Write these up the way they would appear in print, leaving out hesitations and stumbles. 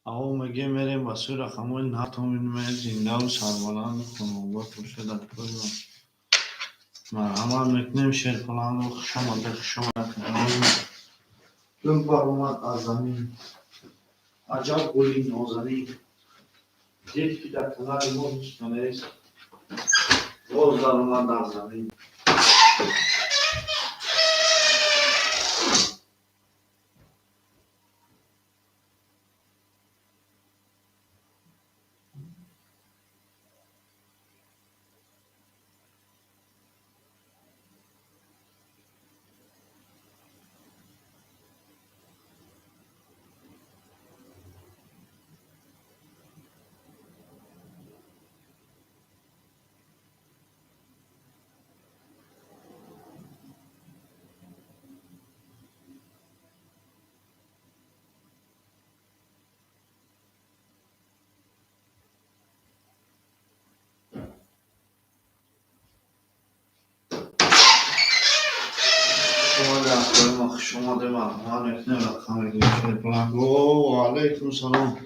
آقا میگه میریم واسه رقمای نتونیم میریم زنده و سربلند خانواده باشه در کل مرحمت میکنیم شیرپلند و خشم آده خشم کنیم گل بر اومد از زمین عجب گلی نازنین دید که در کنار ما نیست باز در اومد از زمین شما در کنیم ما خشم آده مرحمت میکنیم رقم میکنیم شیرپلند و علیکم سلام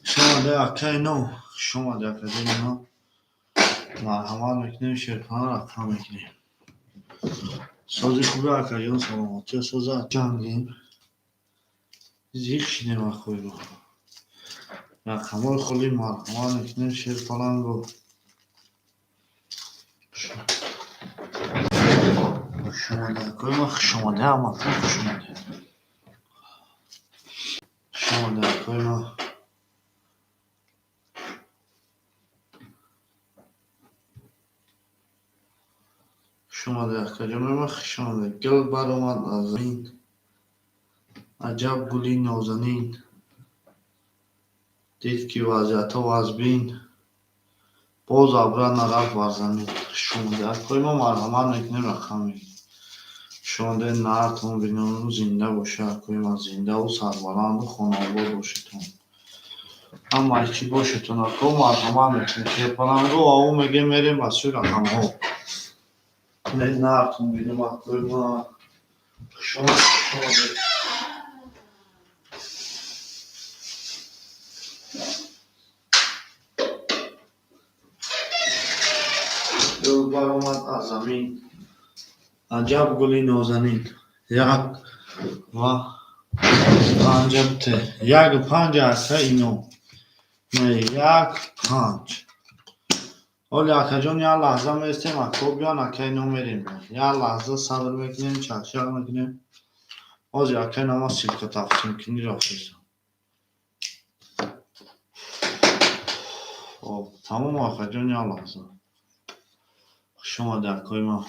شما ده اکه نو شما ده اکه نو مرحمت میکنیم شیرپلند رقم میکنیم سازی خوبه اکه جان سلامتی سازه جنگیم زیخ شدیم اخوی رو رقمای خلی مرحمت میکنیم شیرپلند رو شما ده کنیم ما شما ده هم اکه شما ده کنیم ما شما ده کجا ما شما ده گل بر اومد از زمین عجب گلی نازنین دید که وضعیت ها از بین باز ابره نرفت بر زمین شما ده کنیم ما مرحمت میکنیم رقم میکنیم شما ده نرتون بینون زنده باشه کنیم از زنده و سربلند و خانواده باشتون اما ایچی باشتون اکو مرحمت میکنیم شیرپلند رو آو میگه میریم بسیار رقم ها نه نرتون بینیم اکوی ما شما ده گل بر اومد از زمین عجب گلی نازنین یک و پنجم ته یک پنج اکه اینو نه یک پنج اولی اکه جان یه لحظه میستیم اکو بیان اکه اینو میریم یه لحظه صبر میکنیم چکشک میکنیم باز اکه نما سیلکه تقسیم کنی را خیزم خب تمام اکه جان یه لحظه شما دکای ما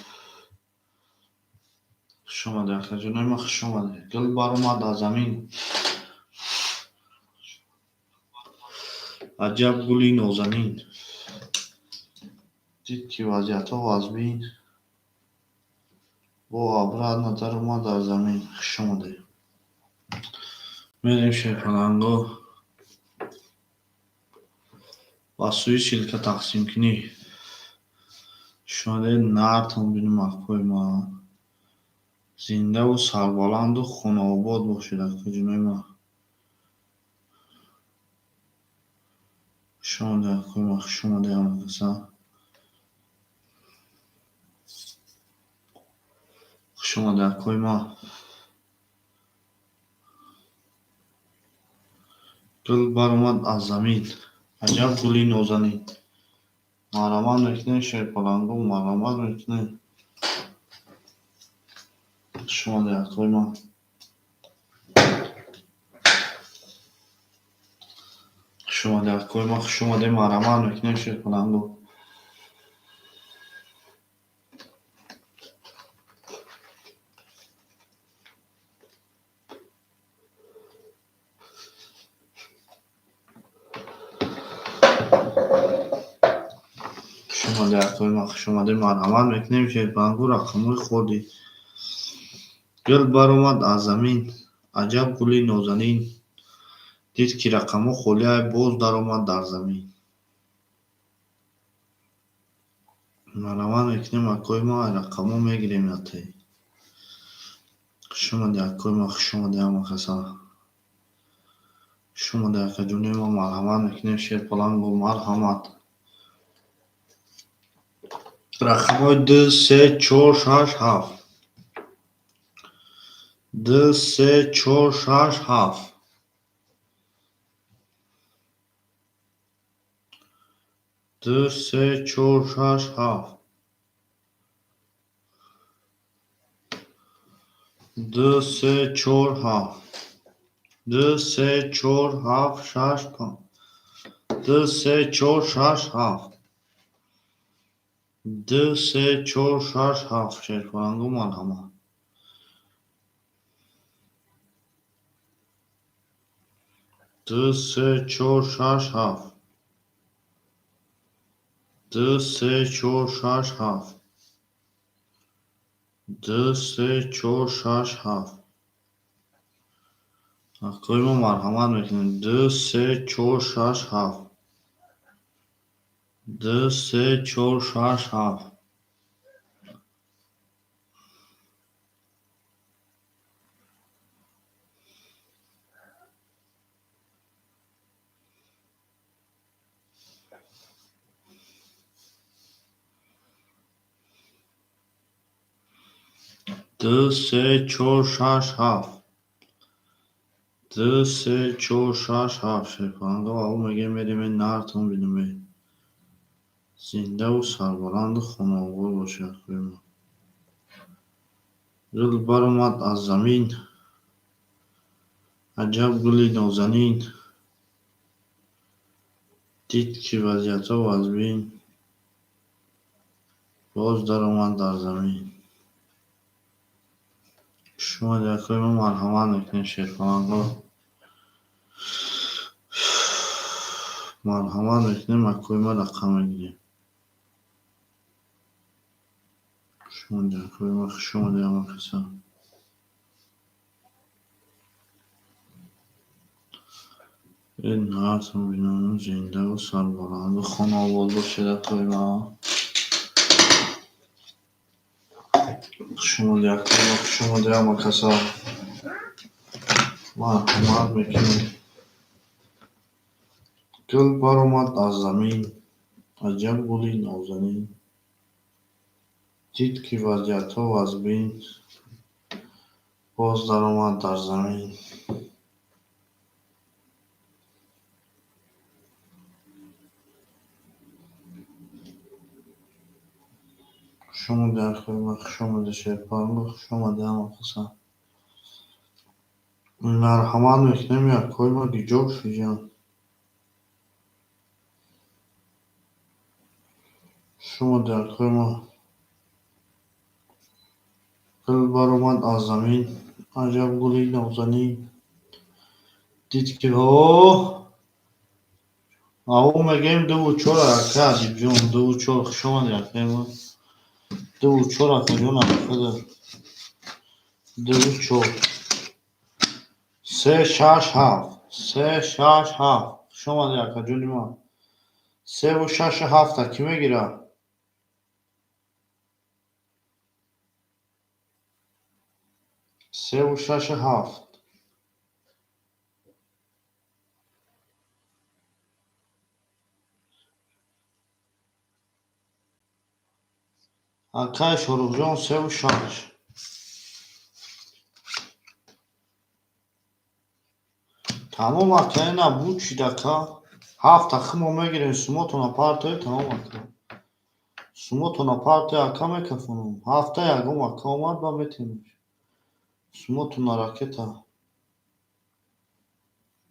شما دکای جان ما شما ده گل بر اومد از زمین عجب گلی نازنین دید که وضعیت ها از بین با ابره نظر اومد از زمین شما ده میریم شیرپلنگو و سوی شیلکه تقسیم کنی شما ده نرتون بینیم اکوی ما زنده و سربلند و خونه آباد باشید اکوی جنوی ما شما ده اکوی ما شما ده همه کسا شما ده اکوی ما گل بر اومد از زمین عجب گلی نازنین مرحمت میکنیم شیرپلنگو مرحمت میکنیم شما ده اکوی ما شما ده اکوی ما شما ده مرحمت میکنیم شیرپلنگو شما ده اکوی ما شما ده مرحمت میکنیم شیرپلنگو رقمای خوردی گل بر اومد از زمین عجب گلی نازنین دید که رقمو خلی باز در اومد در زمین مرحمت میکنیم اکوی ما رقمو میگیریم یا تی شما ده اکوی ما شما ده همه کسا شما در جون ما مرحمت میکنیم شیر پلنگ با مرحمت رقم های 2 3 4 6 7 2 3 4 6 7 2 3 4 6 7 2 3 4 7 2 3 4 7 6 5 2 3 4 6 7 2 3 4 6 7 شیر پلنگ و مرحمت 2 3 4 6 7 2 3 4 6 7 2 3 4 6 7 کوئی ما مرحمت میکنیم 2 3 4 6 7 2 3 4 6 7 2 3 4 6 7 2 3 4 6 7 شیرپرنده و او میگه میریم این نهرتون بینیم زنده و سربلند و خانواده باشه خوی ما گل برآمد از زمین عجب گلی نازنین دید که وضعیتها و از بین باز در آمد در زمین شما در کوئی ما مرحمت میکنیم شیرپرنده مرحمت میکنیم از کوئی ما رقم میگیریم شما در کوئی ما شما در ما کسان این نهرتون بینیم زنده و سربلند و خانواده باشه در کوئی ما شما در کوئی ما شما در ما کسان مرحمت میکنیم گل برآمد از زمین عجب گلی نازنین دید که وضعیتها و از بین باز در آمد در زمین شما در کوئی ما شما در شیرپرنده شما در ما کسان مرحمت میکنیم یا کوئی ما دیجور شیجان شما در کوئی ما گل برآمد از زمین عجب گلی نازنین دید که اوه او میگیم 2 و 4 که عجیب جون 2 و 4 شما در کوئی ما 2 و 4 که جون خدا 2 و 4 3 6 7 3 6 7 شما در که جون ما 3 و 6 7 کی میگیره 3 و 6 7 اکای شروع جان 3 و 6 تمام اکای نبود چی دکا 7 خمو میگیریم سموتون اپارتای تمام اکا سموتون اپارتای اکا میکفونم 7 یکم اکا اومد با میتیم سموتون راکتا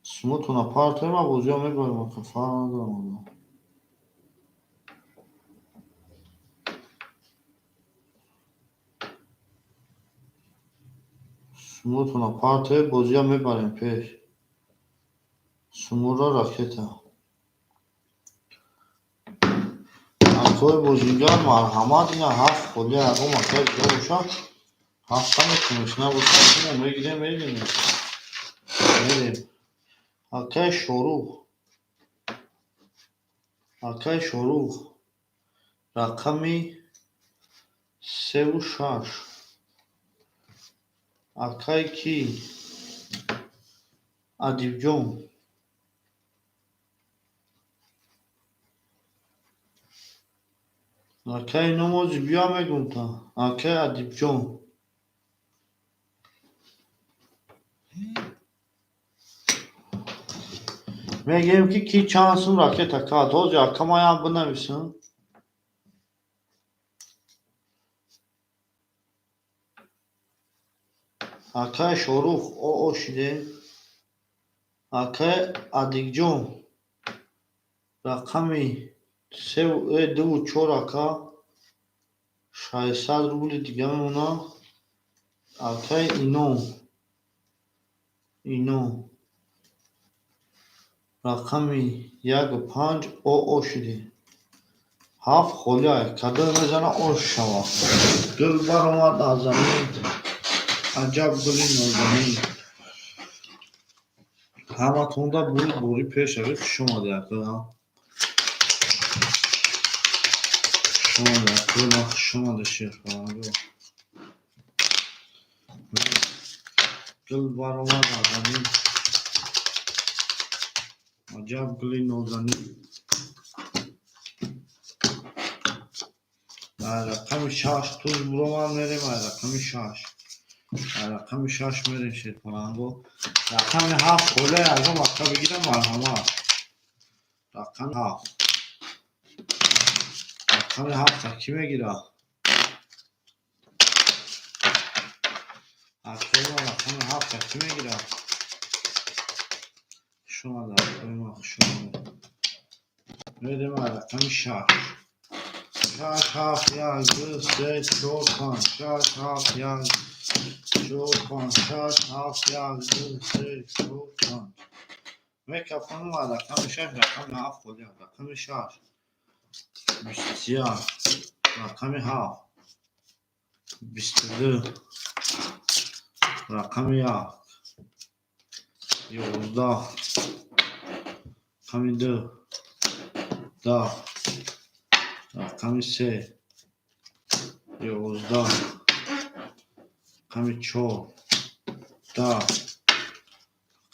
سموتون اپارتای ما بوزی ها میبریم اکا فرق ندارم سموتون اپارتای بوزی ها میبریم پیش سمورا راکتا اکای بوزینگان مرحمت اینا 7 خلی یکم اکای دو باشد 7 میتونیش نبود خمو میگیریم میریم اکای شروع رقمی 3 و 6 اکای کی ادیب جون Akay namozi bia megum ta. Akay Adibjon. میگیم که کی چانسون راکت اکاد hoca akamayan بنویسن akay şoruf o şide akay Adibjon rakami sev dvu çoraka 600 rubl دیگه اونا akay اینو rakami یک 5 o şide هفت خلیه کدر میزنه او شوا گل بر اومد از زمین عجب گلی نازنین همه تونده بوری پیش اگه شما دیگه شما ده شیخ گل بر اومد از زمین عجب گلی نازنین رقم 6 توز برو من میریم رقم 6 رقم 6 میریم شیر پلنگو رقم 7 خوله از اون وقتا بگیرم مرحمت رقم 7 رقم 7 تا کی میگیره رقم 7 تا کی میگیره شما در شما میریم رقم 6 شش هفت یک دو سه چهار پنج شش هفت یک چهار پنج شش هفت یک دو سه چهار پنج میکفن و رقم 6 رقم 7 خودی رقم 6 21 رقم 7 22 رقم 1 11 رقم 2 10 رقم 3 11 رقم 4 10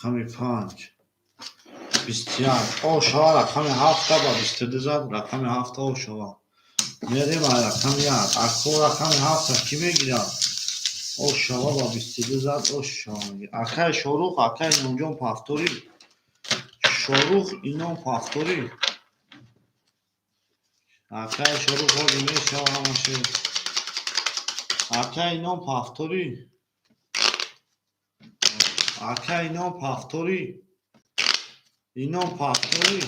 رقم 5 21 او شوا رقم 7 با 22 زد رقم 7 او شوا میریم رقم 1 اکو رقم 7 کی میگیره او شوا با 22 زد او شوا میگیره اکای شروع اکای نونجان پافتوری شروع اینو پافتوری اکای شروع خود میشه همشه اکای اینو پافتوری اکای اینو پافتوری اینو پافتوری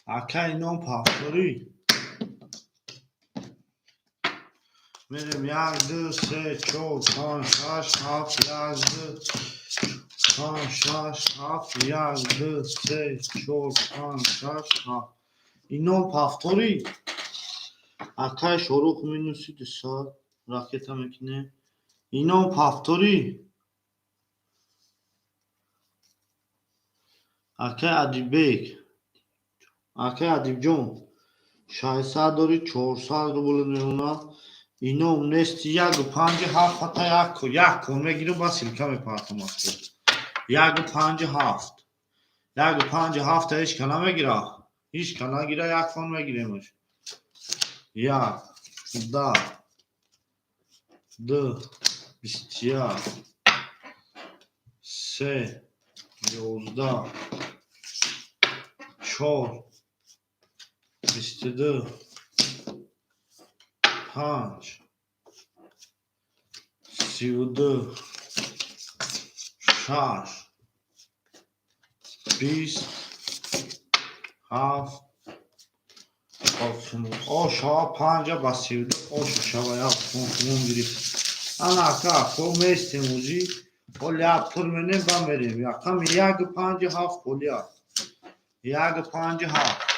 اکای اینو پافتوری میریم 1 2 3 4 5 6 7 1 2 5 6 7 1 2 3 4 5 6 7 اینو پافتوری اکای شروع مینوسی دسال راکت میکنه اینو پافتوری اکای ادیبک اکای ادیبجون 600 داری 400 رو بلند اینو نست 1 و 5 7 حتی 1 کن میگیرم با سیلکا میپارتم از 1 و 5 7 1 و 5 7 هیچ کنا میگیره هیچ کنا گیره 1 کن میگیریمش 1 10 2 21 3 11 4 22 5 32 6 20 7 o şava 5 با 32 o şava ya konum girip ana ka ko mestemuzi o laptop mene ba merim ya kam 1 5 7 kolya 1 5 7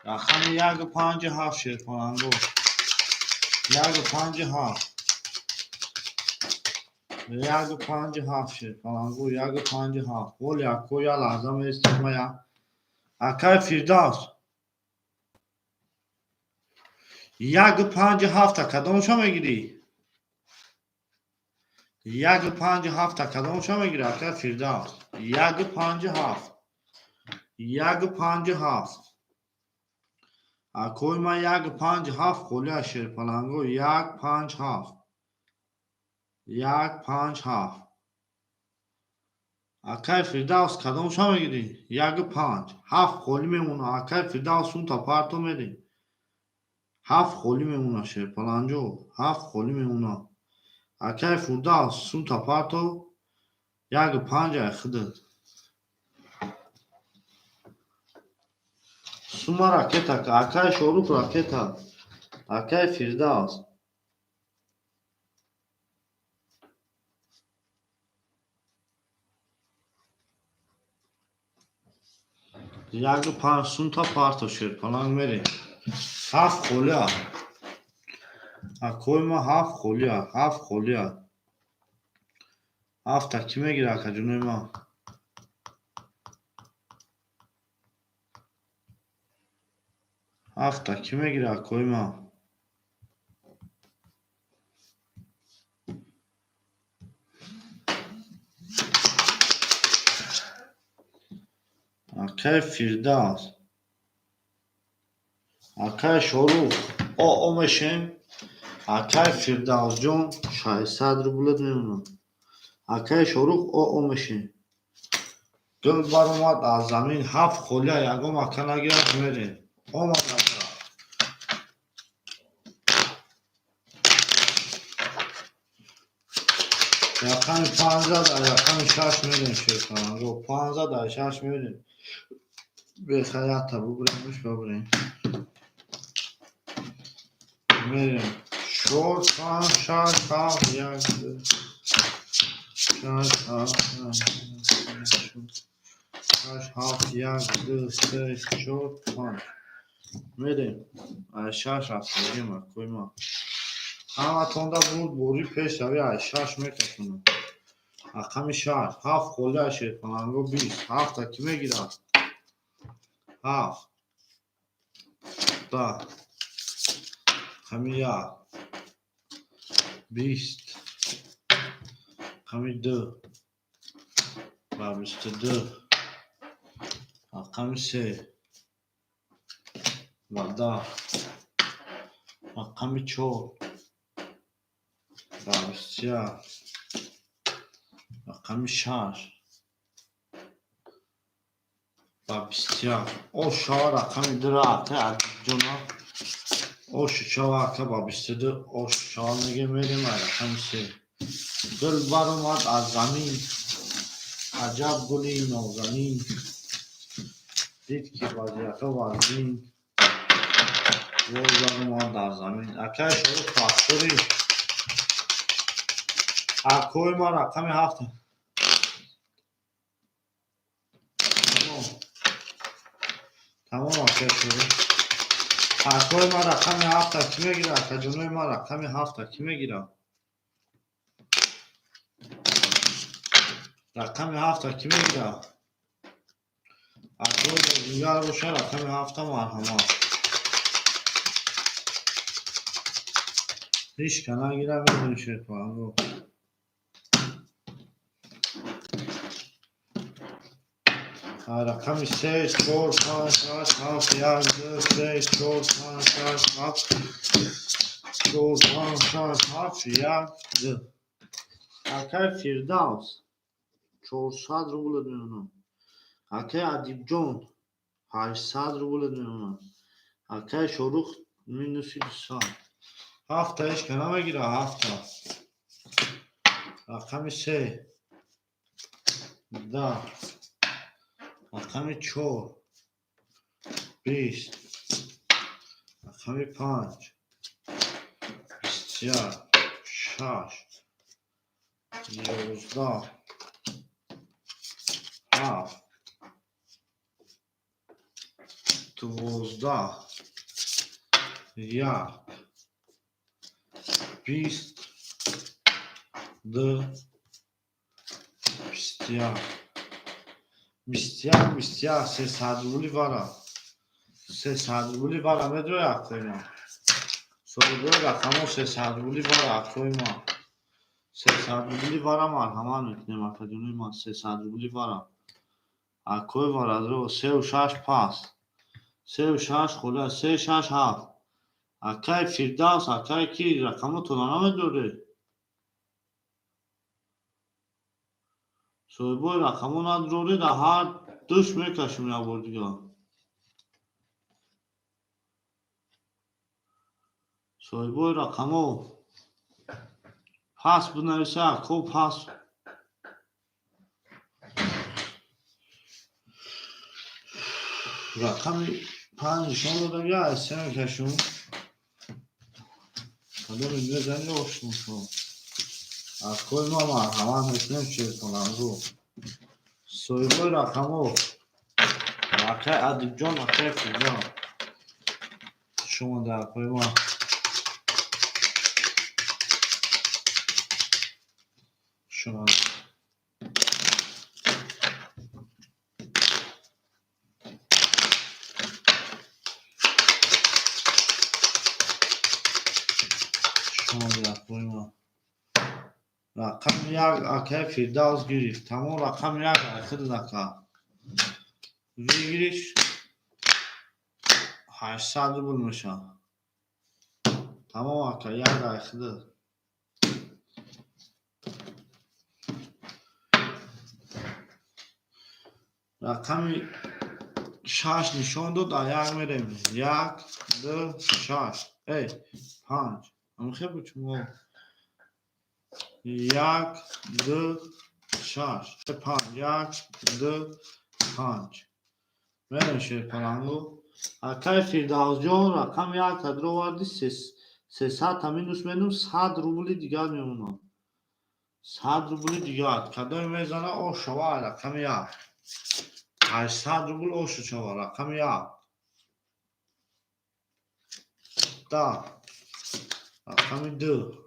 ya kam 1 5 7 şey falan go 1 5 7 1 5 7 şey falan go 1 5 7 kolya koya lazım istemaya akay firdavs 1 5 7 کدومشو میگیری 1 5 7 کدومشو میگیری اکر فردوس 1 5 7 157 اکوی ما 157 خولیا شیر پلنگو 157 157 اکای فردوس کدوم شما میگیری 157 خولی میمونه اکای فردوس اون تا پارتو میری 7 خولی میمونه شیر پلنجو 7 خولی میمونه اکای فردوس اون تا پارتو 150 خدت سوما راکتا اکای شوروک راکتا اکای فردوس 150 تا پارتو شیر پلنگ میری 7 خولیا اکوی ما 7 خولیا 7 خولیا 7 تا کی میگیره اکا جونوی ما 7 تا کی میگیره اکوی ما اکای فردوس اکای شوروک او میشین اکای فردوس جون 600 روبل میمونه اکای شوروک او میشین گل بار اومد از زمین 7 خولیا یکم اکا نگیرد میره اومد اکا یکم 15 در یکم 6 میرین شیر کنم 15 در 6 میرین بخیرت تا ببریمش ببریم میریم شور کن 6 7 1 6 7 1 2 3 4 5 میریم 6 رفت میریم اکوی ما همه تونده بود بوری پیش روی 6 میکشونه اقام 6 7 خولیا شیر کنم 20 7 تا کی میگیره 7 10 همی 1 20 همی 2 و 22 اقام 3 و 10 اقام 4 و 21 اقام 6 و 21 او شا رقم 2 را اته عدد جونا او شا اته با 22 او شا میگه میریم رقم 3 گل بر اومد از زمین عجب گلی نازنین دید که وضعیت وزین گل بر اومد در زمین اکای شروع پاسوری اکوی ما رقم 7 تمام اکای شروع اکوی ما رقم 7 کی میگیره اکا جنوی ما رقم 7 کی میگیره رقم 7 کی میگیره اکوی دیگر روشه رقم 7 مرحمت هیچ کنه گیره میدون شد کنم رقم 3 4 5 6 7 1 2 3 4 5 6 7 4 5 6 7 1 2 اکای فردوس 400 روبل میمونه اکای ادیب جون 800 روبل میمونه اکای شروخ مینوسی 200 7 تایش کنه بگیره 7 تا رقم 3 10 رقم 4 20 رقم 5 21 6 11 7 12 1 20 2 21 21 21 300 روبلی وارا 300 روبلی وارا میدوی اکوی ما سوگوی رقم 300 روبلی وارا اکوی ما 300 روبلی وارا مرحمان میکنیم اکا جونوی ما 300 روبلی وارا اکوی وارد سه و شش پاس سه و شش خدا سه شش هفت اکای فیرداس اکای کی رقمو تونانامه دوره سویبوی رقمو ندروره در هر دوش میکشم یا بردیگا سویبوی رقمو پاس بنویسه اکو پاس رقمی پنج نشان دادم یا اسه میکشم حالا میگه زنی روشن شو اکوی ما مرحمت میکنیم چیز کنم رو سویبوی رقمو اکای ادیب جان اکای فیرداس شما در اکوی ما شما در اکوی ما رقم یک اکای فیرداس گرفت تمام رقم یک اکد دکا بگیریش 800 روبل میشه تمام اکا یک اکده رقمی 6 نشان داد در یک میریم 1 2 6 ای 5 اما خیلی بچم 1 2 6 5 1 2 5 میریم شیر پلنگو اکای فیرداس جان رقم یک کدرو واردی 300 تامینوس منو 100 روبل دیگر میمونه 100 روبل دیگر کدای میزنه او شوا رقم یک 800 روبل او شوا رقم یک دا رقم دو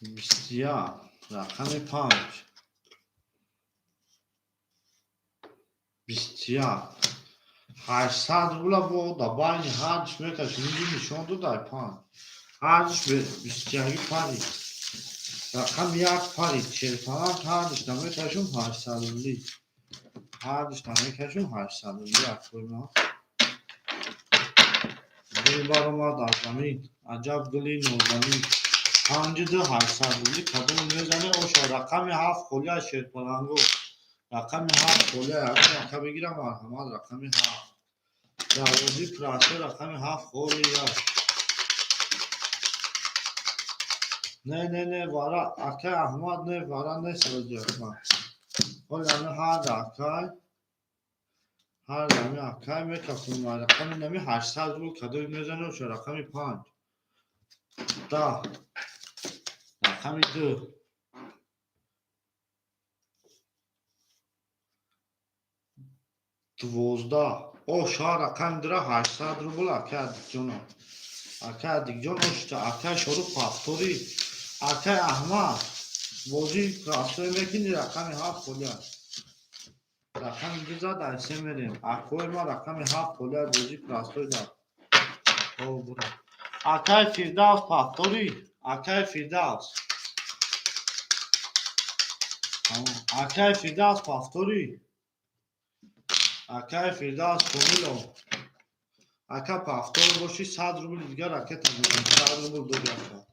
21 رقم 5 21 800 روبل با دبانی هرچ میکشه میگی نشان دو در 5 هرچ به 21 پاری رقم یک پاری 45 هرچ نمیکشم 800 روبلی هرچ نمیکشم 800 روبلی اکوی ما گل برآمد از زمین عجب گلی نازنین 52 800 روبلی کدوم میزنه او رقم 7 خلیه شیر پلنگو رقم 7 خلیه اکا بگیرم مرحمت رقم 7 دروازی پراسه رقم 7 خلیه نه وارا اکا احمد نه وارا نه سوزی اکا خلیه هر دکای هر دمی اکای میکفون رقم نمی 800 روبل کدوم میزنه او رقم 5 دا رقم 2 12 او رقم داره 800 روبل اکا جون اکا دیگ جون اوشتا اکا شروع پافتوری اکا احمد بازی پراسه میکنی رقم 7 خلیه رقم دیزا در سه میریم اکوی ما رقم 7 خلیه بازی پراسه دار او برو اکا فیرداس پافتوری اکا فیرداس اکا فیرداس پافتوری اکا فیرداس کومیلو اکا پافتور باشی 100 روبل دیگر اکا تمیزیم 100 روبل دو اکا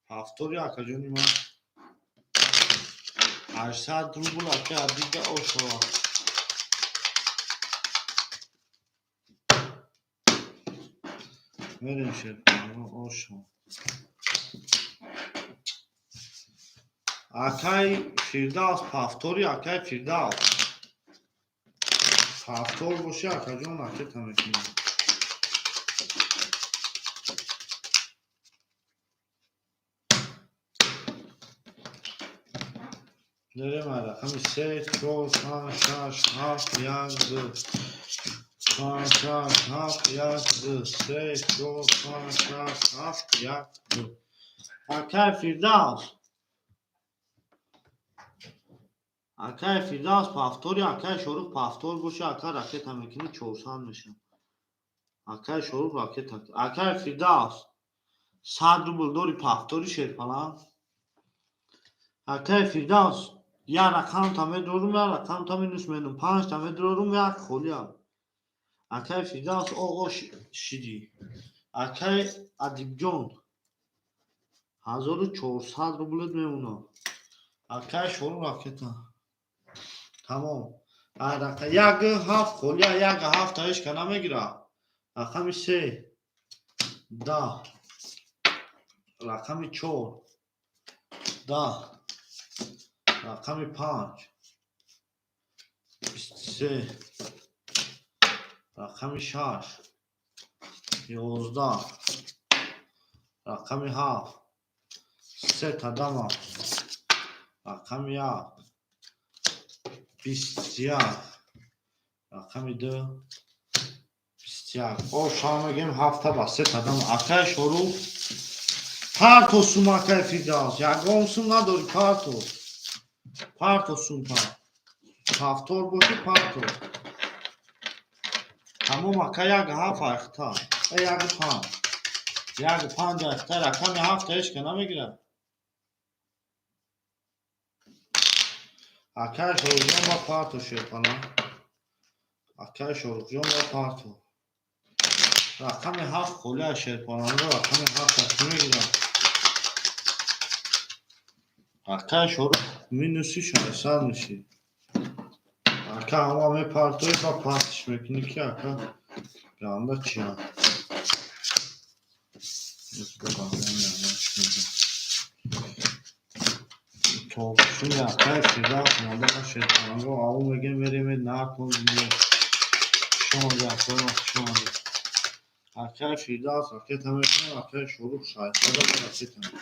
پافتوری اکا جونی ما 800 روبل اکا دیگه او شوا میریم شیر او شوا اکای فیرداس پافتوری اکای فیرداس پافتور باشی اکا جون اکا تمیزیم داریم رقم 3 4 5 6 7 1 2 5 6 7 1 2 3 4 5 6 7 1 2 اکای فیرداس اکای فیرداس پافتوری اکای شروع پافتور باشه اکا راکت هم میکنی 400 میشه اکای شروع راکت اکای فیرداس 100 روبل دوری پافتوری شیر پلان اکای فیرداس یا رقم تا میدارم یا رقم تا minus میدم 5 تا میدارم یک خولیا اکای فیداس او شیدی اکای ادیب جون 1400 روبلت میمونه اکای شروع راکتا تمام یک هفت خولیا یک هفت تایش که نمیگیره رقم 3 10 رقم 4 10 رقم 5 23 رقم 6 11 رقم 7 3 تا دما رقم 1 21 رقم 2 21 او شما میگیم هفته با 3 تا دما اکای شروع پارتو سوم اکای فیداس یکم سوم نداری پارتو سوم هفتور باشی پارتو تمام اکای یک هفت اختا یک پنج اختا رقم هفت ایش که نمیگیره اکای شروع جون با پارتو شیطانا اکای شروع جون با پارتو رقم هفت خوله شیطانا رو رقم هفت اختا میگیره اکای شروع مینوسی شایستان میشی اکای همه پارتوی با پارتش میکنی که اکای گرانده چی هم توفشون اکای فیداس مانده با شیطانا رو آو میگه میریم نکن دیگه شما اکای شما اکای فیداس اکای تمیکنه اکای شروع شایسته دا اکای تمیکنه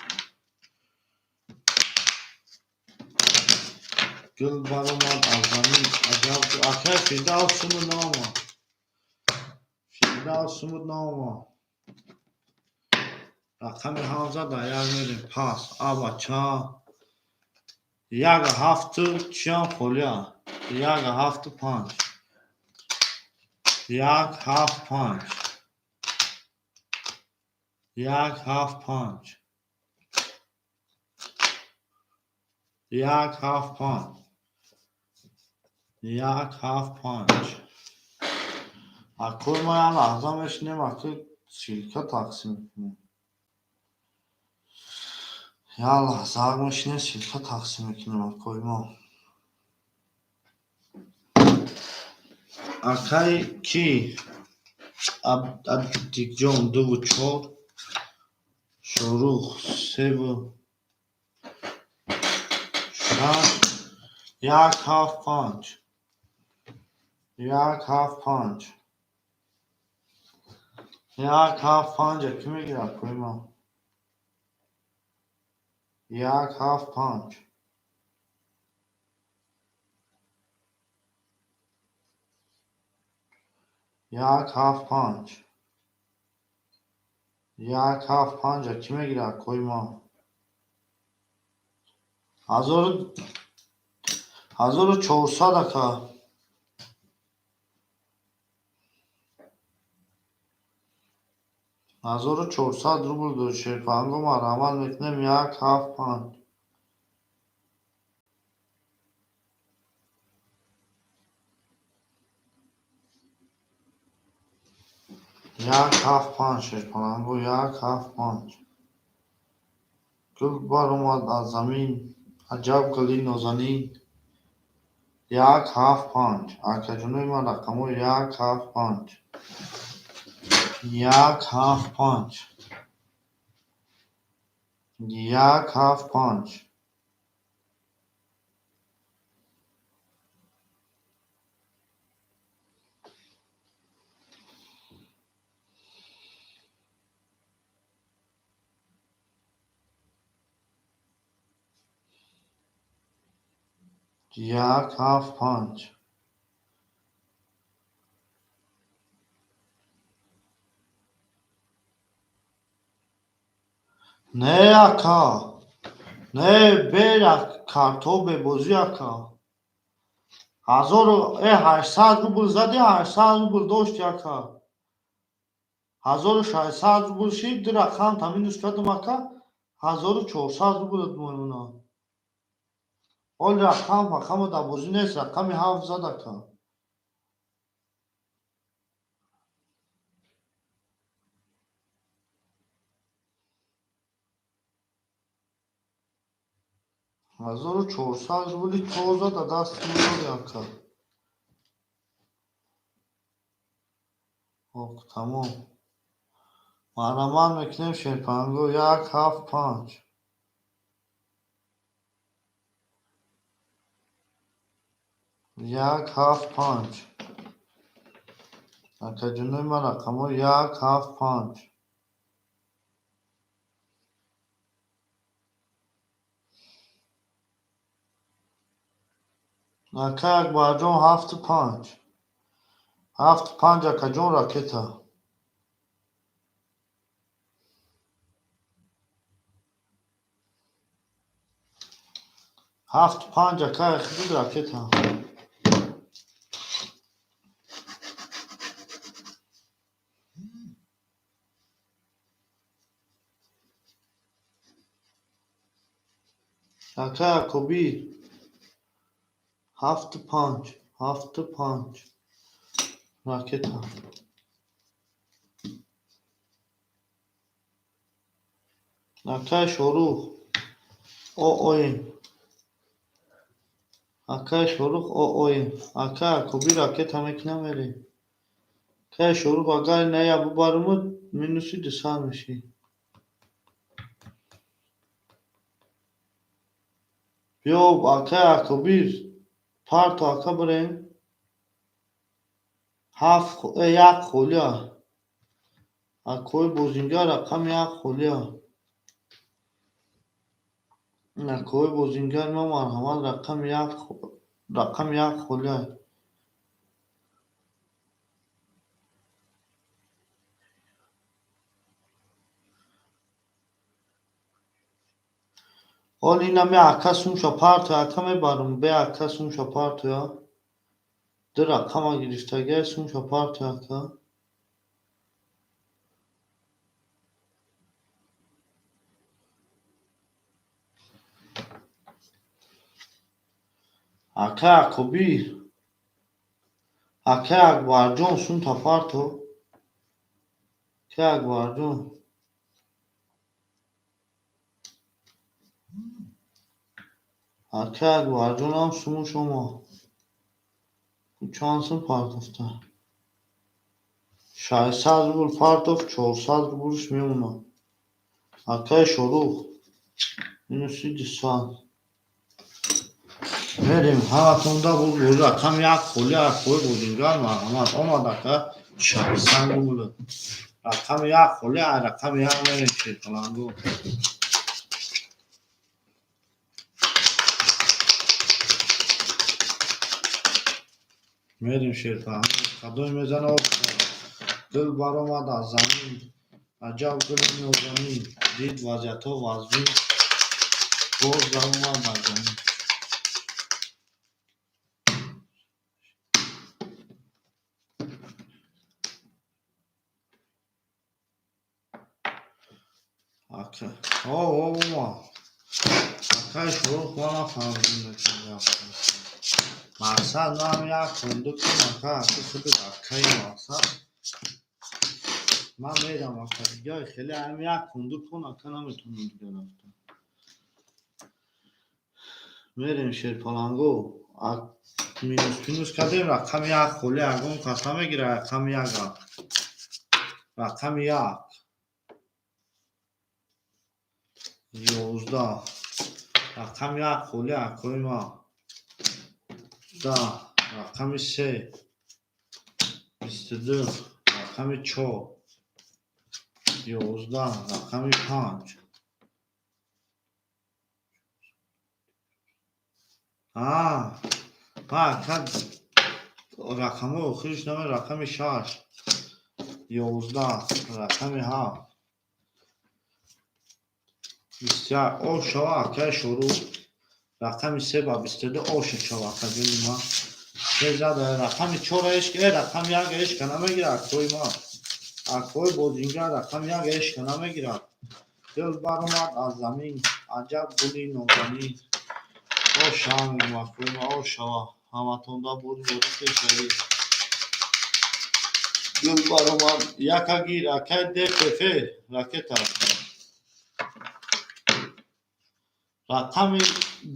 گل برامد از زمین عجب اکای فیداس سمود ناما فیداس سمود ناما رقم 17 در یک میریم پس بچه یک هفت چیان خولیا یک هفت 5 یک هفت 5 یک هفت 5 یک هفت 5 یک هفت 5 اکل ما یه لحظه میشنیم اکل سیلکه تقسیم کنیم یه لحظه میشنیم سیلکه تقسیم کنیم اکل ما اکای کی دیگ جون 2 و 4 شروع 3 و 6 یک هفت 5 یک هفت 5 یک هفت 5 کی میگیره اکل ما یک هفت 5 یک هفت 5 یک هفت 5 کی میگیره اکل ما 1400 اکا 1400 روبل دو شیفانگو ما رمان میکنیم یک هفت 5 یک هفت 5 شیفانگو یک هفت 5 گل بار اومد از زمین عجب گلی نازنین یک هفت 5 اکا جنوی ما رقمو یک هفت 5 یک هفت 5 یک هفت 5 یک هفت 5 نه اکا نه بیر کارتو به بازی اکا 1800 روبل زدی 800 روبل داشت اکا 1600 روبل شید رقم تامین نسبت اکا 1400 روبل میمونه اول رقم در بازی نیست، رقم 7 زده که. هزار و چهارصد روبلی تو زده دست میداری که. خب تمام. مهرمان میکنیم شیرپنگو 175. 175. اکا جنوی من رقمو 175. اکا اکبر جون 75. 75 اکا جون راکتا. 75 اکا اخبید راکتا. اکا اکوبی 75. 75 راکتا. اکا شروع او اوین. اکا شروع او اوین. اکا اکوبی راکتا میکنم میری. که شروع اگر نیا ببارمود مینوسی دسال میشی. بیو اکا اکوبی پارت اکا برین. یک خولیا. اکوی بوزینگا رقم یک خولیا. اکوی بوزینگا ما مرحمل رقم یک خولیا. اول اینا می اکا سومشا پارت اکا میبارم به اکا سومشا پارت یا. در رقم گرفتگی سومشا پارت اکا. اکا اکوبی. اکا اکبر جون سون تا پارتو. که اکبر جون. اکا اکبر جون هم سوم شما. چانسın partofta. 600 rubl partof 400 rubluş memnuna. Akay şoruk. Minüsü disan. Verim hayatımda bu rakam yak kolya koy budingan var ama olmadı ka 600 rubl. Rakam yak kolya rakam yak ne şey falan bu. Verim şerfa. Kadoy mezana دل برآمد از زمین عجب گل نازنین دید وضعیتها وضعی باز درآمد بر زمین. اکه اکه شروع کنم فهمیدیم که مقصد نام یک کنده کن اکه خود اکه مقصد من میدم اکه دیگه خیلی هم یک کنده کن اکه نمیتونم دیگه رفتم. میریم شیرپلنگو مینوس کردیم رقم یک خولی اگون کسا میگیره رقم یک رقم یک 11 رقم یک خولی اکوی ما 10 رقم 3 22 رقم 4 11 رقم 5 رقم آخرش نامه رقم 6 11 رقم 7 بسیار او شوا که شروع رقم 3 با 22 او شوا که جونی ما که زده رقم 4 اشک رقم 1 اشک نمیگیره اکوی ما اکوی بودینگر رقم 1 اشک نمیگیره دل برآمد از زمین عجب گلی نازنین O şan makbul o şava. Hamatonda بود کشوری گل بارمان یکا گیر اکای دففه راکتا رقم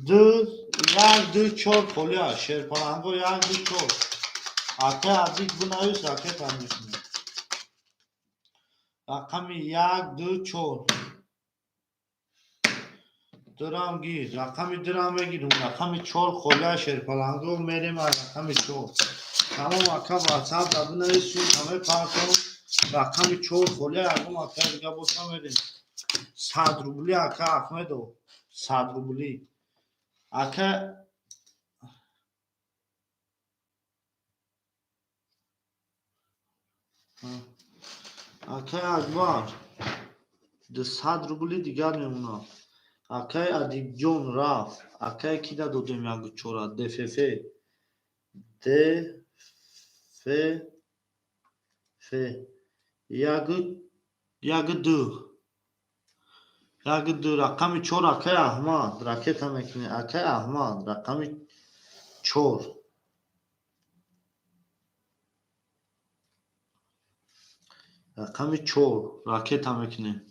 دو یک دو چور خولیا شیرپانگو یک دو چور اکای ادیک بنایوس راکتا میکنه رقم یک دو چور درام گیر رقم درام بگیرم رقم چور خولیا شیرپانگو میریم رقم چور تمام اکا واتساپ را بنویسون همه پارتون رقم چور خولیا یکم اکا دیگه بوسا میریم 100 روبلی اکا احمدو 100 روبلی اکا اکا اکبر ده 100 روبلی دیگر میمونه اکا ادیب جون رفت اکا کی دا دودیم یک چورا دففه دففه یک دو یک دو رقم چور اکا احمد راکت هم میکنه اکا احمد رقم چور رقم چور راکت هم میکنه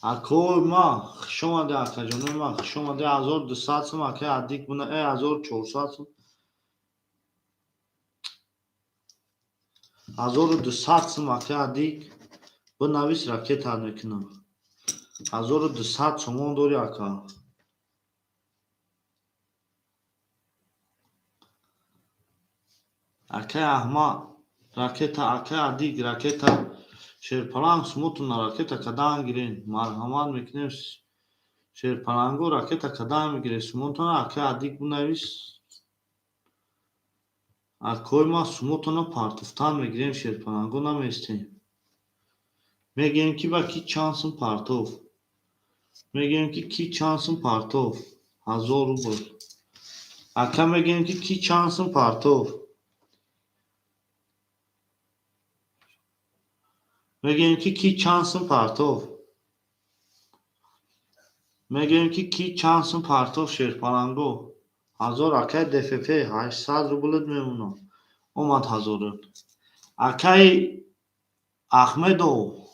اکو ما شما ده اکا جانو ما شما ده 1200 سم اکا ادیک بونه 1400 سم 1200 سم اکا ادیک بنویس راکت هم میکنه 1200 سومون دوری اکا اکا احمد راکت اکا ادیک راکت شیرپلنگ سموتون راکت کدان گیرین مرحمت میکنیم شیرپلنگو راکت کدان میگیره سموتون اکا ادیک بنویس اکوی ما سموتون پارتوفتان میگیریم شیرپلنگو نمیستیم میگیم که با کی چانسون پارتوف میگیم که کی چانسون پارتوف 1000 روبل اکا میگیم که کی چانسون پارتوف میگیم که کی چانسون پارتوف میگیم که کی چانسون پارتوف شیرپلنگو 1000 اکای دففه 800 روبلت میمونه اومد 1000 اکای احمدو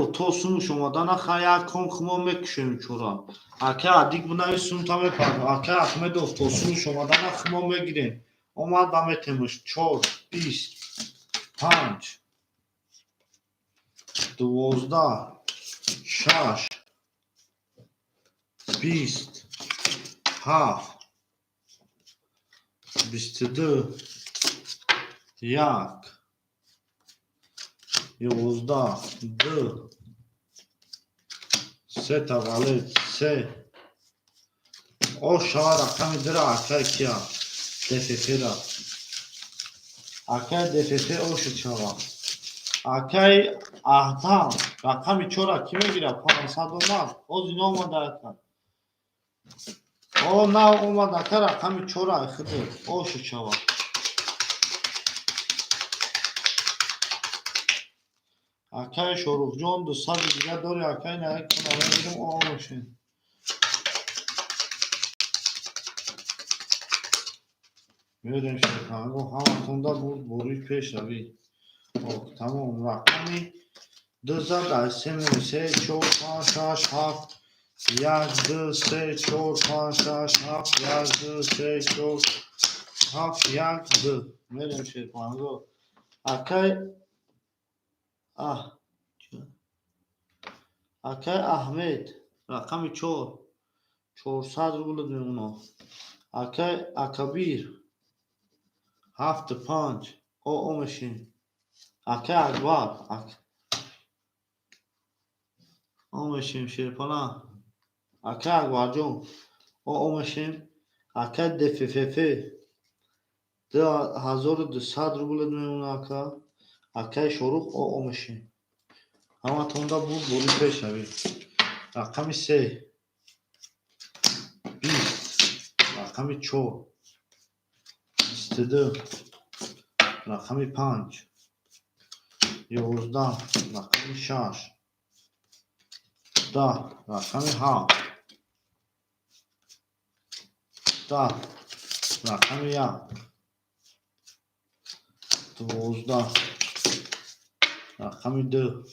تو سوم شما دانا خیلی کن خمو میکشیم چورا اکا ادیک بنایی سوم تا میپرد اکا احمدو تو سوم شما دانا خمو میگیریم اومد با میتیمش 4 20 5 12 6 20 7 22 1 11 2 3 tavalet 3 o şava rakam dira akay kya DFF ra akay DFF o şu şava akay ahtam rakam çora kime gira 500 dolar o zino moda o na o moda rakam çora khide o şu şava akay şorufjon 200 دیگه داری akay نه کنم میگم o olmuş میریم شیرپلنگو همانطور بود بروی پیش روی تمام رقمی 2 میشه 4 5 6 7 1 2 3 4 5 6 7 1 2 3 4 7 1 2 میریم شیرپلنگو اکای اکای احمد رقم 4 400 روبل میمونه اکای اکبیر 7 5 او میشین اکای اکبر او میشیم شیرپلنگ اکای اکبر جون او میشیم اکای دففه 1200 روبل میمونه اکای شروع او میشیم همه تونده بود بولی پیش روی رقم 3 20 رقم 4 22 رقم 5 11 رقم 6 10 رقم 7 11 رقم 1 12 رقم 2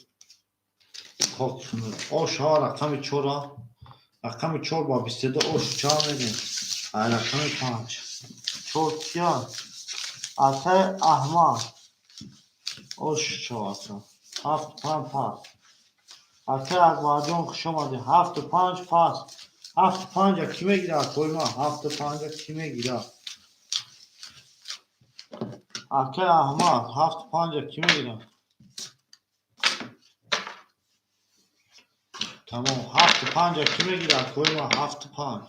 osh ها رقم 4 رقم 4 با 22 osh 4 میدیم رقم 5 4 کیا آخه احمد osh 4 7 5 پاس آخه اکبر جان خوش آمدی 7 5 پاس 7 5 کی میگیره کویما 7 5 کی میگیره آخه احمد 7 5 کی میگیره تمام 7 5 کی میگیره کویما 7 5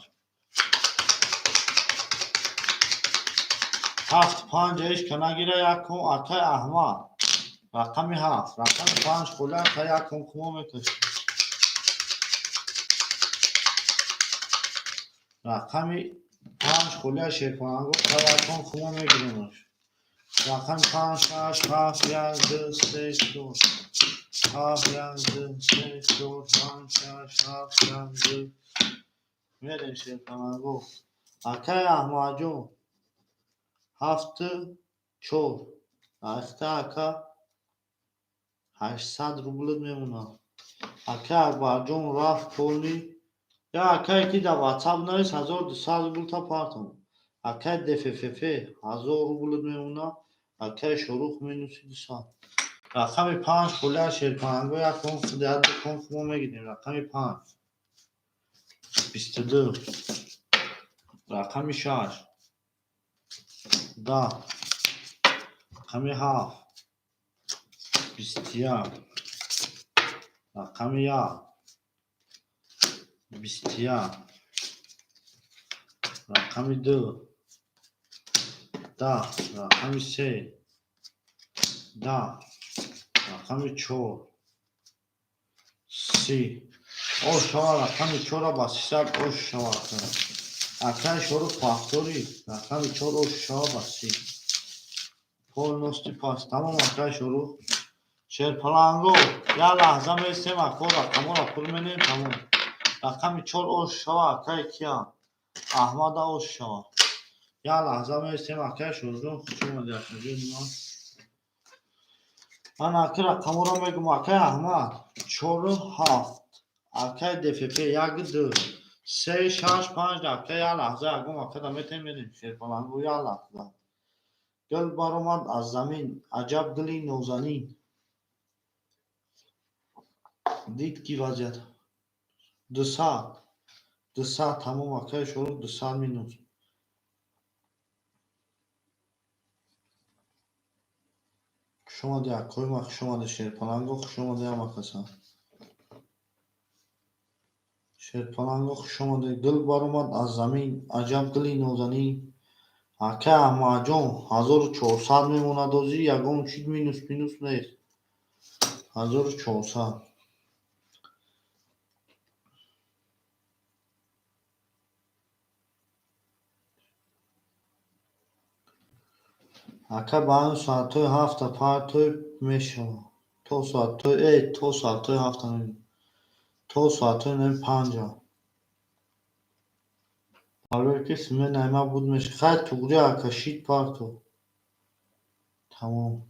7 5 ایش که نگیره یکم آخه احمد رقم 7 رقم 5 خلا تا یکم کمو میکشه رقم 5 خلا شیپانگو تا یکم کمو میگیرمش رقم 5 6 7 1 2 3 4 7 1 2 3 4 5 6 7 1 2 میرین شیپانگو آخه احمد جون 7 4 آخه آخه 800 روبلت میمونه آخه اکبر جون رفت پولی یا آخه کی در واتساپ نویس 1200 روبل تا پارتم آخه دفففه 1000 روبلت میمونه آخه شروع مینوسی 200 رقم 5 خلا شیرپانگو یک کنف دیاد کنف ما میگیریم رقم 5 22 رقم 6 10 رقم 7 21 رقم 1 21 رقم 2 10 رقم 3 10 رقم 4 30 osh شما رقم 4 با 300 osh شما اکنون شروع فاکتوری رقم 4 osh شما با 30 پول نستی پاس تمام اکنون شروع شیر پلانگو یا لحظه میستیم اکو رقم را پول منیم تمام رقم 4 osh شما اکنون کیا احمد osh شما یا لحظه میستیم اکنون شروع خوشم دیگه من اکنون رقم را میگم اکنون احمد 4 7 اکنون دفپی 1 2 3 6 5 اکنون یا لحظه اگم اکنون میتیم شیر پلانگو یا لحظه گل برآمد از زمین عجب گلی نازنین دید کی وضعیت 200 تمام اکنون شروع 200 مینوس شما ده کوی شما ده شیر پلانگو شما ده هم کسان شیر پلانگو شما ده گل برآمد از زمین عجب گلی نازنین اکه احمد جان 1400 میمونه دوزی یکم چید مینوس نیست 1400 اکه با این ساعتای هفته پارتای میشه تو ساعتای هفته نمیم تو ساعتای نمیم 50 حالا کسی من نایمه بود میشه خیلی توگری اکه شید پارتو تمام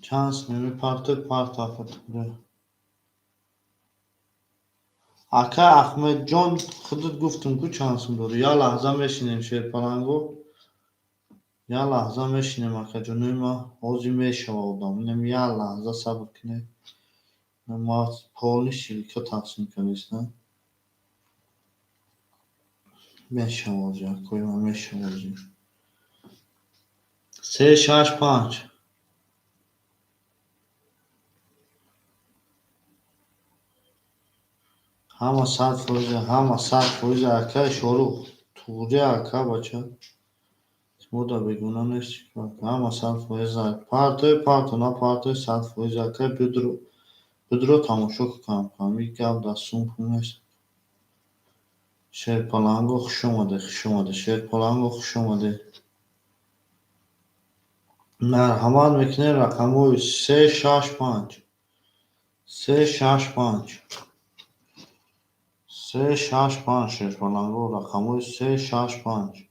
چانس نمی پارتای پارت اکه توگری اکه احمد جان خودت گفتم که چانسم داره یا لحظه میشینیم شیر پلنگو یا لحظه میشینیم اکه جانوی ما حوزی میشه آدم اینم یا لحظه صبر کنه ما پولی شریکا تقسیم کنیست نه میشه حوزی اکوی ما میشه حوزی 3 6 5 همه 100% اکه شروع توگری اکه بچه مودا بگونه نیست همه 100% پارتو نه پارتای 100% اکه بدرو تماشا کنم یکی هم دستون پونست شیر پلنگو خوش اومده شیر پلنگو خوش اومده مرحمت میکنه رقموی 3 6 5 3 6 5 365 شیرپلنگو رقمای 365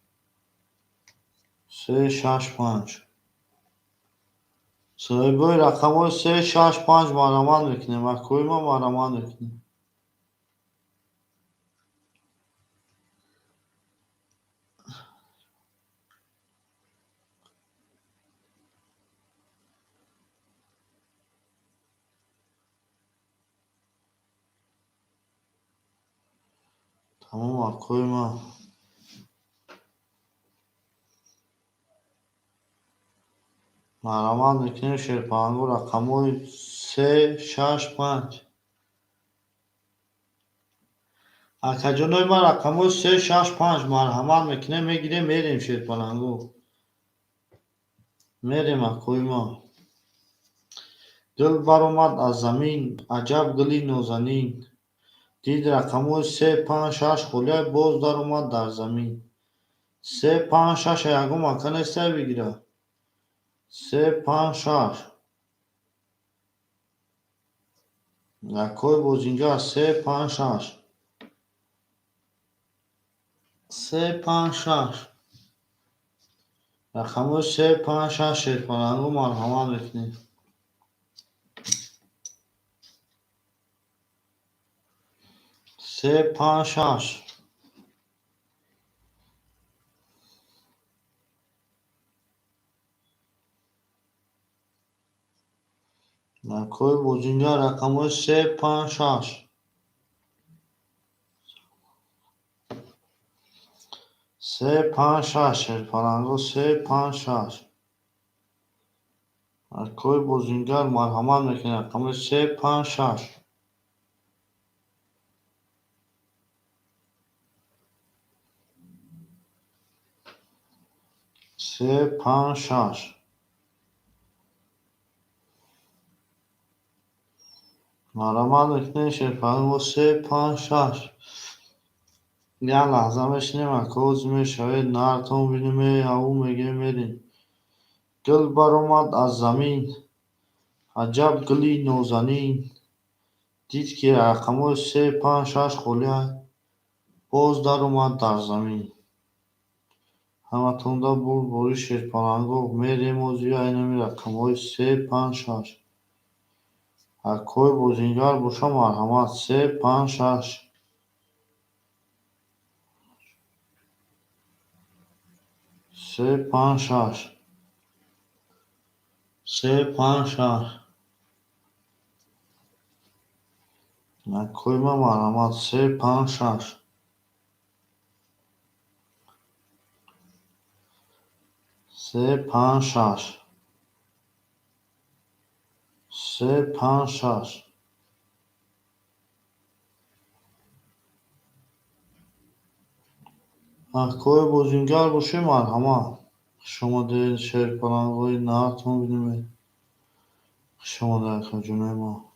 365 صاحبای رقمای 365 مارمان میکنه مکوی ما مارمان میکنه. تمام مکوی ما مارمان میکنه شیرپلنگو رقمای 365 اکجانای ما رقمای 365 مرحمت میکنه میگیره میریم شیرپلنگو میریم مکوی ما. دل برآمد از زمین عجب گلی نازنین دید رقمای 356 خلیه باز در اومد در زمین 356 یکم مکان سه بگیره 356 یکای باز اینجا 356 356 رقمای 356 شیرپلنگو مرحمت میکنه 356 یکای باز اینجا رقمای 356 356 شیرپلنگو 356 یکای باز اینجا مرحمت میکنه رقمای 356 356 مرحمت میکنه شیرپلنگو 356 یه لحظه بشینیم اکوز میشه نرتون بینیم او میگه میریم. گل برآمد از زمین عجب گلی نازنین دید که رقمای 356 خلیه باز در اومد در زمین همه تونده بود بوری شیرپلنگو میریم و زیر اینمی رقمای 356 اکوی بوزینگر بوشه مرحمت 356 356 356 اکوی ما مرحمت 356 356 356 اکوی بوزینگر بوشه مرحمت شما ده شیرپلنگوی نرتون بینیم شما ده خجونه ما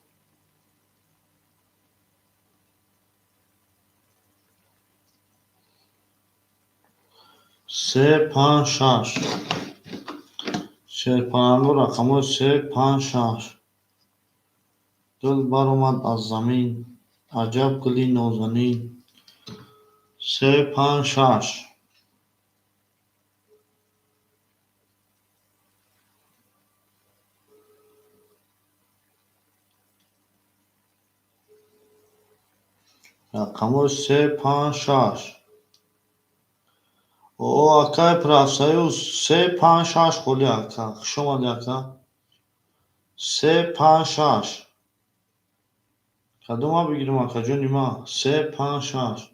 356 شیرپلنگو رقمای 356 دل برآمد از زمین عجب گلی نازنین 356 رقمای 356 او اکای پرافسایو 356 خلی اکا شما ده اکا 356 کدوم بگیرم اکا جونی ما 356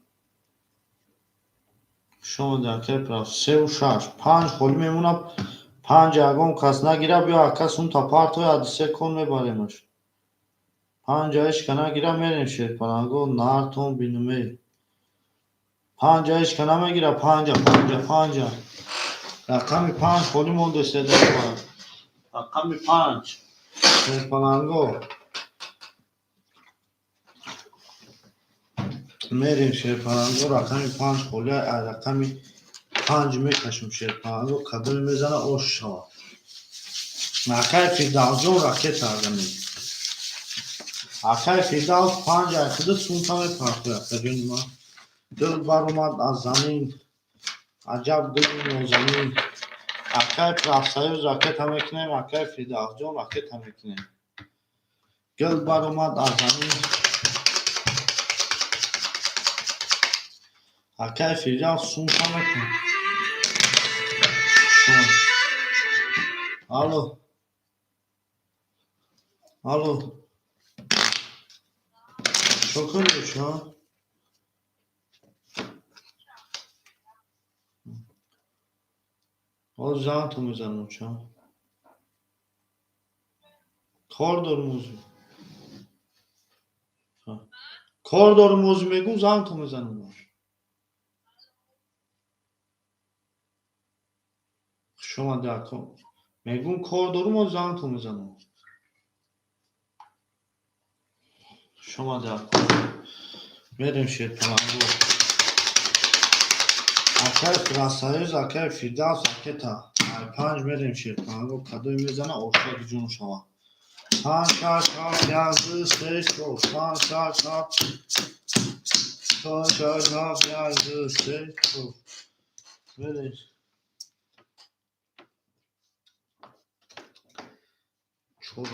شما ده اکای پرافسایو 6 5 خلی میمونه 5 یکم کس نگیره بیا اکا سون تا پارتوی حدیثه کن میباریمش 5 جایش که نگیره میریم شیرپلنگو نرتون بینومی 5 جایش که نمیگیره 5 رقم 5 خلی مونده 3 دفعه رقم 5 شیرپلنگو میریم شیرپلنگو رقم 5 خلی رقم 5 میکشم شیرپلنگو کدوم میزنه اوش شود مکای 15 جون راکت آدمی آخر فردوس 5 اخیده سونتم فرقی اخیده ما دل بر اومد از زمین عجب دل نازنین آخر پرافسایوز راکت هم میکنیم آخر فردوس جان راکت هم میکنیم دل بر اومد از زمین آخر فردوس سونتم میکنیم الو الو شکر شما آز زن تو میزنم چون کار دارم موضوع کار دارم موضوع میگم زن تو میزنم باش شما در کن میگم کار دارم و زن تو میزنم شما در کن میریم شیر پلنگو اکر فرانسایز اکر فردوس اکر تا 5 میریم شیر پلنگو کدوی میزنه اوشاک جون شما 5 4 4 11 13 5 4 4 5 4 4 11 13 میریم چورا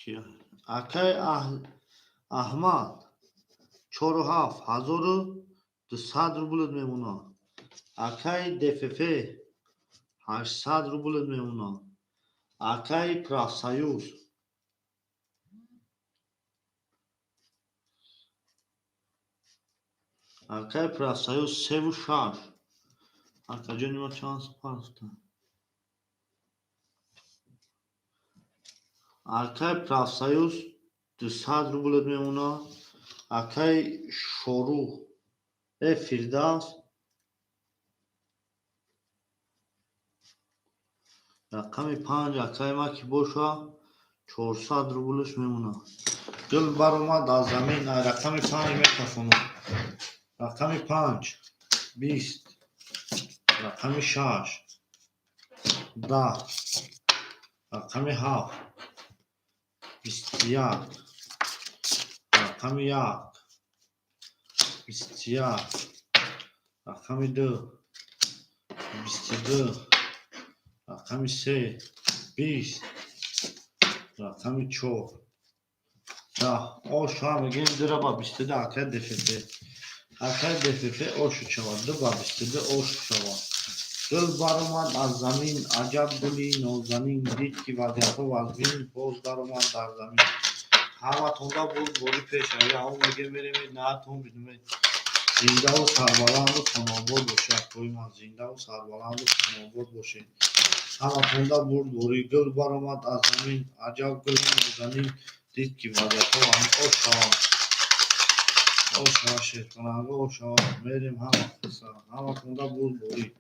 کیا اکر احمد 4200 روبل میمونه اکای دففه 800 روبل میمونه اکای پرافسایوز اکای پرافسایوز 36 اکا جانی ما چانس پاستا اکای پرافسایوز 200 روبل میمونه اکای شروع فردوس رقم 5 اکای ما که باشه 400 روبلش میمونه دل بر اومد از زمین رقم 5 میتفونه رقم 5 20 رقم 6 10 رقم 7 21 رقم 1 21 رقم 2 22 رقم 3 20 رقم 4 10 اوش هم میگیم دره با 22 اکر دفته اکر دفته اوش شود دو با 22 اوش شود دل بر اومد از زمین عجب گلی نازنین دید که وضعیت و وزبین باز در اومد در زمین همه تونده بود بوری پیش آیا هم میگه میریم نه تون بیدومه زنده و سربلند و تنابود باشه توی من زنده و سربلند و تنابود باشه همه تونده بود بوری گل بر اومد از زمین عجب گلی نازنین دید که وضعیت و هم اوش شوان اوش شوان شیر کننگه اوش شوان میریم همه تونده بود بوری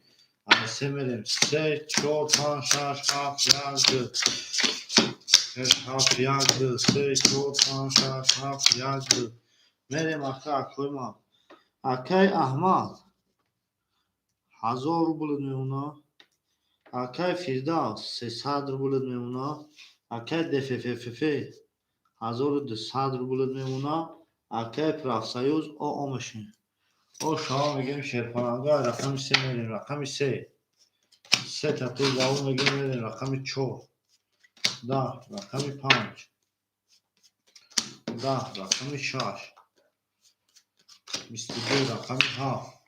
سه میریم 3 4 5 6 7 1 2 7 1 2 3 4 5 6 7 1 2 میریم اکای ما اکای احمد 1000 روبل میمونه اکای فردوس 300 روبل میمونه اکای دففه 1200 روبل میمونه اکای پرافسایوز آمشین او شما میگیم شیرپاننگه رقم 3 میریم رقم 3 تا توی اون میگیم میریم رقم 4 10 رقم 5 10 رقم 6 22 رقم 7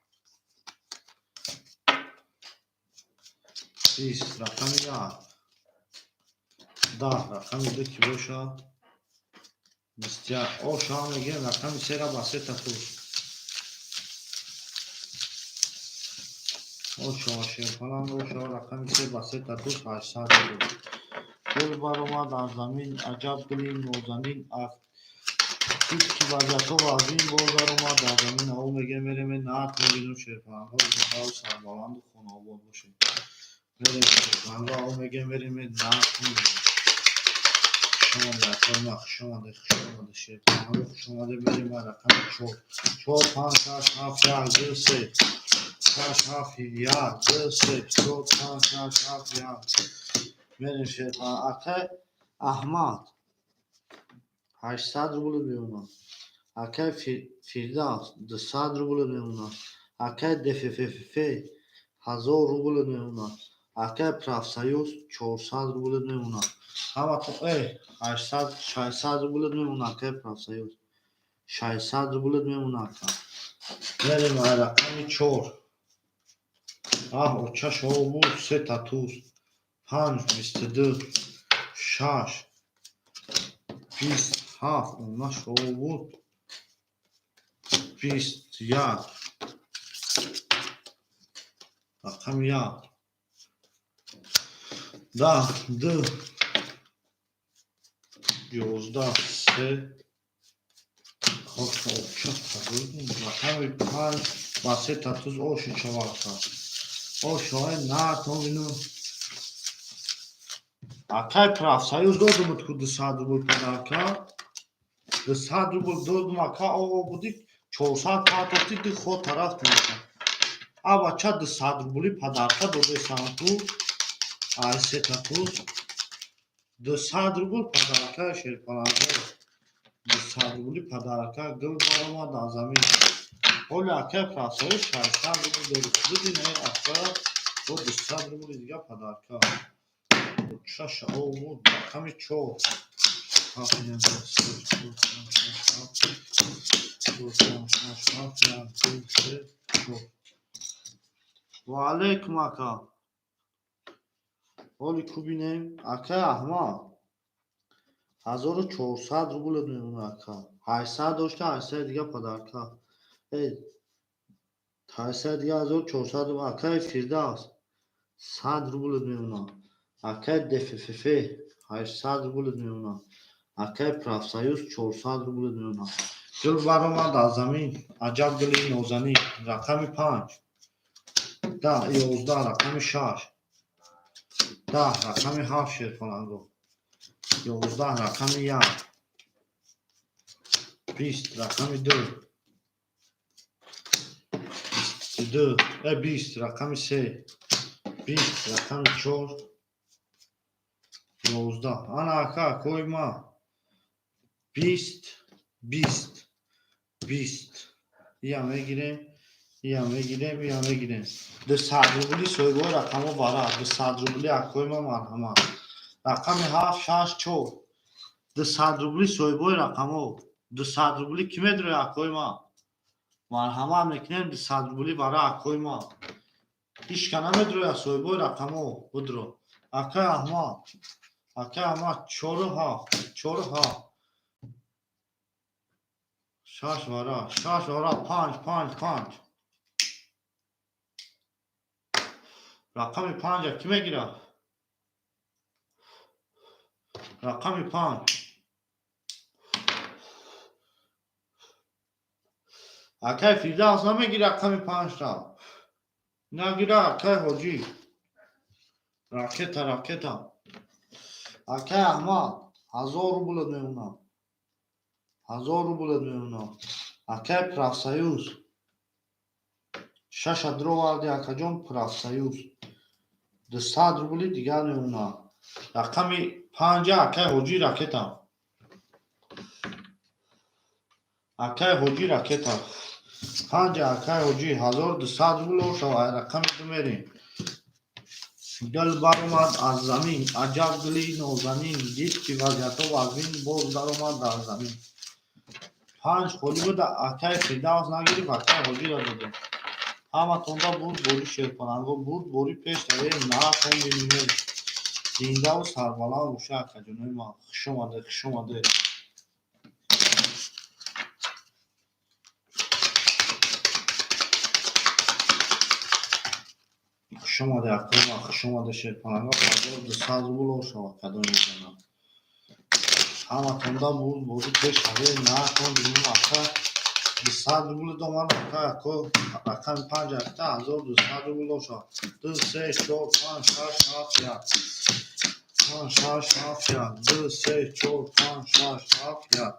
20 رقم 1 10 رقم 2 که باشه 21 او شما میگیم رقم 3 را با 3 تا تو او شما شیرپاننگ او شما رقم 3 با 3 تا تو 800 دل بر اومد از زمین عجب گلی نازنین دید که وضعیت و وزین باز در اومد در زمین او میگه میریم نه میگیریم شیرپناه زنده و سربلند و خون آباد باشیم میریم شیرپناه او میگه میریم نه میگیریم شما در فرمخ شما ده شیرپناه شما ده میریم رقم 4 5 6 7 1 2 3 6 7 1 2 3 4 5 6 7 1 میریم شیرپناه احمد 800 روبل میمونه. اکای فیردوس 200 روبل میمونه. اکای دفففف 1000 روبل میمونه. اکای پرافسایوس 400 روبل میمونه. اما تو 800 600 روبل میمونه. اکای پرافسایوس 600 روبل میمونه. اکا بریم رقم 4. اوچا شو بود 3 تا توز 5 22 6 27 اونا شو بود 21 رقم 1 10 2 11 3 خوش اوچا رقم 5 با 3 تا توز اوش 4 تا اوش های نه تو بینو اکای پرافسایوز دادم تو 200 روبل پدرکا 200 روبل دادم اکا او بودی 400 تا دی خود طرف میشن а бача 200 рубли падарка додесам ту ай сетатуз 200 рубл падарка шерпаланка 200 рубли падарка гул баромад аз замин оли ака прасои 600 рубл додин ака бо 200 рубли дига падарка ча шао буд рақами 4 ва алейкум ака оли ку бинем ака аҳмад 1400 рубл میمونه ака 800 داشته 800 دیگه پدرکا 800 دیگه 1400 ака фирдавс 100 рубл میمونه ака дффф 800 рубл میمونه ака профсоюз 400 рубл میمونه гул баромад аз замин аҷаб гули нозанин рақами 5 10 11 рақами 6 10 рақами 7 шерфаланго 11 рақами 1 20 рақами 2 22 20 рақами 3 20 рақами 4 11 ана ака кӯи ма 20 20 20 иям мегирем иям мегирем иям мегирем 200 рубли соҳибои рақамо бара 200 рубли акои ма марҳамат рақами 7 6 4 200 рубли соҳибои рақамо 200 рубли кӣ медирои акои ма марҳамат мекунем 200 рубли бара акои ма ҳичка намедироя соҳибои рақамо будро ака аҳмад 4 7 6 бара 6 бара 5 5 5 рақами 5 кӣ мегирад рақами 5 акаи фирдавс намегирад рақами 5 та нагирад акаи ҳоҷӣ ракета акаи аҳмад 1000 рубл мемонад 1000 рубл мемонад акаи профсоюз 6 дро варди акаҷон профсоюз 200 рубли дигар мемонад рақами 5 акаи ҳоҷӣ ракета акаи ҳоҷӣ ракета 5 акаи ҳоҷӣ 1200 рубл шавад рақами 2 мерем гул баромад аз замин аҷаб гули нозанин дид ки вазъиятҳо вазмин боз даромад дар замин 5 холӣ буда акаи фирдавс нагирифт акаи ҳоҷиро додем ҳаматонда бурд бори шерпаланго бурд бори пеш тавем наатон бинем зиндаву сарбаланд боша акаҷонои ман хуш омаде хуш омаде акои ман хуш омаде шерпаланго 1200 рубл шавад кадом мезанам ҳаматонда бурд бори пеш тавем наатон бинем ака 200 рубл домад ака рақами 5 акта 1200 рубл шавад 2 3 4 5 6 7 1 5 6 7 1 2 3 4 5 6 7 1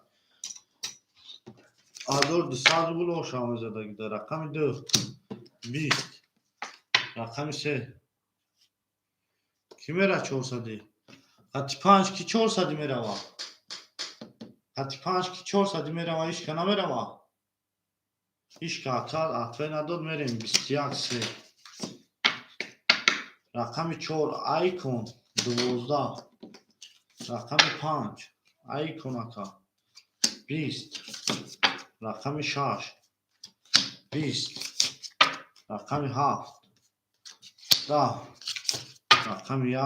1200 рубл шавад мезадагида рақами 2 20 рақами 3 кӣ мера 400 خطی 5 کی 400 میروا. خطی 5 کی 400 میروا ایش کنه میروا. ایش که اتفه نداد میریم 21 3. رقم 4 آیکون 12. رقم 5 آیکون اکا 20. رقم 6 20. رقم 7 10. رقم 1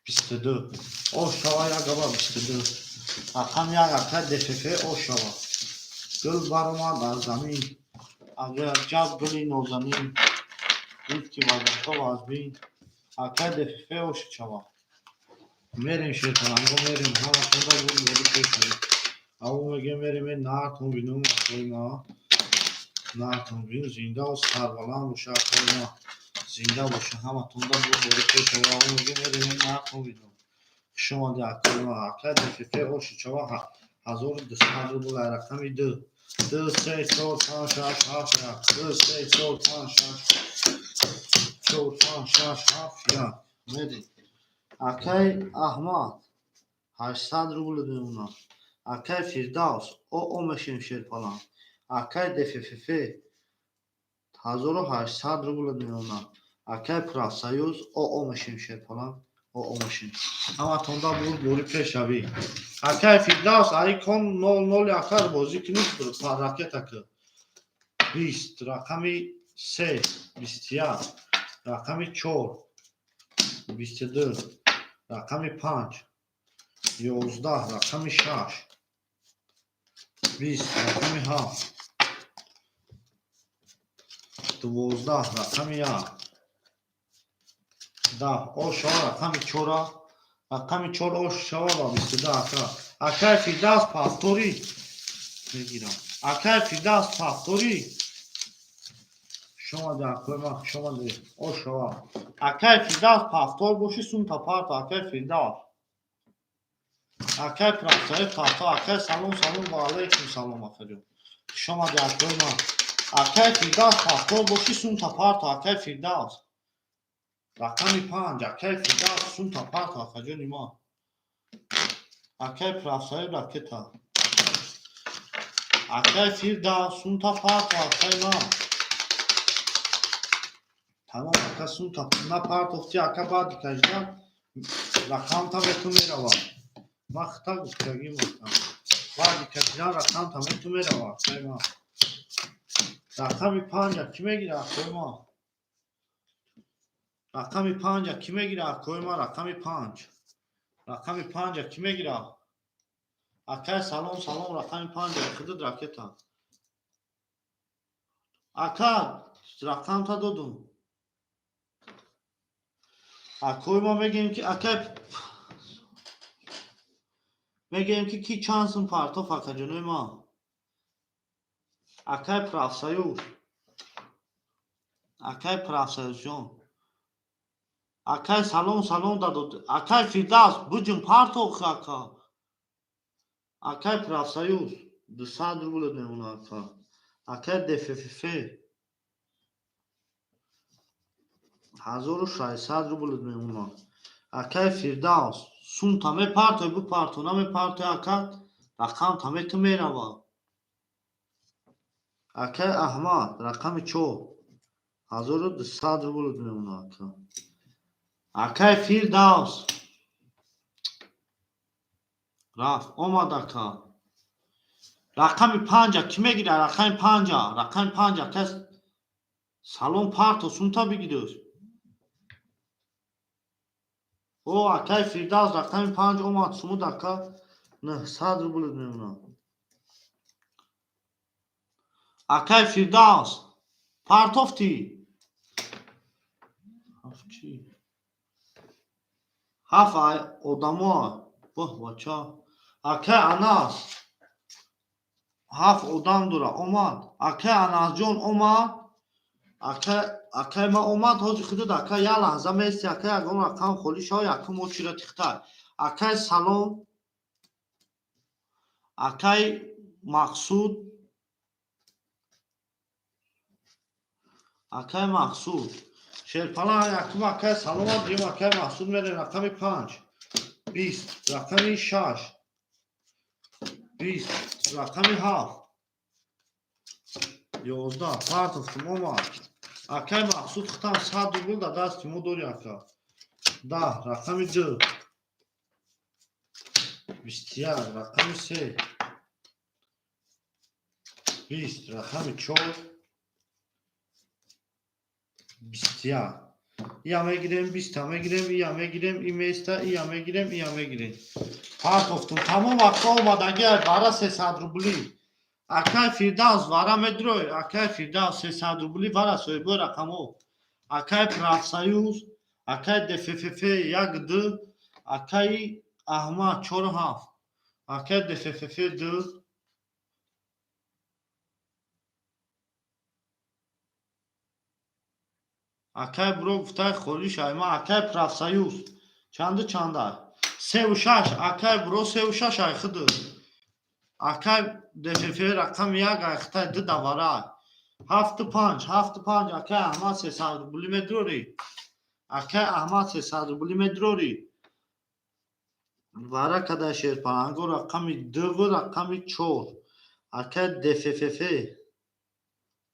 22. او شوا یک گابا 22. رقم 1 اکا دففه او شوا. گل برآمد از زمین. اگر جب گلی نازنین بود که وظیفه و از بین اکا دففه او شوا. میریم شیطانگو میریم همه خدا بود بودی کشیم. او میگه میریم نارتون بینم اخوی ما. نارتون بین زنده و سربلند باشه اخوی ما. زنده باشه همه تونده بود بودی کشیم. او میگه میریم نارتون بینم. شما دی اکوی ما اکا دففه او شوا 1200 روبل رقمی 2 2 3 4 5 6 7 2 3 4 5 6 4 5 6 7 میریم. اکای احمد 800 روبل دیونا. اکای فردوس او مشیم شیرپالان. اکای دففه 1800 روبل دیونا. اکای پراسایوز او مشیم شیرپالان. او مشیم اما توندا بود بوری پیش روی. اکای فردوس آیکون 00 اکار بازی که نیست برو راکت اکا 20. رقمی 3 21. رقمی 4 22. رقمی 5 11. رقمی 6 20. رقمی 7 12. رقمی 1 10. او شوا رقمی 4. رقمی 4 او شوا با 22 اکا. اکای فردوس پاستوری بگیرم. اکای فردوس پاستوری شما در کلمه شما دی او شوا. اکای فردوس پاستور باشی سون تا پارت اکای فردوس. اکای پراسای پاستور اکای سلام سلام و علیکم سلام اکا شما در کلمه اکای فردوس پاستور باشی سون تا پارت اکای فردوس. رقمی 5 اکای فردوس سون تا پارت اکا جونی ما. اکای پراسای راکتا. اکای فردوس سون تا پارت اکای ما. تمام اکا سون تا نه پارت افتی اکا بعد کجدن رقم تا به تو میروا. ما خطا گفتگی مستم بعد کجدن رقم تا به تو میروا اکای ما. رقمی 5 کی میگیره اکای ما. رقمی 5 کی میگیره اکای ما. رقمی 5 رقمی 5 کی میگیره اکای سلام سلام. رقمی 5 خودت راکتا اکا رقم تا دادم اکای ما میگیم که اکای میگیم که کی چانسون پارتوف اکا جنوی ما. اکای پرافسایوس اکای پرافسایوس جون اکای سلام سلام دادود اکای فردوس بجم پارتوف اکا. اکای پرافسایوس 200 روبل میمونه اکا. اکای دففه 1600 روبل میمونه. اکای فردوس سون تامه پارتوی بو پارتو نامه پارتوی اکا رقم تامه تو میروا. اکای احمد رقم 4 1200 روبل میمونه اکا. اکای فردوس رفت اومد اکا. رقم 5 کی میگیره رقم 5 رقم 5 اکا سالون پارتو سون تا بگیره. او اکای فردوس رقم 5 اومد سمود اکا 900 روبل میمونه. اکای فردوس پارتوفتی هفت چی هفت ادما بوه بچه اکای اناس هفت ادم دوره اومد. اکای اناس جون اومد. اکای ما اومد حاجی خودت اکای یه لحظه میستی اکای اگه رقم خولی شای اکای مو چی را تخته اکای سلام اکای مقصود شیرپانا یکم اکای سلام دیم اکای محسود میره رقم 5 20 رقم 6 20 رقم 7 11 پارت افتم اومد اکای محسود ختم 100 روبل در دست ما دوری اکا 10 رقم 2 21 رقم 3 20 رقم 4 21 İyi girelim, biz tamam girelim, iyi girelim, imesta, iyi girelim, iyi girelim. Part oftum tamam vakti olmadan gel, vara 300 rubli. Akay Firdavs vara medroy, Akay Firdavs 300 rubli vara soy bu rakamı. Akay Pravsayuz, Akay DFFF yagdı, Akay Ahma Çorhaf, Akay DFFF dı. Akay bro guftay kholish ayma Akay Pravsayuz. Çandı çanda. Sevuşaş, Akay bro sevuşaş ayxıdı. Akay DFF rakam yag ayxtay dı davara. Haftı panç, Akay Ahmad 300 rubli medrori. Akay Ahmad 300 rubli medrori. Vara kada şerpango rakami dı rakami 4. Akay DFFF.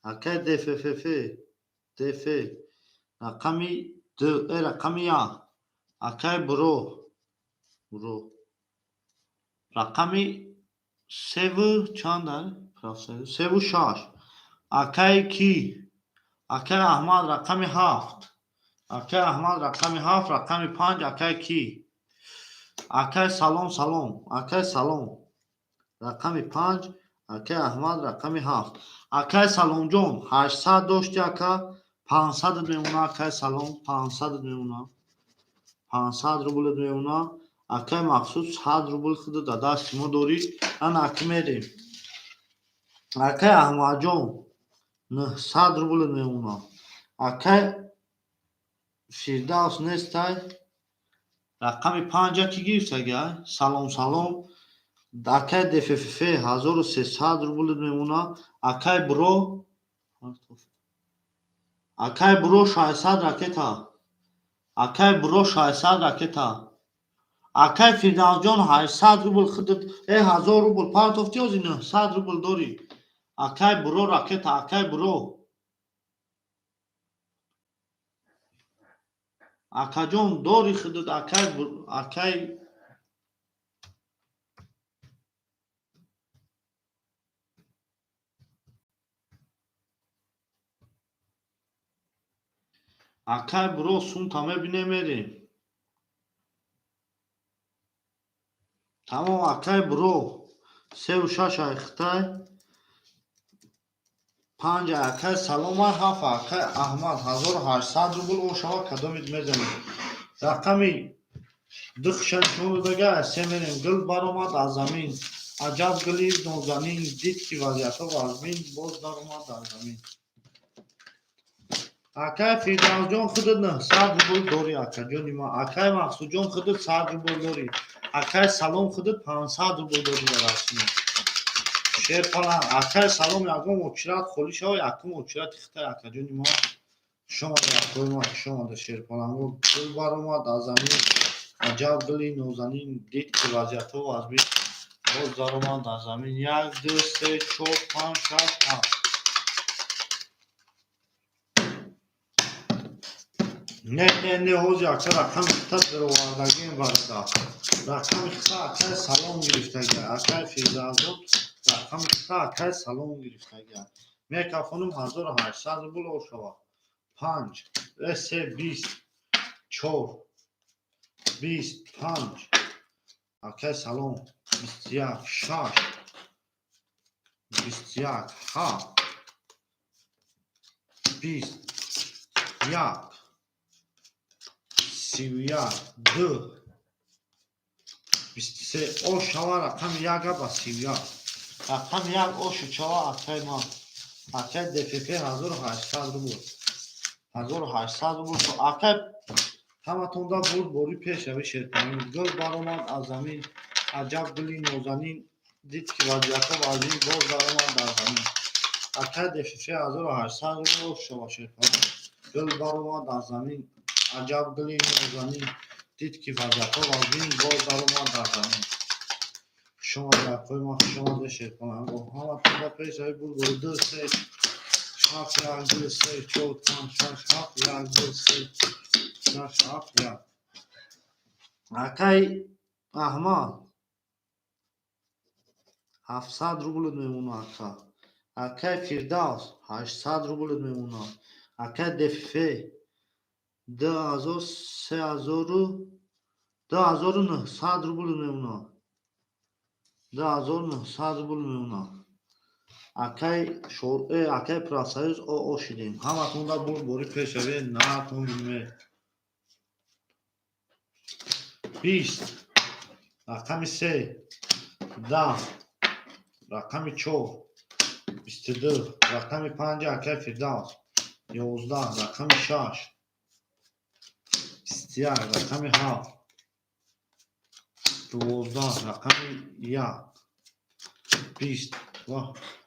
Akay DFFF. DF. Rakami dı rakami ya. Akay bro. Rakami sevu çandar. Sevu şaş. Akay ki. Akay Ahmad rakami 7. Akay Ahmad rakami 7 rakami 5 Akay ki. Akay salom. Akay salom. Rakami 5 Akay Ahmad rakami 7. Akay salomjon 800 doshti aka 500 میمونه Akay salom 500 میمونه 500 روبل میمونه Akay مخصوص 100 روبل خود داداش ما دوری ان اکمریم Akay Ahmad جون 900 روبل میمونه Akay Firdavs nestay رقم 5 کی گرفت اگر سلام Akay DFFF 1300 روبل میمونه Akay bro 600 raketa Akay bro 600 raketa Akay Firdavs جون 800 روبل خودت 1000 روبل پارت افتیوز اینه 100 روبل دوری Akay bro raketa Akay bro Akajon دوری خودت Akay Akay bro sun tamam binemeri. Tamam Akay bro. Sev şaş ayıktay. 5 Akay salomar haf Akay Ahmad 1800 rubl o şava kadam etmezem. Rakami dıkşan şunu da gel semerim gıl baromat azamin. Acab gılib nozanin dit ki vaziyata vazmin boz daromat azamin. Akay Firdavs جون خودت 900 روبل دوری Akay جون Akay محسود جون خودت 100 روبل دوری Akay salom خودت 500 روبل دوری دراسونه شیرپانا Akay salom یکم اوچرات خولیش ها یکم اوچرات اختار Akay جون ما شما در شیرپانا گل بارومد آزمین عجب گلی نوزنین دید که وضعیت ها وزبی باز دارومد آزمین 1 2 3 4 5 6 7 نه حوزی اکثر رقم اختت در واردگی این وارده رقم اختت اکثر سلام گرفته گه اکثر فیزازون رقم اختت اکثر سلام گرفته گه میکافونم 1800 بلو شوا 5 3 20 4 25 اکثر سلام 21 6 21 7 21 سیویا 2 23 او شوا رقم یاگا با سیویا رقم یاگ او شچوا اکای ما اکای DFF 1800 رو بود 1800 رو بود تو اکای همتون دا بود بوری پیش روی شیرپانی گل بارومد از زمین عجب گلی نوزنین دید که وضعیت وزین باز بارومد در زمین اکای DFF 1800 رو بود شوا شیرپانی گل بر اومد در زمین عجب گلی نازنین دید که وضعیت‌ها وزین باز در اومد در زمین شما در پای ما شما دشت کنم همه تو با پیش های بول بول سه شاف یک دو سه چهار پنج شش هفت یک دو سه شش هفت یک اکی احمد 700 روبل میمونه اکی فردوس 800 روبل میمونه اکی دفیفه 2000 2900 روبل میمونه 2900 روبل میمونه اکی پراسایز او شدیم همه تون دا بوری پیشوی نه تون بیمه 20 رقم 3 10 رقم 4 22 رقم 5 اکی فردوس 11 رقم 6 21 رقم 7 12 رقم 1 20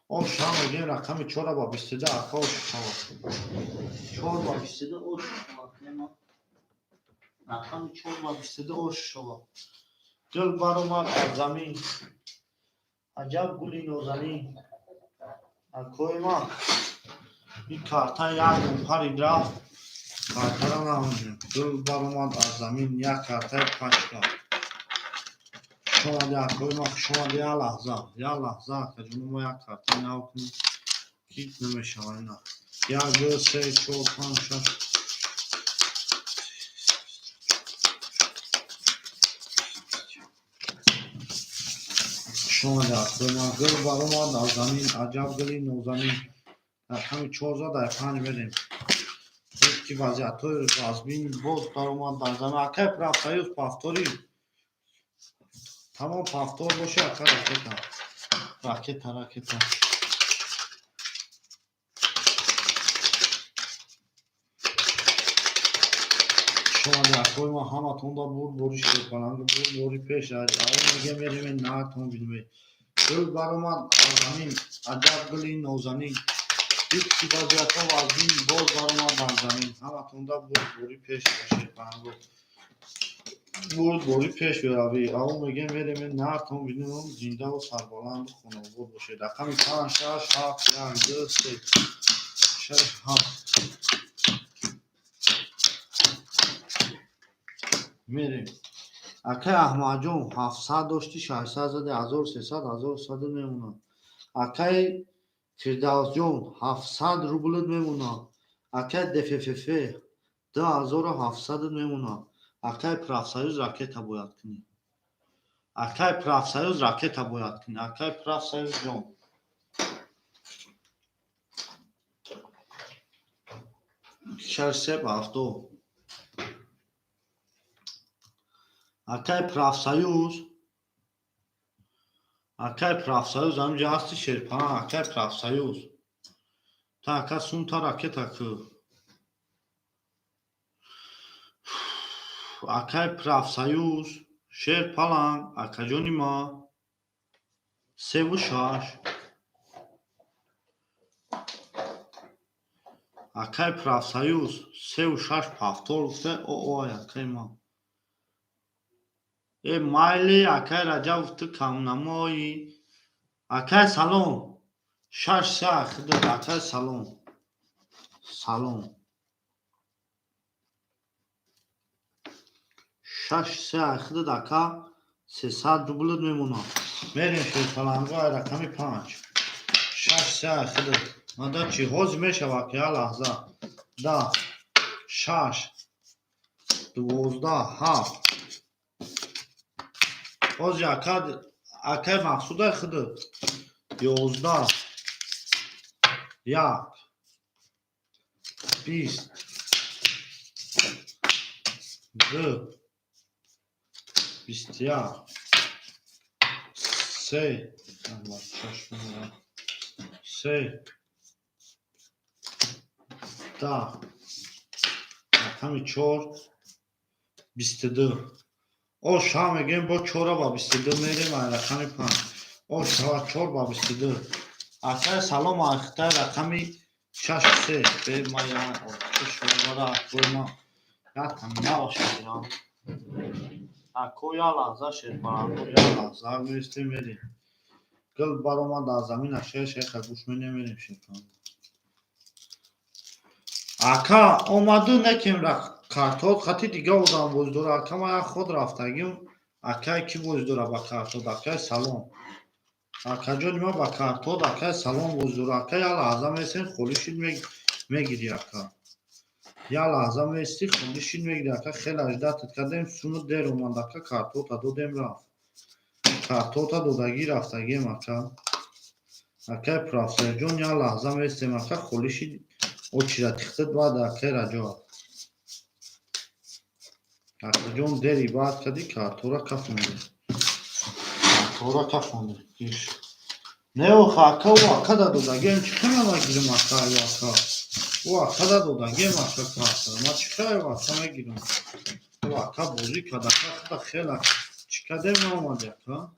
او شام میگیم رقم 4 با 22 اکا او شما 4 با 22 او شما رقم 4 با 22 او شما گل بر اومد از زمین عجب گلی نازنین اکوی ما این کارتا یک نفری رفت کارتا را نمونیم گل بر اومد از زمین یک کارتا پشتا شما دیا کوی ما شما دیا لحظه که جنو ما یک کارتا نو کنیم کیت نمیشه اینا یک دو سه چهار پنج شش شما دیا کوی ما گل بر اومد از زمین عجب گلی نازنین رقم 4 در 5 بریم که وضعیت های رازبین باز در اومد در زمین اکه پرفتایوز پافتاری تمام پافتار باشه اکه راکتا شما در کوی ما همه تون دا بوری شد کنند بوری پیش اون میگه میریم نه تون بیدوی گل بر اومد از زمین عجب گلی نازنین دید که وضعیت ها وزین باز در اومد در زمین همه تون دا بوری پیش باشه کنند بوری پیش بروی اون میگه میریم نه تون بیدوی زنده و سربالند خونه بود باشه رقم 5 6 7 1 2 3 6 7 میریم اکه احمد جون 700 داشتی 600 زده 1300 1100 میمونه اکه فردوس جون 700 روبلت میمونه اکه دفففه 2700 میمونه اکه پرافسایوز راکت باید کنی اکه پرافسایوز جون شرسه بافتو اکه پرافسایوز همجا هستی شرپانه اکه پرافسایوز تا اکه سون تا راکت اکه اکه پرافسایوز شرپالان اکه جونی ما 3 و 6 اکه پرافسایوز 3 و 6 پافتور گفته او اکه ما ای مایلی اکه رجب تو کم نمایی اکه سلام 6 3 خدد اکه سلام 6 3 خدد اکه 300 روبلت میمونه میریم شرپالانگاه رقم 5 6 3 خدد مادا چی حوز میشه واقعی لحظه 10 6 12 7 حوز اکه مقصوده خدد 11 1 20 2 21 3 10 رقم 4 22 او شام میگیم با 4 با 22 میریم رقم 5 او 4 با 22 اکه سلام اخته رقم شش سه به ما یا شوربara koyma ya tam yavaş ya. Koya lahza şerparan koya lahza müstemeli. Kıl baroma da zamin aşağı şey kalbuş menemenim şerparan. Aka اومدو نکیم را کارتود خطی دیگه بودم بزدور اکا ما خود رفتگیم اکا کی بزدور با کارتود اکا سلام اکا جون ما با کارتود اکا سلام بزدور اکا یا لحظه میسین خولشید میگیری اکا یا لحظه میستی خولشید میگیری اکا خیلی اجدت کردیم سونو در اومد اکا کارتود تا دو دیم رفت کارتود تا دودگی رفتگیم اکا اکا پرافسر جون یا لحظه میستیم اکا خولشید اوچی را تختد بعد اکا رجا اکا جون دری بعد کدی کارتورا کفونده کارتورا کفونده گیش نه او اکا او اکا دا دودگیم چکنه ما گیرم اکا او اکا او اکا دا دودگیم اکا کارتورا ما چکنه او اکا میگیرم او اکا بوزی کد اکا خدا خیلی چکده ما اومده اکا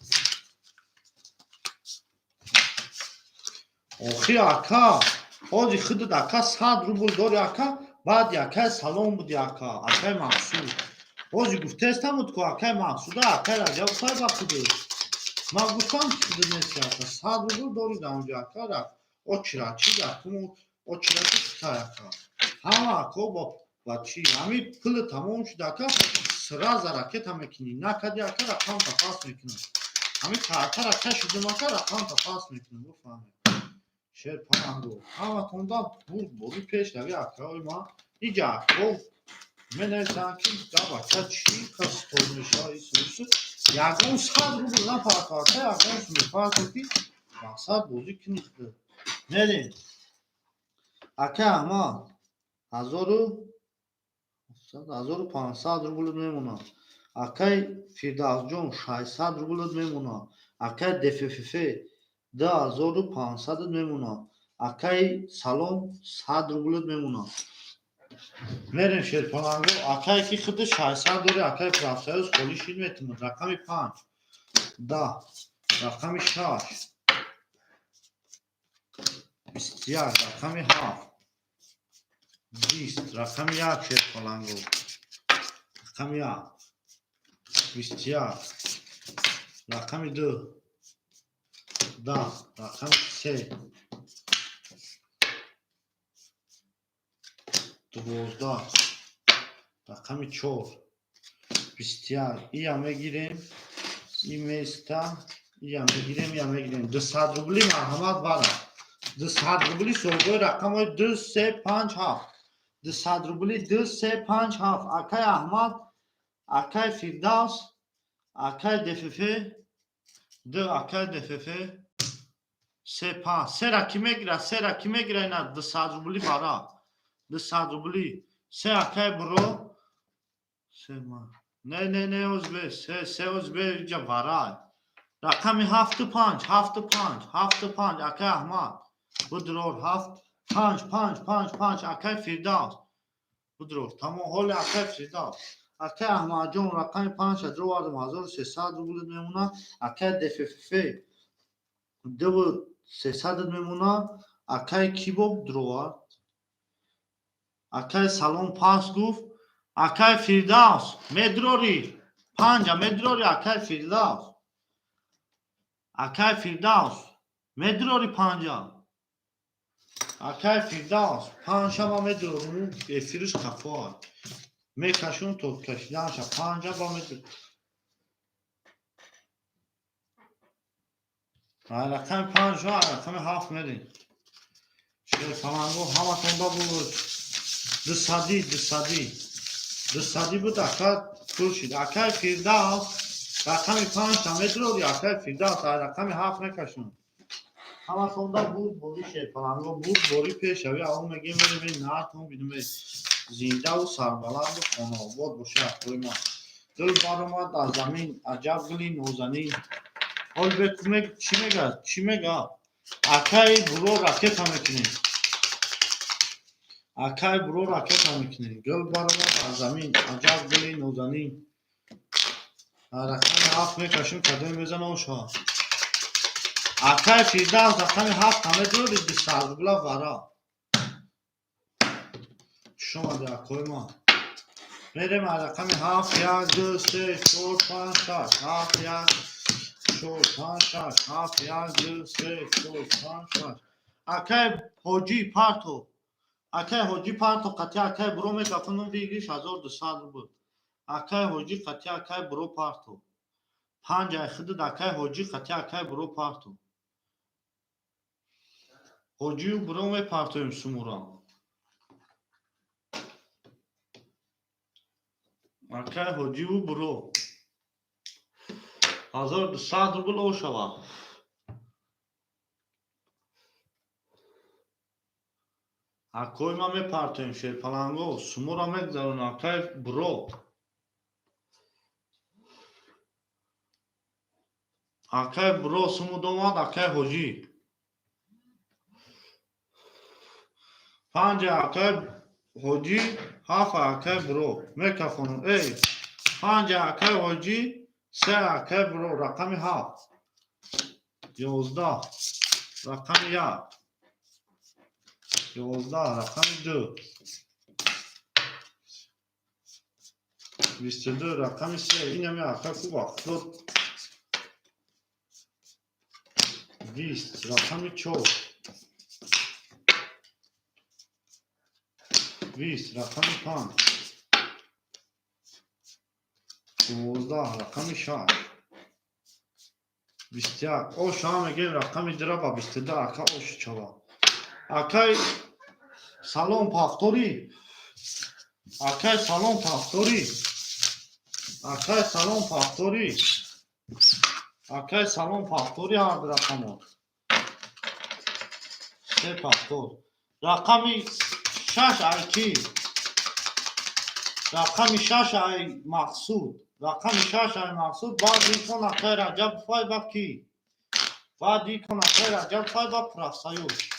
اوخی اکا اوزی خودت اکا 100 روبل داری اکا بعد اکا سلام بودی اکا اکا مقصود اوزی گفتستم بود که اکا مقصوده اکا رجب خواهی بخوده ما گفتم که خودت نیستی اکا 100 روبل داری در اونجا اکا رفت او چرا چی دکتم او چرا چی خواهی اکا همه اکا با چی همی پل تمام شد اکا سرا زرکت هم میکنی نکدی اکا رقم تفاس میکنی همی کارتر اکا شدیم اکا رقم تفاس میکنی بفهمی شرپرندو همه توندا بودی پیش روی اکای ما ایجا اکا من sanki gaba çiğ kastolmuş ay sorusu yardım sadru buna farkarta yardım sunu fark etti maksat bozuk kinişti nereye aka ama hazoru 500 rubl memuna akay firdavjon 600 rubl memuna akay dff da 1500 memuna akay salon 100 rubl memuna مریم شرپانگو اکای کی خود 600 داره اکای پرافسرز خالی شید میتونه رقم 5 10 رقم 6 21 رقم 7 20 رقم 1 شرپانگو رقم 1 21 رقم 2 10 رقم 3 12 رقم 4 21 این میگیریم این میستا این میگیریم 200 روبلی مرحمت باره 200 روبلی سوگوی رقم 2 3 5 7 200 روبلی 2 3 5 7 اکای احمد اکای فردوس اکای دفف دو اکای دفف 3 5 سه رکی میگیره اینا 200 روبلی باره 200 روبلی سه اکای برو سه ما نه ازبه سه ازبه اینجا برای رقمی 7 5 اکای احمد بدرور 7 5 اکای فردوس بدرور تمام حال اکای فردوس اکای احمد جون رقمی 5 درو واردم 1300 روبل میمونه اکای دفف دو 300 میمونه اکای کیبوب درو اکای سلام پاس گفت اکای فردوس مدروری 5 مدروری اکای فردوس مدروری 5 اکای فردوس 5 ما مدروری فیروز کفار میکشون تو کشیدنش 5 با مدروری رقم 5 رقم 7 میدین شرپانگو همه توندا بود 200 بود اکا پول شد اکای فردوس رقم 5 تا مدروری اکای فردوس رقم 7 نکشون همه توندا بود بودی شرپانگو بود بوری پیش اوی اون میگه میریم نهتون بیدیم زنده و سربلند و خانواد باشه اکوی ما دل بارما در زمین عجب گلی نوزنی حال بکنه چی میگه اکای برو رکت هم میکنی اکای برو رکت هم میکنی گل بارما در زمین عجب گلی نوزنی رقم 7 میکشیم کدوم میزنه و شا اکای فردوس رقم 7 همه دو 200 روبل ورا شما در کویما میریم رقم 7 1 2 3 4 5 6 7 1 4 5 6 7 1 2 3 4 5 6 اکای حاجی پارتو اکای حاجی پارتو قطعه اکای برو میکافنون بیگیش 1200 بود اکای حاجی قطعه اکای برو پارتو 5 خدد اکای حاجی قطعه اکای برو پارتو حاجی برو می پارتویم سمورا اکای حاجی برو 1200 روبل او شوا اکوی ما می پارتویم شیر پلنگو سمورا میگذارون اکای برو اکای برو سمو دوماد اکای حاجی 5 اکای حاجی 7 اکای برو میکافونم ای 5 اکای حاجی 3 اکای برو رقم 7 11 رقم 1 11 رقم 2 22 رقم 3 این هم اکای خوب افتاد 20 رقم 4 20 رقم 5 12 رقم 6 21 او شما میگیم رقم درابا 22 اکا اوش چوا اکای سالون پافتوری اکای سالون پافتوری اکای سالون پافتوری اکای سالون پافتوری هر رقم سه پافتور رقم 6 ایکی رقم 6 ای مقصود رقم 6 ای مقصود بعد ایکون اکای رجب فای با کی بعد ایکون اکای رجب فای با پرافسایوش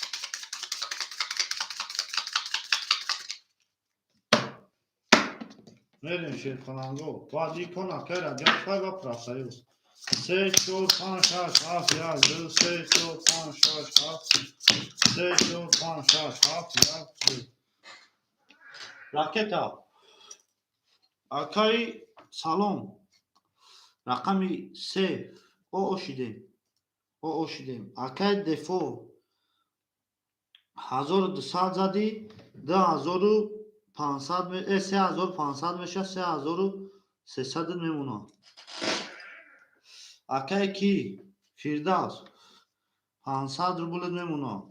میریم شیر کننگو بعد ایکون اکای رجب فای با پرافسایوش 3 4 5 6 7 1 2 3 4 5 6 7 3 4 5 6 7 1 2 راکتا اکای سالون رقم 3 او اوشیدیم اکای دفو 1200 زدی 10500 3500 میشه 3300 میمونه اکای کی فیردوس 500 روبل میمونه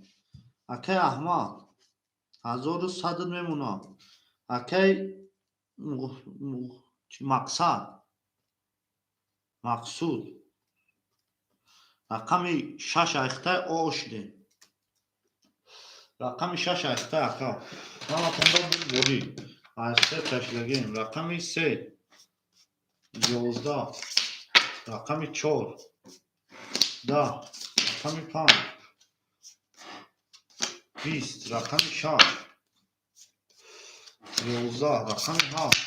اکای احمد 1100 میمونه اکای مقصود رقم 6 اخته اوشیدیم رقم 6 اخته اکا ما پنده بودی از 3 تشلگیم رقم 3 11 رقم 4 10 رقم 5 20 رقم 6 11 رقم 7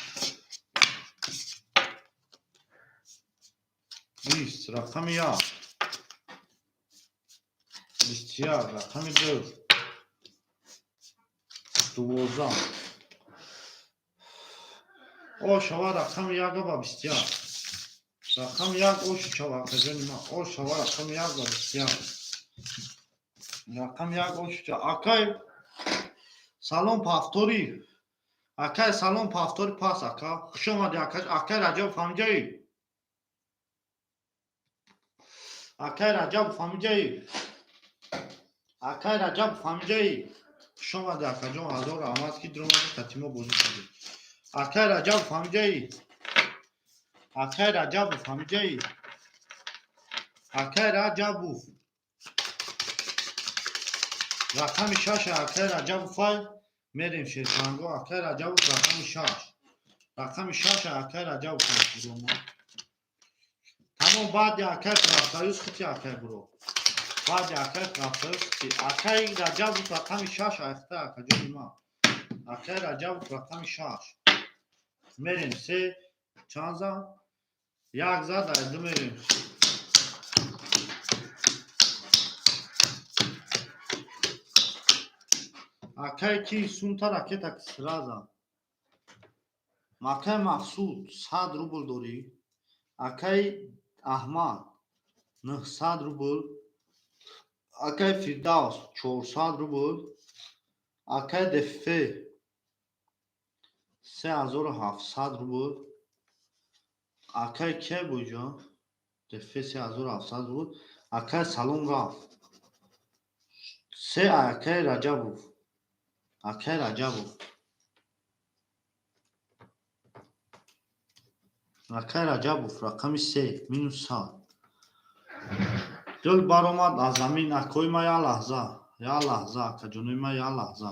20 رقم 1 21 رقم 2 12 او شوا رقم 1 با 21 رقم 1 او شوا کجانی ما او شوا رقم 1 با 21 رقم 1 او شوا اکای سالون پافتوری اکای سالون پافتوری پاس اکا خوش اومدی اکای رجب فهمیجایی اکای رجب فهمیجایی اکای رجب فهمیجایی خوش اومدی اکا جان هزار آمد که درون تتیما بوزی شدی اکای رجب فهمیجایی اکای رجب فهمیجایی اکای رجب رقم 6 اکای رجب فای میریم شیرپنگو اکای رجب رقم 6 رقم 6 اکای رجب فای تمام بعد اکای پرافتایوس خطی اکای برو بعد اکای پرافتایوس خطی اکای رجب رقم 6 اکتا اکا جانی ما اکای رجب رقم 6 میریم 3 چند زد 1 زد از دو میریم Акай ки сумта ракета сраза. Акай Мақсуд 100 рубл дорӣ? Акай Аҳмад 900 рубл. Акай Фирдавс 400 рубл. Акай Деффе 3700 рубл. Акай ке буҷа? Деффе 3700 рубл. Акай Салом рафт. Се Акай Раҷабов. Акай Раҷабов. Акай Раҷабов рақами 3 минус 100. Дил баромад аз замин. Акои ма як лаҳза, акаҷонои ма як лаҳза.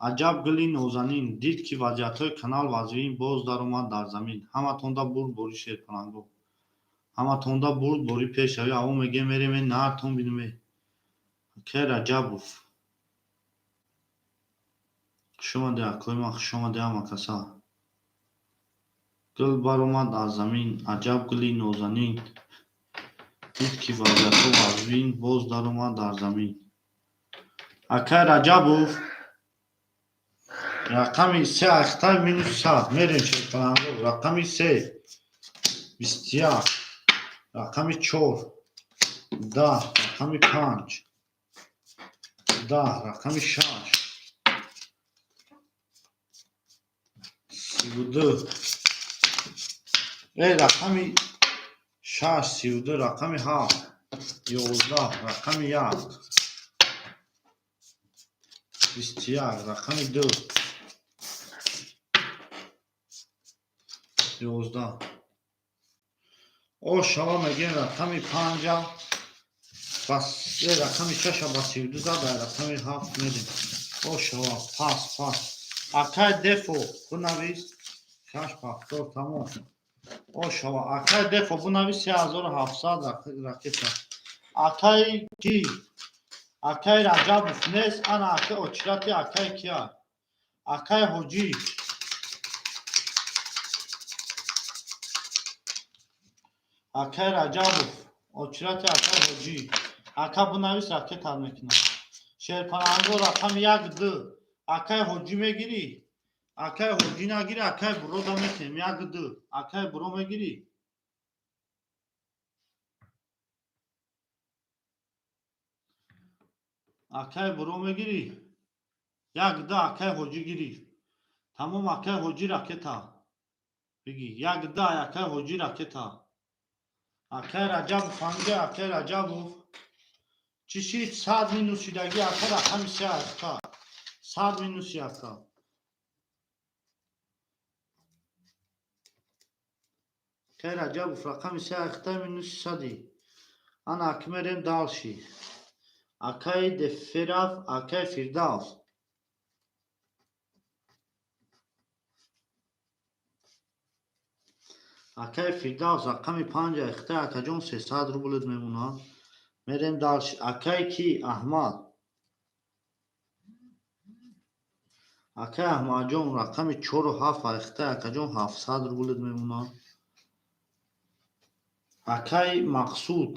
Аҷаб гули нозанин. Дид ки вазъиятҳои канал вазъивин боз даромад дар замин. Ҳаматонда бурд бори шерпалангҳо. Ҳаматонда бурд бори пешавӣ. Аво меге мереме нартон бинуме. Акай Раҷабов. Хушомаде акои ма, хушомаде ҳамакаса. Гул баромад аз замин. Аҷаб гули нозанин. Дид ки вазъиятҳо вазъивин боз даромад дар замин. Акай Раҷабов. Рақами 3 ахтай минус 100. Мерем шерпалангҳо. Рақами 3 21. Рақами 4 10. Рақами 5 10. Рақами 6 32. Рақами 6 32. Рақами 7 11. Рақами 1 21. Рақами 2 11. Ошава мегем рақами 5 бас рақами 6 ба 32 зада рақами 7 медем. Ошава пас. Акай Дефо бинавис 670 тамом. Ошава Акай Дефо бинавис 3700 ракета. Акай ки Акай Раҷабов нест. Ана акай очирати акай кия? Акай Ҳоҷӣ. Акай Раҷабов очирати акай Ҳоҷӣ. Ака бинавис ракета мекунад. Шерпалангҳо рақами 1 2. Акай Ҳоҷӣ мегирӣ? Акай Ҳоҷӣ нагирӣ. Акай Бурода метем 1 2. Акай Буро мегирӣ? Акай Буро мегирӣ? 1 2. Акай Ҳоҷӣ гирӣ. Тамом акай Ҳоҷӣ ракета. Биги 1 2. Акай Ҳоҷӣ ракета. Акай Раҷабов ҳанҷа Акай Раҷабов. Чӣ шид 100 минус шидагӣ акай рақами 3 ахта. 100 минус 1. Акай Раҷабов рақами 3 ахта минус 100. Ана акӣ мерем далши. Акай Дефферов Акай Фирдавс. Акай Фирдавс рақами 5 ахта акаҷон 300 рублет мемонад. Мерем далши. Акай ки Аҳмад. Акай Аҳмадҷон рақами 4 7 ахта акаҷон 700 рублет мемонад. Акай Мақсуд.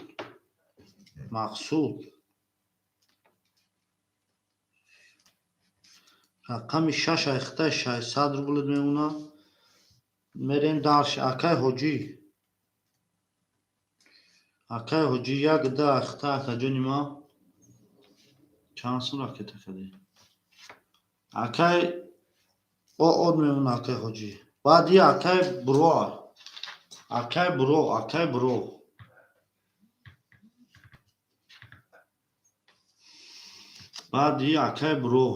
рақами 6 ахта 600 рублет мемонад. Мерем далши. Акай Ҳоҷӣ. Акай Ҳоҷӣ 1 2 ахта акаҷони ма. Чанд сум ракета каде? Акай од мемона Акай Ҳоҷӣ. Баъди Акай Буро. Акай Буро. Баъди Акай Буро.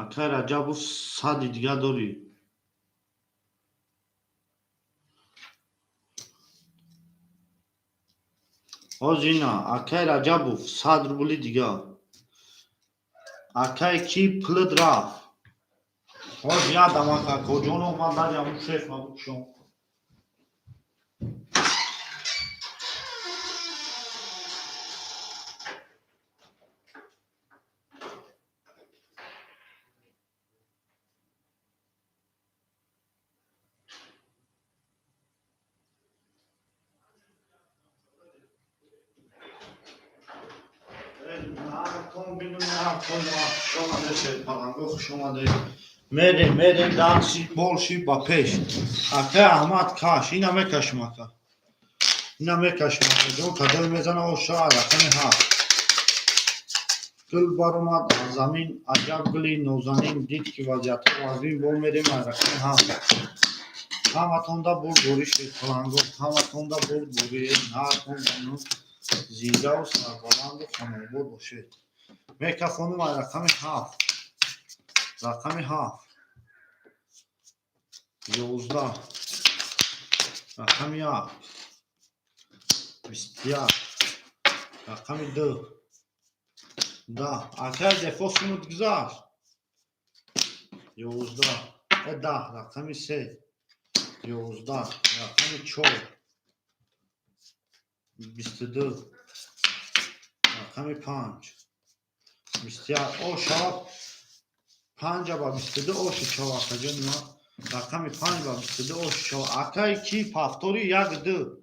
Акай Раҷабов 100 дига дорӣ? Ҳозина Акай Раҷабов 100 рубли дига. Акай ки пилид рафт. Ҳоз ядам акоҷон омад дарям шеф мабукшон. بدون حرف شما ده پلنگو خوش اومده. میریم دانسی بولشی با پیش. اکه احمد کاش اینا میکشم اکه. اینا میکشم اکه جون کدوم میزنه و شاید اکه ها. گل بار اومد از زمین عجب گلی نوزنین دید که وضعیت وزین بول میریم اکه ها. همتون دا بول شد پلنگو. همتون دا بول نکن اینو زیده و سربلند و خانوبور باشه. میکفونم رقم 7 رقم 7 11 رقم 1 21 رقم 2 10 اکر دفوسمون گذاشت 11 10 رقم 3 11 رقم 4 22 رقم 5 21 او شاب 5 با 22 او شاب کجا رقم 5 با 22 او شاب اکای کی پافتوری 1 2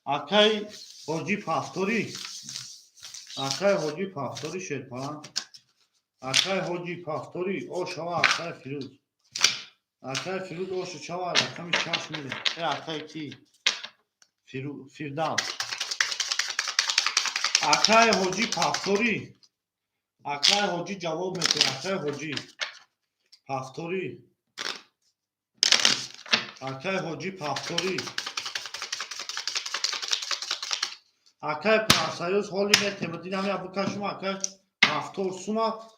اکای حاجی پافتوری اکای حاجی پافتوری شد پلان اکای حاجی پافتوری او شاب اکای فیروز او شاب رقم 6 میده اکای کی فردوس اکای حاجی پافتوری اکای حاجی جواب میده اکای حاجی پافتوری اکای حاجی پافتوری اکای پرسایوز حالی میتیم دیدم یا بکشم اکای پافتور سوما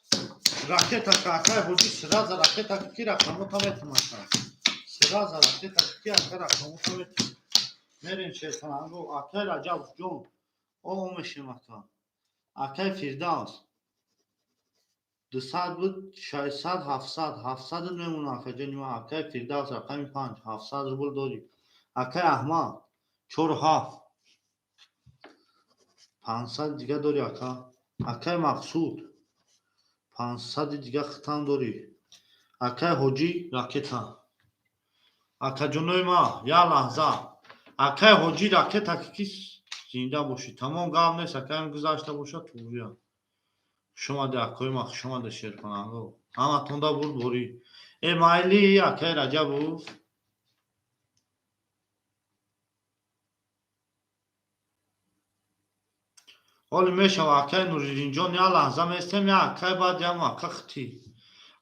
راکت اکای حاجی سراز راکت کی رقمو تا میتیم سراز راکت کی اکای رقمو تا میتیم میرین شیطانگو اکای رجب جون او میشیم اکای فردوس 200 بود 600 700 نمونه اکای جنیم اکای فردوس رقم 5 700 روبل داری اکای احمد 47 500 دیگه داری اکای مقصود 500 دیگه ختم داری اکای حاجی راکت اکای جنوی ما یا لحظه اکای حاجی راکت کی زنده باشی تمام گام نیست اکای گذاشته باشه تو بیا شما ده اکای ما شما ده شیر کنم همه تونده بود بوری مایلی اکای رجب حالی میشه اکای نوریدین جان یا لحظه میستم یا اکای بعد یا اکای خطی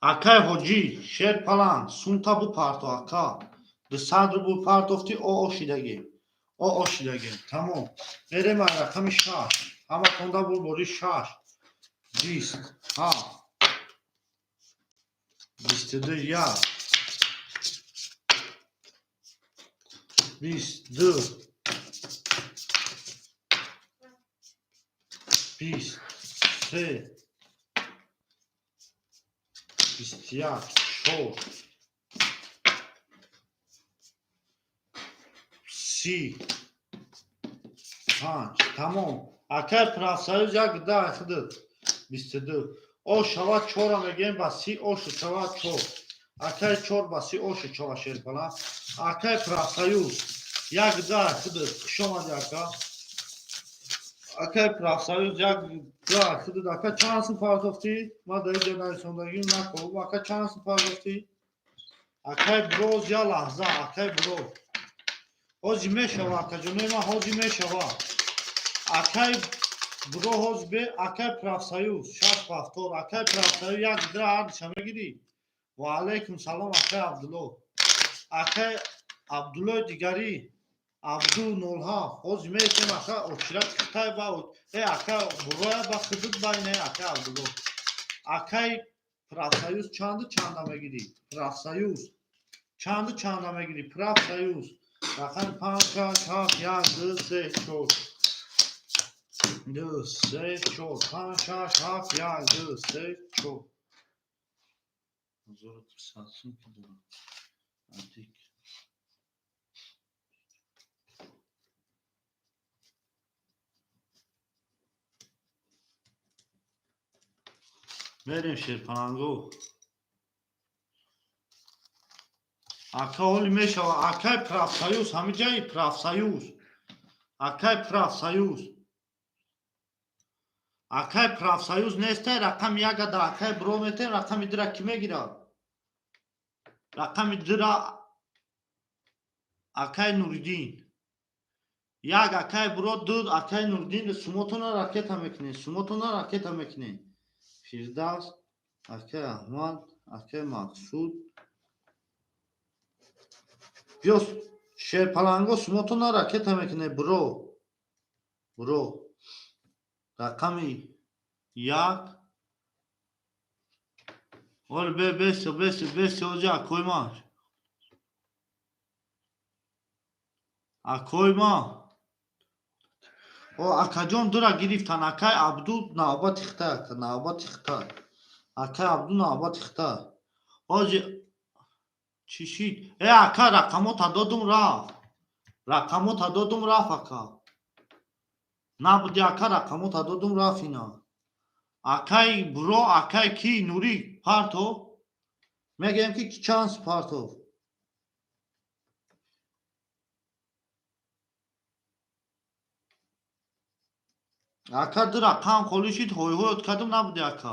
اکای حاجی شیر پلان سونتا بو پارتو اکا 200 رو پارتوفتی او شیدگی تمام میریم رقم 6 همه تونده بود بوری 6 20 ها 22 یا 22 23 21 4 30 5 تمام اکای پرافسایوز یک ده خود 22 او شوا 4 میگیم با 30 او شوا 4 اکای 4 با 30 او شوا شیر پلا اکای پرافسایوز یک ده خود شما دیگه اکای پرافسایوز یک ده خود اکای چانس پارتوفتی ما دایی جنای سندگی نکو اکای چانس پارتوفتی اکای بروز یا لحظه اکای بروز حاجی میشوا اکای جنوی ما حاجی میشوا اکای برو حوز به اکای پرافسایوز شاید پافتور اکای پرافسایوز یک در عرض شما گیری و علیکم سلام اکای عبدالله اکای عبدالله دیگری عبدو نولها حوز میتیم اکای اچرت خطای با اکای بروی با خدود باینه اکای عبدالله اکای پرافسایوز چند میگیری پرافسایوز چند میگیری پرافسایوز رقم 5 6 1 2 3 4 2 3 4 5 6 7 1 2 3 4 زور ساتسون که دارم انتیک بریم شیرپنانگو اکا اولی میشه اکای پرافسایوز همه جایی پرافسایوز اکای پرافسایوز Акай профсоюз нестай рақами ягада акай бро метем рақами дира ки мегира? Рақами дира акай Нуриддин. Як акай бро дуд акай Нуриддин сумотона ракета мекне. Сумотона ракета мекне. Фирдавс, акай Аҳмад, акай Мақсуд. Биёс Шерпаланго сумотона ракета мекне бро. Бро. Рақами як ор бес оҷа акоймаш. Акойма. О акаҷон дура гирифтан акай Абду навбати хита навбати хита. Акай Абду навбати хита. Оҷи чӣ шид? Ака рақамота додум рафт. Рақамота додум рафт ака. Набуди ака рақамота додум рафт ина. Акай бро акай ки Нурӣ Партов? Мегӯям ки чанс Партов. Ака ду рақам холӣ шид ҳойҳоят кардум набуди ака.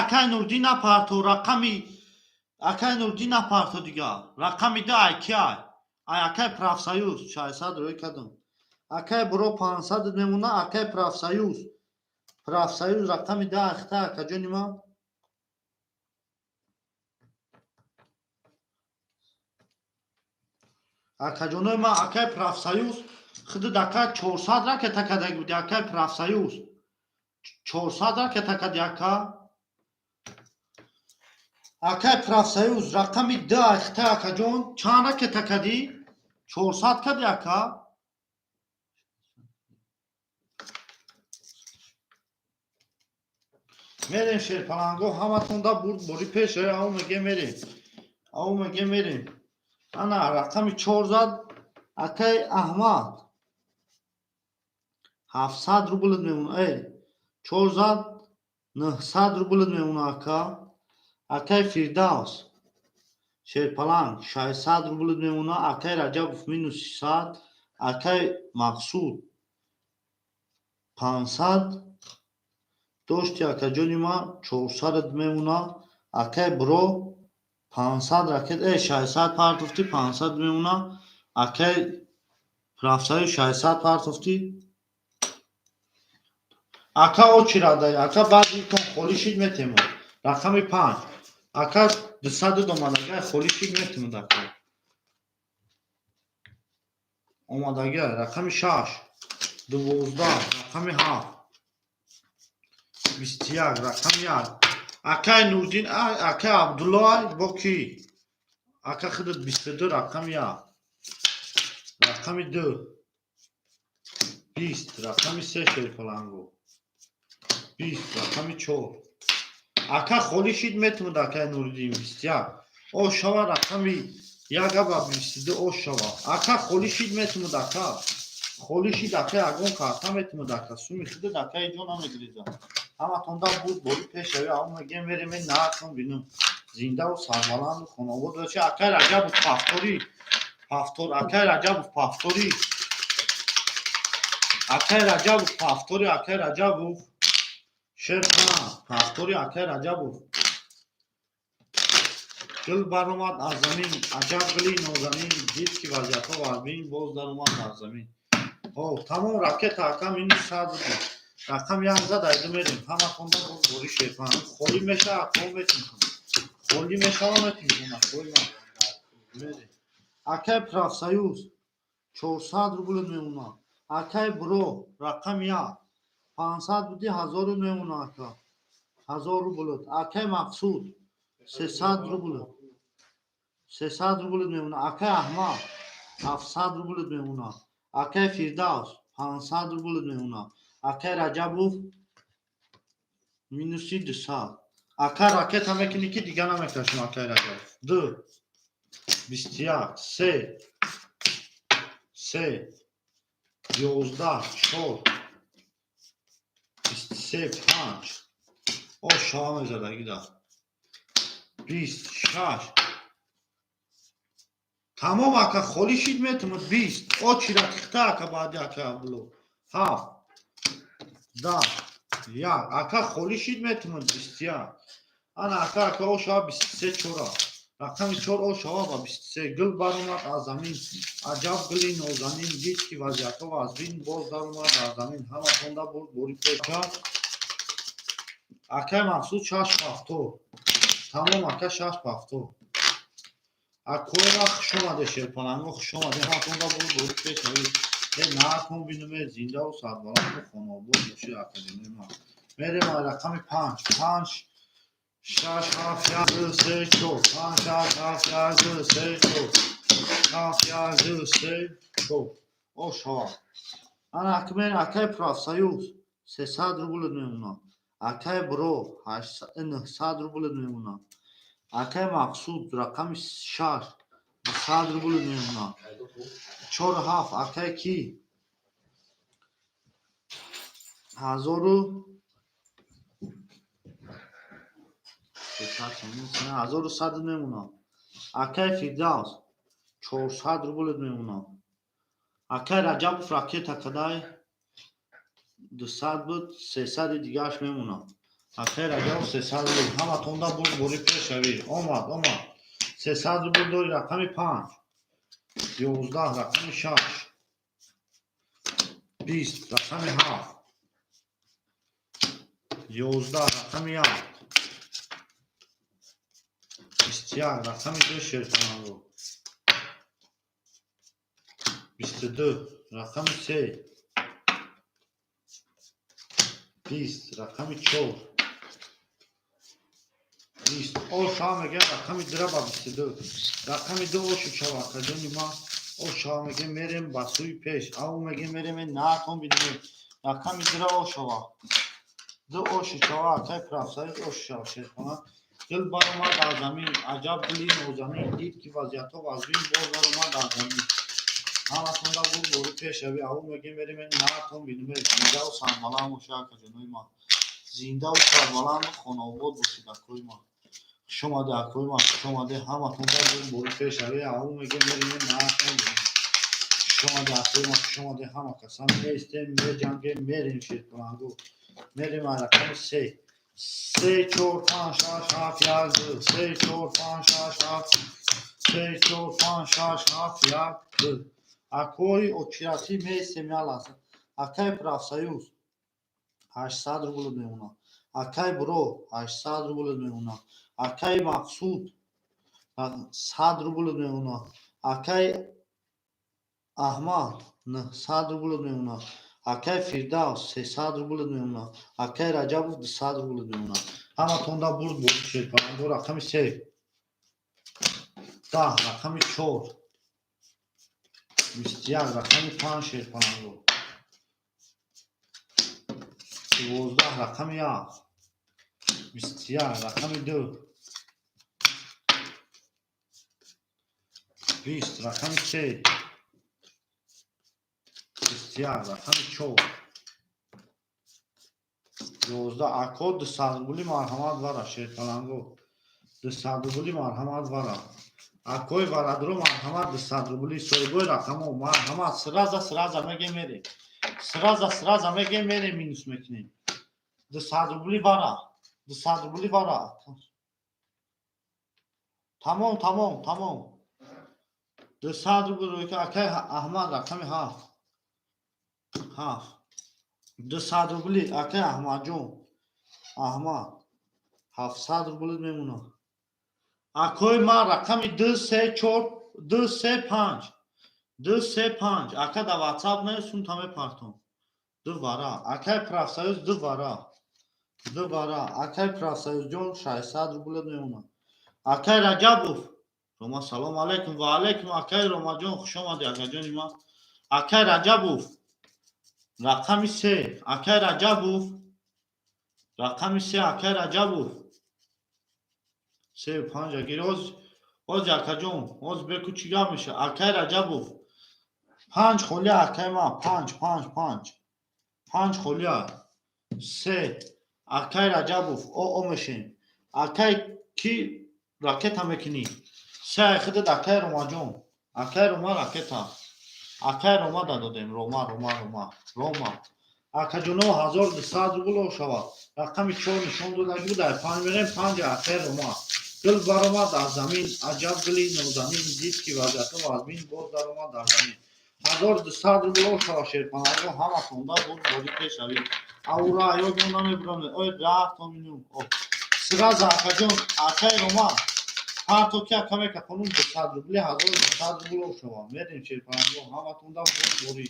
Акай Нуриддин Партов рақами акай Нуриддин Партов дига. Рақами да айкай. Ай акай профсоюз 600 рӯй кардум. Акай бро 500 мемуна акай профсоюз. Профсоюз рақами да ахта акаҷони ман. Акаҷонои ман акай профсоюз худуд акай 400 ракета кадаги буди акай профсоюз. 400 ракета кади ака. Акай профсоюз рақами да ахта акаҷон чанд ракета кади? 400 кади ака. Мерем Шерпаланго ҳаматонда бурд бори пеш ав меге мерем. Ана рақами 400 акай Аҳмад 700 рубль мемуна. 400 900 рубль мемуна ака. Акай Фирдавс Шерпаланг 600 рубль мемуна. Акай Раҷабов минус 300. Акай Мақсуд 500. дошти акаҷони ман 400 мемуна. Акай бро 500 ракет 600 партофти 500 мемуна. Акай профсоюз 600 партофти. Ака очирадай ака баъди кон холӣ шид метему. Рақами 5 ака 200 омадагай холӣ шид метему ака. Омадагай рақами 6 12 рақами 7 21 рақами 1. Акай Нуриддин акай Абдуллои бо ки? Ака худуд 22 рақами 1. Рақами 2 20 рақами 3 Шерпаланго 20 рақами 4. Ака холӣ шид метмуд акай Нуриддин 21. О шава рақами 1 аба 22 о шава. Ака холӣ шид метмуд ака. Холӣ шид ака ягон карта метмуд ака. Суми худуд акай ҷона мегириза. ҳаматонда буд бори пешави ав мегем мерем наакон бинум. Зиндаву сарбаланду хонобод боши. Акай Раҷабов Пафтори 70 акай Раҷабов Пафтори. Акай Раҷабов Пафтори акай Раҷабов Шерпаланг Пафтори акай Раҷабов. Гул баромад аз замин аҷаб гули нозанин дид ки вазъиятҳо варбин боз даромад аз замин. О тамом ракета ака минус 100 буд. Рақам як задай думерем ҳаматонда бори Шерпаланг холӣ мешава қол метим холӣ мешава метим қойма мерем. Акай профсоюз 400 рубль мемуна. Акай бро рақам 1 500 буди 1000 мемуна ака 1000 рубль. Акай Мақсуд 300 рубль 300 рубль мемуна. Акай Аҳмад 700 рубль мемуна. Акай Фирдавс 500 рубль мемуна. Акай Раҷабов минуси 200. Ака ракета мекини ки дига намекашем акай Раҷабов. 2 21 3 3 11 4 23 5 о шава мезадагида 26. тамом ака холӣ шид метамуд 20 о чиратихта ака баъди ака Абдулло 7 Да. Як. Ака холӣ шид метумад 21. Ана ака о шава 23 чора. Рақами 4 о шава ба 23. Гул баромад аз замин. Аҷаб гули нозанин дид ки вазъиятҳо аз бин боз даромад аз замин. Ҳама хонда бурд бори пеша. Акай мақсуд 6-70. Тамом ака 6-70. Акоира хуш омаде шерпананго хуш омаде. Ҳама хонда бурд бори пеша. Накун бинуме зиндаву сарбаланду хонобод боши академия ма. Мерем ай рақами 5. 5 6 7 1 3 4 5 6 7 1 2 3 4 7 1 2 3 4 о шава. Ана акмен акай профсоюз 300 рубль мемуна. Акай бро 900 рубль мемуна. Акай мақсуд рақами 6 200 рубль мемуна. 4 7 акай ки 1100 мемуна. Акай фирдавс 400 рубль мемуна. Акай раҷабов ракета кадай 200 буд 300 дигаш мемуна. Акай раҷабов 300 рубль. Ҳама тонда бурд бори пешави. Омад 300 рубль дори рақами 5 11 рақами 6 20 рақами 7 11 рақами 1 21 рақами 2 шерпананго 22 рақами 3 20 рақами 4 20 о шава мегем рақами драба 22 рақами 2 ошу шава академи ма о шава мегем мерем ба сӯи пеш аву мегем мерем наатон бидем рақами дра о шава 2 ошу шава акай профсоюз ошу шава шерпана дил баромад аз замин аҷаб гули нозанин дид ки вазъиятҳо аз бин боз баромад аз замин. Ҳама тонда буд бори пешави аву мегем мерем наатон бидем зиндаву сарбаланд боши акаҷонои ма. Зиндаву сарбаланду хонобод бошид акои ма. Хуш омаде акои ма хуш омаде. Ҳама тонда буд бори пешави аву мегем мерем наатон бидем. Хуш омаде акои ма хуш омаде. Ҳама касан меистем меҷангем мерем шерпанангу. Мерем ай рақами 3 3 4 5 6 7 1 2 3 4 5 6 7 3 4 5 6 7 1 2 акои очирати меистем яласа. Акай профсоюз 800 рубль мемуна. Акай бро 800 рубль мемуна. Акай мақсуд 100 рубль мемуна. Акай аҳмад 900 рубль мемуна. Акай фирдавс 300 рубль мемуна. Акай раҷабов 200 рубль мемуна. Ҳама тонда бурд бори шерпананго рақами 3 10 рақами 4 21 рақами 5 шерпананго 12 рақами 1 21 рақами 2 20 рақами 3 21 рақами 4 11 ако 200 рубли марҳамат вара шерпананго 200 рубли марҳамат вара акои варадро марҳамат 200 рубли соҳибои рақамо марҳамат сраза мегем мерем сраза мегем мерем минус мекунем 200 рубли вара 200 рубли вара тамом 200 рубли рӯи акай аҳмад рақами 7 200 рубли акай аҳмадҷон аҳмад 700 рубли мемуна. Акои ма рақами 235 ака да ватсап нерсун таме партон 2 вара акай профсоюз 2 вара акай профсоюзҷон 600 рубли мемуна. Акай раҷабов рома салом алейкум ва алейкум акай ромаҷон хуш омади акаҷони ма. Акай раҷабов рақами 3 акай раҷабов рақами 3 акай раҷабов 3 5 агир оз акаҷон оз беку чӣ гап меша. Акай раҷабов 5 холия акай ма 5 холия 3 акай раҷабов о мешем. Акай ки ракета мекунӣ 3 худат акай ромаҷон акай рома ракета акай рома дадодем рома акаҷоно 1200 рубл шавад. Рақами 4 нишон дода буд. Панҷ 5 акай рома. Дил баромад аз замин, аҷаб дили нозанин дид ки вазъияту вазмин боз даромад дар замин. 1200 рубл шавад шерпанҳо ҳаматонда буд борӣ пешавӣ. Аура аёдмон намебурам. Ой 10 миллион. Сразу акаҷон акай рома. Партоки акамека хонум 200 рубли 1200 рубл шавад. Мерем шерпанҳо ҳаматонда буд борӣ.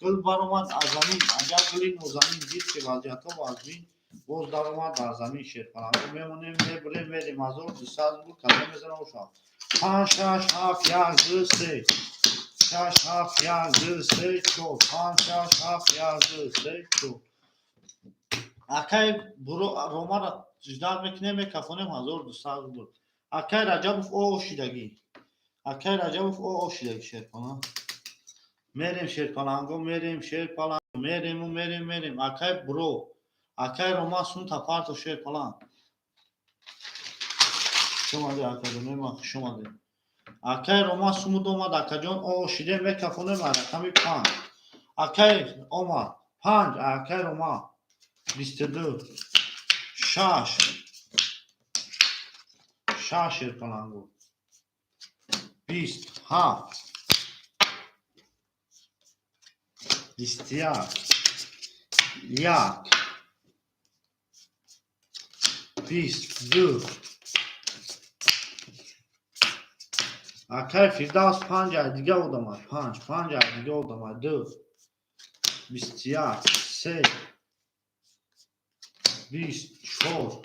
Дил баромад аз замин, аҷаб дили нозанин дид ки вазъияту вазмин боз даромад дар замин. Шерпанҳо мемонем мебурем мерем 1200 рубл калом мезанам шавад. 5 6 7 1 2 3 6 7 1 2 3 4 5 6 7 1 2 3 4 акай ромара ждар мекунем мекафонем 1200 рубл. акай раҷабов ошидагӣ. акай раҷабов ошидагӣ шерпана. мерем шерпананго мерем шерпалан мерем акай бро акай рома сунта парто шерпалан шумаде акаҷон мема шумаде акай рома сумуд омад акаҷон ошиде мекафонем рақами 5 акай омад 5 акай рома 22 6 6 шерпананго 27 21 1 22 акай фирдавс 5 ай дига одамад 5 ай дига одамад 2 21 3 24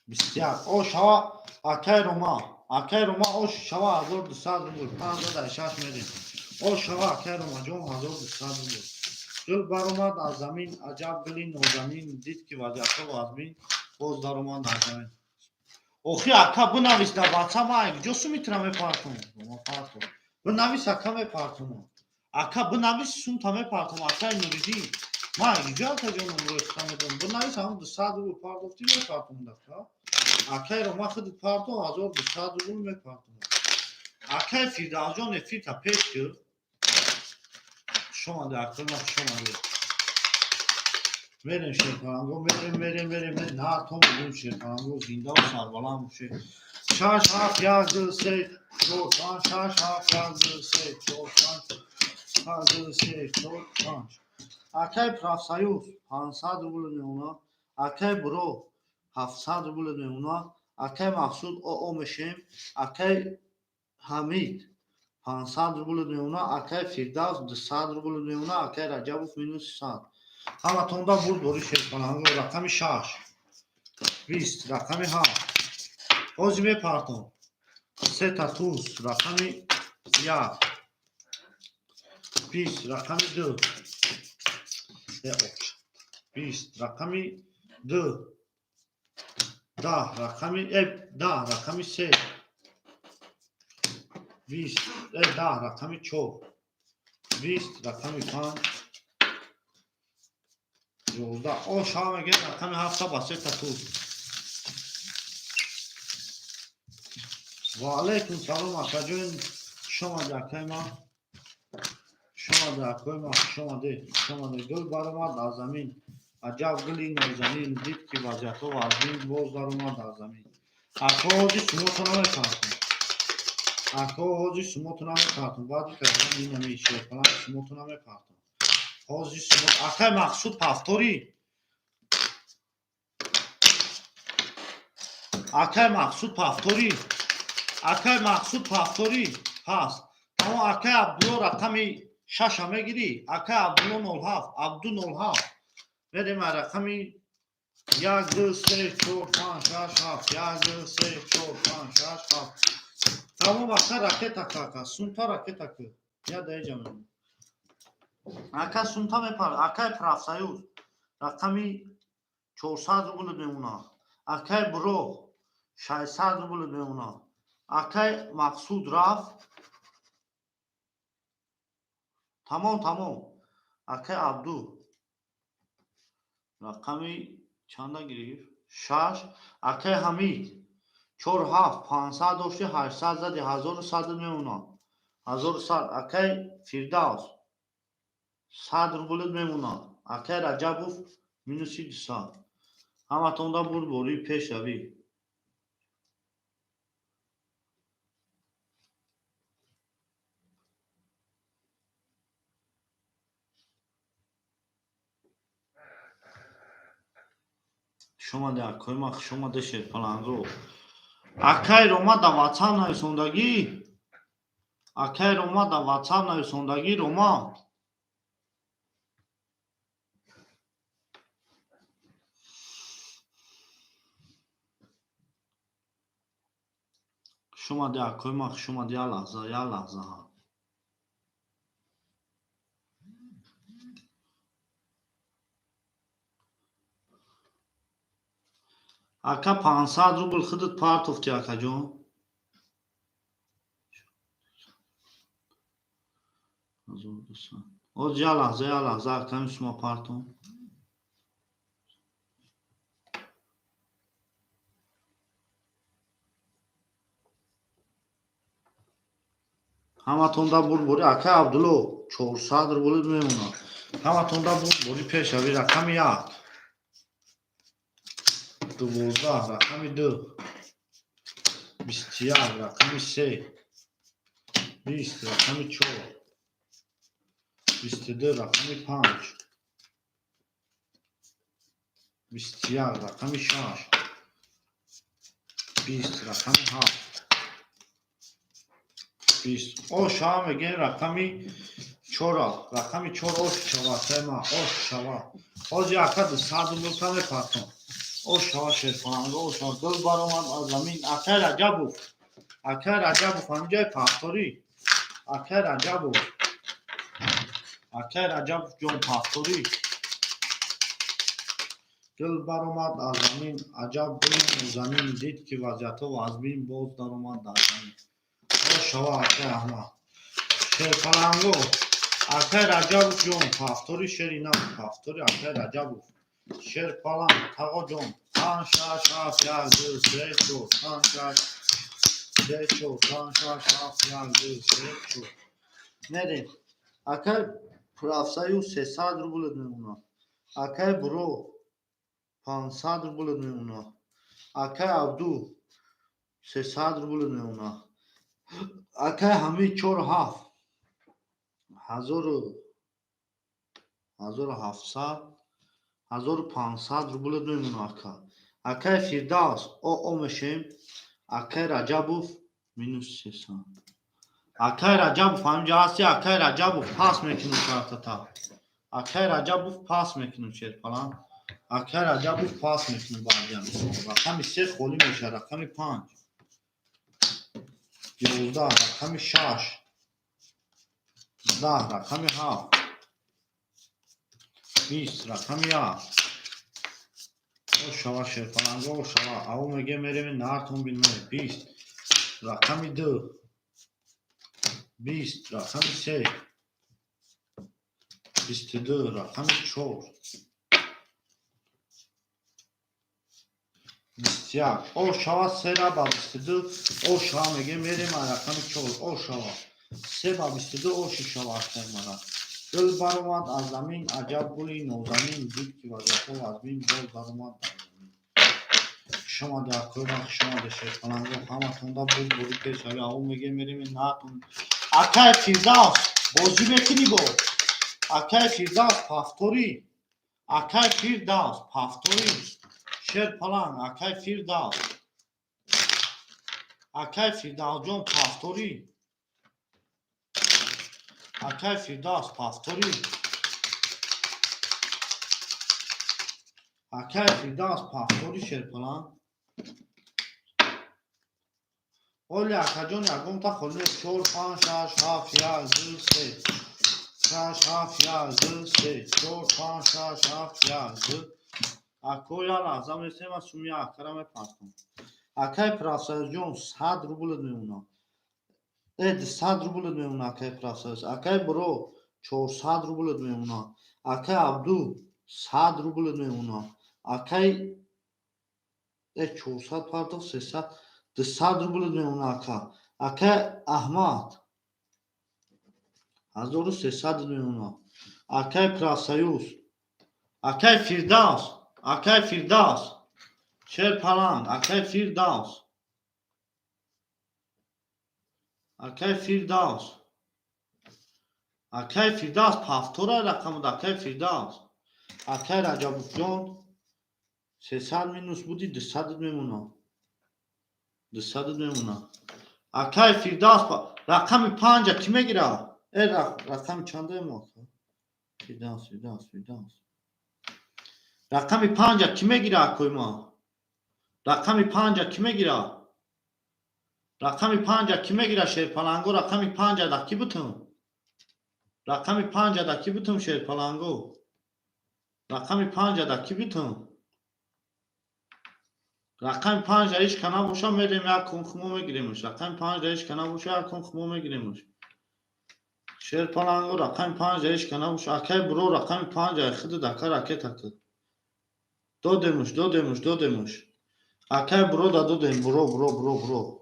21 о шава акай рома о шава 1200 рубл 56 мерем о шава акай рома ҷон 1200 рубл. дил баромад аз замин, аҷаб дили нозанин дид ки вазъияту вазмин боз даромад дар замин. охи ака бинавис дар ватса май ҷо сумитра мепартум бинавис ака мепартум ака бинавис сумта мепартум акай нуридӣ май ҷо акаҷонам рӯхта медам бинавис ҳам 200 рубл пардохтӣ мепартум дака акай рома худи парто 1200 рубл мепартум акай фирдавҷон фирка пеш кирд шумаде акаҷон шумаде мерем шерпананго мерем на то мегӯем шерпананго зиндаву сарбаланд боше 6 7 1 2 3 4 5 6 7 1 2 3 4 5 1 2 3 4 5 акай правсаюз 500 рубл меона акай бро 700 рубл меона акай мақсуд мешем акай ҳамид 500 рубл меона акай фирдавс 200 рубл меона акай раҷабов минус 100 ҳаматонда буд бори шерпананго рақами 6 20 рақами 7 ҳози мепартом сета туз рақами 1 20 рақами 2 20 рақами 2 10 рақами 3 20 10 рақами 4 20 рақами 5 11 о шава мегӯем рақами 7 ба сета туз ва алайкум салом акаҷон шумаде акай ма шумаде гул баромад аз замин аҷаб гули нозанин дид ки вазъияту вазмин боз даромад аз замин акҳо ҳози сумоту намепартум баъди каҷон инами шерпалан сумоту намепартум ҳози сумот акай мақсуд пафторӣ акай мақсуд пафторӣ пас тамо акай абдулло рақами 6 мегирӣ акай абдулло 07 абду 07 мерем рақами 1 2 3 4 5 6 7 1 2 3 4 5 6 7 тамом акай ракетака ака сумта ракетака я даҷам ака сумта мепар акай правсаюз рақами 400 рубл меона акай бро 600 рубл меона акай мақсуд рафт тамом акай абду рақами чанда гирифт 6 акай ҳамид 4 7 500 дошти 800 зади 1100 меона 1100 акай фирдавс 100 рублет мемонад. Акай Раҷабов минуси 200. Ҳаматонда бурборӣ пешавӣ. Шумаде акои ма хушомаде шерпалангро. Акай ромада ватан нависондагӣ. Акай ромада ватан нависондагӣ ромад. Шумаде акои ма хушомаде я лаҳза. Ака 500 рубл худат партофти акаҷон. Оз я лаҳза аками шумо партон. ҳаматонда бурборӣ акай Абдулло 400 рублет мемонад. ҳаматонда бурборӣ пешавӣ рақами 1 12 рақами 2 21 рақами 3 20 рақами 4 22 рақами 5 21 рақами 6 20 рақами 7 20 ошава мегем рақами 4 рақами 4 ош шава тема ош шава оз яка 200 рубл каме партон ош шава шерпаланго ош шава гул баромад аз замин. Акай Раҷабов ҳамҷои пафторӣ. Акай Раҷабов ҷон пафторӣ гул баромад аз замин. аҷаб гули нозанин дид ки вазъиятҳо аз бин боз даромад дар замин. ош шава акай Аҳмад шерпаланго. Акай Раҷабов ҷон пафторӣ шери нав пафторӣ акай Раҷабов шерпалан тағоҷон 5 6 7 1 2 3 4 5 6 3 4 5 6 7 1 2 3 4 мерем. акай Пурафсаю 300 рублет мемонад. акай Буро 500 рублет мемонад. акай Абду 300 рублет мемонад. акай Ҳамид 47 1700 1500 рублет мемонад. акай Фирдавс мешем. акай Раҷабов минус 300. акай Раҷабов ҳамҷо ҳасти. акай Раҷабов пас мекунем картата. акай Раҷабов пас мекунем шерпалан. акай Раҷабов пас мекунем баъдиан. рақами 3 холӣ мешавад. рақами 5 11 рақами 6 10 рақами 7 20 рақами 1 ош шава шерпаланго ош шава аву меге мерем нартон бинме 20 рақами 2 20 рақами 3 22 рақами 4 21 ош шава 3 ра ба 22 ош шава меге мерем рақами 4 ош шава 3 ба 22 оши шава акай мара гул баромад аз замин. аҷаб гули нозанин дид ки вазъиятҳо аз бин боз даромад дар замин. хушомаде акои ма хушомаде шерпаланго ҳаматонда бурборӣ пешавӣ аву меге мерем натон. акай Фирдавс бозӣ мекунӣ бо. акай Фирдавс пафторӣ. акай Фирдавс пафторӣ шерпаланг. акай Фирдавс Фирдавсҷон пафторӣ. акай Фирдавс пафторӣ. акай Фирдавс пафторӣ шерпаланг. оли акаҷон ягонта холӣ 4 5 6 7 1 2 3 6 7 1 2 3 4 5 6 7 1 2 акои я лаҳза месема суми акара мепартон. акай Пурафсаюҷон 100 рублет мемонад. 200 рублет мемонад. акай Пурафсаюҷ. акай Буро 400 рублет мемонад. акай Абду 100 рублет мемонад. акай 400 партов 300 200 рублет мемонад. акай Аҳмад 1300 мемонад. Акай Прасаюз. Акай Фирдавс. Акай Фирдавс. Шер Паланг. Акай Фирдавс. Акай Фирдавс. Акай Фирдавс. Пафтора рақамуд Акай Фирдавс. Акай Раҷабовҷон 300 минус буди 200 мемуна. 200 мемуна. Акай Фирдавс рақами 5 ки мегира? Рақами чанда мо? Фирдавс. Рақами 5 ки мегира акой мо? Рақами 5 ки мегира? Рақами 5 ки мегира Шерпаланго? Рақами 5 да ки бутам? Рақами 5 да ки бутам Шерпаланго? Рақами 5 да ки бутам? Рақами 5 иш кана боша мерем як конхмо мегиремш. Рақами 5 иш кана боша як конхмо мегиремш. Шерпаланго рақами 5 иш кана боша акай бро рақами 5 хид дака ракета ки. Додемуш. Акай бро да додем бро.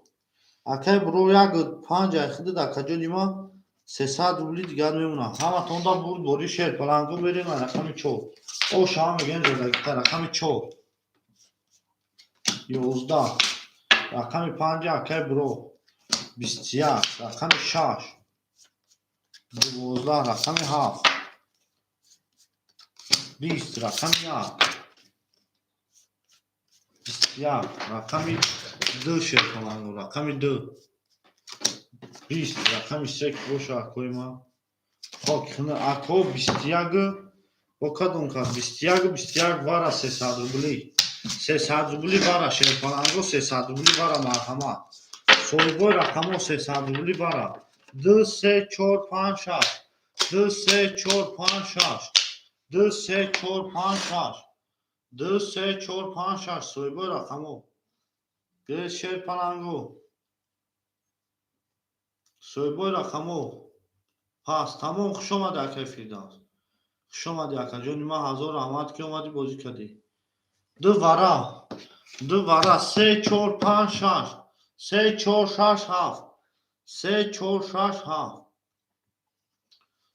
Акай бро як 5 хид дака ҷонима 300 рубли дигар мемуна. Ҳама тонда буд бори Шерпаланго мерем рақами 4. О шама мегем зада рақами 4. 11. Рақами 5 акай бро 21. Рақами 6. 12. Рақами 7. 20. Рақами 1. 21. Рақами 2 Шерпаланго. Рақами 2. 20. Рақами 3 боша акои ма. Хок хина ако 21. Бокадон ка 21 вара 300 рубли. 300 рубли вара Шерпаланго 300 рубли вара марҳамат. Сойбой рақамо 300 рубли вара. 2 3 4 5 6. 2 3 4 5 6. 2 3 4 5 6. 2 3 4 5 6 сойбой рақамо. Ге Шерпаланго. Сойбой рақамо. Пас тамом хуш омади акай Фирдавс. Хуш омади акай ҷони ман ҳазор раҳмат ки омади бозӣ кардӣ. 2 вара 3 4 5 6. 3 4 6 7. 3 4 6 7.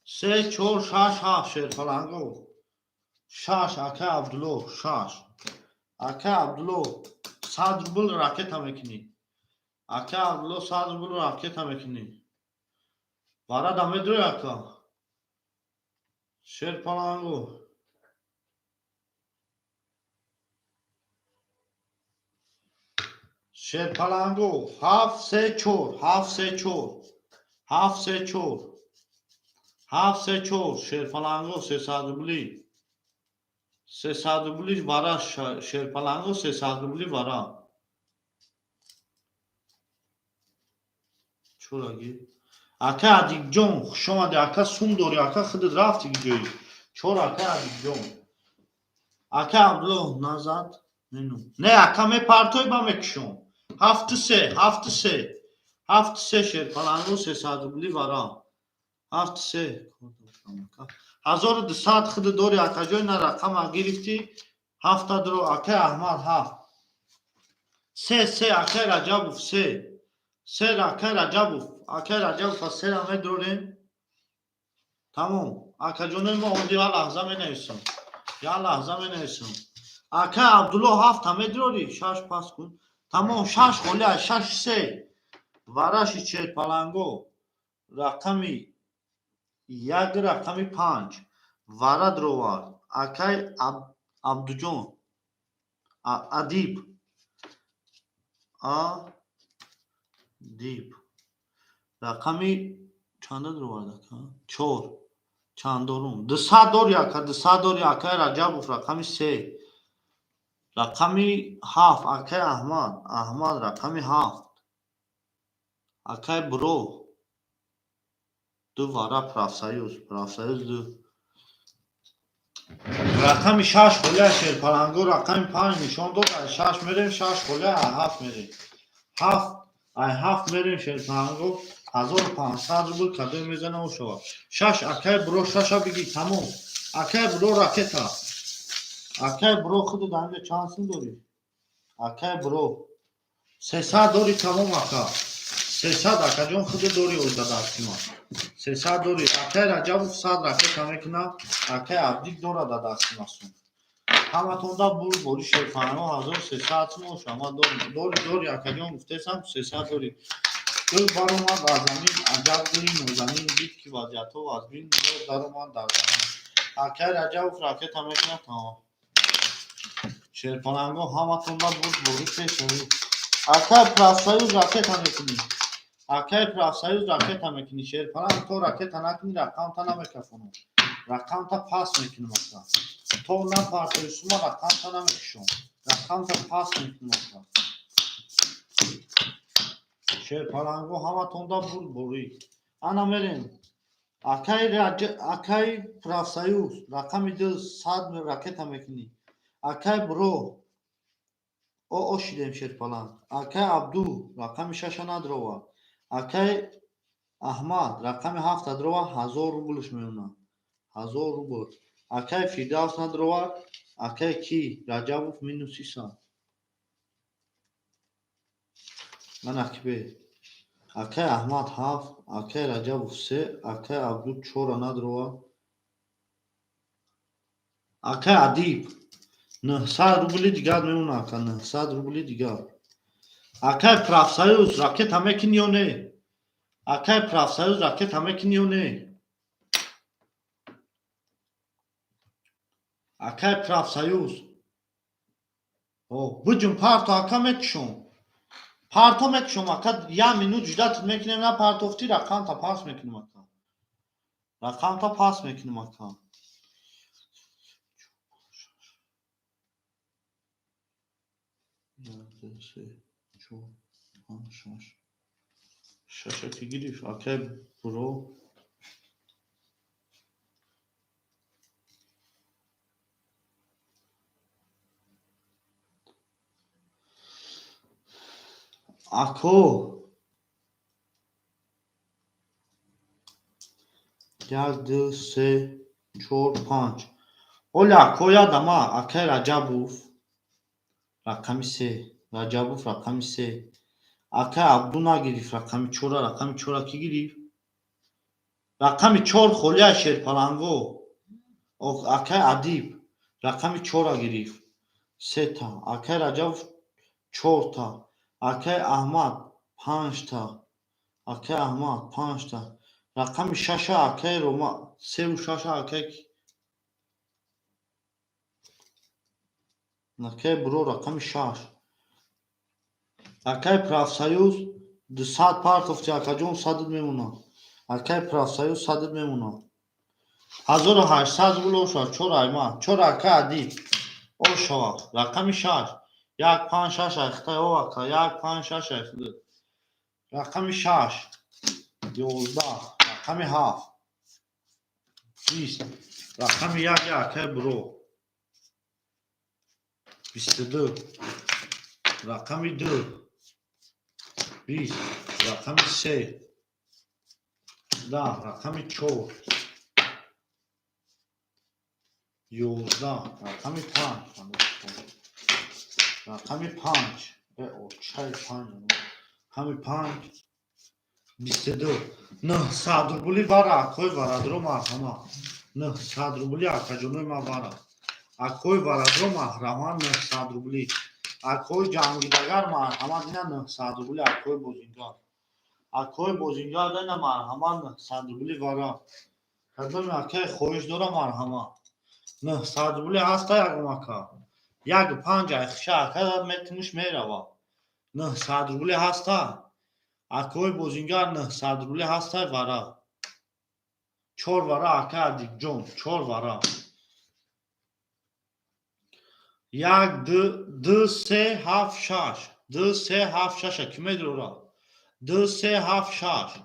3 4 6 7 Шерпаланго. 6 акай Абдулло 6. Акай Абдулло 100 рубл ракета мекунӣ. Акай Абдулло 100 рубл ракета мекунӣ. Вара да медрои ака. Шерпаланго. Шерпаланго 7 3 4. 7 3 4. 7 3 4. 7 3 4 Шерпаланго 300 рубли. 300 рубли вара Шерпаланго 300 рубли вара. чораги ака Адикҷон хуш омади ака сум дори ака худат рафти ҷои чор ака Адикҷон ака Абдулло назад не ака мепартои ба мекушон 7 3 Шерпаланго 300 рубли вара 7 3 1200 худат дори ака ҷои на рақама гирифти 7 дро ака Аҳмад 7 3 ака Раҷабов 3 ака Раҷабов ака Раҷабов аз 3 ҳаме дорем тамом ака ҷонои мо онди я лаҳза менависам ака Абдулло 7 ҳаме дори 6 пас кун тамом 6 холия 6 3 вараши Шерпаланго рақами 1 рақами 5 вара дровар акай Абдуҷон Адиб Адиб рақами чанда дровард ака 4 чандорум 200 дори ака 200 дори акай Раҷабов рақами 3 рақами 7 акай Аҳмад рақами 7 акай бро 2 вара Профсоюз 2 рақами 6 холия Шерпаланго рақами 5 нишон дод 6 мерем 6 холия 7 мерем 7 мерем Шерпаланго 1500 рубл кадой мезана ошава 6 акай бро 6 биги тамом акай бро ракета акай бро худ данҷа чанд сум дори акай бро 300 дори тамом ака 300 акаҷон худи дори ӯзда дастима 300 дори акай раҷабов 100 ракета мекуна акай абдик дора да дастимасун ҳаматонда бур бори шерфанамо 1300 мош ама дори акаҷон гуфтесам 300 дори гул баромад аз замин аҷаб гули нозанин дид ки вазъиятҳо аз бин даромад дар замин акай раҷабов ракета мекуна тамом шерпаланго ҳаматонда бур бори пешави акай правсоюз ракета мекунӣ акай правсоюз ракета мекунӣ шерпаланг то ракета накунӣ рақамта намекафонам рақамта пас мекунам ака то на партоисума рақамта намекушам рақамта пас мекунам ака шерпаланго ҳаматонда бур бори ана мерем акай правсоюз рақами 100 ракета мекунӣ акай буро ошидем шерпаланг акай абду рақами 6 надрова акай аҳмад рақами 7 дрова 1000 рублш меона 1000 рубл акай фирдавс надрова акай ки раҷабов -300 мана кибе акай аҳмад 7 акай раҷабов 3 акай абду 4 надрова акай адиб 900 рубли дигар меона ака 900 рубли дигар акай правсоюз ракета мекунӣ ё не акай правсоюз ракета мекунӣ ё не акай правсоюз буҷум парто ака мекушам парто мекушам ака 1 минут ждат мекунем на партофти рақамта пас мекунам ака рақамта пас мекунам ака шашаки гирифт акай буро ако 1 2 3 4 5 оли акоядама акай раҷабов рақами 3 раҷабов рақами 3 акай абду нагирифт рақами 4 рақами 4 ки гирифт рақами 4 холия шерпаланго акай адиб рақами 4 гирифт 3 та акай раҷабов 4 та акай аҳмад 5 та акай аҳмад 5 та рақами 6 акай рома 36 акай буро рақами 6 акай правсоюз 200 партофти акаҷон 100 мемона акай правсоюз 100 мемона 1800 рубл ошад 4 аймад 4 акай адиб ошава рақами 6 156 ахтай о ака 156 ахтай рақами 6 11 рақами 7 20 рақами 1 акай буро 22 рақами 2 20 рақами 3 10 рақами 4 11 рақами 5 рақами 5 чай 5 рақами 5 22 900 рубли вара акой варадро марҳама 900 рубли акаҷонои ма вара акой варадро маҳраман 900 рубли акой ҷангидагар марҳамат ина 900 рубли акой бозингар дана марҳамат 900 рубли вара кадоми акай хоҳиш дора марҳамат 900 рубли ҳаста ягон ака як 5 ахша ака метмуш мерава 900 рубли ҳаста акой бозингар 900 рубли ҳаста вара 4 вара ака адибҷон 4 вара 1 2 3 7 6 2 3 7 6 ки медрора 2 3 7 6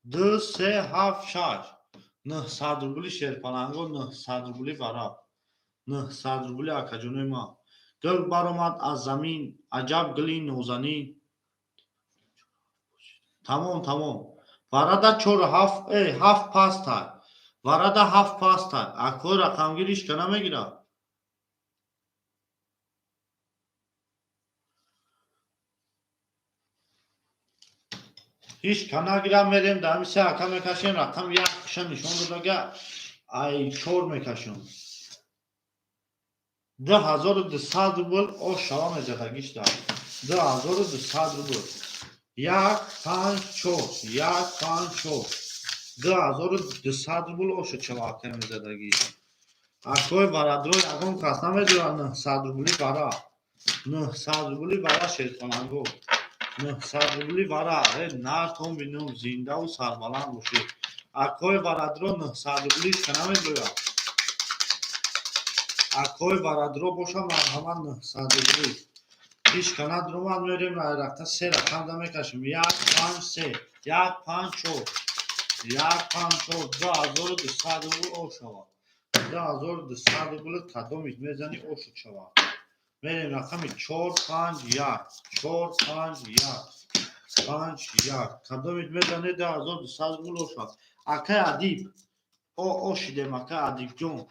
2 3 7 6 900 рубли шерпаланго 900 рубли вара 900 рубли акаҷонои ма гул баромад аз замин аҷаб гули нозанин тамом варада 4 7 пастай варада 7 пастай акой рақамгириш кана мегирад هیچ کنا گیرم میریم در سه اکا میکشیم رقم یک کشن نشون داده ای 4 میکشیم 2200 روبل او شما میزه گیشتر 2200 روبل 154 154 2200 روبل او شد چوا که میزدگی اکوی برادرو یکم کس نمیدونن 900 روبلی برا 900 روبلی برا شد کننگو 900 روبلی برا نرتون بینم زنده و سربلند بوشی اکوی برادرو 900 روبلیش که نمیدونن اکوی برادرو باشم مرحمت 900 روبلی پیش کند رو من میریم رفته سه رقم دا میکشیم 153 154 154 2200 روبل او شود 2200 روبل کدومیت میزنی او شد شود میریم رقم 451 451 51 کدومیت میزنی 2200 روبل او شد اکه ادیب او شده اکه ادیب جون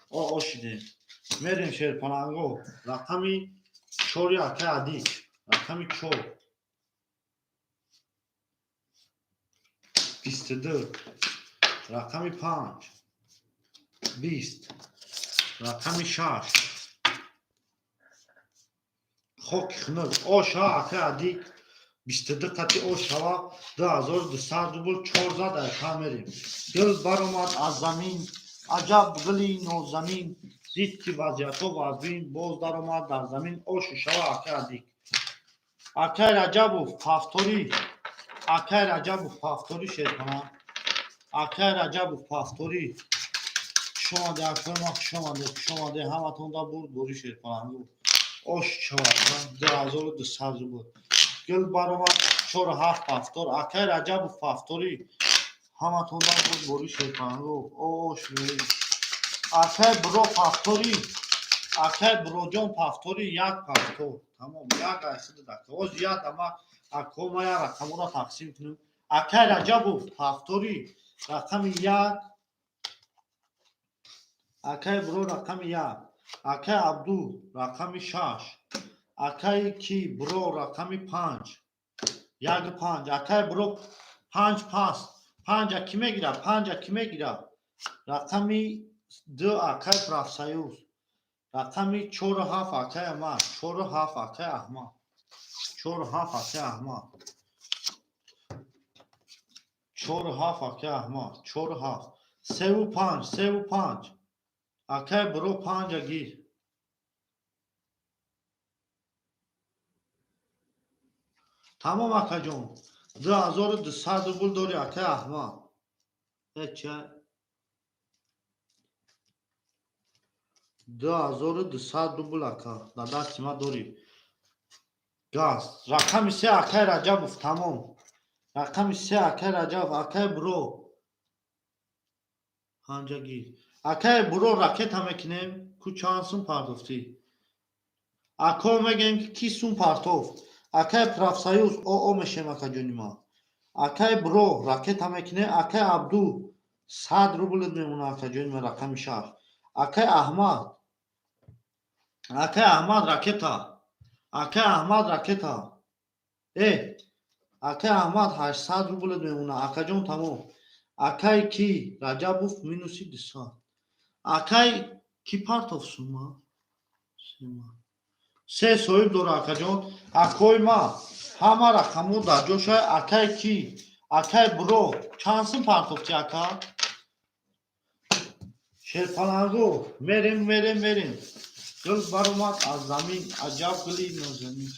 او شده میریم شیرپناهگو رقمی 4 اکه ادیب رقمی 4 22 رقمی 5 20 رقمی 6 خوک خنود او شا اکه ادیب 22 قطعی او شوا 2200 روبل 4 زد اکه میریم دل برآمد از زمین عجب گلی نازنین دید که وضعیت و وضعین باز در آمد در زمین او شوا اکه ادیب اکه رجب و پفتوری اکه رجب و پفتوری شیطان اکه رجب و پفتوری شما ده اکه ما شما ده همتون دا بوری شیطان اوش چوار 2200 روبل گل برآمد 47 پفتور اکه رجب و پفتوری همتون دا بوری شیطان اوش میری اکه برو پفتوری اکه برو جان پفتوری یک پفتور تمام یک ایسد دکه اوز یک اما اکو ما یک رقم را تقسیم کنیم اکه رجب و پفتوری رقم یک اکه برو رقم یک اکه عبدو رقم 6 اکه کی برو رقم 5 یک 5 اکه برو 5 پس 5 اکی میگیره 5 اکی میگیره رقمی 2 اکه پرافسایوس رقمی 4 7 اکه احمد 4 7 اکه احمد 4 7 اکه احمد 4 7 اکه احمد 4 7 3 و 5 3 و 5 اکه برو 5 گیر تمام اکه جون 2200 روبل داری اکه احمد چه 2200 روبل اکه در دست ما داری گاز رقم 3 اکه رجب تمام رقم 3 اکه رجب اکه برو هانجا گیر اکه برو راکت هم میکنیم کو چند سون پرداختی اکه میگن که کی سون پرداخت اکه پرافسایوس او میشه اکه جونی ما اکه برو راکت هم میکنه اکه عبدو 100 روبل میمونه اکه جونی ما رقم 6 اکه احمد راکتا اکه احمد راکتا اکه احمد 800 روبل میمونه اکه جون تمام اکه کی رجبوف مینوسی 200 اکه کی پارتوف سوما سه صاحب داره اکه جون اکوی ما همه رقمو در جوش اکه کی اکه برو چند سون پارتوفتی اکه شیرپناهگو میریم گل برآمد از زمین عجب گلی نازنین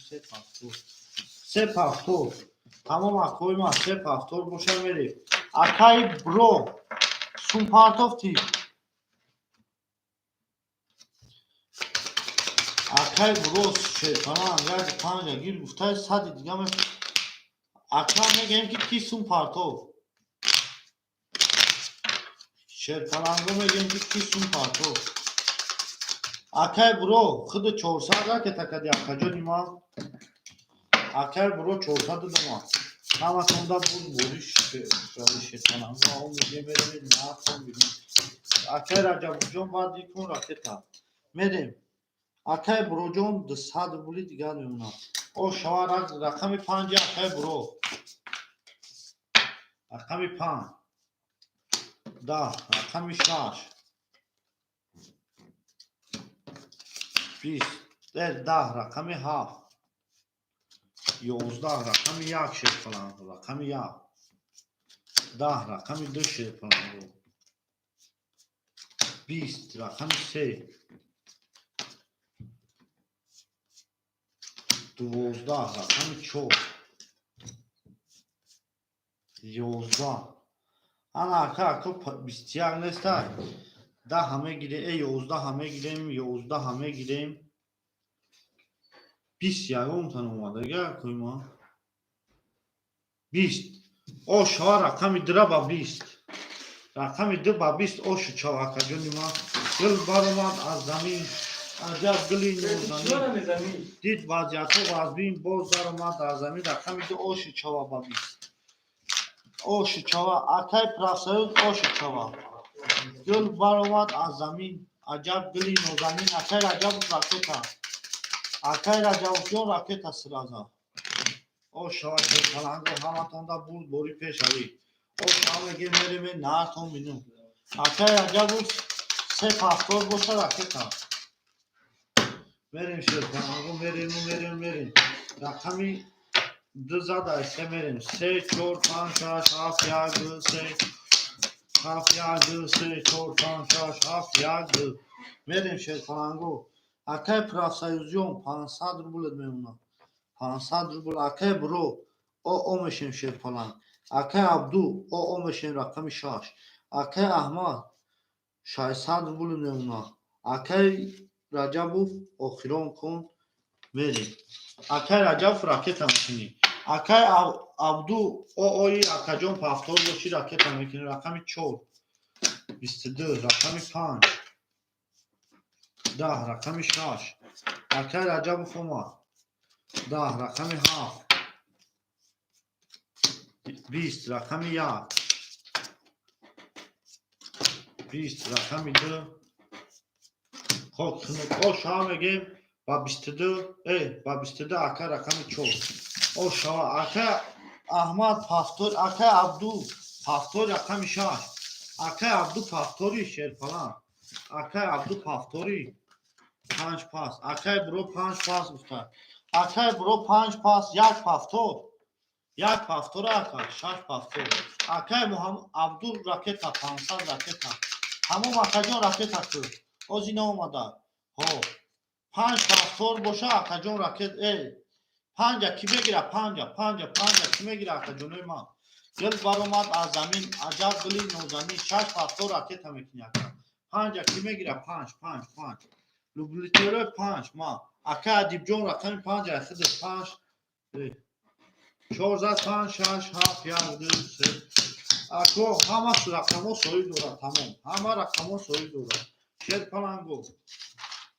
سه پفتور تمام اکوی ما سه پفتور باشه میریم اکه برو سون پارتوفتی اکه برو شیطانه یک 5 گیر گفته 100 دیگه می اکه میگیم که کی سون پارتوف شیرپناهگو میگیم که کی سون پارتوف اکه برو خود 400 را که تکدی اکه جونی ما اکه برو 400 دوما همه تونده بوریش شیطانهگو هم میگه میریم نه کن بینیم اکه رجب جون باید یکون راکت هم میریم اکه برو جون 200 روبلی دیگر میمونه او شما رقم 5 اکه برو رقم 5 10 رقم 6 20 10 رقم 7 11 رقم 1 شیرپلنگ رقم 1 10 رقم 2 شیرپلنگ 20 رقم 3 12 رقم 4 11 انا اکا 21 نیست 10 همه گیره 11 همه گیریم 11 همه گیریم 20 یکم تن اومده گه کویما 20 او شوا رقم درا با 20 رقم 2 با 20 او شو چوا کجونی ما گل برآمد از زمین عجب گلی نورزمین دید وضعیت و از بین باز درآمد از زمین رقم 2 او شو چوا با 20 او شو چوا اکای پرافسور او شو چوا گل برآمد از زمین عجب گلی نورزمین اکای رجب راکتا اکای رجب جون راکتا سرازا او شوا شیرپلنگ همتون دا بود بوری پیش اوی او شوا میگه میریم نه تو مینو اکای رجب سه پافتور باشه راکتا میریم شیرپلنگ میریم رقمی دو زده سه میریم 3 4 5 6 7 1 2 3 7 1 2 3 4 5 6 7 1 2 میریم شیرپلنگو اکای پرافسایوزیون 500 روبل میمونه 500 روبل اکای برو او میشیم شیرپلنگ اکای عبدو او میشیم رقم 6 اکای احمد 600 روبل میمونه اکای رجبوف آخرون کن میریم اکای رجب راکت میکنی اکای عبدو اوی اکاجون پافتور باشی راکت میکنی رقم 4 22 رقم 5 10 رقم 6 اکای رجب فوما 10 رقم 7 20 رقم 1 20 رقم 2 خب خوش ها میگیم با 22 با 22 اکای رقم 4 او شوا اکای احمد پافتور اکای عبدو پافتور رقم 6 اکای عبدو پافتوری شیرپلنگ اکای عبدو پافتوری 5 پاس اکای برو 5 پاس گفته اکای برو 5 پاس یک پافتور اکای 6 پافتور اکای محمد عبدو راکتا 500 راکتا همون اکاجون راکتا کرد اوزی نامده ها 5 پافتور باشه اکاجون راکت 5 کی بگیره 5 کی میگیره اکاجونوی ما گل برآمد از زمین عجب گلی نورزمین 6 پافتور راکت میکنی 5 کی میگیره 5 لوبلیتر 5 ما اکا ادیب جون رقم 5 خود 5 4 زد 5 6 7 1 2 3 اکو همه رقم ها سوی دوره تمام همه رقم ها سوی دوره شیرپلنگو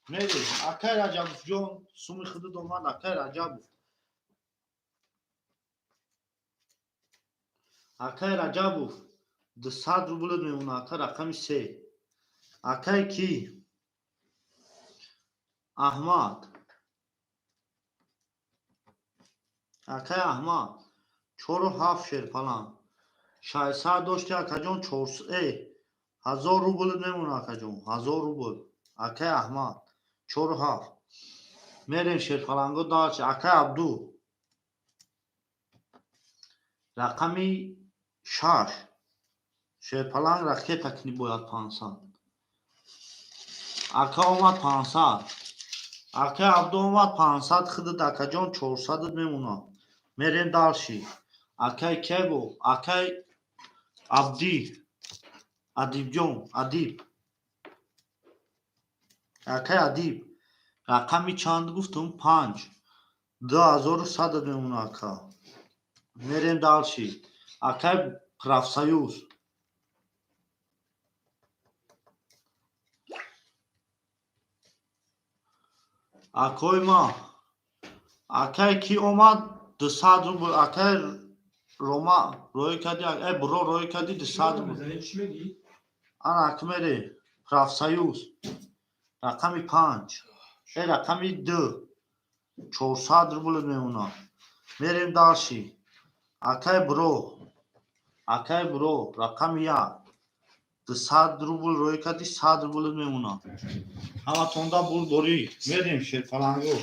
میری اکای رجب جون سومی خود اومد اکای رجب اکای رجب 200 روبل میمونه اکا رقم 3 اکای کی احمد اکای احمد 4 و 7 شیرپلنگ 600 داشتی اکاجون 400 1000 روبل میمونه اکاجون 1000 روبل اکای احمد 4 و 7 میریم شیرپلنگو داشت اکای عبدو رقمی 6 شیرپلنگ رقیه تکنی باید 500 اکا اومد 500 اکای عبدو اومد 500 خود اکاجون 400 میمونه میریم دالشی اکای کیبو اکای عبدی ادیب جون ادیب اکای ادیب رقمی چند گفتم 5 2100 میمونه اکا میریم دالشی اکای پرافسایوز اکای ما اکای کی اومد 200 روبل اکای روما روی کدی برو روی کدی 200 روبل انا اکمری پرافسایوز رقمی 5 رقمی 2 400 روبل میمونه میریم دالشی اکای برو акай бро рақами 1 100 рубл рӯй кардӣ 100 рублит мемонад. Ҳаматонда пул дорӣ. Мерем шерпалангу.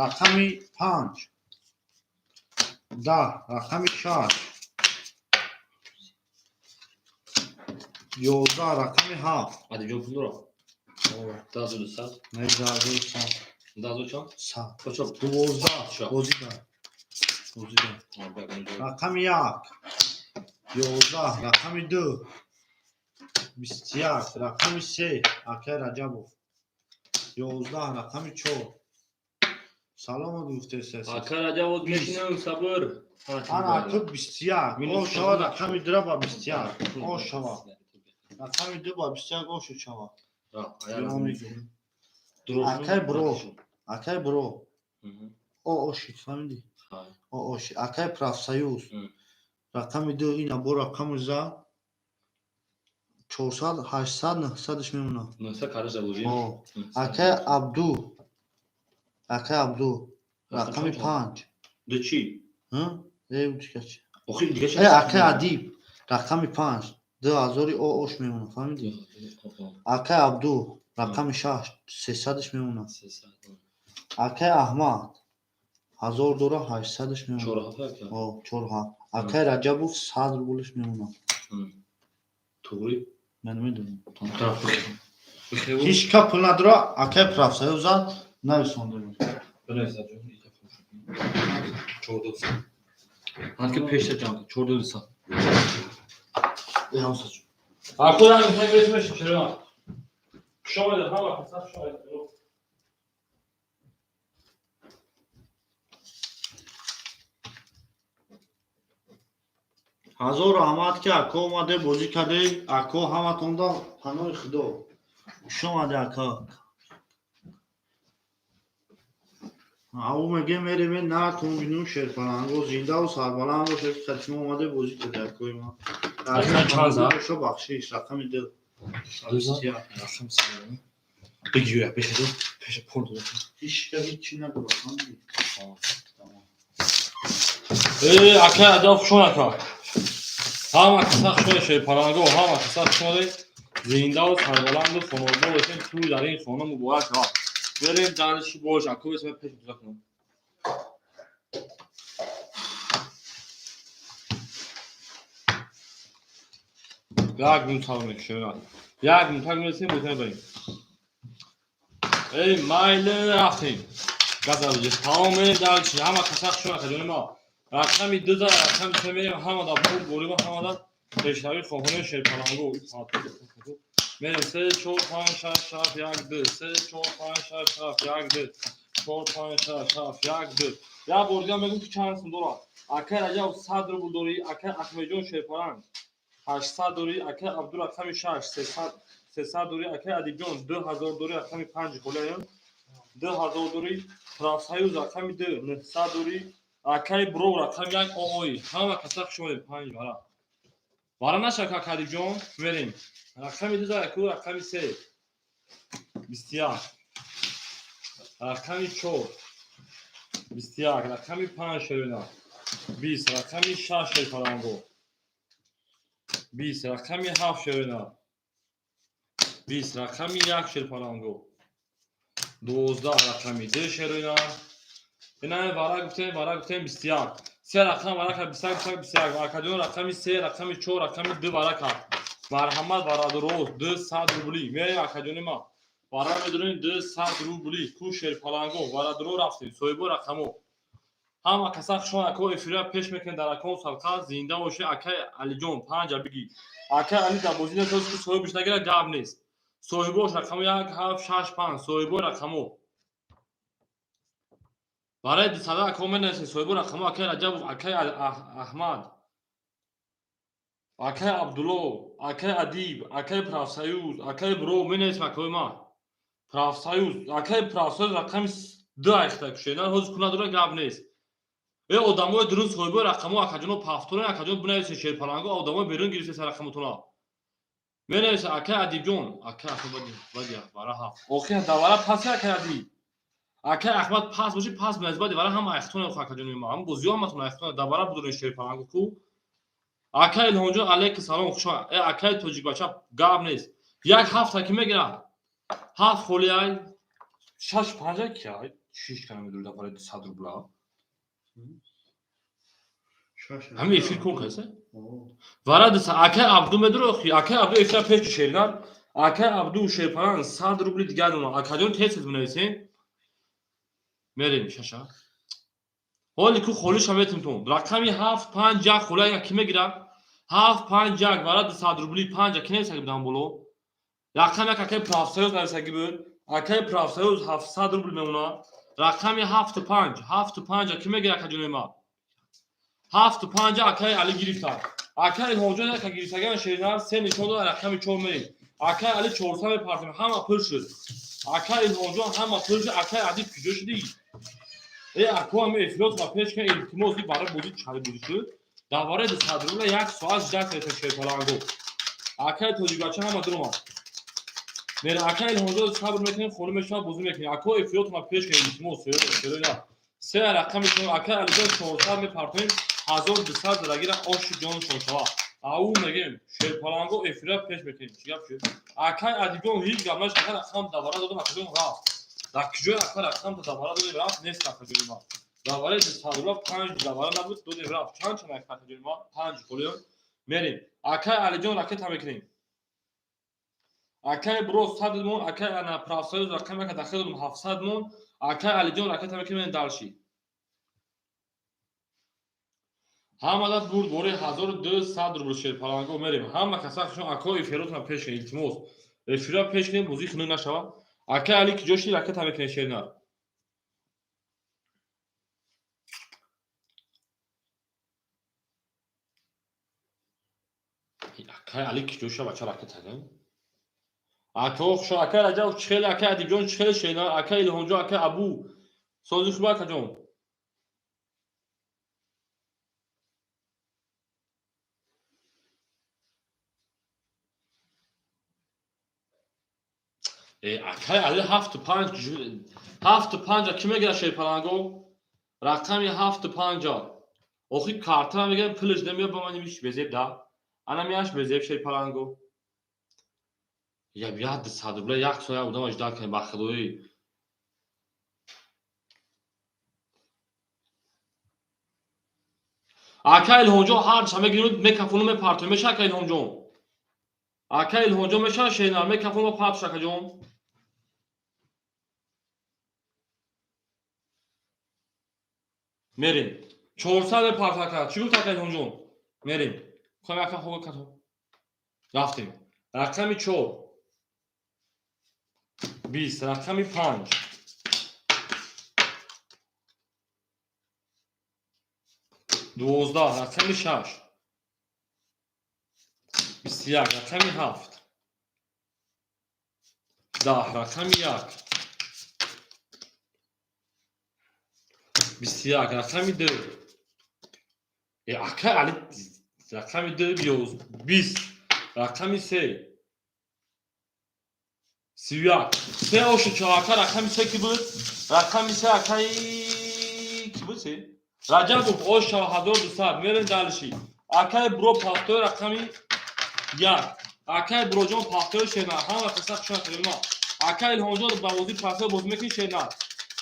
Рақами 5 10 рақами 6 11 рақами 7 Адибҷон пул дорад. 100 не 100 100 100 Почо 12 бозида рақами 1 11 рақами 2 21 рақами 3 акай раҷабов 11 рақами 4 саломат гуфтесиз Ака Раҷабов мешинам сабр. ана акуб 21 о шава рақами 2 ба 21 о шава рақами 2 ба 21 о шава акай бро о ошид фаҳмидӣ о ошид акай профсоюз рақами 2 ина бо рақами за 400 800 900ш мемонад. Акай абду рақами 5 ду чӣ акай адиб рақами 5 2000 ош мемонад фаҳмидӣ. Акай абду рақами 6 300ш мемонад. акай аҳмад 1000 дора 800ш мемонад. 4 акай раҷабов 100 рублш мемонад. Тугри мен медонам ҳеч ка пул надора акай профсоюза нависондем. Анки пешта ҷам 4200. Ясач. Акудан интегреш чера. Шоյд ҳама хасад шоյд. ҳазор раҳмат ки ако омаде бозӣ карде. Ако ҳаматонда паноҳи худо. Хуш омаде ака. ҳаво меге мерем наратон бинӯ шерпалангу зиндаву сарбаланд бошед ки шумо омаде бозӣ карде акои ман. Шо бахшиш рақами 2 Бигӯя пеша пул дор. ҳичи надорад. Ака аҷаб хушон ака. Ҳама каса хушои шерпалангу ҳама каса хушои зиндаву сарбаланду хонобод бошем. Пули дар ин хона муборак шавад. Берем ҷалиши бош ако бисем пеш гузар кунам. Як минута мекушем. Як минута мекушем бутем барем. Эй майли рафтем. Газалҷи тамом мерем ҷалиши ҳама каса хушон ака ҷони мо. Рақами 2 рақами 3 мерем ҳама да пул борима ҳама да пешравӣ хоҳони шерпалангу мерем 3 4 5 6 7 1 2 3 4 5 6 7 1 2 4 5 6 7 1 2 я бор дига мегӯм ки чанд сум дорад. Акай Раҷабов 100 рубл дорӣ. Акай Ахмедҷон шерпаланг 800 дорӣ. Акай Абду рақами 6 300 дорӣ. Акай Адибҷон 2000 дорӣ. Рақами 5 холаем 2000 дорӣ. Профсоюз рақами 2 900 дорӣ. Акай бро рақами 1 ои ҳама каса хушоем 5 бара бара нашак ака Адибҷон мерем. Рақами 2 аку рақами 3 21 рақами 4 21 рақами 5 шерина 20 рақами 6 шерпаланго 20 рақами 7 шерина 20 рақами 1 шерпаланго 12 рақами 2 шерина ина вара гуфтем 21 се рақам вара кард 21 акаҷон рақами 3 рақами 4 рақами 2 вара кард. Марҳамат варадороз 200 рубли мерем акаҷони ма вара медонем 200 рубли ку шерпаланго варадоро рафтем соҳибо рақамо ҳама каса хушон ако эфира пеш мекунем дар акон салқа зинда бошед. Акай Алиҷон 5 бигӣ акай Али да бозӣ несоз ки соҳибаш нагира гап нест. Соҳибош рақамо 1 7 6 5 соҳибо рақамо барои дисада ако менависем соҳибо рақамо акай Раҷабов акай Аҳмад акай Абдулло акай Адиб акай профсоюз акай бро менависем акои ма профсоюз акай профсоюз рақами 2 ахта кушеда ҳоз куна дора гап нест. Э одамои дурун соҳибои рақамо акаҷоно пафтора акаҷон бинависем шерпаланго одамои берун гирифтем рақамотона менависем акай Адибҷон акай бадия бара ҳафт охир давара паси акай Адиб акай Аҳмад пас боши пас бинависем бади вара ҳама ахтона акаҷони ма ҳам бозиё ҳаматон ахтона давара будурен шерпаланго ку Akay Ilhomjon aleykum salom xushma. Akay Tojikbacha gap nest. Yak haft ki megiram. Haft xoliyay 6-5 ki ay. 6 kilometr da para 100 rubla. Hem efir kon kaysa. Varadsa Akay Abdu medro xi. Akay Abdu efir peş şehirler. Akay Abdu şehirparan 100 rubli digar ona. Akadyon tesis bunaysin. Merim şaşa. Holi ku xolish hametim ton. Rakami 7-5 jak xolay ki megiram. 7-5 jak varad 100 rubli 5 ki neyse gidan bolo. Rakami akay profesör derse gibi. Akay profesör 700 rubli memuna. Rakami 7-5 ki megiram kajonema. 7-5 akay ali giriftar. Akay Ilhomjon ka giriftagan şehirler sen nişodo rakami çormeyin. Akay ali çorsa ve partim hama pırşır. Akay Ilhomjon hama pırşır akay adi küçüş değil. Ako ham efirot va pesh kan iltimosi bara budi chali budishi davare de sadrula yak soaz jak reta shirpalango Akay Tojikbacha ham adroma mere Akay Ilhomjon sabr mekin khonumeshma buzi mekin ako efirot va pesh kan iltimosi şerina se rakam için Akay alijon chorsa me partim 1200 dragira osh jon shoshava au megem shirpalango efirat pesh mekin chigap shu Akay adigon hiç gamash akar ham davara dodum akadon ra Dakjo akar akam da davara dodum ra nest akadon davara de sadula 5 davara nabud dodum ra chan chan akadon ma 5 kolyon merim Akay alijon raket hamekin Akay bro 100 mon Akay ana profesor rakam ka dakhilum 700 mon Akay alijon raket hamekin dalshi Hamadat burd bore 1200 rubl shirpalango merim hama kasaqshon akoy ferotna pesh iltimos efira pesh ken buzi khnu nashava Akay ali ki joshi raket hamekin shernar Akay ali ki joshi bacha raket hagen Ako xo Akay raja chkhel Akay adijon chkhel shernar Akay Ilhomjon Akay abu sozishba kajon Akay ali 7-5 kime gel shirpalango rakami 7-5 oxi kartına megem pilish demiyor ba mani mish bezeb da ana miyash bezeb shirpalango ya biad sadrula yak soya udam ajda kan baxdoy Akay Ilhomjon har chame ginut me kafunu me parto me Akay Ilhomjon Akay Ilhomjon me shena me kafunu me parto shakajon merin 400 me parto ka chigut Akay Ilhomjon merin khome aka hoga kato raftim rakami 4 20 rakami 5 12 rakami 6 21 rakami 7 10 rakami 1 21 rakami 2 Akay ali rakami 2 biyoz 20 rakami 3 Sivyak se oşu çaka rakami 3 ki bu rakami 3 akay ki bu se Rajabov oşa 1200 meren dalshi Akay bro pastor rakami 1 Akay brojon pastor shena hama qisaq shaqilma Akay Ilhomjon bavozi pastor bozmekin shena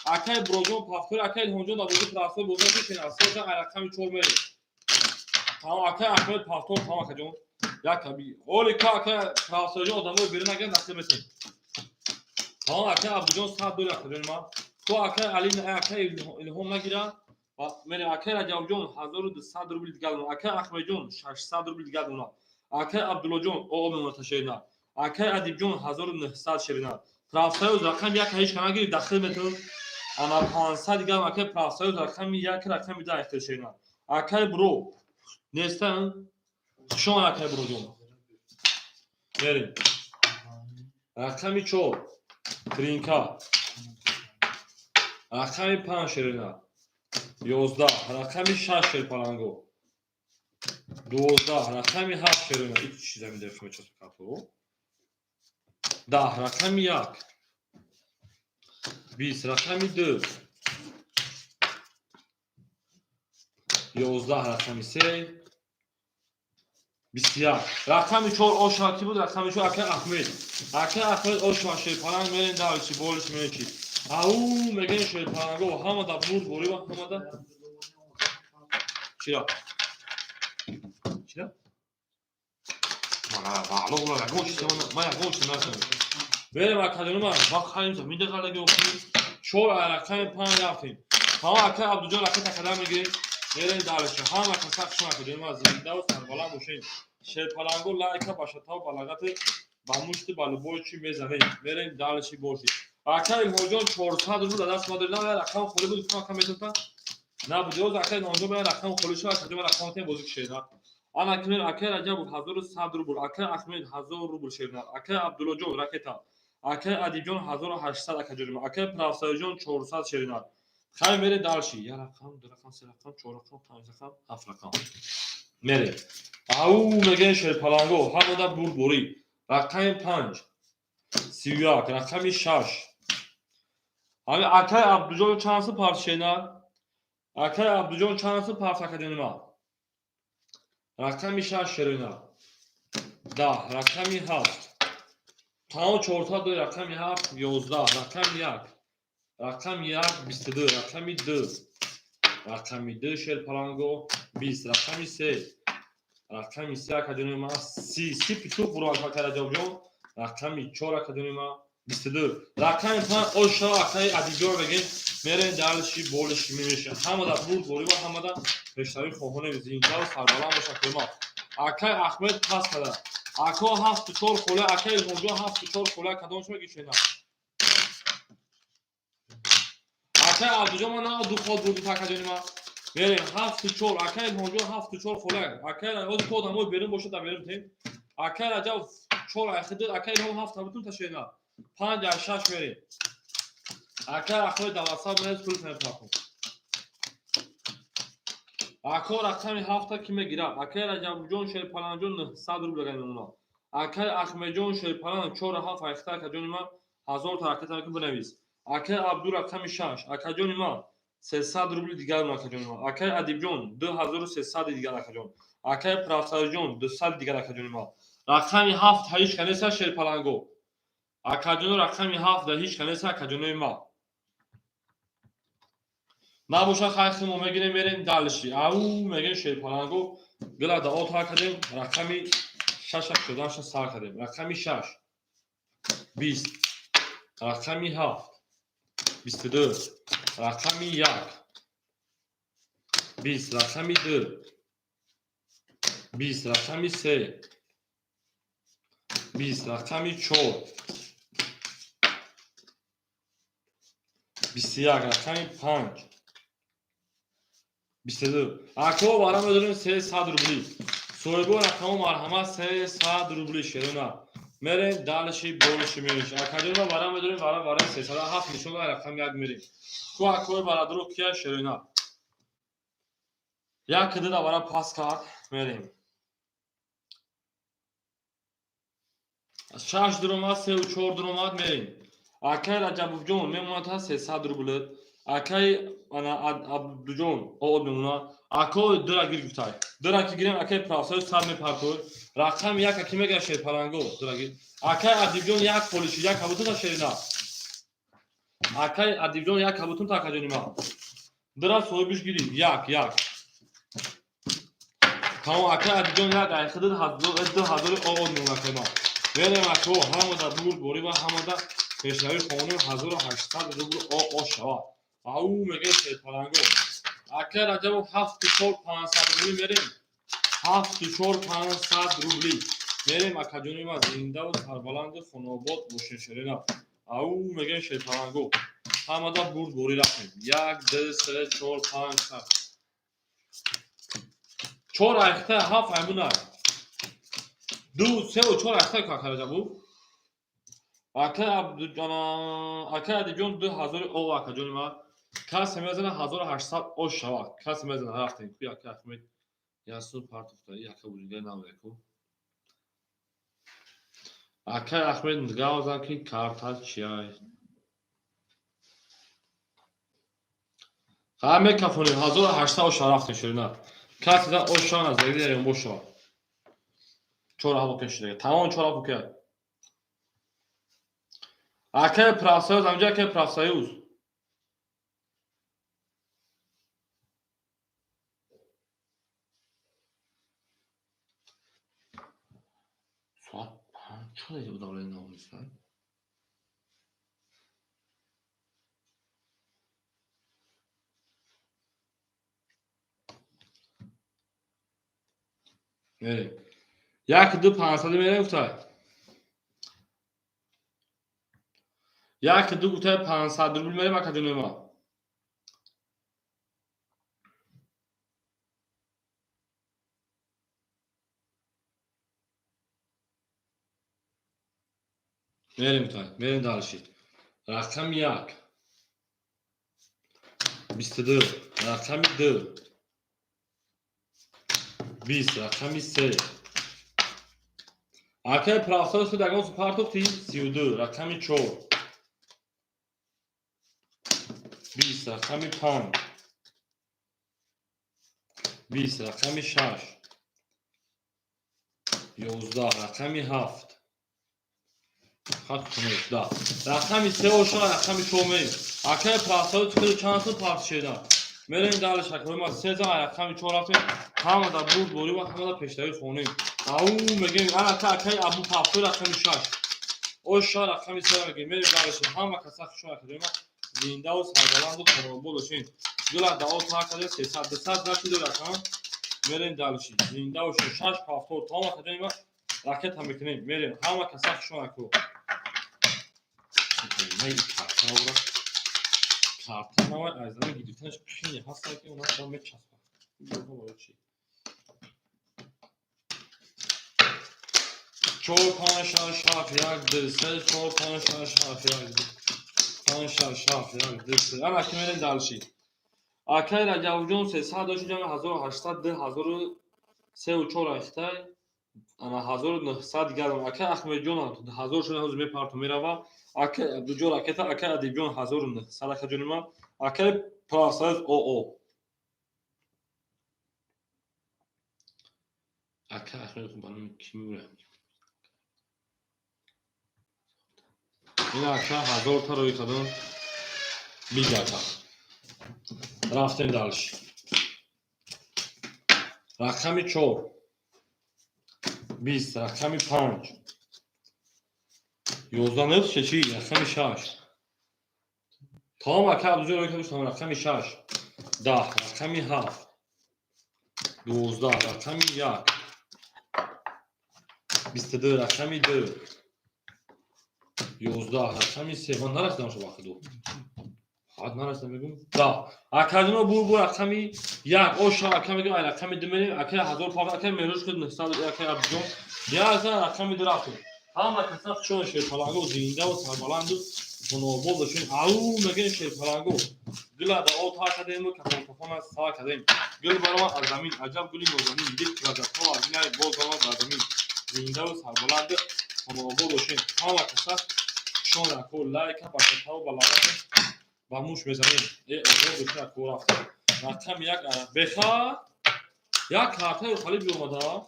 Akay brojon pastor Akay Ilhomjon bavozi pastor bozmekin shena sosa rakami 4 meren Tamam Akay Ahmet pastor tamam akajon ya tabi oli ka Akay pastorjon adamı birine gel naklemesin Tamam Akay Abdujon $100 akajon تو Akay Ali Akay Ilhom nagira من Akay Rajabjon 1200 rubl digar Akay Ahmedjon 600 rubl digar Akay Abdullajon oğlum taşıyna Akay Adibjon 1900 şerina Profesör rakam yak hiç kana gir daxil metun ana 500 digar Akay profesör rakam yak rakam da ihtiyaçına Akay bro nestan şu an Akay brojon verin rakami 4 trinka rakami 5 şerina 11 rakami 6 shirpalango 12 rakami 7 sherina iç çizemi defme çok kapı 10 rakami 1 20 rakami 2 11 rakami 3 بسیار رقم 4 او شاکی بود رقم 4 اکه احمد او شاشه پلنگ میرین دارچی بولش میچی او میگن شه پلنگو همه دا برد بوری و همه دا چرا ما والله گوش ما گوش ناسم بریم اکادمی ما خواهیم زمین دقیقه گفتیم شور رقم 5 رفتیم ها اکه عبدالجان اکه تکدر میگیریم میرین دارچی همه کسک شما اکادمی ما زنده و سربالا باشین شه پلنگو لایکا باشه تا بلاغت با مشت بالبوی چی میزنه میرین دالشی باشی اکای هوجان 400 رو دست ما داریم رقم خوری بود کم میتونم نه بجوز اکای نونجا به رقم خورش اکادمی رقم تیم بزرگ شده آن اکمل اکای رجب 1100 روبل اکای احمد 1000 روبل شده اکای عبدالله جان راکتا اکای ادیب جان 1800 اکادمی اکای پرافسور جان 400 شده خیلی میرین دالشی یا رقم دو رقم سه رقم 4 رقم 5 رقم 7 رقم میرین او میگن شه پلنگو همه دا برد بوری رقم 5 31 رقم 6 همین اکای عبدالجان چانس پارت شینا اکای عبدالجان چانس پارت اکادمی ما رقم 6 شرینا 10 رقم 7 تمام 4 رقم 7 11 رقم 1 رقم 1 22 رقم 2 رقم 2 شه پلنگو 20 رقم 3 رقم 3 اکادمی ما 30 پیتو برو اکای جان رقم 4 اکادمی ما 22 رقم 5 اوشا اکای ادیجور بگین میرین دالشی بولشی میشه همه دا برد بوری و همه دا پیشتری خوهونه زینده و سربالا باشه که ما اکای احمد پس کده اکا 7 خوله اکای هونجا 7 خوله کدامش میگیشه نه اکای عبدالجان ما نه دو خود بردی تاکادونی ما بریم 7 اکای هونجا 7 خوله اکای از خود همون بریم باشه تا بریم تیم اکای رجب 4 اخدید اکای هم 7 بتون تشینا 5 6 میریم اکای احمد دواسا میز کل فهم تاکو اکای رقم 7 کی میگیره اکای رجب جان شه پلان جان 100 روبل لگایم اونا اکای احمد جان شه پلان 4 7 اختا که جان ما 1000 تا اکتا که بنویس اکای عبدو رقم 6 اکای جان ما 300 روبل دیگر اونا که جان ما اکای ادیب جان 2300 دیگر اکای جان اکای پرافسور جان 200 دیگر اکای جان ما رقم 7 هیچ کنیسا شه پلانگو اکای جان رقم 7 هیچ کنیسا اکای جان ما نباشه خیلی ما میگیم میریم دالشی او میگن شه پلنگو گلا دا اوت ها کردیم رقمی 6 شدن سر کردیم رقمی 6 20 رقمی 7 22 رقمی 1 20 رقمی 2 20 رقمی 3 20 رقمی 4 21 رقمی 5 22 اکو برام بدونیم 300 روبلی سویبو رقم مرحمت 300 روبلی شدونه میریم دالشی بولشی میشه اکادمی ما برام بدونیم برای 307 نشون رقم 1 میریم کو اکو برادر رو کیا شدونه یک کده دا برای پاس کرد میریم 6 درومات 3 و 4 درومات میریم اکای رجب جون میمونه تا 300 روبل اکای انا عبدالجون او میمونه اکو دراگیر گفتای دراگیر گیریم اکای پرافسور 100 میپرتو رقم 1 کی میگه شه پلنگو دراگیر اکای ادیب جون یک پولیش یک کبوتون تا شرینا اکای ادیب جون یک کبوتون تا کجونی ما درا سویبش گیری یک تمام اکای ادیب جون یک اخدد 2000 او میمونه که ما بریم اکو همه دا برد بوری و همه دا پیشنهاد قانون 1800 روبل او شوا او میگه شه پلنگو اکای رجب 7500 روبل میریم 7500 روبلی میریم اکادمی ما زنده و سربلند خانواباد باشین شرینا او میگه شه پلنگو همه دا برد بوری رفتیم 1 2 3 4 5 6 4 اخته 7 همونه 2 3 و 4 اخته که اکای رجب اکای عبدالجان اکای ادیب 2000 او اکادمی ما کسی میزنه 1800 او شوا کسی میزنه رفتیم که اکای احمد یاسو پارت افتاری اکای بودیگه نامده کو اکای احمد نگاه زن که کارتا چیه همه کفونی 1800 او شوا رفتیم شرینا کسی دا او شوا نزدیده داریم بو شوا چهار بکن شده تمام چهار بکن اکه پراسایوز همجا که پراسایوز ساعت 5 چه بود اول ناموسن یک دو 500 میره گفتای یک دو گفتای 500 روبل میره مکدونی ما میریم گفتای میریم دالشید رقم یک 22 رقم 2 20 رقم 3 اکه پراسایوز دگان سپارتوفتی 32 رقم 4 20 رقم 5 20 رقم 6 11 رقم 7 خط کنید دا رقم 3 و 4 رقم 4 میریم اکه پراسایوز که چند تا پارت شده میریم دال شکل ما 3 تا رقم 4 رفتیم همه دا بود بوری و همه دا پیشتری خونیم او میگیم اکه ابو پاپور رقم 6 او 4 رقم 3 میگیم میریم دالش همه کسا شو کردیم زنده و سربلند و خرابو بشین گلا دا تا کده 300 200 رقم رقم میریم دالش زنده و 6 پاپور تا کردیم راکت هم میکنیم میریم همه کسا شو کردیم میگیم کارتن ama Erzincan'a gidiyorsan şimdi hasta ki ona tam bir ças var. Bu şey. Çok panşa şafiyakdır, sen çok panşa şafiyakdır. Panşa şafiyakdır. Ama kimin dalşı? Akayla Gavjon se sadece 1800 1000 3 و 4 اختای انا 1900 گرم اکه احمد جون 1000 شده هزار پارتو میروا اکه دو جور اکه تا اکه ادی جون 1900 سالک جونما اکه پراساز او اکه احمد بانم کی میره این اکه 1000 تا روی کدوم میگاتا رفتیم دالش رقمی 4 20 رقمی 5 11 نفس چی رقمی 6 تمام اکه ابزار روی کدوم رقمی 6 10 رقمی 7 12 رقمی 1 22 رقمی 2 11 رقمی 3 من نرسیدم شو وقت دو حد نرسیدم میگم دا اکادیما بو رقمی 1 او شا رقمی میگم رقمی 2 میریم اکه 1000 پاک اکه میروش کد 900 اکه ابجون یا از رقمی 2 رفتیم همه کسا چون شیرپلنگو زنده و سربلند و تنوبول داشتیم او میگن شیرپلنگو گلا دا او تا کدیم که کفون از سا کدیم گل برام از زمین عجب گلی زمین دید که از تو از نه بول برام از زمین زنده و سربلند تنوبول داشتیم همه کسا چون اکو لایک با تا بالا با موش بزنیم ای اوضاع بشه اکو رفت رقم 1 بخا یک کارت خالی بیومده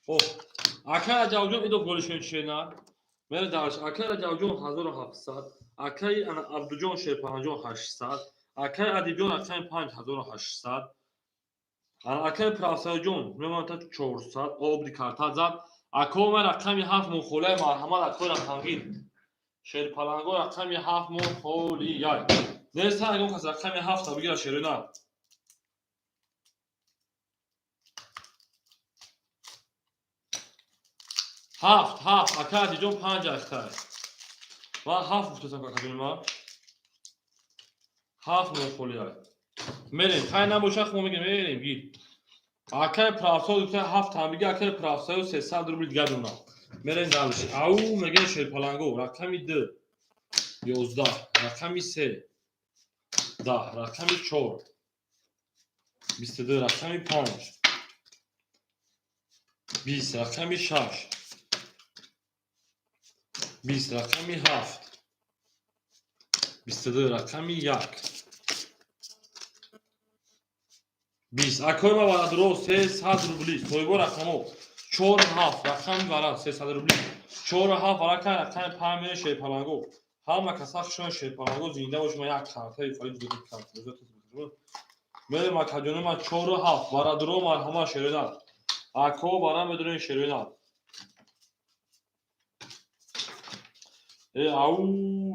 او اکه جاوجون ایدو گلشون چیه میره دارش اکه جاوجون 1700 اکه انا عبدجون شیرپنجون 800 اکه ادیبجون رقم 5800 انا اکه پراسایجون میمونتا 400 آب دی کارتا زد اکه من رقمی 7 مخوله مرحمت اکه رقمگیر شیرپلنگو رقمی 7 مخولی یای نیستا اگه کس رقمی 7 تا بگیره شیرونه 7 اکه ادیجون 5 اختار و 7 گفتم که ما 7 مخولی یای میریم خیلی نباشه خب میگیم میریم گیر اکه پراسایو گفته 7 تا میگه اکه پراسایو 300 روبل دیگه دونا میریم دالش او میگه شیرپلنگو رقمی 2 11 رقمی 3 10 رقمی 4 22 رقمی 5 20 رقمی 6 20 رقمی 7 22 رقمی 1 20 акои ма варадро 300 рубли соҳибо рақамо 47 рақами варад 300 рубли 47 варакай рақами 5 миллион шерпаланго ҳама касах шон шерпаланго зинда бош ма як картаи фарид ҷуд карта мере макаҷони ма 47 варадро марҳама шерина ако бара медурин шерина ау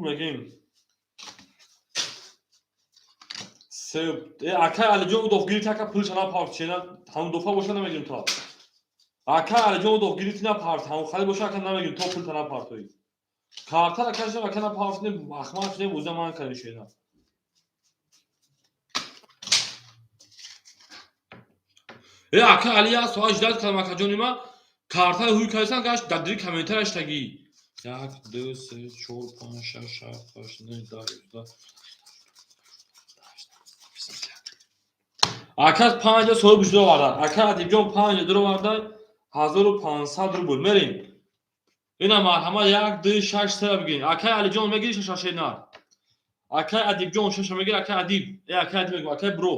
мегим акай алиҷон удохгирӣ така пулчана партчена ҳамун дофа боша намегирим то акай алиҷон удохгирӣ тина парт ҳамун хали боша ака намегирим то пултана партои карта акашем акана партне ахмашне буза ман канишена ака алия соаш дад калма акаҷони ма карта ҳуй кайсан гашт дадири комментараш таги 1 2 3 4 5 6 7 8 9 10 акас 5 соҳиб ҷудо варда ака адибҷон 5 дуро варда 1500 рубл мерем ина марҳама 1 2 6 сера бигирин акай алиҷон мегири шашашед нар акай адибҷон шаша мегир акай адиб акай адиб мегир акай бро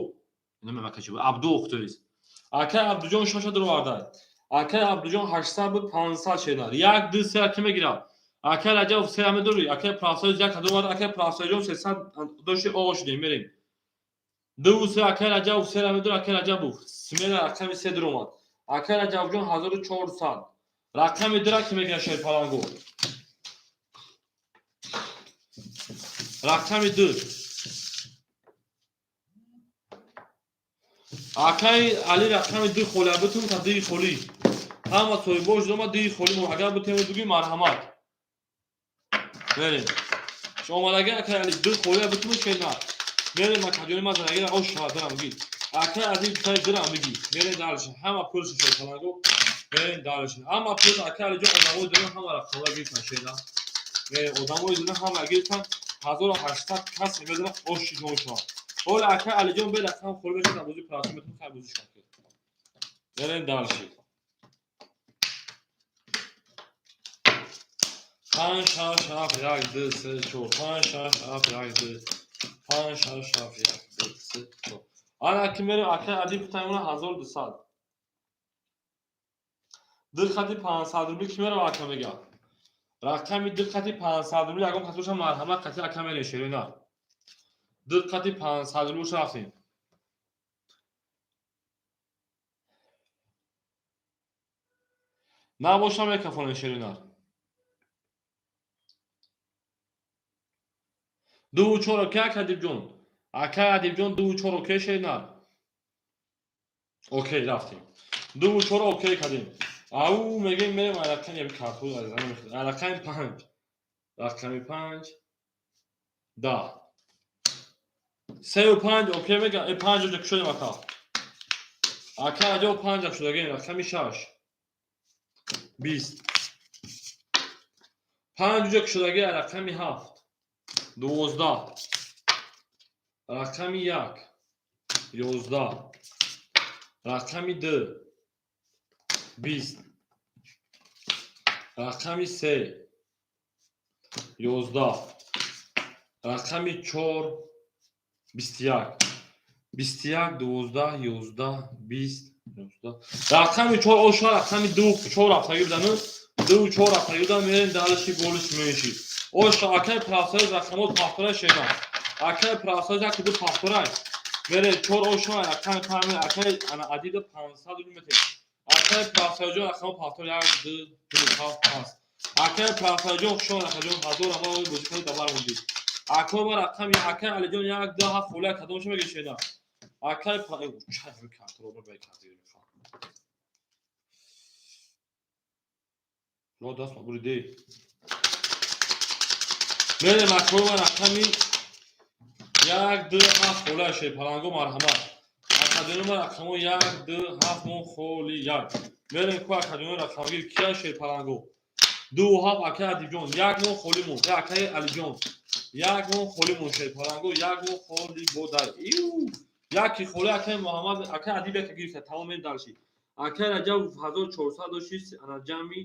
ина мемакачи абду ухтоиз акай абдуҷон шаша дуро варда акай абдуҷон 800 буд 500 шенар 1 2 сера ки мегирам акай раҷабов сера медури акай правсоиз як дуро варда акай правсоиҷон 300 дошти оғо шудем мерем ду се акай раҷабов сера медури акай раҷабов смела рақами 3 дуро омад акай раҷабовҷон 1400 рақами дира ки мегирам шерпаланго рақами ду акай али рақами ду холи абитум та ди холи ҳама соҳибош дома ди холи мо агар бутем дуги марҳамат мерем шомалаги акай али ду холи абитум шена мерем акаҷони ма занагира ош шавадарам ги акай ази тай дирам биги мерем далш ҳама пул шерпаланго мерем далш ҳама пул акай али ҷон одамои дина ҳама рақамла гиртан шена мерем одамои дина ҳама гиртан 1800 кас медара оши ҷон шава ҳола акай алиҷон бе рақам холи бешад амрӯзи прасо метон кай бузиш кар мерем далши 5 6 7 1 2 3 4 5 6 7 1 2 5 6 7 1 2 3 4 ана ки мерем акай адиб таймона 1200 дилхати 500 рубли ки мерем ака мега рақами дилхати 500 рубли ягон касоша марҳамат қати ака мерем шерина дилхати 500 рубли шафтем набоша мекафонем шерина ду чор окей акадибҷон акай адибҷон ду чор окей шерина окей рафтем ду чор окей кардем ау мегем мерем рақами яби карту рақами 5 рақами 5 10 35 окей мега 5 ҷо кушодем ака ака аҷо 5 кушодагем рақами 6 20 5 ҷо кушодаги рақами 7 12 рақами 1 11 рақами 2 20 рақами 3 11 рақами 4 21 21 12 11 20 рақами 4 оша рақами 2 4 рафтаги будану 2 4 рафтаги будан мерем далши болиш менши оша акай правсоиз рақамот пахтора шена акай правсоиз як ду пахтора мерем 4 оша рақами пами акай ана адида 500 рубли метем акай правсоиҷон рақамот пахтора 1 2 3 4 5 акай правсоиҷон шон акаҷон ҳазор ама бузикаи дабар монди акой ма рақами акай алиҷон 1 2 7 фолия кадомша меги шена акай чай картро бе карти ро даст ма буриде мерем акой ма рақами 1 2 7 фолия шерпаланго марҳамат акаҷони ма рақамо 1 2 7 мон холи 1 мерем ку акаҷони рақамгир кия шерпаланго 2 7 акай адибҷон 1 мон холи мон акай алиҷон 1 мон холи мон шерпаланго 1 мон холи бодай яки холи акай муҳаммад акай адиб яка гирифта тамом мер далши акай раҷабов 1400 дошти ана ҷамъи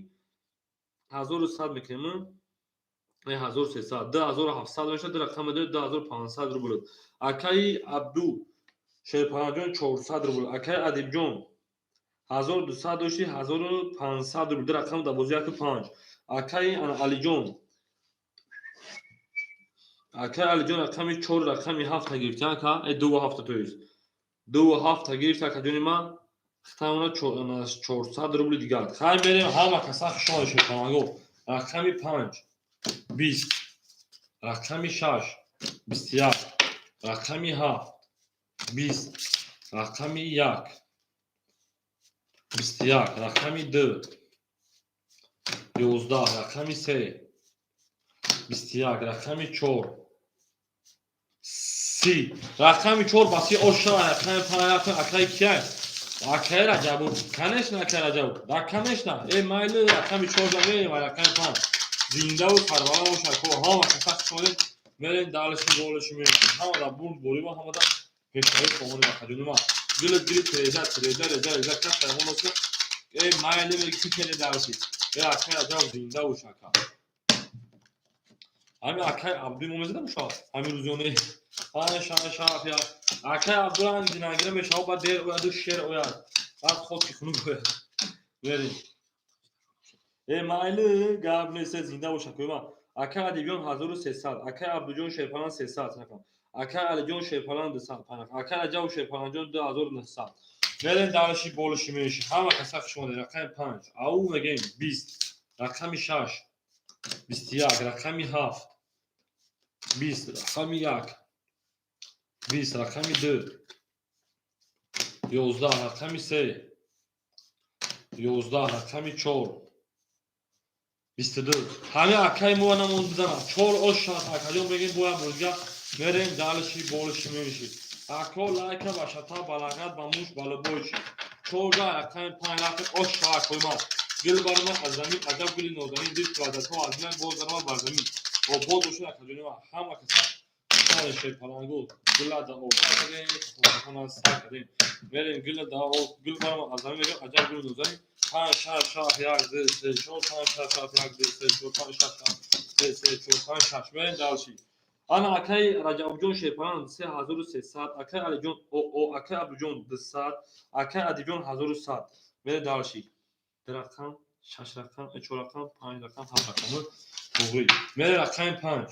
1100 мекунем 1300 2700 мешад рақами 2500 рубл акай абду شیرپناهجان 400 روبل. اکای ادیبجان 1200 داشتی 1500 روبل. در رقم 12.5. اکای علیجان رقمی 4 رقمی 7 گرفتی که 2.7 تویز 2.7 گرفتی که جون ما ختمنا 400 روبل دیگر. خیلی بریم همه کسا شما شیرپناهگو رقمی 5 20 رقمی 6 21 رقمی 7 20 رقمی 1 21 رقمی 2 11 رقمی 3 21 رقمی 4 30 رقمی 4 باسی آشنا رقمی 5 رقم اکای کیه اکای رجبو کنش نه اکای رجبو رقمش نه ای مایل رقمی 4 زمین و رقمی 5 زنده و سربالا و شرکو ها و کسا شده برین دالشی بولشی میرین همه دا بول بولی با همه دا پیشتایی کمونی با خجونی ما گلی تریزه کس تایمون بسید ای مایلی بگی کی کنی دالشی ای اکای رجبو زنده و شرکا همین اکای عبدوی مومزده بشا همین روزیونه های شرف یا اکای عبدو را هم زنگیره بشه با دیر اوید و شیر اوید بعد خود که خونو گوید برین ای مایلی گرب نیسته زنده و شرکوی ما اکای ادیبیان 1300 اکای عبدوجان شیرپناه 300 نکن اکای علیجان شیرپناه 250 اکای رجب شیرپناهجان 2900 برین دالشی بولشی میشی همه کسا شما ده رقم 5 او مگیم 20 رقمی 6 21 رقمی 7 20 رقمی 1 20 رقمی 2 11 رقمی 3 11 رقمی 4 22 همه اکای موانمون بزنم 4 آشاد اکایون بگیم بویم روزگاه بریم دالشی بولشی میشی اکا لایکا باشه تا بلاغت با موش بالا بوشی 4 جا اکای 5 رقم آشاد اکای ما گل بارما از زمین عجب گلی نوزمین دید پرادت ها از من بول درما بر زمین و بود دوشون اکایونی ما همه کسا شان شیرپناهگو گل دا او کردیم خونه سر کردیم بریم گل دا او گل بارما از زمین بگیم عجب گلی نوزمین 5 6 7 1 2 3 4 5 6 7 1 2 3 4 5 6 7 3 4 5 6 بریم دالشی انا اکای رجب جون شیرپناه 3300 اکای علی جون او اکای عبدوجان 200 اکای ادیبجان 1100 بریم دالشی رقم 6 رقم 4 رقم 5 رقم 7 رقم بوغی بریم رقم 5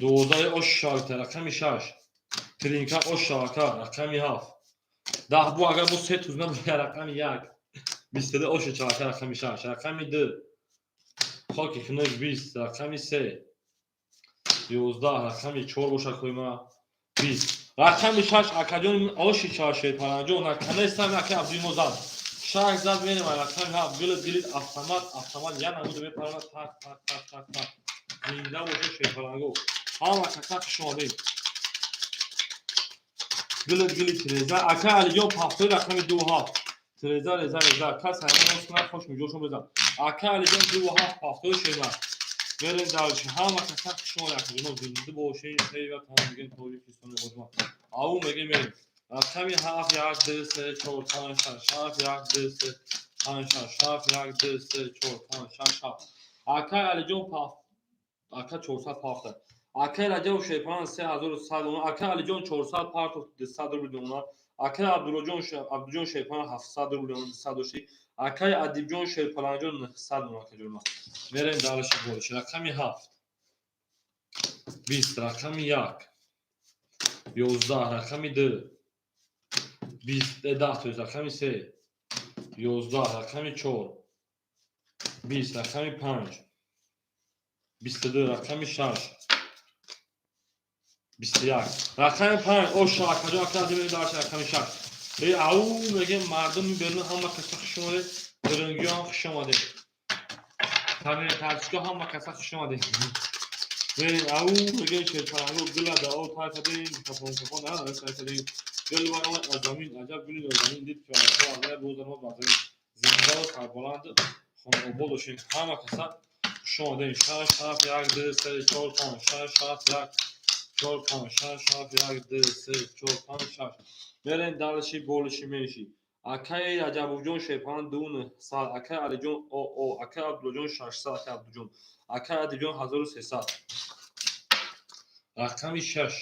12 آشاک رقم 6 ترینکا آشاک رقم 7 ده بو اگر بو 3 توزنه بو رقم 1 22 آشاک رقم 6 رقم 2 خاکی خنک 20 رقم 3 11 رقم 4 باشه کویما 20 رقم 6 اکادون آشی چاشه پناهجون کنه سم اکا عبدی موزاد شاک زد بینم رقم 7 گلید автомат یا نمود به پرواز تاک زنده باشه شیپلانگو ها واسه شما بید گلید تریزا اکا علیجان پافتوی رقم 2 ها تریزا رزا کس همه نسکنه خوش میجوشون بزن اکا علیجان 2 ها پافتوی شیما برین دالشی همه کسا شما رقم زنده باشه خیلی تمام میگن توی کیستون بودم او میگه بریم رقم 7 1 2 3 4 5 6 7 1 2 3 5 6 7 1 2 3 4 5 6 7 اکا علیجان پافت اکا 400 پافت اکا رجب شیرپناه 3100 اکا علیجان 400 پارت 200 روبل اونا اکا عبدوجان شیرپناه 700 روبل اونا 200 داشتی اکا ادیبجان شیرپناهجان 900 اونا که جورما بریم دالشی بولشی رقمی 7 20 رقمی 1 11 رقمی 2 20 10 تویز رقمی 3 11 رقمی 4 20 رقمی 5 22 رقمی 6 21 رقم 5 او شاک کجا اکرد می‌بینید داشت رقم 6 ای او میگه مردم میبرن همه کسا خشماده برنگی هم خشماده تامین ترسکا همه کسا خشماده ببین او میگه شیرپناهگو گل دا او تای کردیم تفاهم نه تای کردیم گل بارم از زمین عجب گلی از زمین دید که اگر روز ما با زمین زنده و سربلند خون آباد داشتیم همه کسا خشماده 6 7 1 2 3 4 5 6 7 1 4 5 6 7 1 2 3 4 5 6 برین دالشی بولشی میشی اکای رجبوجان شیرپناه 200 اکای علیجان او اکای عبدوجان 600 اکای عبدوجان اکای ادیبجان 1300 رقمی 6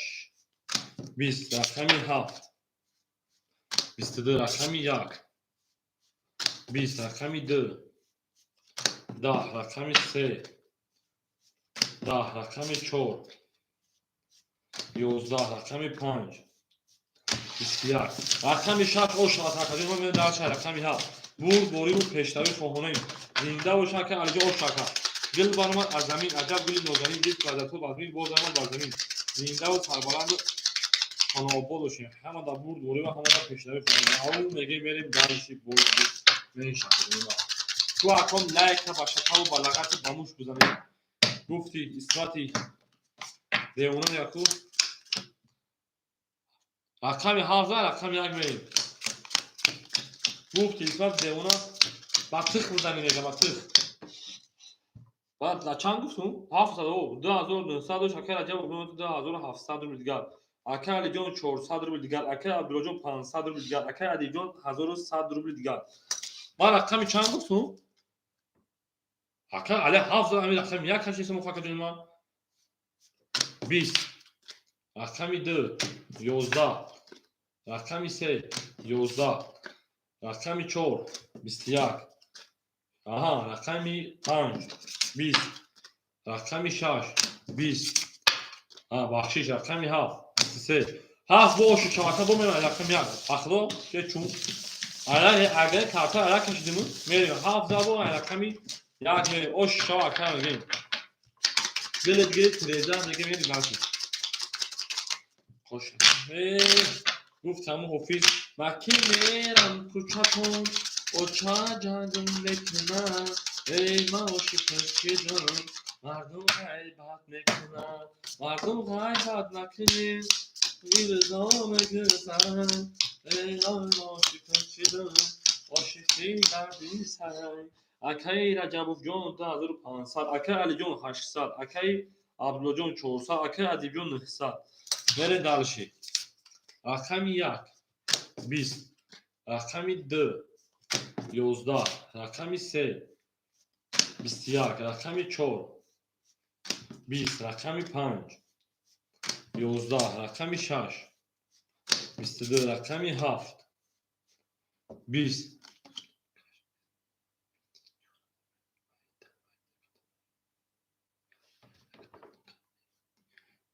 20 رقمی 7 22 رقمی 1 20 رقمی 2 10 رقمی 3 10 رقمی 4 11 رقمی 5 21 رقمی 6 oşağı takacağım ama daha çay raqami 7 vur boru peştavi khohonay zinda boşa ki alca oşaka gil barma azamin acab gil nozani dit qadatu bazmin bozama bazamin zinda و سربلند خانواباد باشه همه دا برد boru ve hamada peştavi khohonay avun mege merim darişi boru men şakırım تو akam like و شکاو بلاغت باموش بزنید گفتی اسمتی دیوانه یکو رقمی 17 رقمی 1 میریم گفتی اسمت دیوانه بطخ بزنید یکم بطخ بعد چند گفتم 700 او 2900 شکر عجب و 2700 روبل دیگر اکه علی جان 400 روبل دیگر اکه عبدالله جان 500 روبل دیگر اکه علی جان 1100 روبل دیگر ما رقمی چند گفتم اکه علی 7 امیر رقم یک کشی اسم مفکر جنما 20 رقمی 2 11 رقمی 3 11 رقمی 4 21 aha رقمی 5 20 رقمی 6 20 بخشش رقمی 7 23 7 boş şarkı bu merak رقم 1 aklı geçun اگر kartı ara کشیدیم میریم 7 bu رقمی yani o şarkı میگیم دلت گرفت تلویزیون دیگه میری باشی خوش گفتم حافظ مکی میرم کوچکم و چا جادم نکنم ای ما عاشقت شدم مردم غیبت نکنم مردم غیبت نکنیم ویلدام گرزن ای ما عاشقت شدم عاشقی دردی سرم اکی رجب جان 2500 اکی علی جان 800 اکی عبدالله جان 400 اکی ادیب جان 900 بره دالشی رقمی 1 20 رقمی 2 11 رقمی 3 21 رقمی 4 20 رقمی 5 11 رقمی 6 22 رقمی 7 20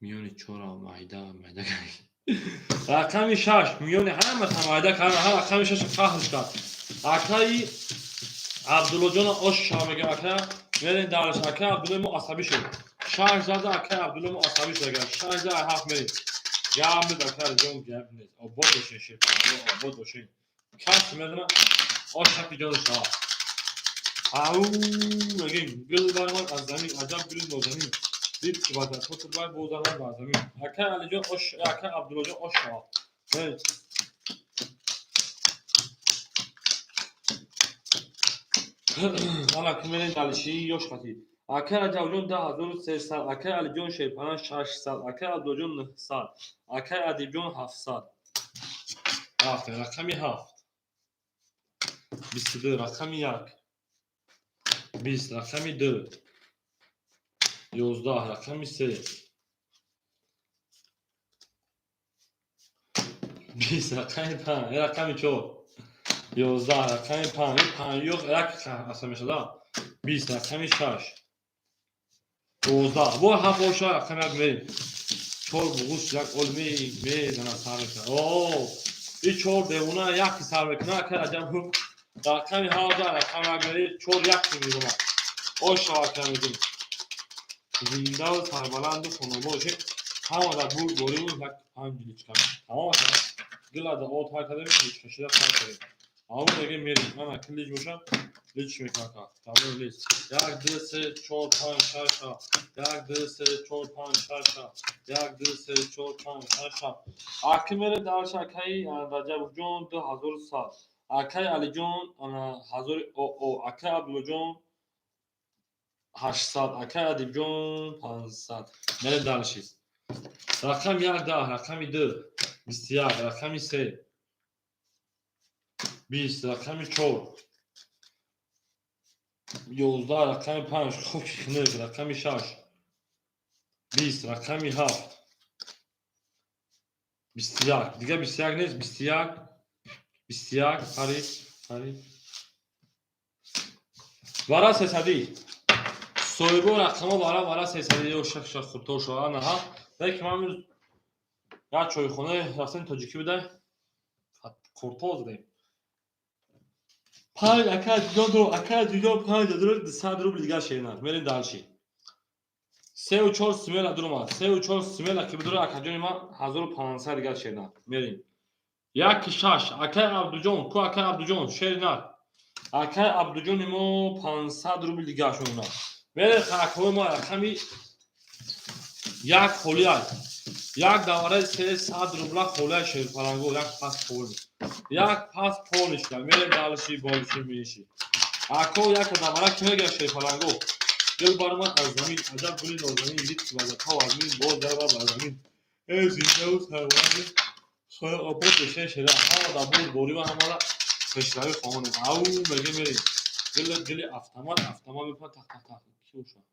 میون 4 مایده رقمی 6 میون همه تمایده کنه هم رقمی 6 فهمش کرد اکای عبدالله جان آش میگه اکای میرین دارش اکای عبدالله مو عصبی شد 6 زده اکای عبدالله مو عصبی شد 6 زده هفت میرین گام بده اکای جان گام نیست آباد باشین شیر آباد باشین کس میدونه آش جان شاه او میگه گل بارمان از زمین عجب گل نازنین دید که بعد از خود باید بودن از زمین اکای علی جان آش اکای عبدالله جان آش شاه حالا کمیرین دالشی یوش خاطی اکه رجب جان 10300 اکه علی جان شیپان 600 اکه عبدالله جان 900 اکه ادیب جان 700 رقمی 7 22 رقمی 1 20 رقمی 2 11 رقمی 3 20 رقمی 5 رقمی 4 11 رقمی 5 yok اصلا شده 20 رقمی 6 12 bu hafta o şarkı raqam vereyim çor buğus yak olmi mezana sarıka o çor devuna yak sarıkına karacam huk raqami havza raqam vereyim çor yak gibi buna o şarkı vereyim zinda و سربلند و خانوما باشه همه در بود باریم یک هم گلیچ کنم تمام گل از آت های کردیم گلیچ کشیده کار کردیم همون دیگه میریم من اکل لیچ باشم لیچ میکنم تمام لیچ 1 2 3 4 5 6 1 2 3 4 5 6 1 2 3 4 5 6 اکی میره در شکایی رجب جان 2100 اکی علی جان 1000 او اکی عبدالله جان 800 اکی ادیب جان 500 میره دالشی رقم 1 10 رقمی 2 21 رقمی 3 20 رقمی 4 11 رقمی 5 خوب خنک رقمی 6 20 رقمی 7 21 دیگه 21 نیست 21 پری برا 300 سویبو رقم برا 300 و شخص خودتو شو نه ها دیگه من یا چای خونه رفتن تاجیکی بوده کورتوز دیم پای اکا درو 200 روبل دیگه شیرینه میریم دالشی 3 و 4 سیمل درو 3 و 4 سیمل که بدرو اکاجون ما 1500 دیگه شیرینه میریم یک شش اکا عبدوجان کو اکا عبدوجان شیرینه اکا عبدوجان ما 500 روبل دیگه شونه میره خاکو ما رقمی یک خولیای یک دواره 300 روبل خولیای شیر پلنگو یک پاس خولی یک پاس پولش میره دالشی بالشی میشی اکو یک دواره که میگه شیر پلنگو دل بارما از زمین عجب گلی نازنین لیت و زکا از زمین باز در بر زمین ای زنده و سروانی سوی آپوت بشه شده ها دا بود بوری و همالا پشتاوی خواهانه او بگه میری دل افتمال بپن تق کیو شد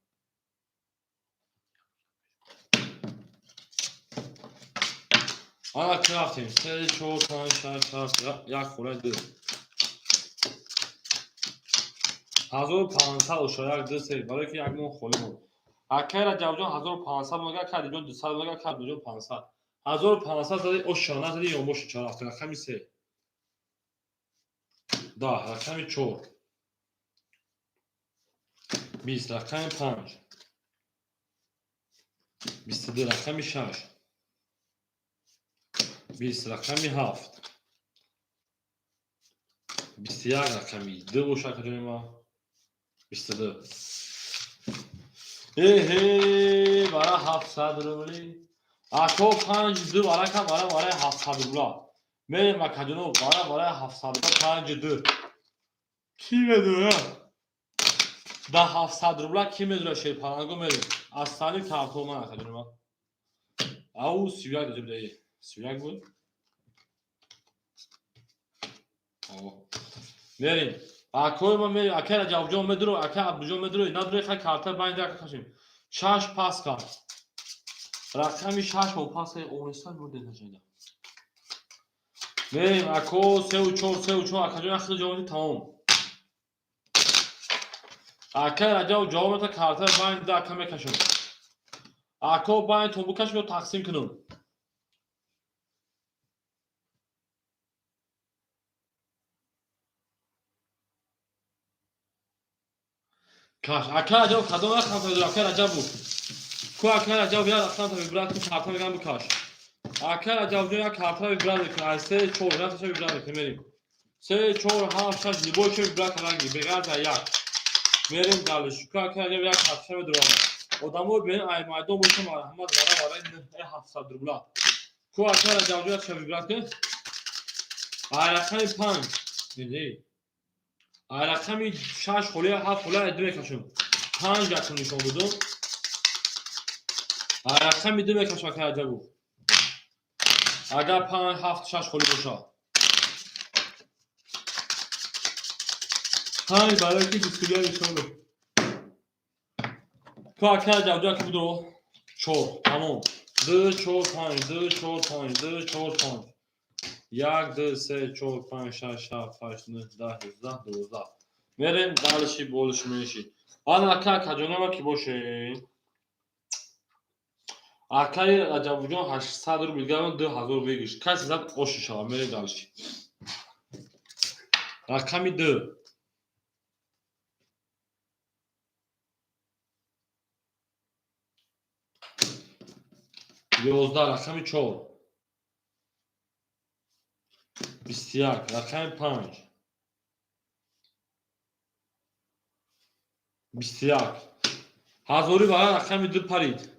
آنها که رفتیم 3 4 5 6 7 یک خوله دو 1500 شاید دو سری برای که یک مون خوله بود اکه را جوجان 1500 مگه کردی جون 200 مگه کردی جون 500 1500 زدی او شانه زدی یا موش 4 هفته رقمی 3 دا رقمی 4 20 رقمی 5 22 رقمی 6 20 رقمی 7 21 رقمی 2 و شکر ما 22 برای 700 روبلی اکو 5 دو برای که برای 700 روبلا میریم و کجونو برای 700 روبلا 5 دو کی میدونه ده 700 روبلا کی میدونه شیر پرنگو میریم از سالی کارتو من کجونو ما او 31 دیگه بده 31 بود میریم اکو ما میریم اکه را جوجان میدرو اکه عبدوجان میدرو ندروی خیلی کارتر باید در کشیم 6 پاس کرد رقمی 6 و پاس اونستان بود نشده میریم اکو 3 و 4 اکه جان خیلی جوانی تمام اکه را جوان تا کارتر باید در کمی کشیم اکو باید تو بکشیم و تقسیم کنیم کاش اکه را کدوم رقم تا اکه را بود کو اکه را بیاد رقم تا ویبرات کو کارتر میگم بکاش اکه را یک کارتر ویبرات کنه 3 4 نه تا ویبرات کنیم 3 4 7 6 لیبو که ویبرات رنگی بگرد یک میریم دالش کو اکه را یک کارتر درو آدمو ببین ای مردم باشه مرحمت برای 700 روبل کو اکه را یک ویبرات کنه رقم 5 دیدی رقم 6 خوله 7 خوله دو میکشم 5 رقم نشون بدم رقم دو میکشم که عجبو اگر 5 7 6 خوله باشه 5 برای که دیسکولیا نشون بدم که جوجا که بدو 4 تمام 2 4 5 2 4 5 2 4 5 1 2 3 4 5 6 7 8 9 10 11 12 میریم دالشی بولش میشی آن اکا کجونه ما کی باشه اکای جوجان 800 رو بگیرن 2000 بگیرش کسی زد اوش شما میریم دالشی رقمی 2 11 رقمی 4 21 رقمی 5 21 هزاری برای رقمی 2 پرید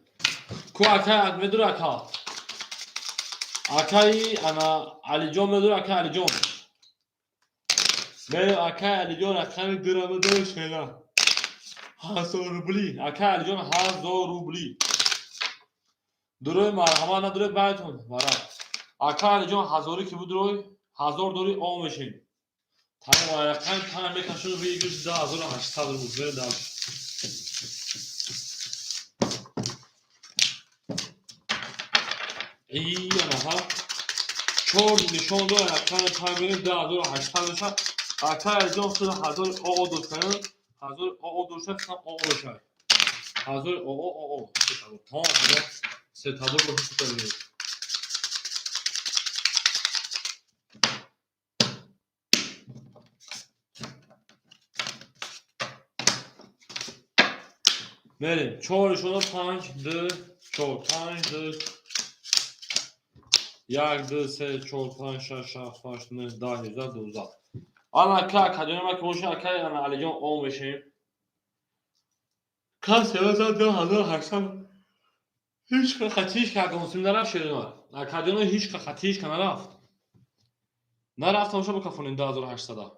کو اکای میدور اکای انا علی جان میدور اکای علی جان به اکای علی جان رقمی 2 رو میدور شیلا 1000 روبلی اکای علی جان 1000 روبلی دروی مرحمت نداره براتون برای اکای علی جان 1000 کی بود دروی 1000 دوری آم میشین تمام رقم تمام میکشون روی 12800 رو بود داد ای انا ها 4 نشان داره رقم 5 بریم 10800 بشه اکر جان شده 1000 آقا دوستان 1000 آقا دوستان آقا بشه 1000 آقا تا سه تا رو بکنید بریم 4 شده 5 2 4 5 2 1 2 3 4 5 6 7 8 9 10 11 12 الان که کدوم ما که موشه که الان علی جان اون بشیم کاس 2800 هیچ که خطیش که کنسیم نرفت شده نه کدوم هیچ که خطیش که نرفت موشه بکفونیم 12800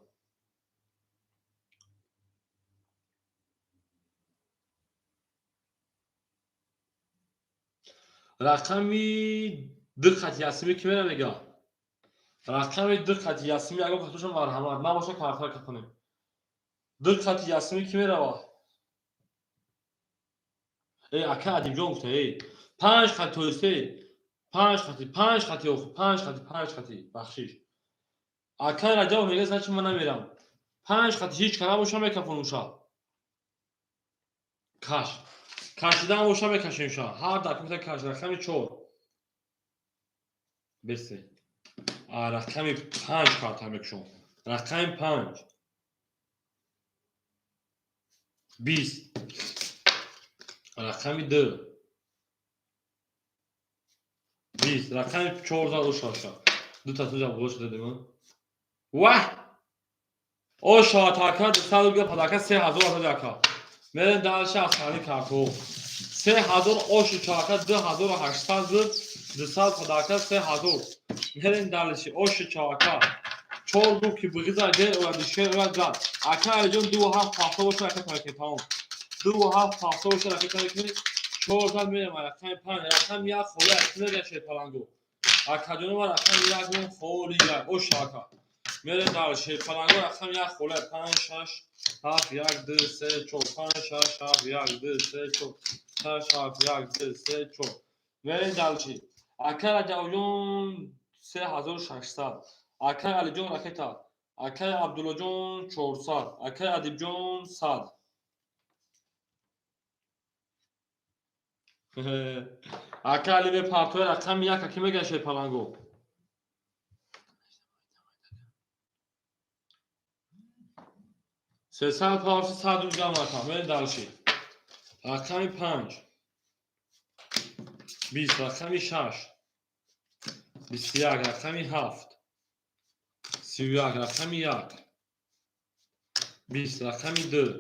رقمی دقت یاسمی کی میره میگه رقمی دقت یاسمی اگه خودش مرحمت نباشه کارتر کنیم دقت یاسمی کی میره وا ای اکا ادیم جون گفته ای 5 خط توسته 5 خطی بخشش اکا رجا میگه سچ من نمیرم 5 خط هیچ کنه باشه میکفونوشا کاش کاشیدن باشه میکشیمشا هر دکمت کاش رقمی 4 بسه رقمی 5 کارت هم بکشم رقم 5 20 رقمی 2 20 رقمی 14 اوشاشا دو تا تو جا بوش دادیم واه او شاتاکا دستال بیا پداکا 3000 داکا میرن دالش آسانی کارتو 3000 اوش چاکا 2800 دستال پداکا 3000 میرن دالش اوش چاکا چور دو کی بغیزا ده و دشه و زاد اکا جون دو ها پاسو وش رکت که تمام دو ها پاسو وش رکت که چور زاد میرم رقم 5 رقم یا خوله اسمه شه پلنگو اکا جون و رقم یا خولی یا اوش چاکا میره دالش پلنگو رقم یا خوله 5 6 7 1 2 3 4 5 6 7 1 2 3 4 6 7 1 2 3 4 میره دالش اکا جون 3600 اکای علی جون رکتا اکای عبدالله جون 400 اکای ادیب جون 100 اکای علی به پارتوی رقم یک اکی میگه شه پلنگو سه سال پارسی 100 اونجا ماتا میره دالشی رقم 5 20 رقم 6 21 رقم 7 31 رقم 1 20 رقم 2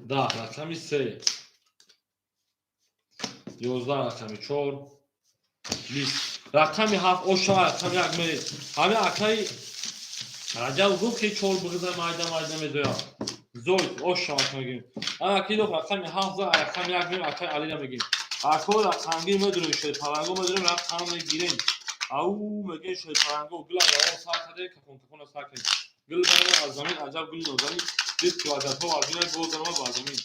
10 رقم 3 11 رقم 4 20 رقم 7 اوشا رقم 1 میری همه اکای رجب گفت که 4 بغزه مایده میدویا زوید اوشا میگیم اما اکی دو رقم 7 رقم 1 میریم اکای علی نمیگیم اکو رقم گیر میدونیم شده پلنگو میدونیم رقم میگیریم او میگه شده پلنگو گل اگه ساکده کفون ساکده گل برای از زمین عجب گل نوزانی دید که عجب ها از بینای گل درمه با زمین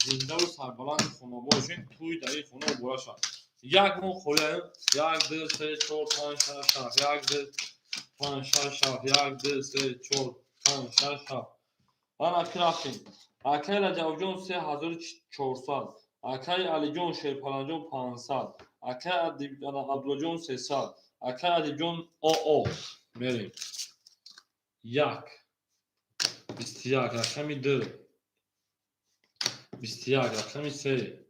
زنده و سربلند خونه باشین توی دایی خونه و براشا یک مون خوله 1 2 3 4 5 6 7 1 2 5 6 7 1 2 3 4 5 6 7 آن اکرافیم اکای رجب جون 3400 اکای علی جون شیرپلنگ جون 500 اکای عبدالله جون 300 اکای ادیب جون او میریم 1 21 رقمی 2 21 رقمی 3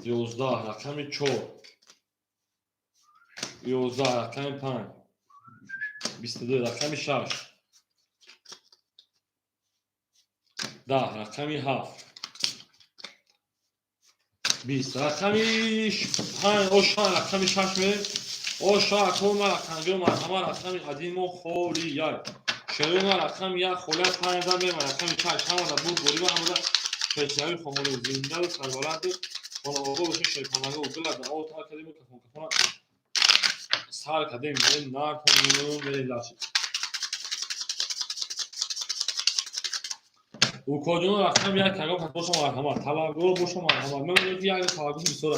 11 رقمی 4 11 رقمی 5 22 رقمی 6 10 رقمی 7 20 رقمی 5 اوشان رقمی 6 میریم اوشا اکوم رقمی ما همه رقمی قدیم و خوری یای شروع رقم یا خوله 5000 میریم رقمی 6 همه دا بود بوری با همه دا پیشنهایی خمولی و زنده و سربلند اون آقا بشه شیطانگه و گلد او تا کدیم و کفون سر کدیم بریم نارتون بریم لاشی او کجون رقم یک کگم پس باشم مرحمت تلنگو باشم مرحمت من میگه یک تلنگو بسوره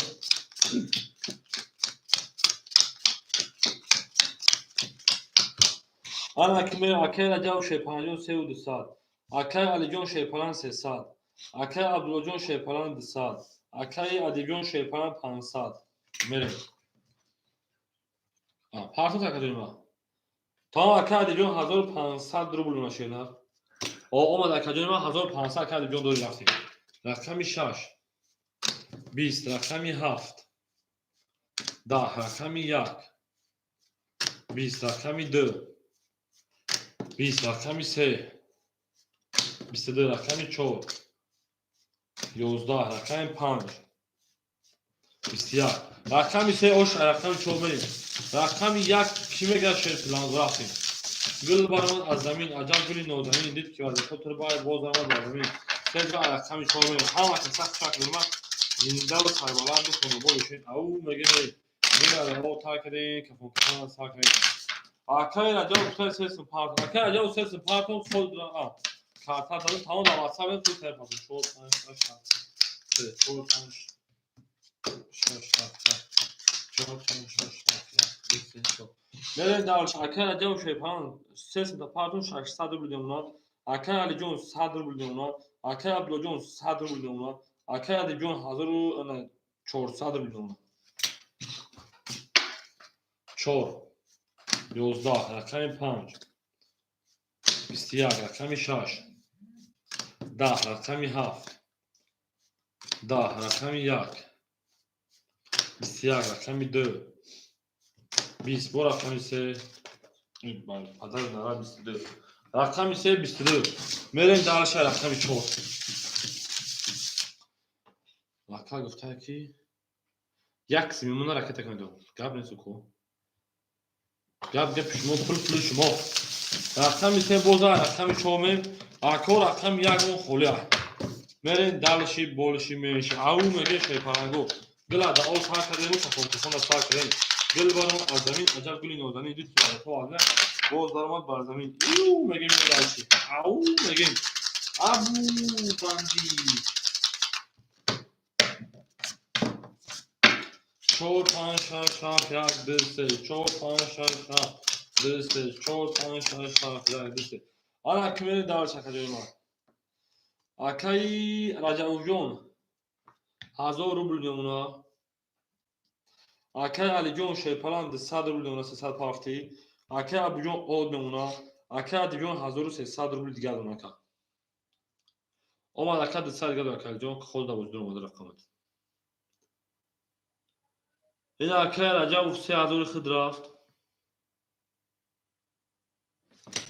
آن اکمل اکیل رجب شیپانجون 3200 اکیل علی جون شیپان 300 اکیل عبدالله جون شیپان 200 اکیل علی جون شیپان 500 میره پارتون تکریم تا اکیل علی جون 1500 روبل نشینه او اومد اکیل جون 1500 اکیل علی جون دوری رفتیم رقمی 6 20 رقمی 7 10 رقمی 1 20 رقمی 2 20 رقمی 3 22 رقمی 4 11 رقمی 5 21 رقمی 3 oş رقمی 4 بریم رقمی 1 کیمه گشت پلان رفتیم گل برمان از زمین عجب گلی نوزمین دید که ولی خود باید باز آمد از زمین سه جا رقمی 4 بریم همه که سخت شکل من زنده و سایبالان بکنه بایشین او مگه میگه او تا کردین که فکران سا کردین اکای رجا افتاد سیستم پارت اکای رجا سیستم پارتون خود را کارتا دادن تمام در واتساپ تو تلفن شد میرین دارش اکای رجا شیپان سیستم پارتون 600 روبل دیونا اکای علی جون 100 روبل دیونا اکای عبدالله جون 100 روبل دیونا اکای علی جون 1400 روبل دیونا 4 11 رقمی 5 21 رقمی 6 10 رقمی 7 10 رقمی 1 21 رقمی 2 20 با رقمی 3 این پدر نرا 22 رقمی 3 22 میریم دارش رقمی 4 رقم گفته کی یک میمونه رکت کنید گاب نیست کو گپ شما پول شما رقمی 3 بوزا رقمی 4 اکو رقم 1 اون خولیا میرین دالشی بولشی میشه او میگه شیپارنگو گلا دا اول تا کردیم که فوکسون تا کردیم گل بارم از زمین عجب گلی نوزنی دید که تو آله باز درآمد بر زمین او میگه دالشی او میگه ابو بندی 4 5 6 7 1 2 3 4 5 6 7 2 3 4 5 6 7 1 2 3 آن کمیل دار شکلی ما اکای رجب جون 1000 روبل دیونا اکای علی جون شیپالان 200 روبل دیونا 300 پافتی اکای ابو جون اود دیونا اکای علی جون 1300 روبل دیگه دیونا کا اومد اکای 200 دیگه اکای جون خود دا وجود اومد رقمت این اکای رجب 3000 خود رفت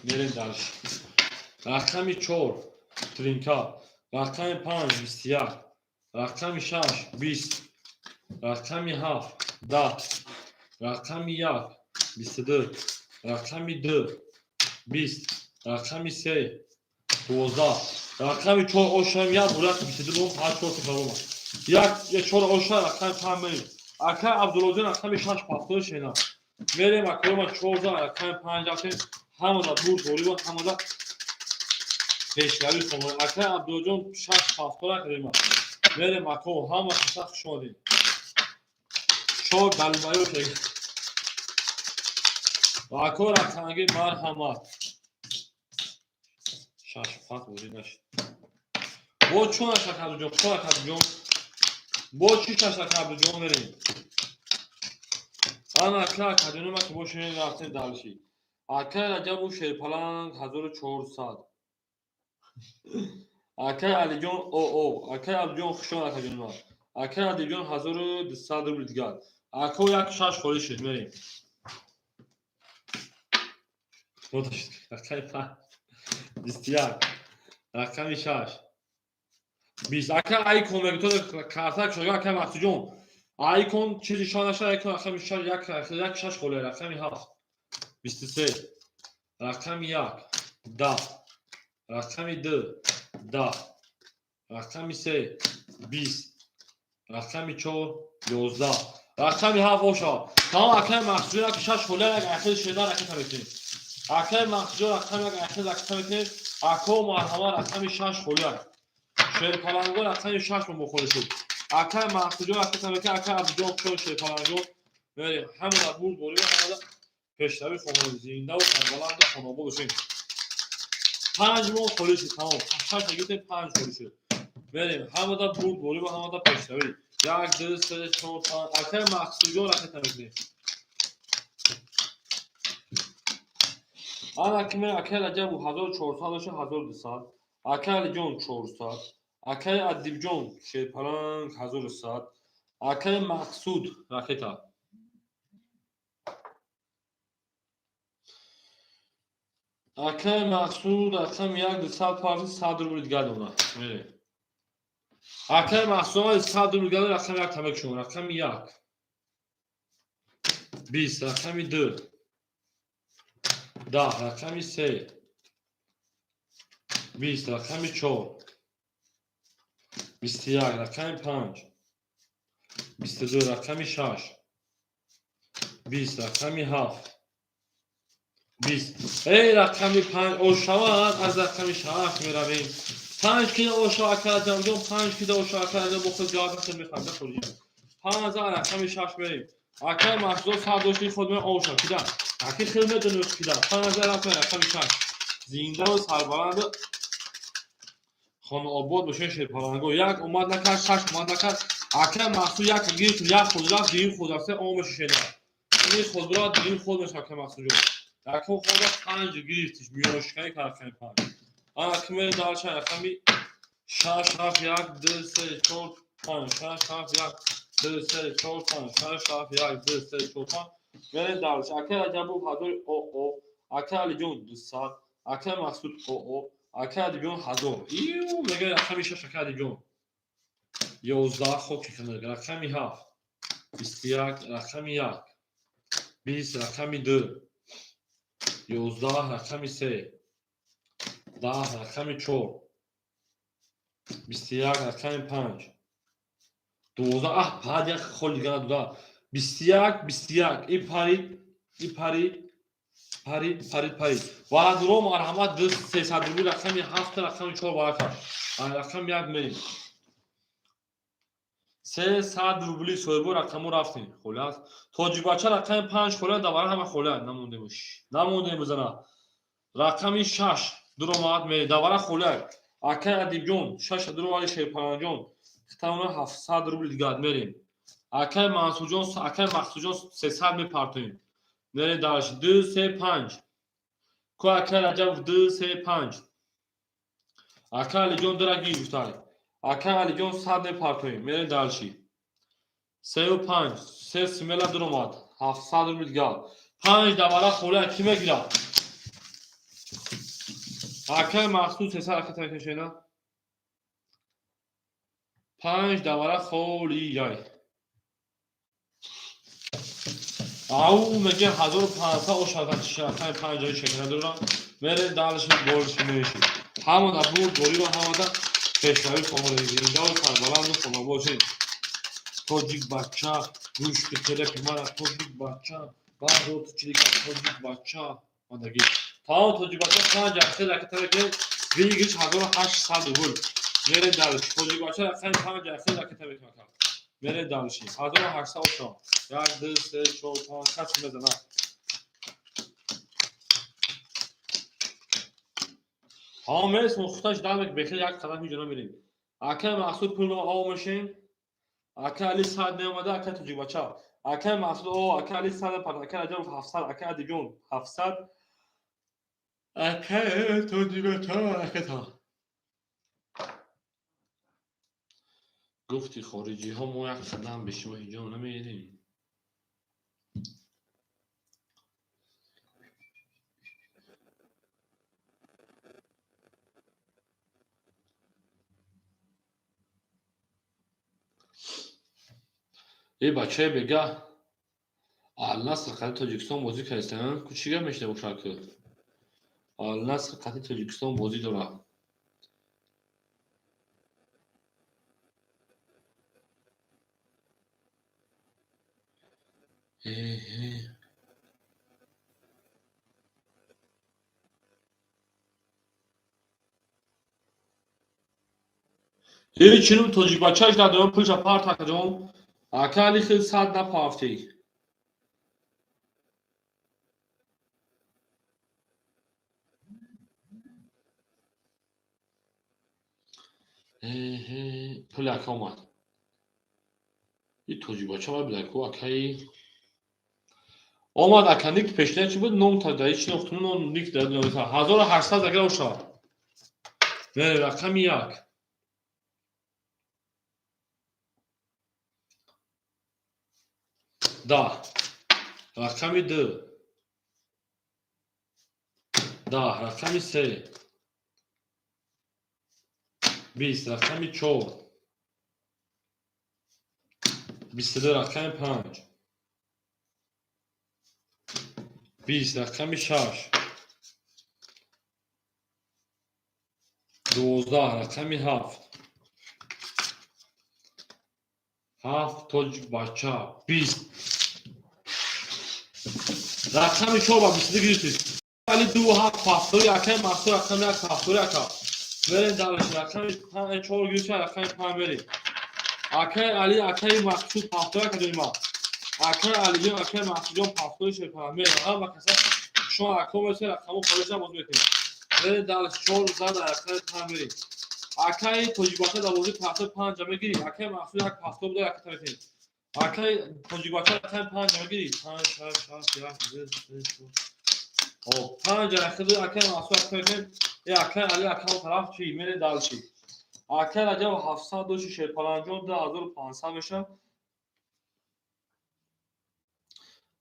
میرین درش رقمی 4 ترینکا رقمی 5 21 رقمی 6 20 رقمی 7 10 رقمی 1 22 رقمی 2 20 رقمی 3 12 رقمی 4 oşam ya burak 22 bu haç orta kalma یک 4 oşa رقم 5 میریم اکای عبدالله رقمی 6 پافتور شینا میریم اکرم 14 رقم 5 رفتیم همونا دور دوری و همونا پیشگری شما اکای عبدالله 6 پافتور کردیم میریم اکو همه سخت شدیم شو دلبایو که اکو رقمی مرحمت 6 فقط بودی نشد با چون شکر جون چون شکر جون با چی شکر جون میریم آن اکلا کدوم ما که باشین رفتیم دالشی اکای رجب و شیپالان 1400 اکای علی جون او اکای علی جون خشون اکای جون اکای علی جون 1200 روبل دیگه اکو یک 6 خوری شد میریم مدشت اکای 5 21 رقمی 6 20 اکای آیکون میگه تو کارتا شو اکای مقصود جون آیکون چیزی شانه شد آیکون رقمی 6 یک 6 خوری رقمی 7 23 رقمی 1 10 رقمی 2 10 رقمی 3 20 رقمی 4 11 رقمی 7 اوشا تمام اکای مقصود که 6 خوری اکای شیدا رقم میکنیم اکای مقصود رقم اکای رقم میکنیم اکو مرحمه رقمی 6 خوری شیر پالانگو رقمی 6 بخوره شد اکای مقصود رقم میکنیم اکای عبدالله شیر پالانگو میریم همون بود بریم پیشروی خانواده زنده و سربلند خانواده باشین. 5 ماه خالی شد تمام. 6 گیت 5 خالی شد. بریم همه دا برد بوری و همه دا پیشروی. 1 2 3 4 5 اکه مقصودی رو رکت نمیکنیم. آن اکیمه اکه لجه بو 1400 داشته 1200. اکه لجون 400. اکه ادیب جون شیرپلنگ 1100. اکه مقصود رکتا. اکه مقصود اکم 1 200 پارچه 100 روبل دیگه دونه. میره. اکه مقصود 100 روبل دیگه رقم یک تمک شون. رقم 1 20 رقم 2 10 رقم 3 20 رقم 4 21 رقم 5 22 رقم 6 20 رقم 7 20 ای رقم 5 اوشوان از رقم 6 میرویم 5 کیلو اوشا کردم جون 5 کیلو اوشا کردم بخود زیاد خود میخوام بخوریم 5000 رقم 6 بریم اکه محصول صد داشتی خود من اوشا کیدا اکه خدمت دنوش کیدا 5000 رقم 6 زنده و سربلند خانه آباد باشه شیرپلنگو یک اومد نکرد 6 اومد نکرد اکه محصول یک گیرت یک خود رفت دین خود رفته آمش شده این خود را دین خود میشه که محصول جو اکه خود را 5 گیرتش میوشکای کارخانه 5 اکه می دارش رقمی 6 7 1 2 3 4 5 6 7 1 2 3 4 5 6 7 1 2 3 4 5 می دارش اکه عجبو حاضر او اکه علی جون 200 اکه محصول او اکه علی جون حاضر ایو میگه رقمی 6 اکه علی جون 11 خود که کنه رقمی 7 21 رقمی 1 20 رقمی 2 11 رقمی 3 10 رقمی 4 21 رقمی 5 12 بعد یک خول دیگه دادا 21 این پرید و درو مرحمت 300 روبی رقمی 7 رقمی 4 برکت رقم 1 میریم 300 روبلی سویبو رقمو رفتیم خلاص توجی بچه رقم 5 خلاص دوباره همه خلاص نمونده بزنه رقمی 6 درو مات میری دوباره خلاص اکه ادیب جون 6 درو ولی شیرپلنگ جون تمام 700 روبل دیگه میریم اکه منصور جون اکه مقصود جون 300 میپرتیم میریم دارش 2 3 5 کو اکه رجب 2 3 5 اکه علی جون درگی گفتاری اکه علی جون 100 میپرتیم میریم دارشی 3 و 5 3 سمیلا درو مات 700 روبل دیگه 5 دوباره خلاص کی میگیره اکه مقصود 300 اکه تکشینا 5 دوباره خولی یای او میگه 1500 و شاید شرکت 50 شکل دارم میره دالش بولش میشی همون ابو بولی رو همون دا پیشروی خانواده زنده و سربلند خانواده باشین توجیک بچه گوش که تلپی من توجیک بچه بعد رو تو چلیک توجیک بچه مادگی تمام توجیک بچه 5 هفته لکه که ویگیش 1800 روبل میره دالش توجیک بچه رقم 5 هفته لکه مکان میره دالشی 1800 و شام 1 2 3 4 5 کسی بزنه حامس مختاج دامک بخیر یک قدم میجونا میریم اکه مقصود پول او ماشین اکه علی صد نیامده اکه توجیک بچه اکه مقصود او اکه علی صد پر اکه رجب 700 اکه دیگون 700 اکه توجیک بچه اکه تا گفتی خارجی ها ما یک قدم به شما اینجا نمیدیم ای بچه بگه النصر قطعی تاجیکستان بازی کردن کوچیگه میشته با شرکت النصر قطعی تاجیکستان بازی داره ای چنون توجیک بچهش در دوران پولش پار تکجم اکه علی خیلی صد نپافتی پلک آمد این توجیه باچه ما بلک و اکایی آمد اکا نیک پیشنه چی بود؟ نوم تا دایی چی نختمون نوم نیک داد نوم 1800 اگر اوشا بله رقم یک ده رقم دو ده رقم سه 20 رقم چهار 22 رقم 5 20 رقم 6 12 رقم 7 7 توج بچه 20 رقم شما 22 گرفتید ولی 2 7 فاصله یکم محصول رقم یک فاصله یکم برین دارش رقم 5 4 گرفتید رقم 5 برید اکه علی اکه محصول فاصله کدوم ما اکه علی جان اکه محصول جان فاصله شه فهمه اما کسا شما اکو مثل رقمو خالص باز میکنید برین دارش 4 زد رقم 5 برید اکه توجیباته داوری فاصله 5 جمع گیرید اکه محصول یک فاصله بوده یک طرفین اکه توجیباته رقم 5 جمع گیرید 5 6 7 او 5 رقم اکه محصول یک طرفین یا اکه علی اکه طرف چی میره دالشی اکه راجع 706 پلنجون 2500 میشه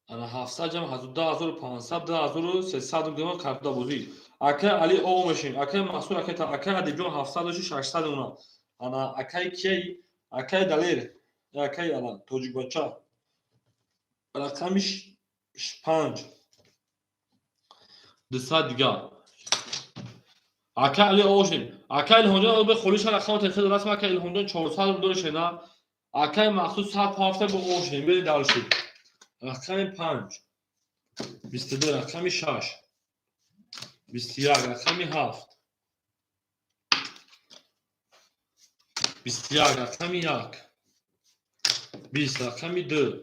انا 700 جمع 2500 2300 گرم کارت بودی اکه علی او میشین اکه محصول اکه تا اکه دیجون 706 800 اونا انا اکه کی اکه دلیر اکه الان توجیه بچه رقمش 5 200 دیگه اکه علی اوشین اکه الهونجا به خلیش رقم تخیل رسم اکه الهونجا 400 دورش نه اکه مخصوص 7 به اوشین بری دالشی رقم 5 22 رقم 6 21 رقم 7 21 رقم 1 20 رقم 2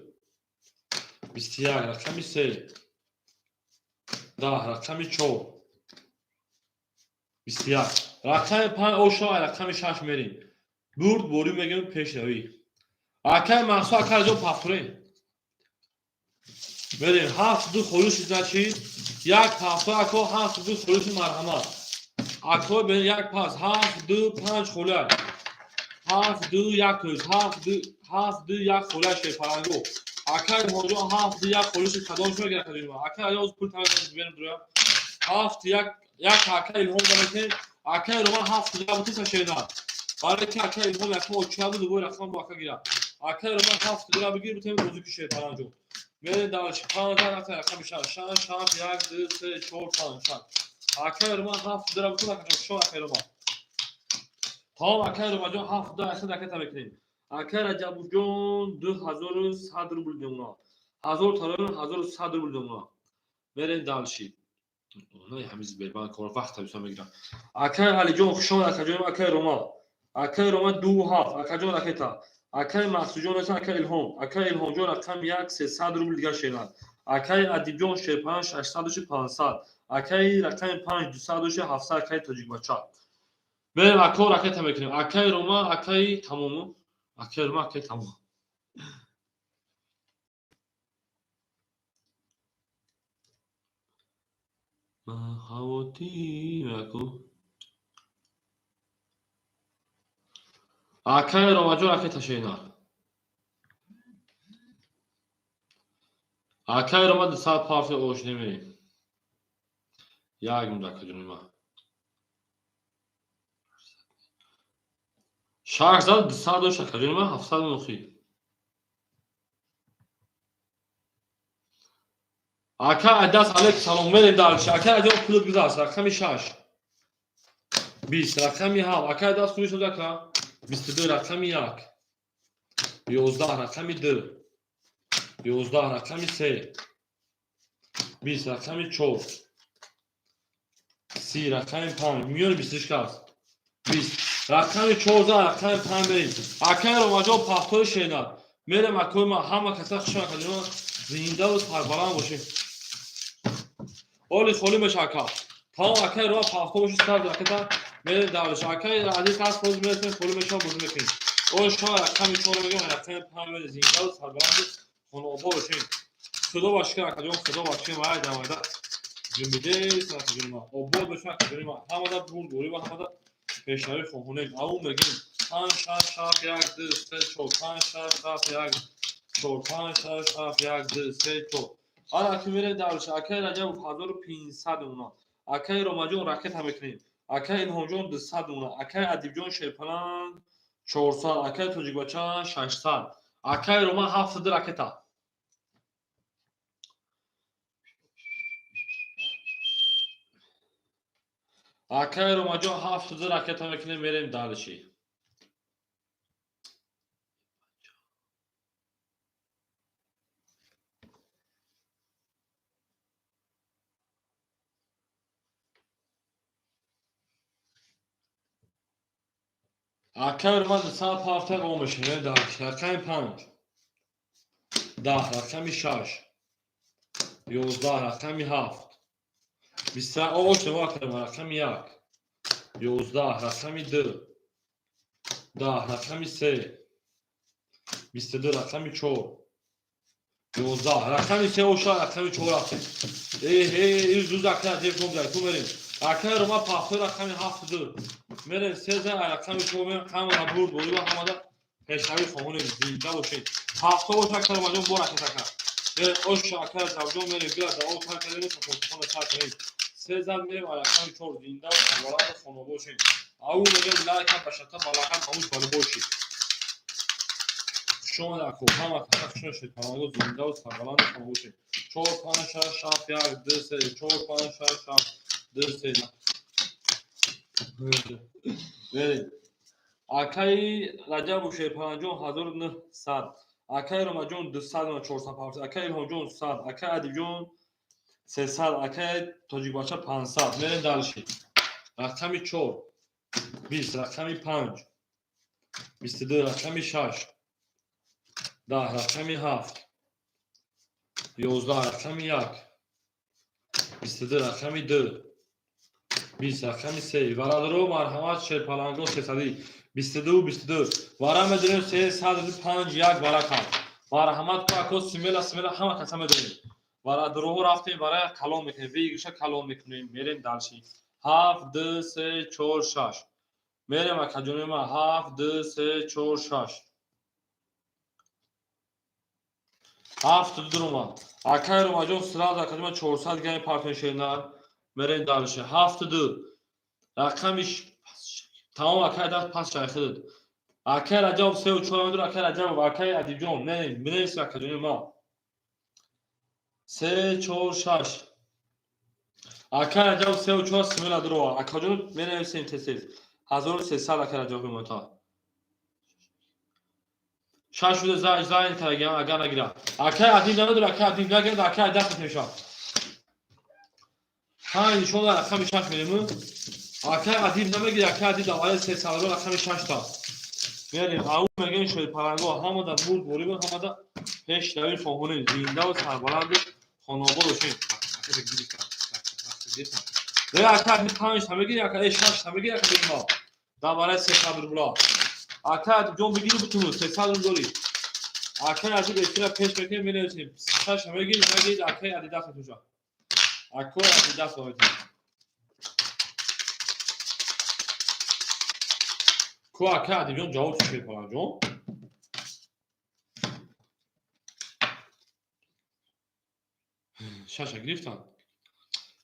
21 رقم 3 10 رقم 4 21 رقم 5 اوشا رقم 6 میریم برد بوری میگم پیش روی اکه محصول اکه جو پافتوره بریم 7 دو خلوش زدید یک پافتو اکو 7 دو خلوش مرحمت اکو به یک پاس 7 2 5 خلوش 7 2 1 خلوش 7 2 1 خلوش پرنگو اکه هونجا 7 2 1 خلوش کدام شو گرفت کنیم اکه از پول تاز بریم دریا 7 1 اکه الهام دادن اکه روما 7 دیگه بود شینا برای که اکه الهام اکو چابو دوباره رقم با اکه گیرا اکه روما 7 دیگه بگیر بتیم بازی کشه پرنگو میره دانش 15 نفر رقم 6 1 2 3 4 5 6 اکه روما 7 دیگه بود اکه شو اکه روما تمام اکه روما جو 7 دیگه اصلا اکه تبکرین اکه رجب جون 2100 روبل دیونا 1000 تالر 1100 روبل دیونا میره دانشی نه همیز بیرون کار وقت میشم میگیرم اکه علی جون شو اکه جو اکه روما 2 7 اکه جو اکه تا اکه محسوب جون اکه الهام اکه الهام جون رقم 1 300 روبل دیگه شیران اکه ادیب جون 5 800 500 اکه رقم 5 200 700 اکه توجیه بچه بریم اکه اکه تمکنیم اکه روما اکه تمام اکه روما اکه تمام هاوتی اکو اکه روما جون اکه تشینا اکه روما 200 پارت اوش نمیریم یاگم اکه جون 600 200 اکه جون 700 مخی اکه عدس علیک سلام بریم دالش اکه اجا پول گذاشت رقم 6 20 رقم 7 اکه عدس پولش شده که 22 رقم 1 11 رقم 2 11 رقم 3 20 رقم 4 30 رقم 5 میون 20 است 20 رقم 14 رقم 5 بریم اکه رو ماجا پافتور شینا میرم اکه ما همه کسا خشم کنیم زنده و سربلند باشیم اولی خولی مشاکا تا اکه رو پافتور باشی سر اکه تا میره دارش اکای عادی کاس فوز میرسه فولمشون بوز میکنیم او شما رقم 4 میگم رقم 5 میره زینده و سربلند خانوبا باشین خدا باشکر اکجون خدا باشکر ما دامادا جنبیده ساعت ما او بود بشن اکجون ما همدا بول گوری و همدا پیشنهاد خونه او میگیم 5 6 7 1 2 3 4 5 6 7 1 4 5 6 7 1 2 3 4 آره که میره دارش اکای رجب 1500 اونا اکای روماجون راکت هم میکنیم اکای الهام جون 200 اونا اکای ادیب جون شیرپلان 400 اکای توجیک بچا 600 اکای روما 700 راکتا اکای روما جون 700 راکتا میکنیم میریم دارشی اکای روما 270 قوم میشه دارشی اکای 5 10 رقمی 6 11 رقمی 7 20 اوش نواکر رقمی 1 11 رقمی 2 10 رقمی 3 22 رقمی 4 11 رقمی 3 اوشا رقمی 4 رقمی این روز اکر دیگه کم داریم تو بریم اکر رو ما پاخته رقمی 7 میره 3 رقمی 4 میرم همه را برد بودی و همه دا پیشنهایی خواهونه زیده باشید پاخته باشه اکر رو مجموع بور اکر اکر میره اوش اکر زوجون میریم بیاد دا او تر کلیم خونه تر کنیم 3 میریم رقمی 4 زنده و سربلند خونه باشید او میگم لایک هم بشتا بالاکم همون بالا باشید شما در کوپا و کشش شیطانگو زنده و سربلند خاموشه 4 5 6 7 1 2 3 4 5 6 7 2 3 بریم اکای رجب و شیرپنجون 1900 اکای رمجون 200 و 450 اکای الهام جون 100 اکای ادیب جون 300 اکای تاجیک بچه 500 میریم دلشی رقمی 4 20 رقمی 5 22 رقمی 6 10 رقمی 7 11 رقمی 1 22 رقمی 2 20 رقمی 3 ورادرو مرحمت شیرپلنگو 322 22 ورا میدونیم 305 1 ورا کن مرحمت کو سیمیلا همه کسا میدونیم ورادرو رفتیم برای کلام میکنیم ویگشه کلام میکنیم میریم دلشی 7 2 3 4 6 میریم اکجونی ما 7 2 3 4 6 7 درما اکای رو مجون سراغ اکادمی 400 گیم پارتن شینار میریم دلشی 7 2 رقمش تمام اکای دست پس شایخه اکای رجب 3 و 4 میدون اکای رجب و اکای ادیب جون نه بنویس اکادمی ما 3 4 6 اکای رجب 3 و 4 سمیلا درو اکای جون بنویسیم تسیز 1300 اکای رجب متا 6 بوده زاین تاگم اگر نگیرم اکای ادیب نمیدون اکای ادیب نگیرد اکای دست نشان ها شما رقم 6 میریم اکای ادیب نمیگیره اکای ادیب دوای 300 رقم 6 تا میاریم او میگن شیرپلنگو همه دا بود بوری همه دا پیش دوی فهمونه زنده و سربلند خانوابا روشین نه اکای ادیب 5 تا میگیره اکای 6 تا میگیره اکای ما دوای 300 بلا اکای ادیب جون بگیره بتونو 300 دوری اکای ادیب استرا پیش میکنیم میرسیم 6 میگیره اکای ادیب دست توجا اکای ادیب دست باید کو اکای ادیب جون جواب شیرپلنگو شاشه گرفتن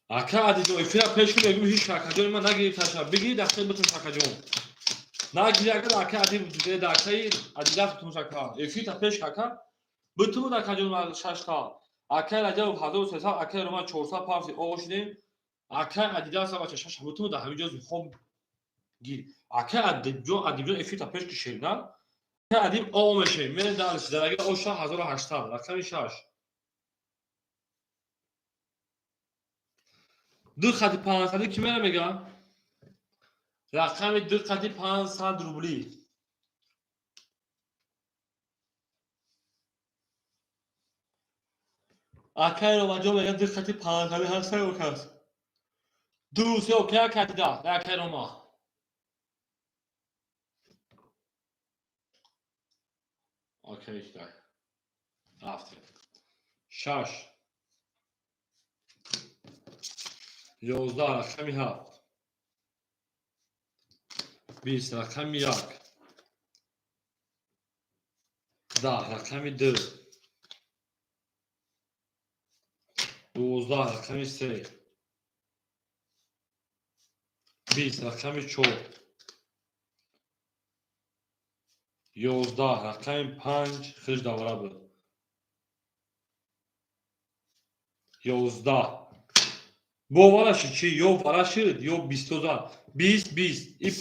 اکا ادیجون افیرا پیش کنه بگیم هیچ شاکجون ما نگرفتن بگی دسته بتون شاکجون نگیری اگر اکا ادیب دیگه دکای ادیداف تون شاکا افیتا پیش کاکا بتون دکجون ما شش تا اکا رجب 1300 اکا رو ما 400 پارسی اوشدیم اکا ادیداس با شش بتون ده همینجا خوب گیر اکا ادیجون افیتا پیش کی شیرنا اکا ادیب او میشه من دارس درگه اوشا 1800 رقم 6 دو خط 500 کی میره میگم رقم 2 خط 500 روبلی اکای رو مجموع میگن 2 خط 500 هست و کس دو سه اوکی کاتیدا اکای رو ما اوکی اشتای رفتیم 6 11 رقمی 7 20 رقمی 1 10 رقمی 2 12 رقمی 3 20 رقمی 4 11 رقمی 5 خرج دوره بود 11 باورش چی یا براشید یا 20 20 20 ای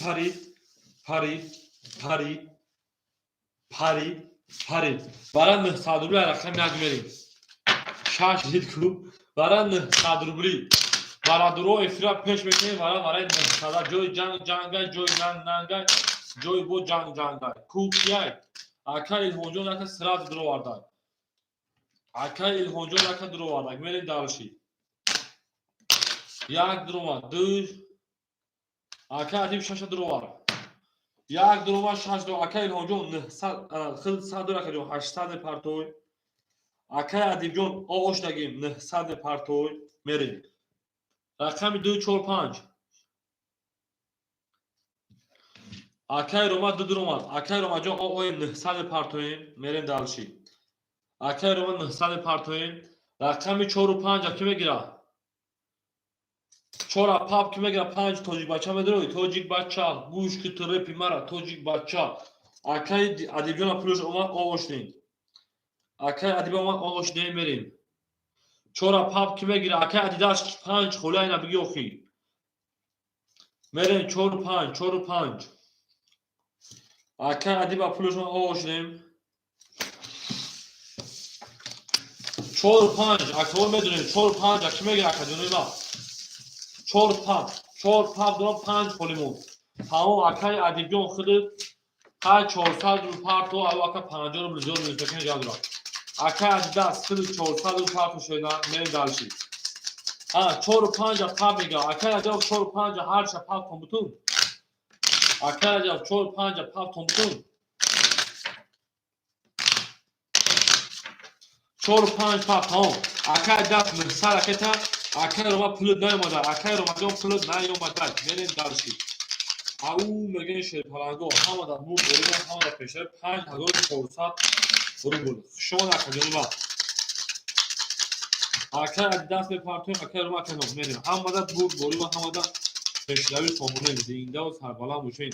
پرید برای 900 روبلی رقم یک میریم 6 دید کو برای 900 روبلی برای درو افرا پیش میکنیم برای 900 جوی جنگ جوی ننگ جوی بو جنگ کوک یک اکا الهونجو نکه سرات درو واردن اکا الهونجو نکه درو واردن میریم دارشی یک درو دو اکا اتیب 6 درو واردن یک درو 6 درو اکا الهونجو 900 خیلی 100 درو که 800 پرتوی اکا ادیب جون آوش نگیم 900 پرتوی میریم رقم 245 اکای روما دو درو اکای روما جون آوی 900 پرتوی میریم دالشی اکای روما 900 پرتوی رقم 45 کی میگیره 4 پاپ کی میگیره 5 توجیک بچه میدروی توجیک بچه گوش کی ترپی مرا توجیک بچه اکای ادیب جون پلوش اوما آوش نیم اکای ادیب اوما آوش نیم میریم 4 پاپ کی میگیره اکای ادیداش 5 خولای نبگی اوخی میریم 4 5 اکای ادیب پلوش اوما آوش نیم 4 5 اکتور میدونیم 4 5 اکی میگیره اکادونی ما 4 5 دو 5 خلیمون تمام اکای ادیب جون خود های 400 رو پارتو او اکا 50 رو بلزور میزبکنه جاد را اکای ادیداس خود 400 رو پارتو شدن میریم دالشی 4 5 پاپ میگه اکای ادیب 4 5 هر شا پاپ کمبتون اکای ادیب 4 5 پاپ کمبتون 4 5 پاپ تمام اکای دست مرسال اکتا اکای روما پلود نیومده اکای روما جون پلود نیومده میریم دالشی او میگه شیر پلنگو همه در مو بریدن همه در پیشتر 5400 روبل شما نکنید ما اکای ادیداس به پارتوی اکای روما کنم میریم همه در بود بریدن همه در پیشتروی سامونه زنده و سربالا موشین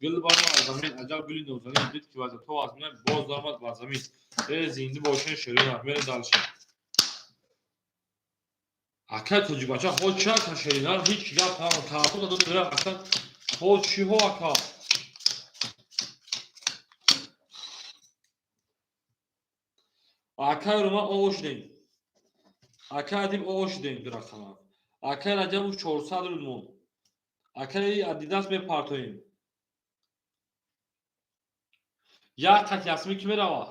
گل بارم از زمین عجب گلی نوزنی دید که وزن تو از من باز دارمد با زمین زنده باشین شیرین میریم دالشی اکای توجی بچه خود چه که شیرین هیچ گپ هم تعاطف دادن میره اصلا خود چی ها اکا اکای روما آوش دیم اکای ادیب آوش دیم درخم اکای رجب 400 رو اکای ادیداس به پارتویم یک قطی اسمی کی میره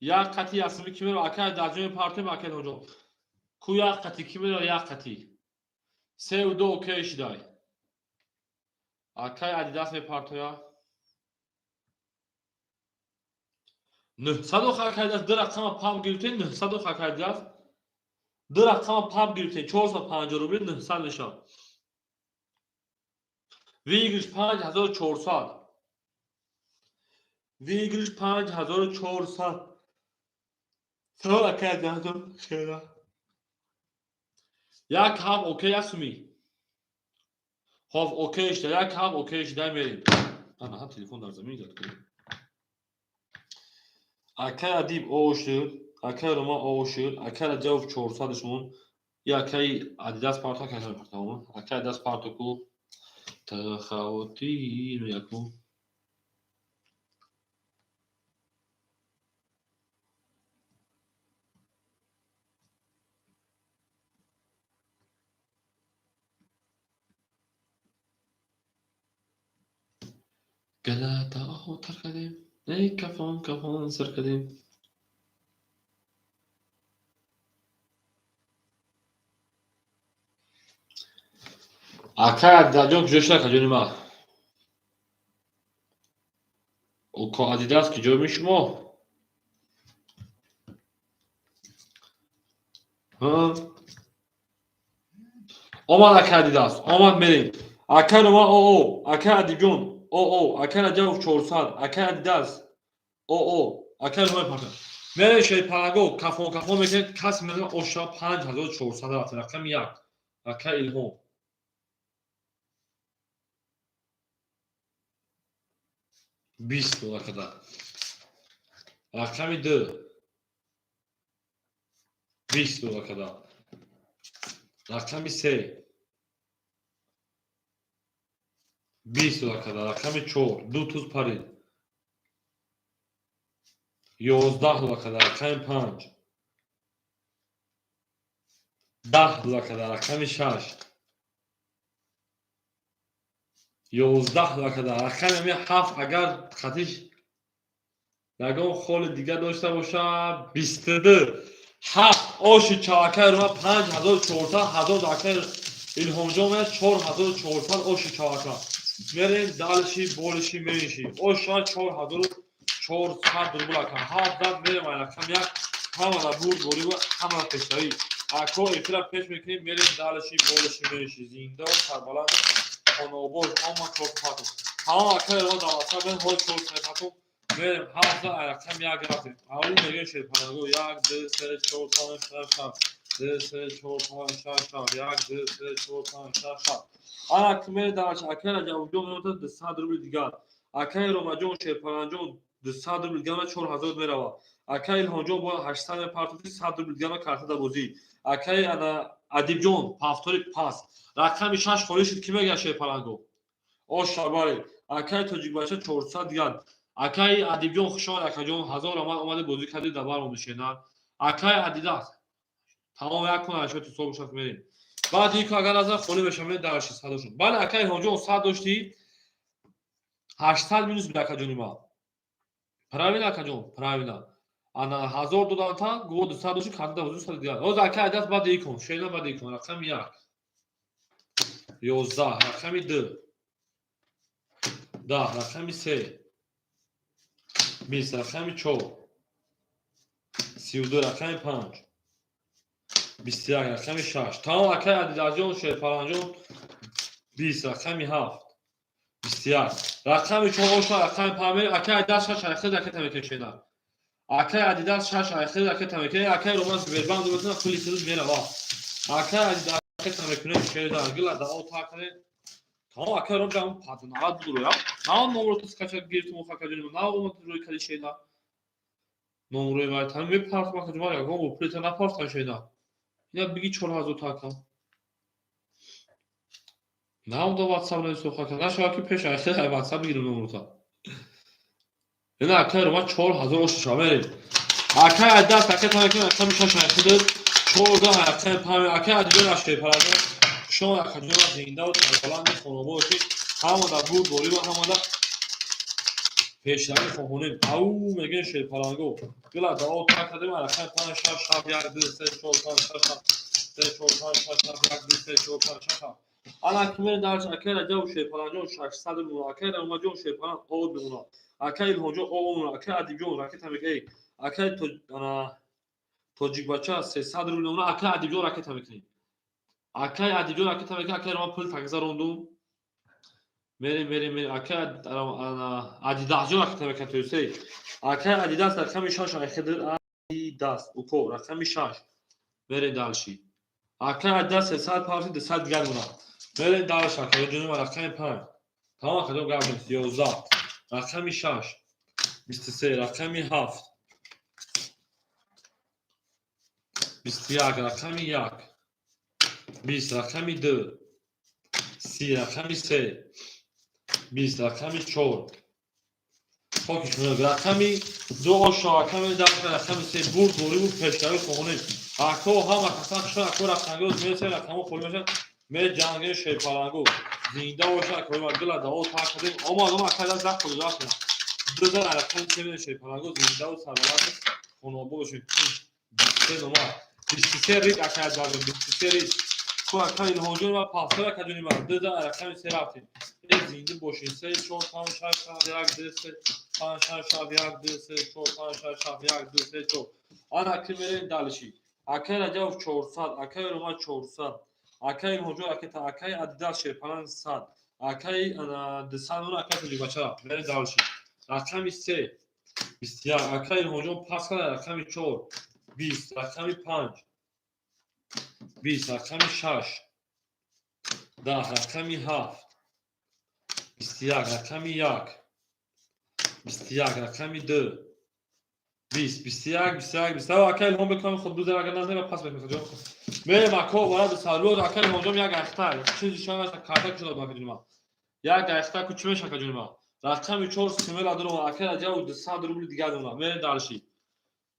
یک قطی اسمی کی میره اکای دجوی پارتویم اکای نوجو کو یک قطی کی میره یک قطی 3 و 2 اوکیش دای اکای ادیداس به پارتویا 900 اکای دست در رقم پام گرفتین 900 اکای دست در رقم پام گرفتین 450 روبل 900 نشان ویگرش 5400 ویگرش 5400 تو اکای دستم خیلی یک هم اوکی اسمی خب اوکیش ده یک هم اوکیش ده میریم انا هم تلفن در زمین زد کنیم اکای ادیب آوشد اکای روما آوشد اکای جوف 400 شمون یا اکای ادیداس پارتا کنار پارتا اکای ادیداس پارتا کو تخاوتی رو یکو گلاتا آهو تر کدیم ای کفان سر کدیم اکای ادیداس جوش نکه جونی ما او که ادیداس که جو میشمو ها آمد اکه ادیداس آمد بریم اکه رو ما او اکه ادیجون او اکه ادیو 400 اکه ادیداس او اکه رو ما پارتن میره شی پاگو کافو میگه کس میگه اوشا 5400 رفت رقم یک اکه الهام 20 دلار kadar رقم دو 20 دلار kadar رقم سه 20 دلار kadar رقم چهار دو توز پارید 11 دلار kadar رقم پنج 10 دلار kadar رقم شش 11 دلار kadar رقم می هفت اگر خطیش نگاه خال دیگه داشته باشه 22 هفت آش چاکه رو 5400 1000 دکر الهام جان 4400 آش چاکه میریم دالشی بولشی میشی آشا 4400 دربلا کن هفت داد میریم رقم یک همه بود بولی و همه پشتایی اکو افرا پیش میکنیم میریم دالشی بولشی میشی زنده سربلند خانوباش اما چوکاتو ها اکو رو دالشا به هول چوکاتو بریم هفت رقم یک رفتیم اول میگه شیر پناهگاه یک دو سه چهار پنج شش هفت دو سه چهار پنج شش هفت یک دو سه چهار پنج شش هفت آن اکمل داشت اکل جواب میاد 200 روبل دیگر اکل روماجون شیر پناهجون 200 روبل دیگر 4000 میروا اکل هونجو با 800 پارتوتی 100 روبل دیگر کارت دبوزی اکل انا ادیب جون پافتوری پاس رقم 6 خورشید کی میگه شیر پناهگاه او شاباری اکای توجیک باشه 400 دیگر اکای ادیبجون خوشحال اکاجون 1000 اومده بازی کردی دبار اونشینا اکای ادیداس تمام یک کنه شد تو صبح شب میریم بعد یک اگر از خونه بشم میره در 600 شد بعد اکای هونجو 100 داشتی 800 مینوس به اکاجونی ما правильно اکاجون правильно انا 1000 دادن تا گو 200 داشتی کارت دبوزی 100 دیگر او اکای ادیداس بعد یک کن شینا بعد یک کن رقم 1 11 رقم 2 10 رقم 3 20 رقم 4 32 رقم 5 21 رقم 6 تمام اکای ادیداجون شیر پرانجون 20 رقم 7 21 رقم 4 رقم 5 اکای ادیداس 6 رقم دکه تمکشینا اکای ادیداس 6 رقم دکه تمکه اکای رومانس برباند دوتنا کلی سوز میره وا اکای ادیداس دکه تمکونه شیر دارگلا دا او تاکره تمام اکای رو دام پاتنا دورو یا نام نمرو تو سکاچ گیرت مخاکاجون نام رو روی کلی شینا نمره وای تام می پارت مخاجما یا گو پلیت نا پارت شینا یا بگی 4000 تاکا نام دو واتساپ رو سوخا کنه شاکی پیش خیلی واتساپ بگیرم نمرتا اینا اکای رو ما 4000 شامل اکای اداس اکای تاکا اکای میشه شاید 14 اکای پام اکای ادیو نشه پراجو شما اکای جو زنده و تلفلان خونوبوشی همون دا بود بولی و همون دا پیشنهاد خونیم او میگه شیر پرانگو گلا دا او تا کده ما اکای 5 6 7 1 2 3 4 5 6 7 3 4 5 6 7 1 2 3 4 5 6 7 انا کمر دارش اکل جو شیر پرانجو 600 مو اکل اوما جو شیر پران او دونا اکل هوجو او اکل ادیجو راکت میگه اکل تو انا توجیک بچا 300 رو نمونه اکل ادیجو راکت میگه اکل ادیجو راکت میگه اکل ما پول تگزاروندو میری اکل انا ادیداس جو راکت میگه تو سی اکل ادیداس رقم 6 اکل ادیداس اوکو رقم 6 میری دالشی اکل ادیداس 300 پارتی 200 دیگر مونه میری دالش اکل جنو رقم 5 تمام خدمت گفتم 11 رقم 6 23 رقم 7 21 رقم 1 20 رقم 2 30 رقم 3 20 رقم 4 خاکی شونه رقم 2 آشا رقم 10 رقم 3 برد دوری بود پشتری خونه اکو هم اکسان شون اکو رقم میرسه رقم خوری میشه می جنگ شیر پرانگو زنده باشه اکو مدل داو تا کردیم اما اکل از رفت کجا کنه دو تا رقم که شیر پرانگو زنده و سربلند خونابو باشه 23 نمبر 23 ریک اکل داره 23 ریک تو اکل این هونجون و پاسور اکل جونی دو تا رقم 3 رفتیم زنده باشه 3 4 5 6 7 1 2 3 5 6 7 1 2 3 4 5 6 7 1 2 3 4 آن اکل میره دالشی Акай Раҷабов 400, Акай Рӯма 400, Акай Ҳоҷо Акета, Акай Адидас Шерпалан 100, Акай Дисанур Акай Тоҷикбача. Мерем далши. Рақами 3 21, Акай Ҳоҷо пас карда рақами 4 20, рақами 5 20, рақами 6 10, рақами 7 21, рақами 1 21, рақами 2 20 21 21 22. Акай Илҳом бекунам худ бузар агар назарем пас бекунам ҷон. Мерем ако варад сарло Акай Ҳоҷом як ахтар чизи шона карта шуда бакҷума. Як ахтар ку чимеш акҷума. Рақами 4 симел адро Акай Раҷабов 200 рубли дигар дона. Мерем далши.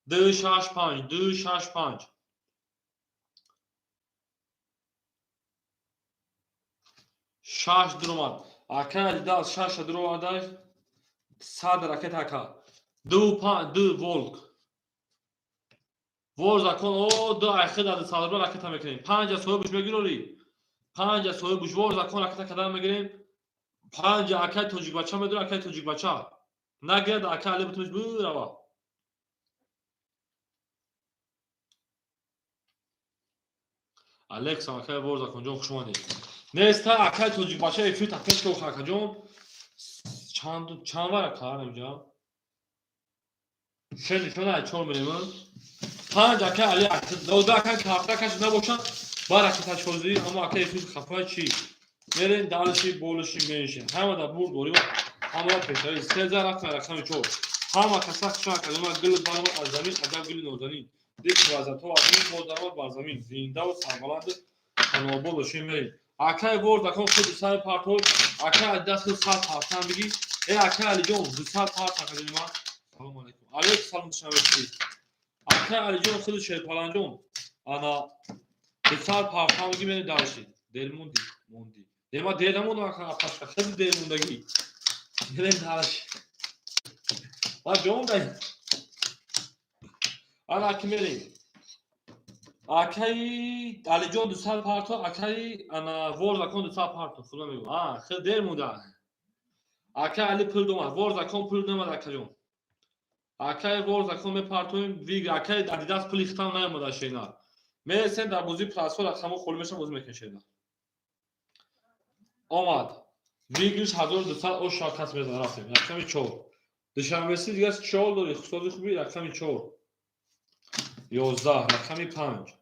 265 265 6 дромад. Акай Адидас 6 дромадаш 100 ракет ака. 2 волк. Вор закон о 2 ахид ад салбра ракета мекунем. 5 соҳибуш мегироли. 5 соҳибуш вор закон ракета кадан мегирем. 5 Акай Тоҷикбача медур Акай Тоҷикбача. Нагирад Акай али бутуниш бурава. Алекс Акай вор закон ҷон хушмоди. Неста Акай Тоҷикбача эфир тапеш ко хака ҷон. Чанд вара кар инҷа. Шен шона чор мерем. 5 Акай али ахид дода Акай карта каш набошад. Бар ракета чози аммо Акай эфир хафа чи. Мерем далши болуши менше. Ҳама да бур дорим. Ҳама пешаи 3000 рақами 4. Ҳама касак шо академа гил барма аз замин адаб гили нозанин. Дик вазато азин модарат бар замин. Зинда ва сарбаланд танобол ши мерем. Акай вор закон худ сар партол Акай Адидас худ сар партан биги. Акай Алиҷон 200 парт академа. Салом алейкум. Алейкум салом шавести. Акай Алиҷон худ Шерпаланҷон. Ана 200 партан биги мерем далши. Делмонди монди. Дема дедамон ака пашка хизи делмондагӣ. Мерем далши. Ва ҷон дай. Ана ки мерем. Акай Алиҷон 200 парто Акай ана вор закон 200 парто худо мегӯ. Хизи дер монда. Акай Али пул домад. Вор закон пул домад акаҷон. Акай вор закон мепартоим виг Акай Адидас пули хитам наомада шена. Мерсем дар бози пласфор рақамо холӣ мешам бози мекашена. Омад. Вигиш 1200 ош шакас мезан рафтем. Рақами 4. Душанбеси дигар 4 дори хусоди хуби рақами 4. 11 рақами 5.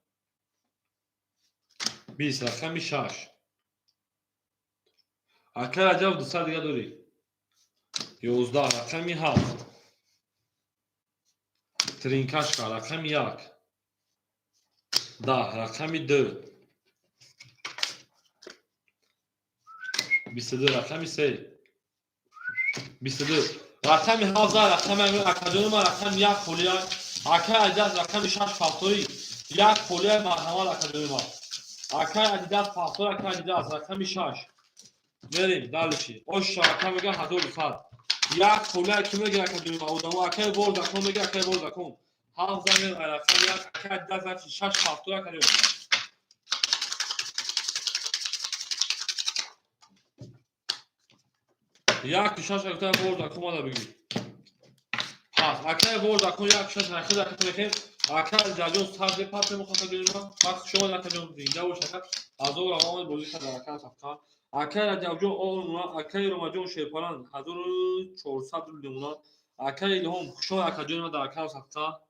20 рақами 6. Акай Раҷабов 200 дигар дори. 11 рақами 7. Тринкашка рақами 1. 10 рақами 2. 22 рақами 3. 22 рақами 17 рақами акаҷонима рақами 1 фолия Акай Адидас рақами 6 фавтори 1 фолия марҳамат акаҷонима Акай Адидас фавтор Акай Адидас рақами 6 мерем далши ош рақам мега 1200 1 фолия ки мегира акаҷонима одамо Акай вор закон мега Акай вор закон 7 замер рақами 1 Акай Адидас 6 фавтор акаҷонима як шаш акай вор закон мада биги. Пас акай вор закон як шаш рахид акай мекем. Акай ҷаҷон сарде папе мухата гирма. Пас шумо акаҷон зинда бошад. Азор авомад бози када акай сафка. Акай ҷаҷон олуна Акай Ромаҷон Шерпалан 1400 рубли муна. Акай Илҳом шумо акаҷон мада акай сафка.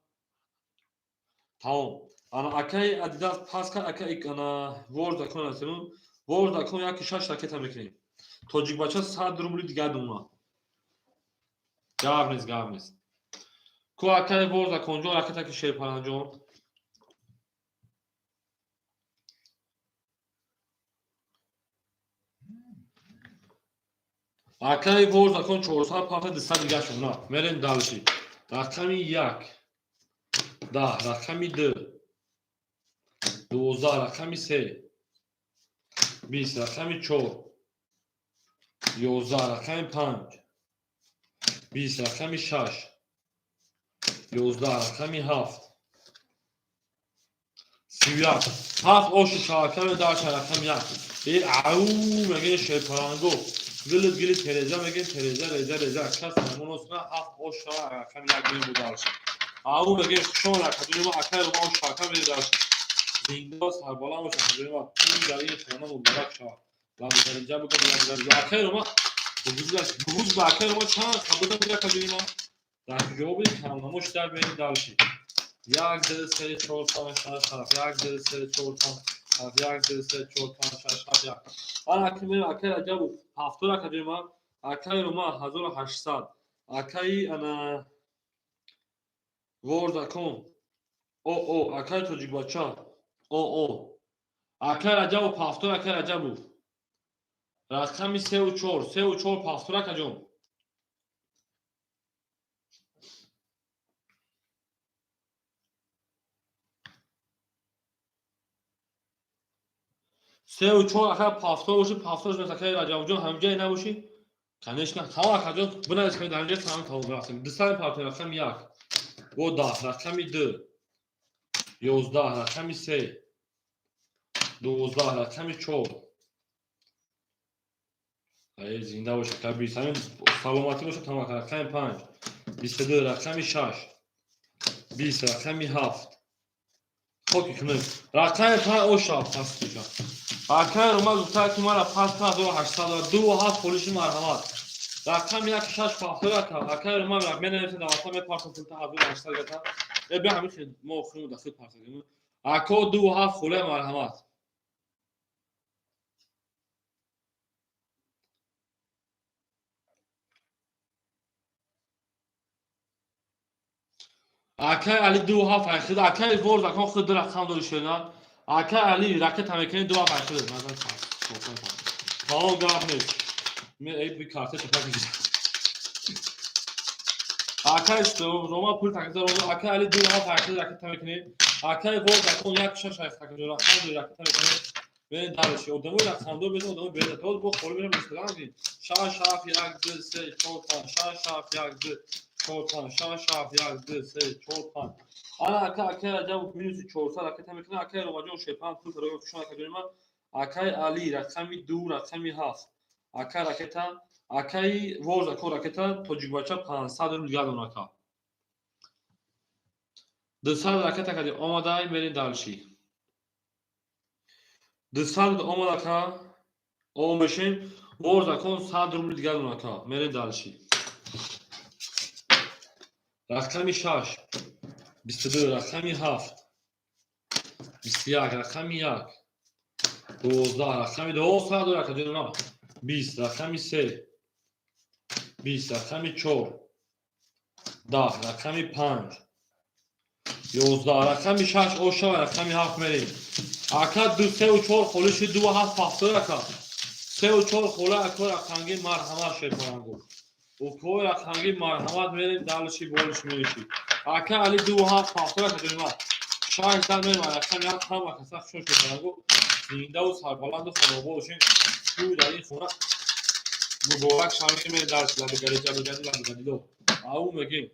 Тамом. Ана Акай Адидас пас кар Акай ана вор закон асрун. Вор закон як шаш ракета мекем. Тоҷикбача 100 рубли дигар дума. Гав нест. Ку Акай вор законҷон ракета ки Шерпаланҷон. Акай вор закон 400 папа 200 дигар шуна. Мерем далши. Рақами 1. 10 рақами 2. 12 рақами 3. 20 рақами 4. 11 рақами 5. 20 рақами 6. 11 рақами 7. 31 7 ош шаками дар рақами 1. ау мегин Шерпаланго гили тереза мегин тереза реза кас намоносна 7 ош рақами 1 гин будалш. او بگه شما را کدوم ما اکای رو ما شاکا میده داشت زنده سر بالا ما شاکا ما پول در این خانه مبارک شد و درجه بگم یا اکای رو ما بگوز با اکای رو ما چند خبرتا میده کدوم ما در جوابی کلمه‌موش در بین دالشی یک دل سه چهار پنج شش هفت یک دل سه چهار پنج هفت یک دل سه چهار پنج شش هفت یک آن اکیمه اکای عجب هفتور کدوم ما اکای رو ما 1800 اکای انا ورد کن او اکای توجیک بچه او اکای عجب هفتور اکای عجب رقمی 3 و 4 3 و 4 هفتور کدوم 3 و 4 اکای هفتور باشه هفتور اکای عجب جون همجای نباشی کنشنا تمام کجا بنا از کنید همجای تمام تمام رفتیم دستای پارتنر رقم 1 و 10 رقم 2 11 رقم 3 12 رقم 4 ای زنده باشه کبیر همین سلامتی باشه تمام رقم 5 22 رقم 6 20 رقم 7 خب کنیم رقم 5 او شاب پس میشه رقم رو ما گفته که ما را پس 1802 و 7 پولیش مرحمت رقم 1 6 فاصله تا رقم رو ما را بنویسید در واسه می پارسل تا 1800 گتا به همین که ما خونم دست پارسل کنیم اکو 2 و 7 خوله مرحمت اکای علی 2 و 7 خود اکای ورد اکو خود رقم دو شدن اکای علی رقم تمکن 2 و 7 خود مثلا تمام گرم نیست می ای بی کارت چپا کشید اکای روما پول تکذار روما اکای علی 2 و 7 خود رقم تمکن اکای ورد اکو 1 6 تکذار رقم دو رقم تمکن ببین دارشی ادامه رقم دو بزن ادامه بده تو با خور میرم مثلا میگی شش شاف 1 2 3 4 5 شش شاف 1 2 4 5 شش شاف 1 2 3 4 5 انا اکای عجب minus 400 رقم میکنه اکای رو واجه شپان پول رو شما کدوم اکای علی رقمی 2 رقمی 7 اکای رقم اکای ورز اکو رقم توجیک بچه 500 رو دیگه اون اکا 200 رقم کدی آماده برین دالشی 200 آماده کا او ماشین ورز اکو 100 رو دیگه اون اکا برین دالشی رقمی 6 22 رقمی 7 21 رقمی 1 12 رقمی 2 صد رقم 20 رقمی 3 20 رقمی 4 10 رقمی 5 11 رقمی 6 او شو رقمی 7 میریم اکا 2 3 و 4 خولش 2 و 7 فاصله اکا 3 و 4 خوله اکا رقمی مرحمت شد پرنگو و کوی رقمی مرحمت میریم دالشی بولش میشی اکا علی 2 و 7 فاصله اکا دونما شاید در میریم رقمی 7 هم اکا سخت شد پرنگو زنده و سربلند و خرابه باشین تو در این خونه مبارک شامل می درس لبگری دو او میگیم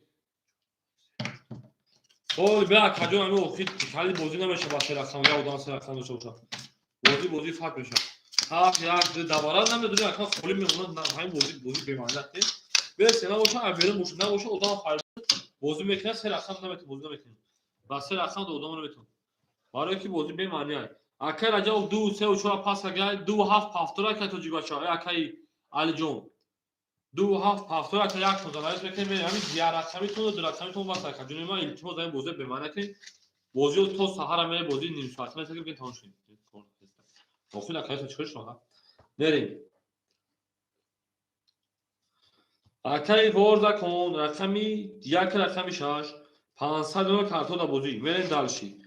اوه بیا کجا همه خیلی خیلی بازی نمیشه با سر رقم یا دان سر رقم داشته باشه بازی فرق میشه هفت یک دوباره نمیدونی اصلا خالی میمونه نه همین بازی به معنی نیست به سنا باشه اول باشه نباشه اتاق فرق بازی میکنه سر رقم نمیتونه بازی نمیکنه با سر رقم دو دام نمیتونه برای کی بازی به معنی است اکر راجع 2 3 و 4 پاس گای 2 7 پافتورا که تو جیبا چا اکای علی جون 2 7 پافتورا که یک مزایت میکنه همین دیار رقمیتون دو رقمیتون واسه که جون ما التماس داریم بازی به معنی که بازی تو سحر میره بازی نیم ساعت مثلا که تمام شد خود اکای چه شما بریم اکای ورد کن رقمی یک رقمی 6 500 دلار کارتون بازی بریم دالشی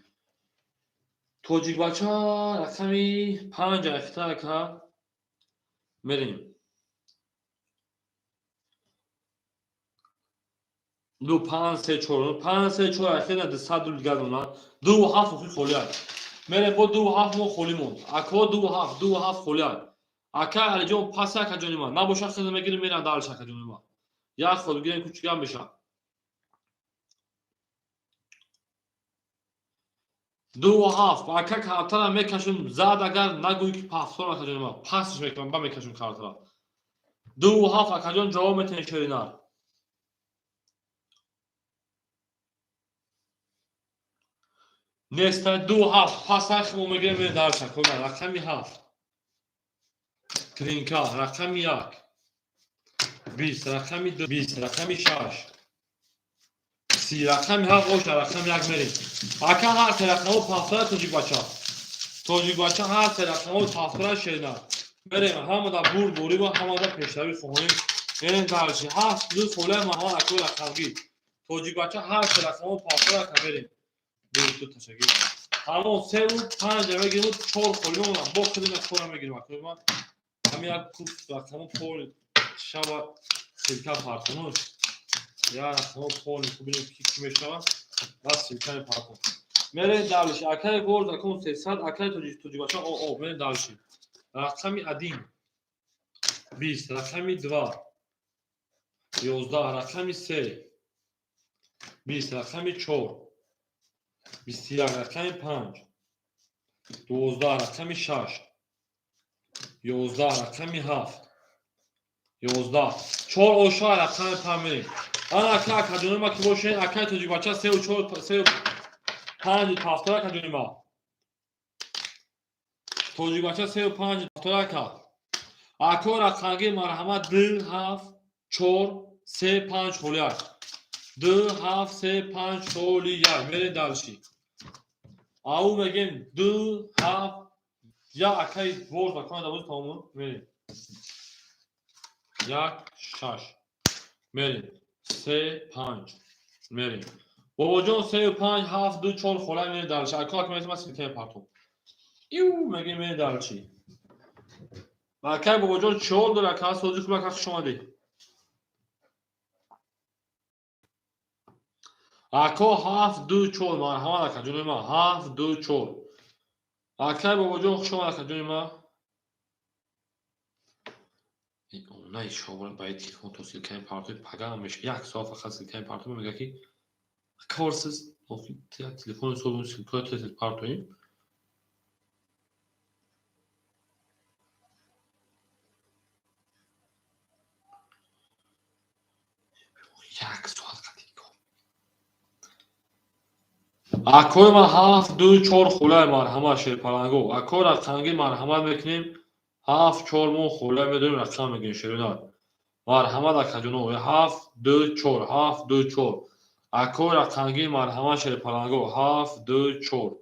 توجیک بچه رقمی 5 اختار که بریم 2 5 3 4 5 3 4 اخیر ده 100 دلار دیگه اونا 2 7 خوی خولیات میره با 2 7 مو خولیمون اکو 2 7 خولیات اکا علی جون پاس اکا جونی ما نباشه خدمت میگیریم میرن دالش اکا جونی ما یا خود بگیریم کوچیکم بشه 2 7 اکا کارتر میکشون زاد اگر نگویی که پاسور اکا جونی ما پاسش میکنم با میکشون کارتر 2 7 اکا جون جواب میتونی شرینا نسبت 2-7 پسخ ما میگیم میره در شکل رقمی 7 ترینکا رقمی 1 20 رقمی 2 20 رقمی 6 30 رقمی 7 اوش رقمی 1 میریم اکا هر ترقمو پافتره توجیک بچه هر ترقمو پافتره شیرنه میریم همه دا بوری با همه دا پیشتوی خوهنیم میریم درشی 7 دو خوله مهان اکوی رقمگی توجیک بچه هر ترقمو پافتره که میریم دو تشکیل همون 3 و 5 میگیریم 4 خولی اونم با کدیم از 4 میگیریم اکوی من همین یک کوب رقمو پر شب سلکه پارتونوش یا رقمو پر ببینیم کی میشوه بس سلکه پارتون میره دالشی اکای گورد اکون 300 اکای توجی باشه او میره دالشی رقمی ادیم 20 رقمی 2 11 رقمی 3 20 رقمی 4 21 رقمی 5 12 رقمی 6 11 رقمی 7 11 4 اوشا رقمی 5 میریم آن اکای کدونه ما که باشه اکای توجی باشه 3 و 4 3 و 5 پافتره کدونه ما توجی باشه 3 و 5 پافتره که اکو رقمی مرحمت 2 7 4 3 5 خولیه 2 7 3 5 خولیه میره دالشی او میگیم 2 7 یا اکای ورد بکنه دوز تامون میریم 1 6 میریم 3 5 میریم بابا جان 3 و 5 7 2 4 خولیه میره دالشی اکو که میتونم سلکه پارتون ایو میگیم میره دالشی اکای بابا جان 4 داره که سوزی خوبه که شما دی اکو 7 2 4 مرحمت اکا جون ما 7 2 4 اکای بابا جون شما اکا جون ما اونای شما باید تلفن تو سلکه پارتون پگام میشه یک ساعت فقط سلکه پارتون میگه که کارسز تلفن سولون سلکه پارتون یک ساعت اکوی ما 7 2 4 خوله مرحمت شیر پلنگو اکو رقمگی مرحمت میکنیم 7 4 مون خوله میدونیم رقم میگیم شیرینار مرحمت اکا جونو 7 2 4 7 2 4 اکو رقمگی مرحمت شیر پلنگو 7 2 4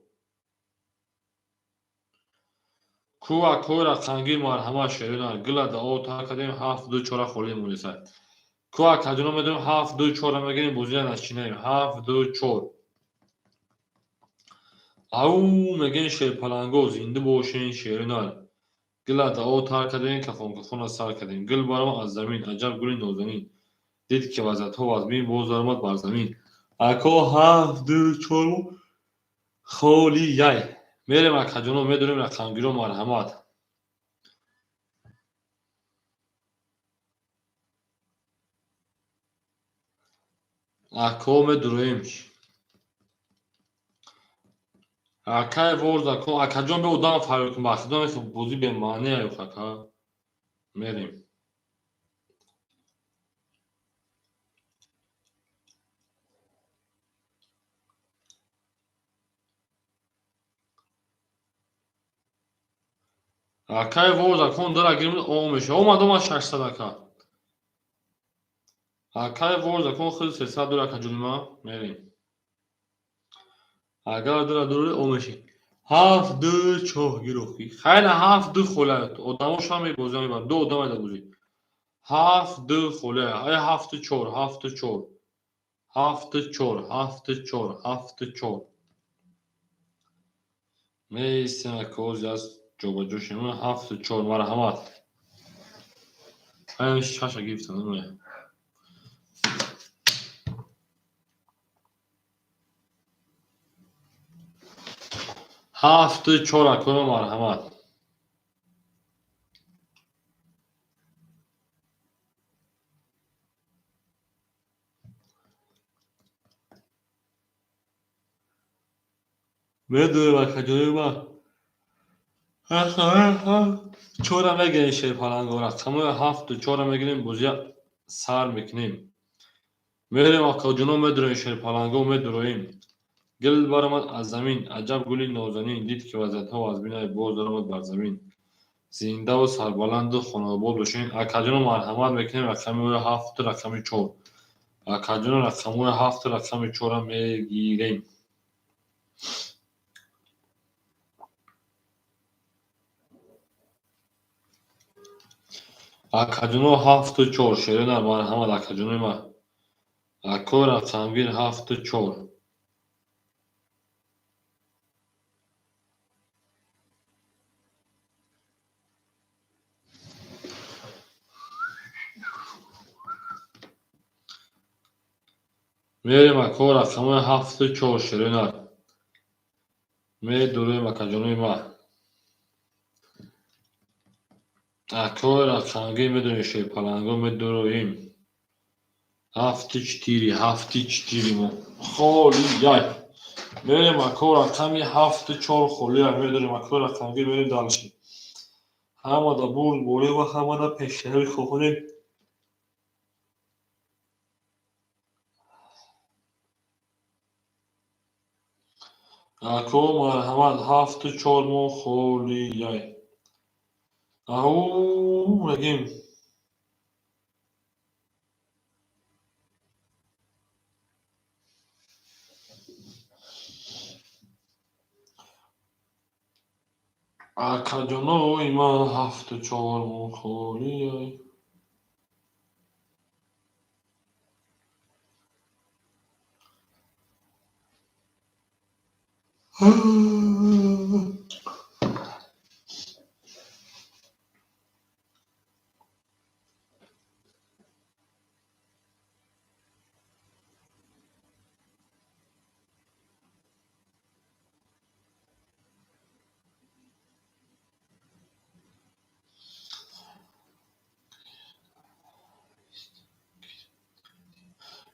کو اکو رقمگی مرحمت شیرینار گلا دا او تا کدیم 7 2 4 خوله مونیسه کو اکا جونو میدونیم 7 2 4 میگیریم بوزیان از چینه 7 2 4 او میگن شیر پلنگو زنده باشین شیرینار گل دا او تار کردین که خون سر کردین گل بارم از زمین عجب گلی نازنین دید که وزت ها از بین باز درمد بر زمین اکا 7 2 4 خولی یای میریم اکا جونو میدونیم رقمگیرو مرحمت اکا میدونیمش اکای ورز اکا جون به اودام فرق کن بخش دانه که بوزی به معنی ایو اکا میریم اکای ورز اکا داره گیرم اومشه اومد 600 اکا اکای ورز اکا خیلی 300 داره اکا جون ما میریم اگر داره اومشی 7 2 4 گیروخی خیلی 7 2 خوله odamı şamı bozamı var. Do odamı da buzi. 7 2 خوله. Ay 7 4 7 4 7 4 7 4 7 4 میسن کوز از جوجو شما 7 4 مرحمت. Ay şaşa giften öyle. هفت چهار اکوی مرحمت میدونی و کجایی با چهار میگیریم شیر پلنگو رقم 7 4 میگیریم بوزی سر میکنیم میریم اکا جونو میدونیم شیر پلنگو میدونیم گل برآمد از زمین، عجب گلی نازنین، دید که وضعیتها از بینای باز درآمد بر زمین. زنده و سربلند و خاناباد باشین. اکاجون مرحمت میکنیم رقم 7 رقم 4. اکاجون رقم 7 رقم 4 میگیریم. اکاجون 7 4 شیرین مرحمت اکاجون ما. اکو رقمگیر 7 4. میریم اکو رقم 7 4 شیرین میدوریم اکاجون ما. اکو رقمگیر میدونیم شیر پلنگو میدوریم. 7 4 ما خالی یای. میریم اکو رقمی 7 4 خالی یای میدونیم اکو رقمگیر میریم دالشی. همه دا برد بوری و همه دا پیشتری خوخونیم. اکو مرحمت 7 4 ما خالی یای. او رگیم. اکاجونوی ما 7 4 ما خالی یای.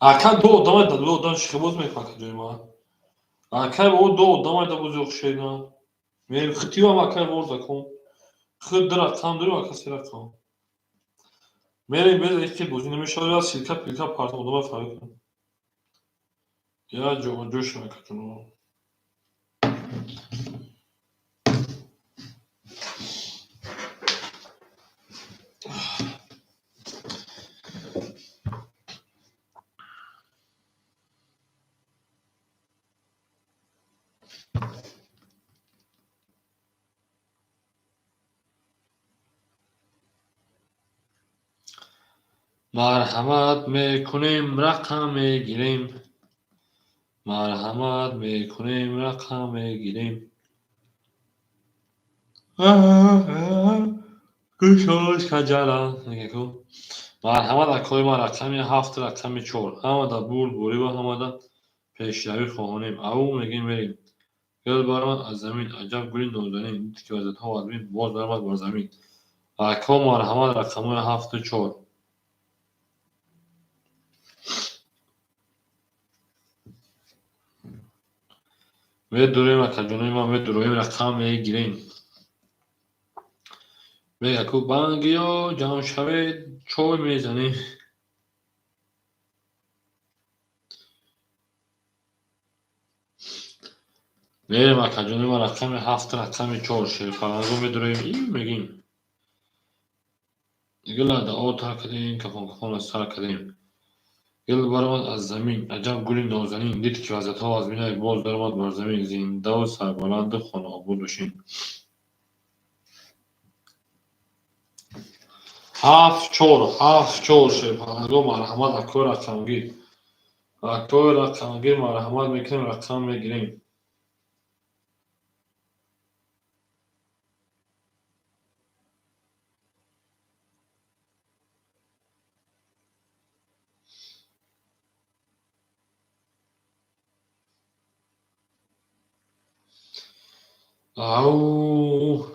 اکا دو دامای دا دو دان شخبوز میکنه اکاجوی ما. اکا او دو دامای دا بوزی اخشینا. میریم خطیو هم اکا ورزا کن. خود در رقم داریم اکا سی رقم. میریم بیز ایکی بوزی نمیشه یا سیلکا پیلکا پارتا مدوما فرق کن. یا جوش اکاجونو. مرحمت میکنیم رقم میگیریم. مرحمت میکنیم رقم میگیریم. گوشش کجلا نگه مرحمت اکوی ما رقمی 7 رقم 4 همه دا بول بوری و همه دا پیشروی خواهانیم. او میگیم بریم. گل برآمد از زمین، عجب گلی نازنین، دید که وضعیتها از بین باز درآمد بر زمین. اکو مرحمت رقم 7 4. میدوریم اکاجونوی ما میدوریم رقم میگیریم. میگه کو بانگیا جمع شوید چوی میزنیم. میریم اکاجونوی ما رقم 7 رقم 4 شیر پرنگو میدوریم. این میگیم گل دا آت کردیم کفان کفان از سر کردیم. گل برآمد از زمین، عجب گلی نازنین، دید که وضعیتها از بینای باز درآمد بر زمین. زنده و سربلند و خاناباد باشین. 7 4 شیر پرنگو مرحمت اکو رقمگیر. اکو رقمگیر مرحمت میکنیم رقم میگیریم. او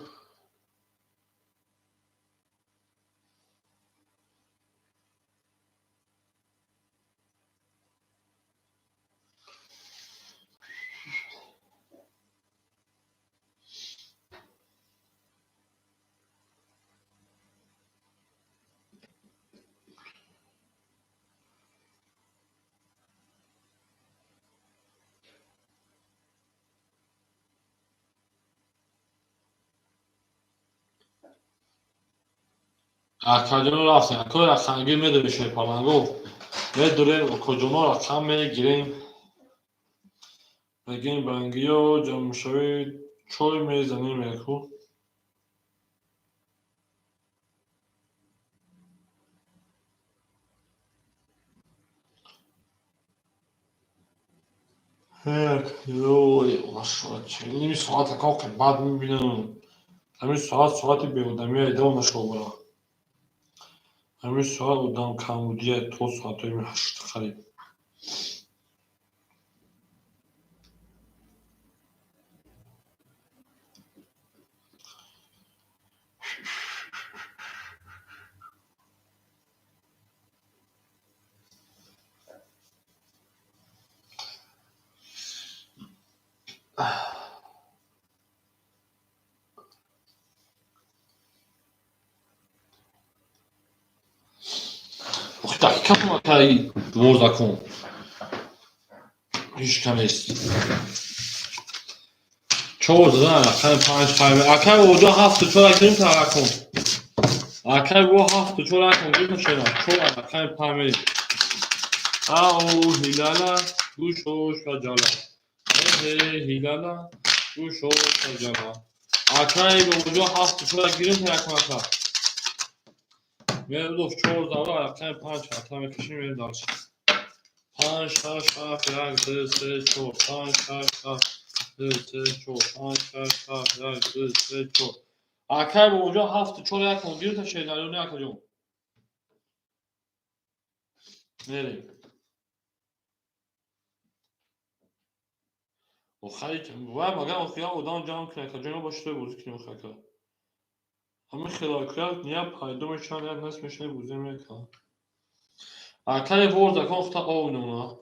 اکادمی رفتیم اکاد رفتنگی میده بشه پالنگو میدوریم کجوما رفتن میگیریم بگیم بنگی و جمع شوی چوی میزنیم یکو یوی ماشاءالله چه ساعت کار که بعد میبینم همین ساعتی به آدمی ایده نشو برا همین ساعت آدم کمودیه تو ساعتی می هشت خرید وقتی دقیقا ما تایی دور کن هیچ کم نیست چهار دادن اکای 5 5 اکای اونجا هفت چهار اکیم تا کن اکای با هفت چهار اکیم گیر میشه چهار اکای 5 او هیلالا گوشوش و جالا هیلالا گوشوش و جالا اکای با اونجا هفت چهار گیریم تا کن اکا میره دو چهار داور اکای 5 اکای میکشیم میریم داشت 5 6 7 1 2 3 4 5 6 7 2 3 4 5 6 7 1 2 3 4 اکای با اونجا هفت چهار یک کن گیر تا شیدالیون اکا جون میریم و خیلی و مگر اخیام اودان جام کنه که جون باشه بوزی کنیم خکا همه خلاکیات نیا پایدو میشن یک نصف میشه بوزی میکن اکای ورد کن اختا او نونا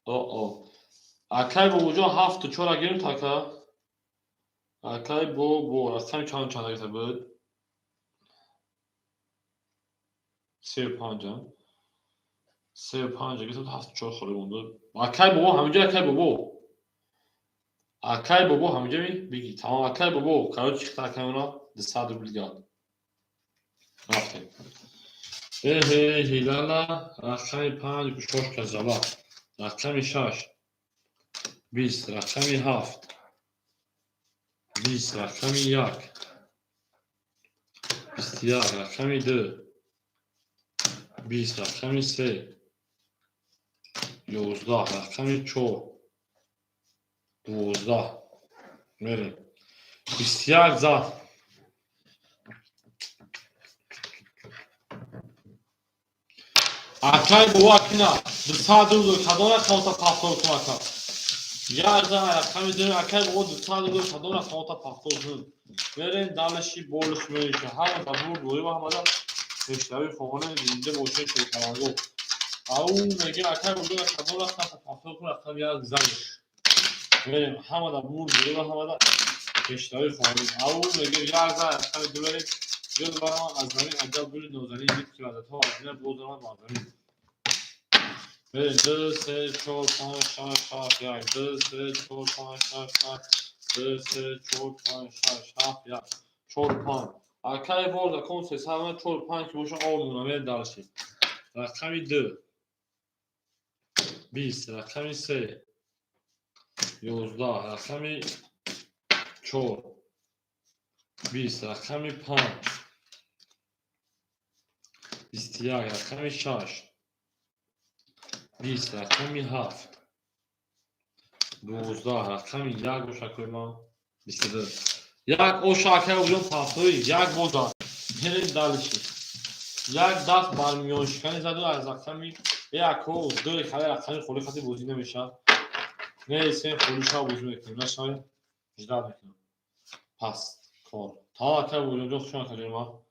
او اکای با اونجا هفت چهار گیریم تا که اکای با اصلا چند اگه بود 35 35 اگه تو هفت چهار خوری مونده اکای بابا همینجا اکای بابا اکای بابا همینجا بگی تمام اکای بابا قرار چیختا اکای اونا 200 روبل گاد رفتیم هیلالا اکای 5 گوشوش که زلا اکای 6 20 اکای 7 20 اکای 1 21 اکای 2 20 اکای 3 11 اکای 4 12 میریم 21 زد اکای بابا اکینا 200 روبل کدوم اکاونتا پاپتور کن اکا یا اکای داریم اکای بابا 200 روبل کدوم اکاونتا پاپتور کن بریم دالشی بولش میشه همه دبور دوری با همه اشتباهی خوانه زنده باشه شیطانگو او میگه اکای بابا کدوم اکاونتا پاپتور کن اکا یا زنش بریم همه دبور دوری با همه اشتباهی خوانه او میگه یا اکای دوری جز برام از زمین عجب بولی نوزنی دید که وزد ها از زمین بود زمان مازنی بریم 2 3 4 5 6 7 1 2 3 4 5 6 7 2 3 4 5 6 7 1 4 5 اکای ورد کن 3 7 4 5 که باشه آمونه میره دارشی رقمی 2 20 رقمی 3 11 رقمی 4 20 رقمی 5 21 رقمی 6 20 رقمی 7 12 رقمی 1 باشه که ما 22 یک او شاکر اون پاسوی یک بودن بریم دالشی یک دست برمیان شکنی زد و از رقمی یک او دو خیلی رقمی خوری خطی بوزی نمیشه نه ایسه خوریش ها بوزی میکنیم نشای جداد میکنیم پس کار تا اکر بودن جو خوشان کنیم ما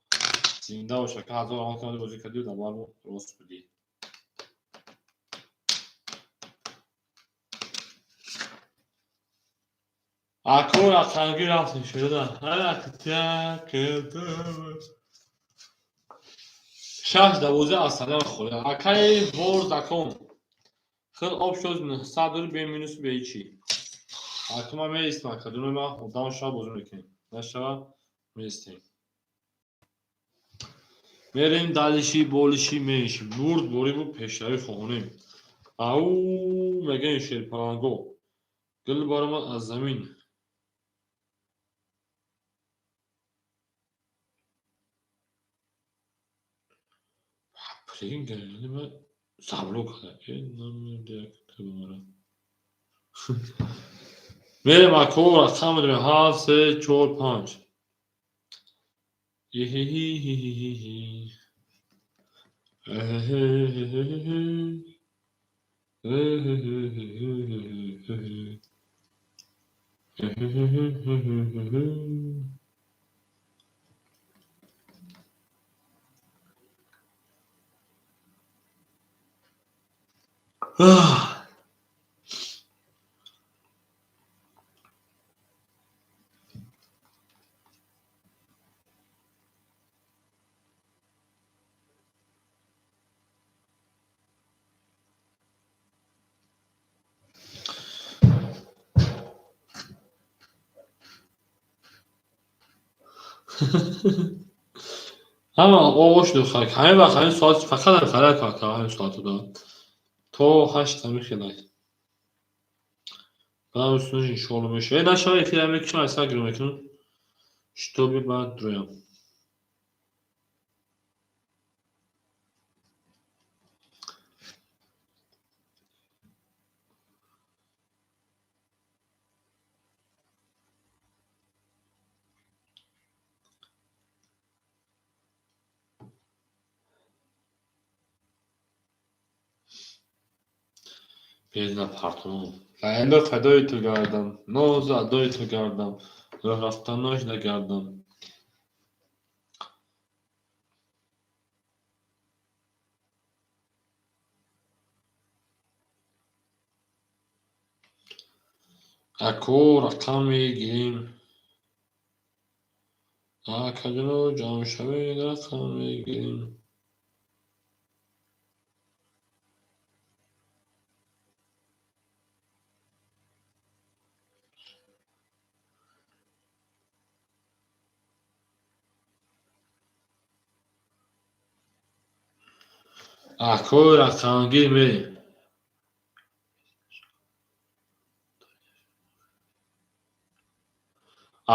زنده و شکر هزار آن کنید بوزی کردی و دبار رو درست بودی اکر رقمی رفتیم شده هر اکتیا شش 12 اصلا خوره اکای ورد کن خیلی آب شد صدر به مینوس به چی حتما میستم کدوم ما دام شب بزرگ میکنیم نشوا میستیم میریم دلشی بالشی میشیم برد بریم و پیشروی خواهانیم. او مگه این شیر پلنگو گل بارم از زمین. پرین گردی من زبلو کرده نمیده که بمارم. میریم اکور از هم داریم 7 3 4 5. اما آقاش دختر همه وقت همین ساعت فقط هم غلط کار همین ساعت رو داد تا 8 همین خیلی ben üstüne şorlamış. Ve aşağı etkilenmek için aşağı girmek için işte bir ben duruyorum. بیدن پارتونum. لعنه فدای تو گردم. ناز ادای تو گردم. راه رفتناش نگردم. اکو رقم میگیریم. کجا جام شوی رقم میگیریم. اکو رقم گیریم.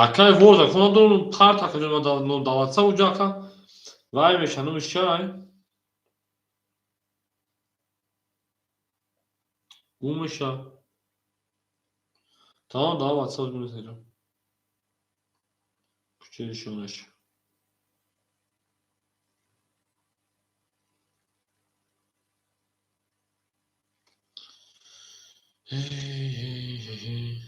Akay vorda kono do parta kadar da no davatsa ucaka. Vay be şanım şay. Umışa. Tamam daha WhatsApp mesajı. Küçeli şunaş. Hey hey hey hey.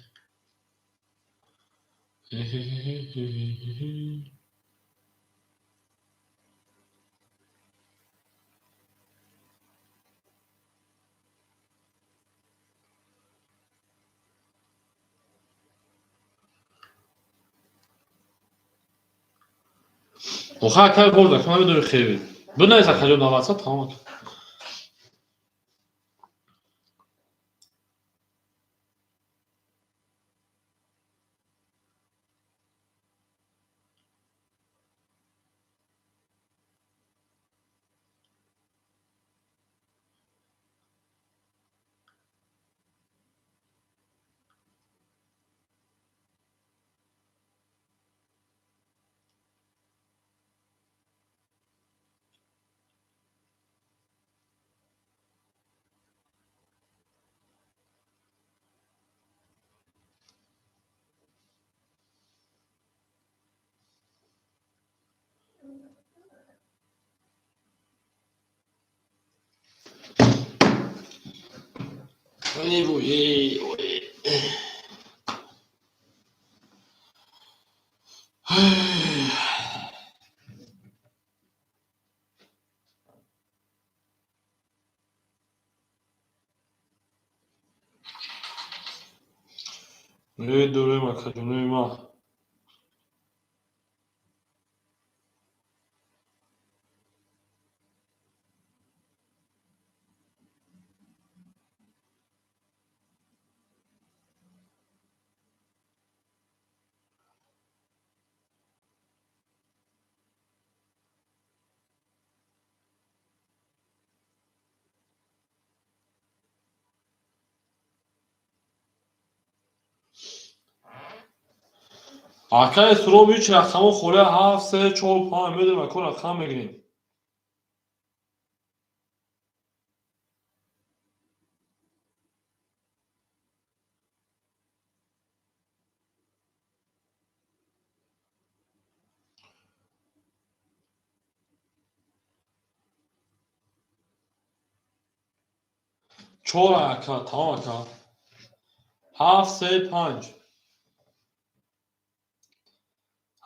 Hey hey hey hey hey hey. Oha akay vorda kono do xevi. Bu ne sakacı davatsa tamam. Hani bu ye. Ne dure makacı ne ma. акай суроби ҳеҷ рақаму хӯрия 7 3 4 5 медонем акун рақам мегирем. چهار اکا تمام اکا 7 3 5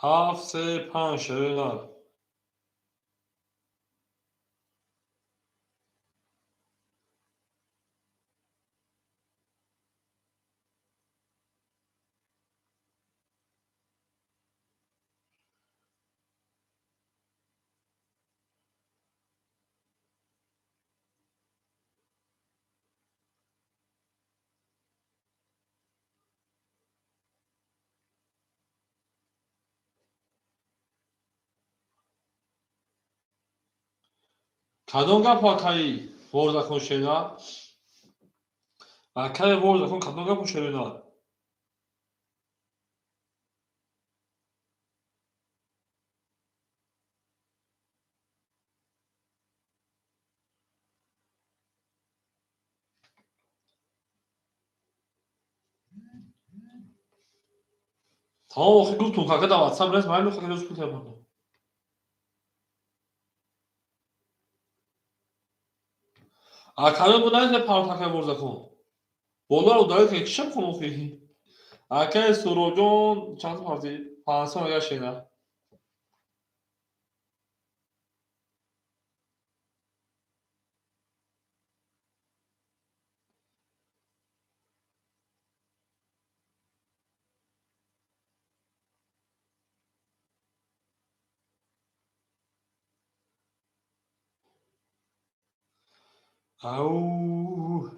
7 3 5 شریدار کدوم گپ آکایی ورد کن شینا آکای ورد کن کدوم گپ شینا تمام وقتی گفتم که در واتساپ رس مایل خیلی روز کوتاه بود آکای بود نه پارت آکای ورد کن بالا رو داره که چشم کنم خیلی آکای سروجون چند پارتی 500 اگر شینا او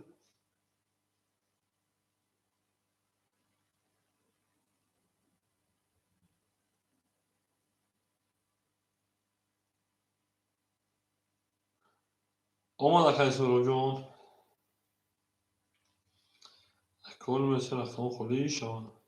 آمد آکای سروجون کل مثل رقم خالی شد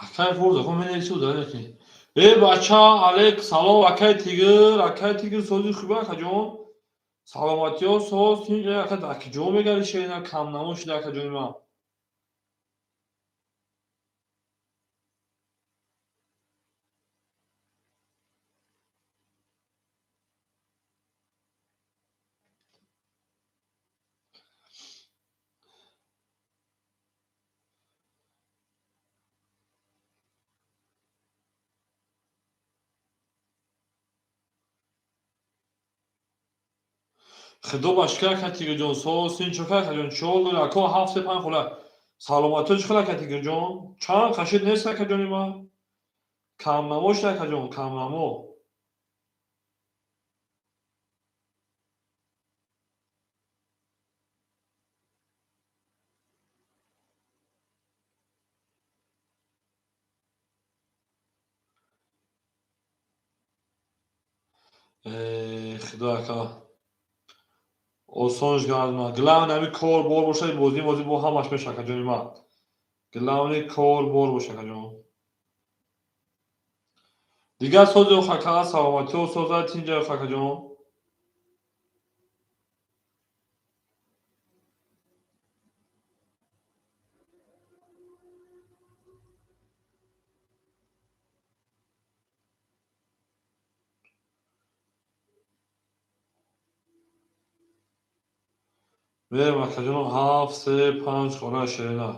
آکای ورد کن من نیست داره که ای بچه علیک سلام آکای تیگر سوزی خوبه آکای جون سلامتی ها سوز این آکای داکی جون میگری شینا کم نموش آکای جون ما خدا باشکر آکای تیگر جون سوز این چوکای آکای جون چول داره اکو 7 5 خوله سلامتی ها چخلا آکای تیگر جون چند خشید نیست آکای جون ما کم نموش آکای جون کم نمو خدا آکای осонш гардма главнами кор бор бошад бозӣ бо ҳамаш меша акаҷони ман главни кор бор боша акаҷон дигар сози охакала саломатиро созад тинҷа охакаҷон мерем акаҷон 7 3 5 хона шерина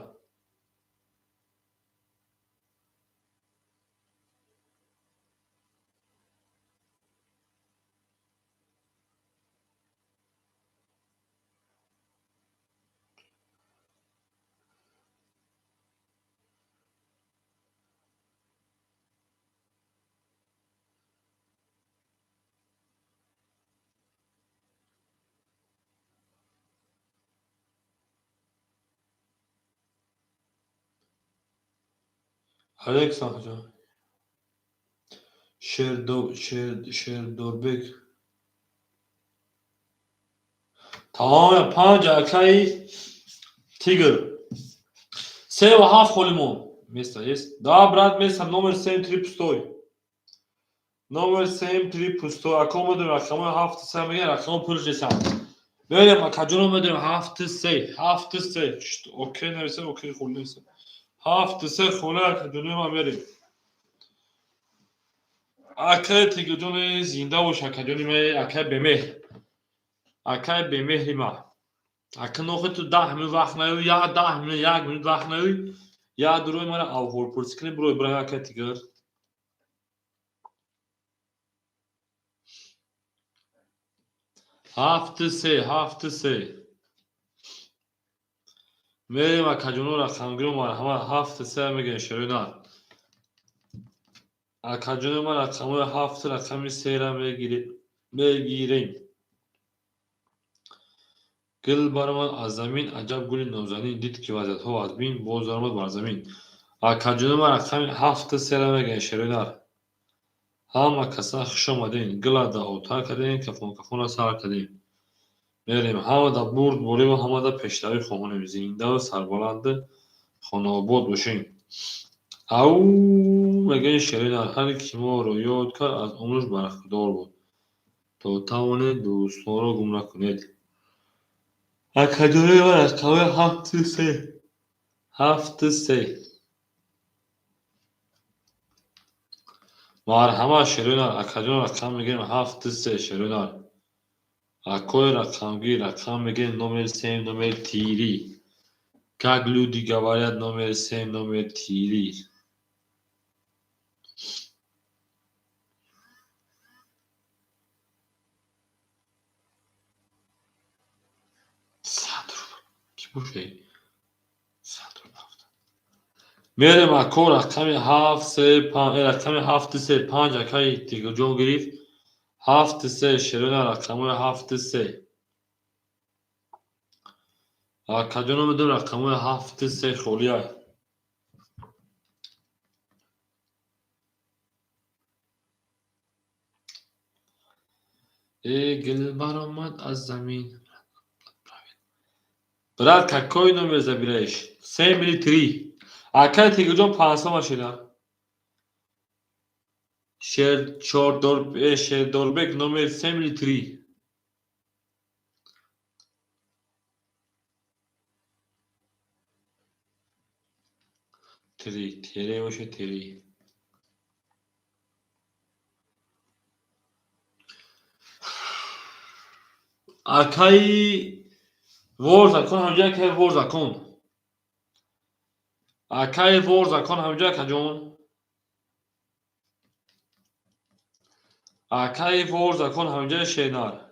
الکساندر شردوربک تمام 5 اکای تیگر 3 و 7 خلیمون место есть да брат место номер 7 3 пустой номер 7 3 пустой акомо дор рақами 7 3 меган рақам пулш десам بریم کجا میدیم 7 3 7 3 اوکی نویسه اوکی خول نویسه 7 3 خونه کجا ما بریم اکای تیگر جون زنده و شکجونی می اکای بمه ما اکا نوخه تو 10 minut وقت نیوی یا 10 minut 1 minut وقت نیوی یا دروی من آوور پرس کنی برای اکای تیگر هفت سه میریم اکجونو رقم ما همه 7 3 میگن شروع اکجونو ما رقم 7 رقم 3 را میگیریم گل برمان از زمین عجب گلی نوزنی دید که وضعیت ها از بین باز آمد بر زمین اکجونو ما رقم 7 3 را میگن شروع همه کسا خوش آمدین گل دا اوتار کردین کفون سر کردین میریم همه دا برد بریم و همه دا پیشتری خواهانیم زنده و سربلند خانه آباد باشیم او میگن شیرین هر کی ما رو یاد کرد از عمرش برخوردار بود تا توانید دوستان را گمراه کنید اکجوری من از کمه 7 3 مرحمت شیرین اکجوری رقم میگیم 7 3 شیرین اکوی رقم میگیم نومر 3 نومر تیری как люди говорят номер 7 номер تیری کی باشه میرم اکو رقم 7 3 5 رقم 7 3 5 اکای دیگه جون گرفت 7 3 شیرین رقم 7 3 اکجونو میدون رقم 7 3 خولیا ای گل برآمد از زمین برات کاکوی نومر زبیرش 3 میلی 3 اکای دیگه جون 500 ماشینا شردوربک نومر 3 میلی 3 تری باشه تری اکای ورزکن همجا که ورزکن اکای ورزکن همجا که جون اکای ورزکن همجا شینار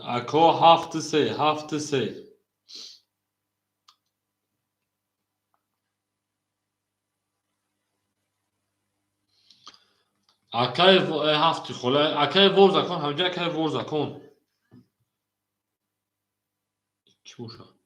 اکو 7 3 اکای 7 خلا اکای ورزکن همجا که ورزکن کی باشه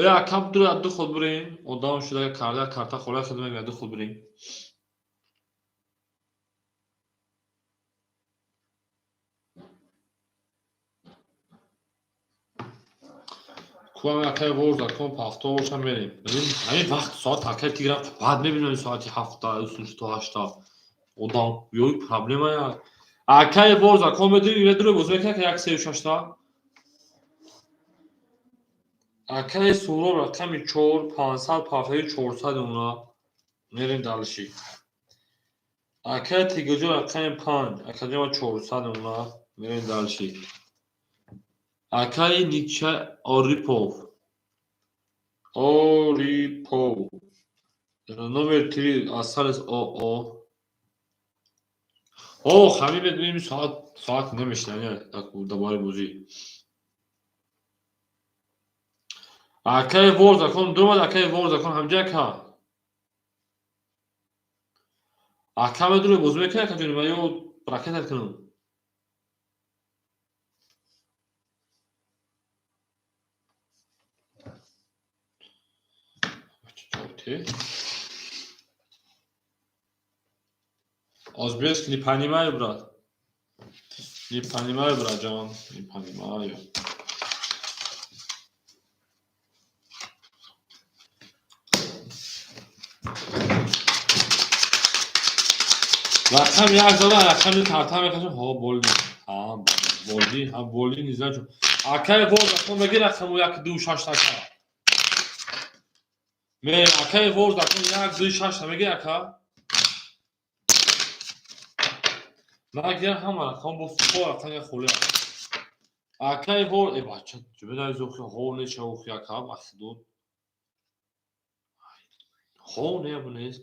اکم دو خود بریم ادام شده کرده کارتا خلا خدمت میاد خود بریم کوام اکای ورزکن پافتو باشم بریم همین وقت ساعت اکای تیگرم بعد میبینم ساعتی 7 تا 8 ادام یوی پرابلم یا اکای ورزکن بدی رو بزرگ که یک 36 تا اکای سورو رقم 4 500 پافتای 400 اونا میریم دالشی اکای تیگجو رقم 5 اکای 400 اونا میریم دالشی اکای نیچه اوریپو номер 3 асарес ОО. خمیم بدونیم ساعت نمیشنن دوباره بوزی. اکای ورد کن دومد اکای ورد کن همجا که اکام دروی بوز میکنه که جونیم ایو براکت کنم. آزبیس لیپانیمای برات. لیپانیمای برات جان. لیپانیمای. رقم یک زدن رقم ترتم میکنم ها بولدی هم بولدی نیزن چون اکای ورد کن بگی رقم یک دو شش تکا می اکای ورد کن یک دو شش تا میگی اکا مگر هم رقم با فوق رقم خوله اکای ورد ای بچه جبه زوخی هونه چه اوخی اکا بخدود هونه ابو نیست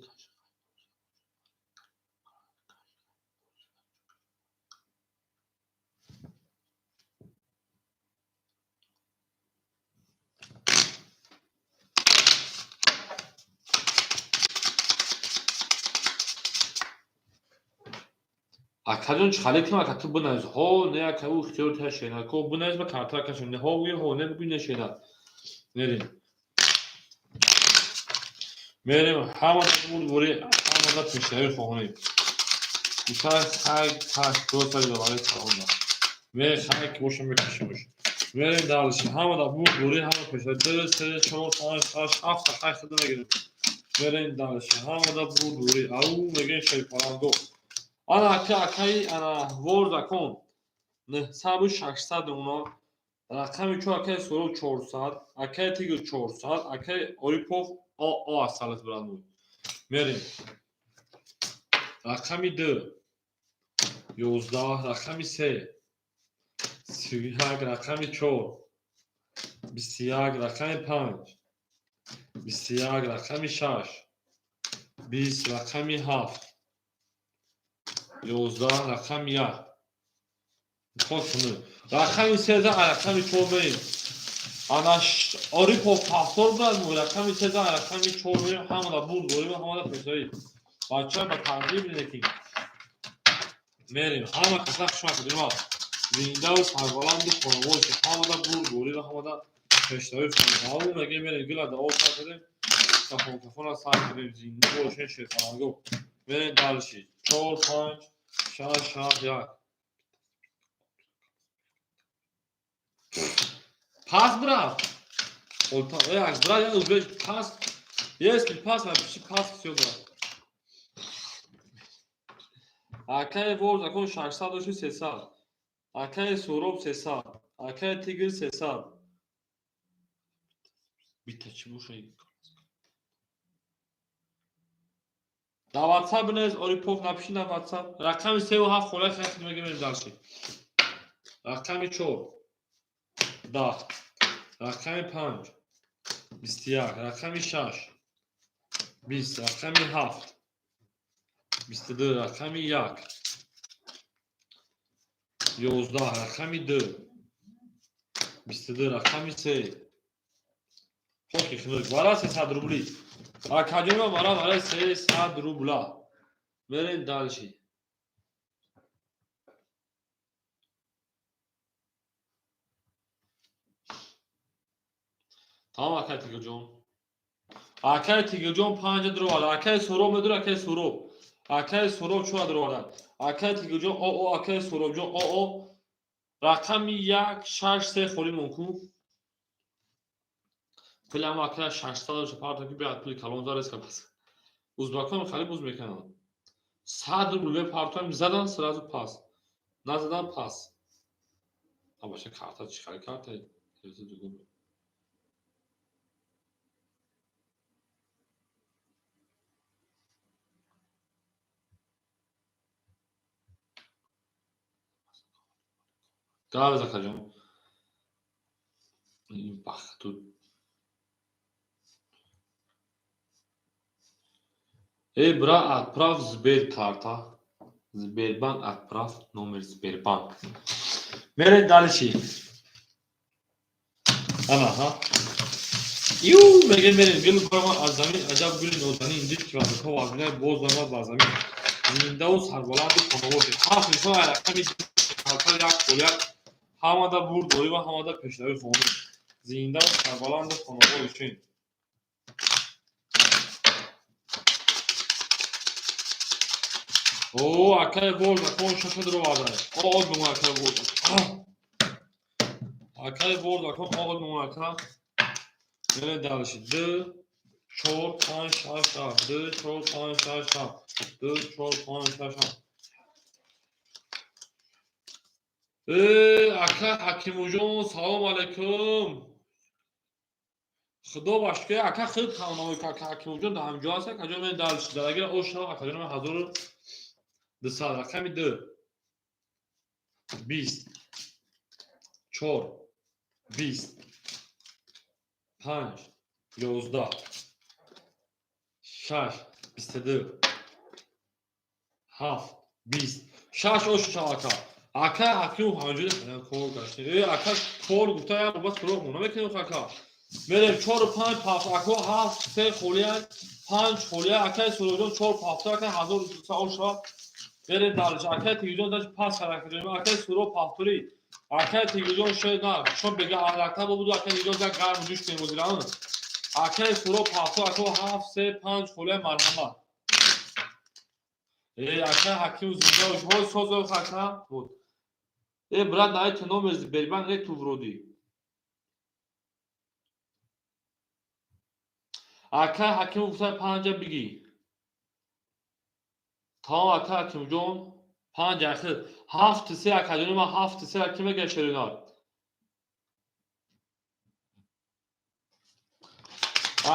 اکادون چاله که اکا تو بنز ها نه اکا او اختیار تشینه کو بنز با کارتا کشونه ها وی هونه ببینه شینا نریم میریم همون بود بوری همون تشریح خواهیم بیشتر خیلی دو سالی دوباره تمام میریم خیلی باشم میکشیمش میریم دارشی همون بود بوری همون پیشتر دو سه چهار پنج شش هفت خیلی خدا نگیریم میریم دارشی همون بود بوری او میگه شی پارانگو آنا اکی انا ورد کن نه سبو 600 اونا رقمی چو اکی سورو 400 اکی تیگو 400 اکی اوریپوف آ اصالت برانو میریم رقمی 2 11 رقمی 3 31 رقمی 4 21 رقمی 5 21 رقمی 6 20 رقمی 7 11 رقمی 1 خودتونه رقمی 13 رقمی 4 بریم آناش اوریپوف پاسور برانو رقمی 13 رقمی 4 بریم همون بود بریم همون پیشایی بچه با تنظیم بینه میریم همه قسمت شما کنیم ویندوز هربالند فرمول که همه دا بوری رو همه دا پشتایی فرمول همه مگه میریم گلا دا آب کنیم کفون را سر کنیم زینده باشین شیطانگو میریم دارشی 4 5 6 7 1 پاس برا یک برا یک اوزبیش پاس یسکی پاس هم پیشی پاس کسیو برا اکای ورد اکون 600 و 300 اکای سوروب 300 اکای تیگر 300 بیتا چی بوشه در واتساپ بنویس اوریپوف نپیشی در واتساپ رقم 37 خونه خیلی میگه میریم دارشی رقم 4 10 رقم 5 21 رقم 6 20 رقم 7 22 رقم 1 11 رقم 2 22 رقم 3 خوکی خیلی برای 300 روبلی کجا برای 300 روبلا بریم دارشی تمام اکای تیگر جون اکای تیگر جون 5 درو والا اکای سورو مدور اکای سورو اکای سورو چو درو والا اکای تیگر جون او اکای سورو جون او رقم 1 6 3 خوری مونکو فیلم اکای 600 رو پارت کی بیاد پلی کلون داره اسکا پاس ازبکان خیلی بوز میکنن 100 روبل پارت میزدن سرازو پاس نزدن پاس باشه کارت چیکار کارت Daha zakacağım. Bak dur. Эй, брат, отправь Сберкарта. Сбербанк отправь номер Сбербанк. Мере дальше. Ага. Ю, мега мере гил брама аз замин аҷаб гули нозанӣ индик ки вазифа вазминаи боз намад ба замин зиндаву сарбаланди хонаводи ҳафт нишон рақами ҳалтар як фолият ҳамада бур дорӣ ва ҳамада пешравӣ хонӣ зиндаву сарбаланди хонаводишин о акай боз акон шашадро вазай оғоз бимон акай боз акай боз акон оғоз бимон ака мере далши д 4 5 6 7 2 4 5 6 7 2 4 5 6 7 ака ҳакимуҷон салом алайкум худо ба шукр ака хеле таванои ака ҳакимуҷон дар ҳамҷо аст ака ҷон мен далши дарагира ошна ака ҷон мен 1200 рақами 2 20 4 20 5 11 6 22 7 20 6 ош ака ака ҳакиму ҳамҷоди кор гашти ака кор гуфта як бобат суроғ намекунем ака мерем 4 5 паф ака 7 3 холия 5 холия ака суроғ 4 паф ака 1200 ош мерем далш ака тигҷон даш пас характер ака суроғ пафтори ака тигҷон шеда шо бега алакта буду ака тигҷон да гарм ҷуш кем бузиран ака суроғ паф ака 7 3 5 холия марҳамат ака ҳаким зинда ҳой созо ака буд брат дайте номер Сбербанк нету вроде ака ҳаким гуфта панҷа бигӣ тамом ака ҳакимҷон панҷа ахи 7 3 акаҷони ман 7 3 ки мегӯяд шеринар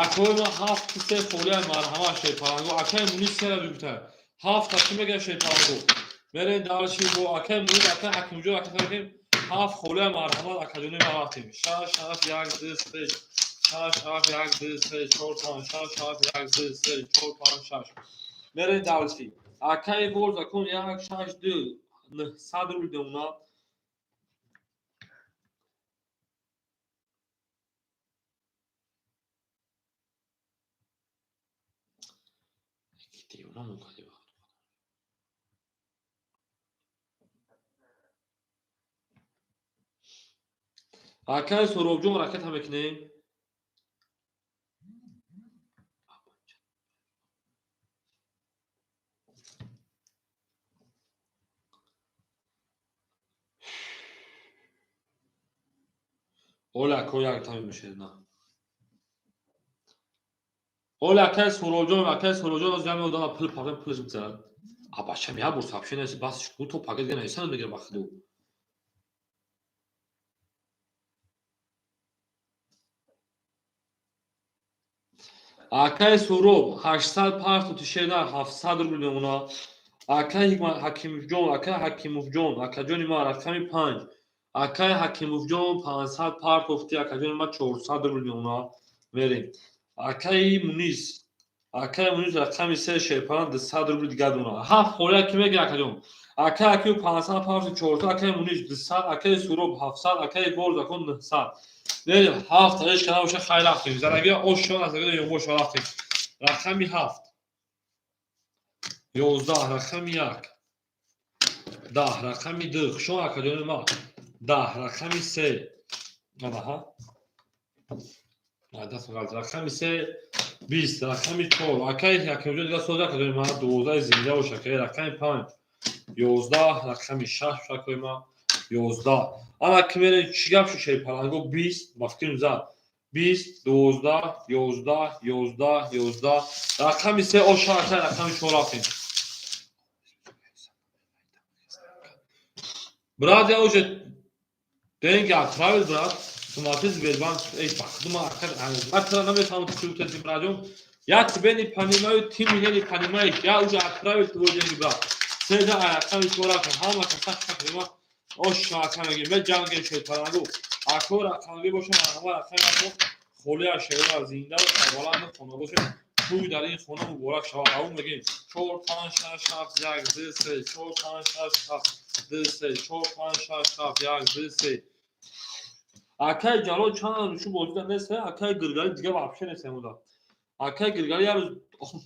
акаои ман 7 3 фолияи марҳамат шепаранго акаи мунис сера бигуфта 7 ки мегӯяд шепаранго мерем далши бо акаи мунис ака ҳакимҷон ака фарқим 7 фолияи марҳамат акаҷони ман рафтем 6 7 1 2 3 6 7 1 2 3 4 5 6 7 1 2 3 4 5 6 мерем далши акаи боз акон 1 6 2 900 рубл демонад акаи соробҷон ракета мекунем оля ако як тами мешерна оля акаи соробҷон аз ҷамъи одама пул пафем пулаш бизарад абачам як бор сообщение бас ду то пакет гена исан мегира ба худу акаи суроб 800 паф тишерна 700 рубл мемонад акаи ҳакимҷон акаи ҳакимовҷон акаҷони ман рақами 5 акаи ҳакимовҷон 500 пар гуфти акаҷони ман 400 рубл мемонад мерем акаи мунис рақами 3 шепаран 200 рубл дига мемонад 7 холия ки мегӯяд акаҷон акаи ҳаким 500 пар 400 акаи мунис 200 акаи суроб 700 акаи боз акон 900 мерем 7 еш кана боша хай рафтем зарагия ошон аз агида ёбоша рафтем рақами 7 11 рақами 1 10 рақами 2 шон акаҷони ман 10 рақами 3 анаҳа рақами 3 20 рақами 4 акаи ҳакимҷон дига соза акаҷони ман 12 зинда боша акаи рақами 5 11 рақами 6 акаи ман 11 ана ки мерем чӣ гап шуд шепаранго 20 ба фикрам зад 20 12 11 11 11 рақами 3 оша акаи рақами 4 рафтем брат я уже деньги отправил брат смотри Сбербанк эй пахдума акара наметавонам чӣ гуфтем братҷон я тебя не понимаю ты меня не понимаешь я уже отправил твои деньги брат седа рақами 4 рафтем ҳама каса шакрима оша акамеги ме ҷанге шепаранго ако рақамги боша ҳама рақами холия шера зинда сарбаланд хона боша توی در این خونه مبارک شود. اون بگیم 4 5 6 7 1 2 3 4 5 6 7 2 3 4 5 6 7 1 2 3 Akay Calo çan şu bolda neyse Akay Gırgari diye vapşe neyse burada. Akay Gırgari yar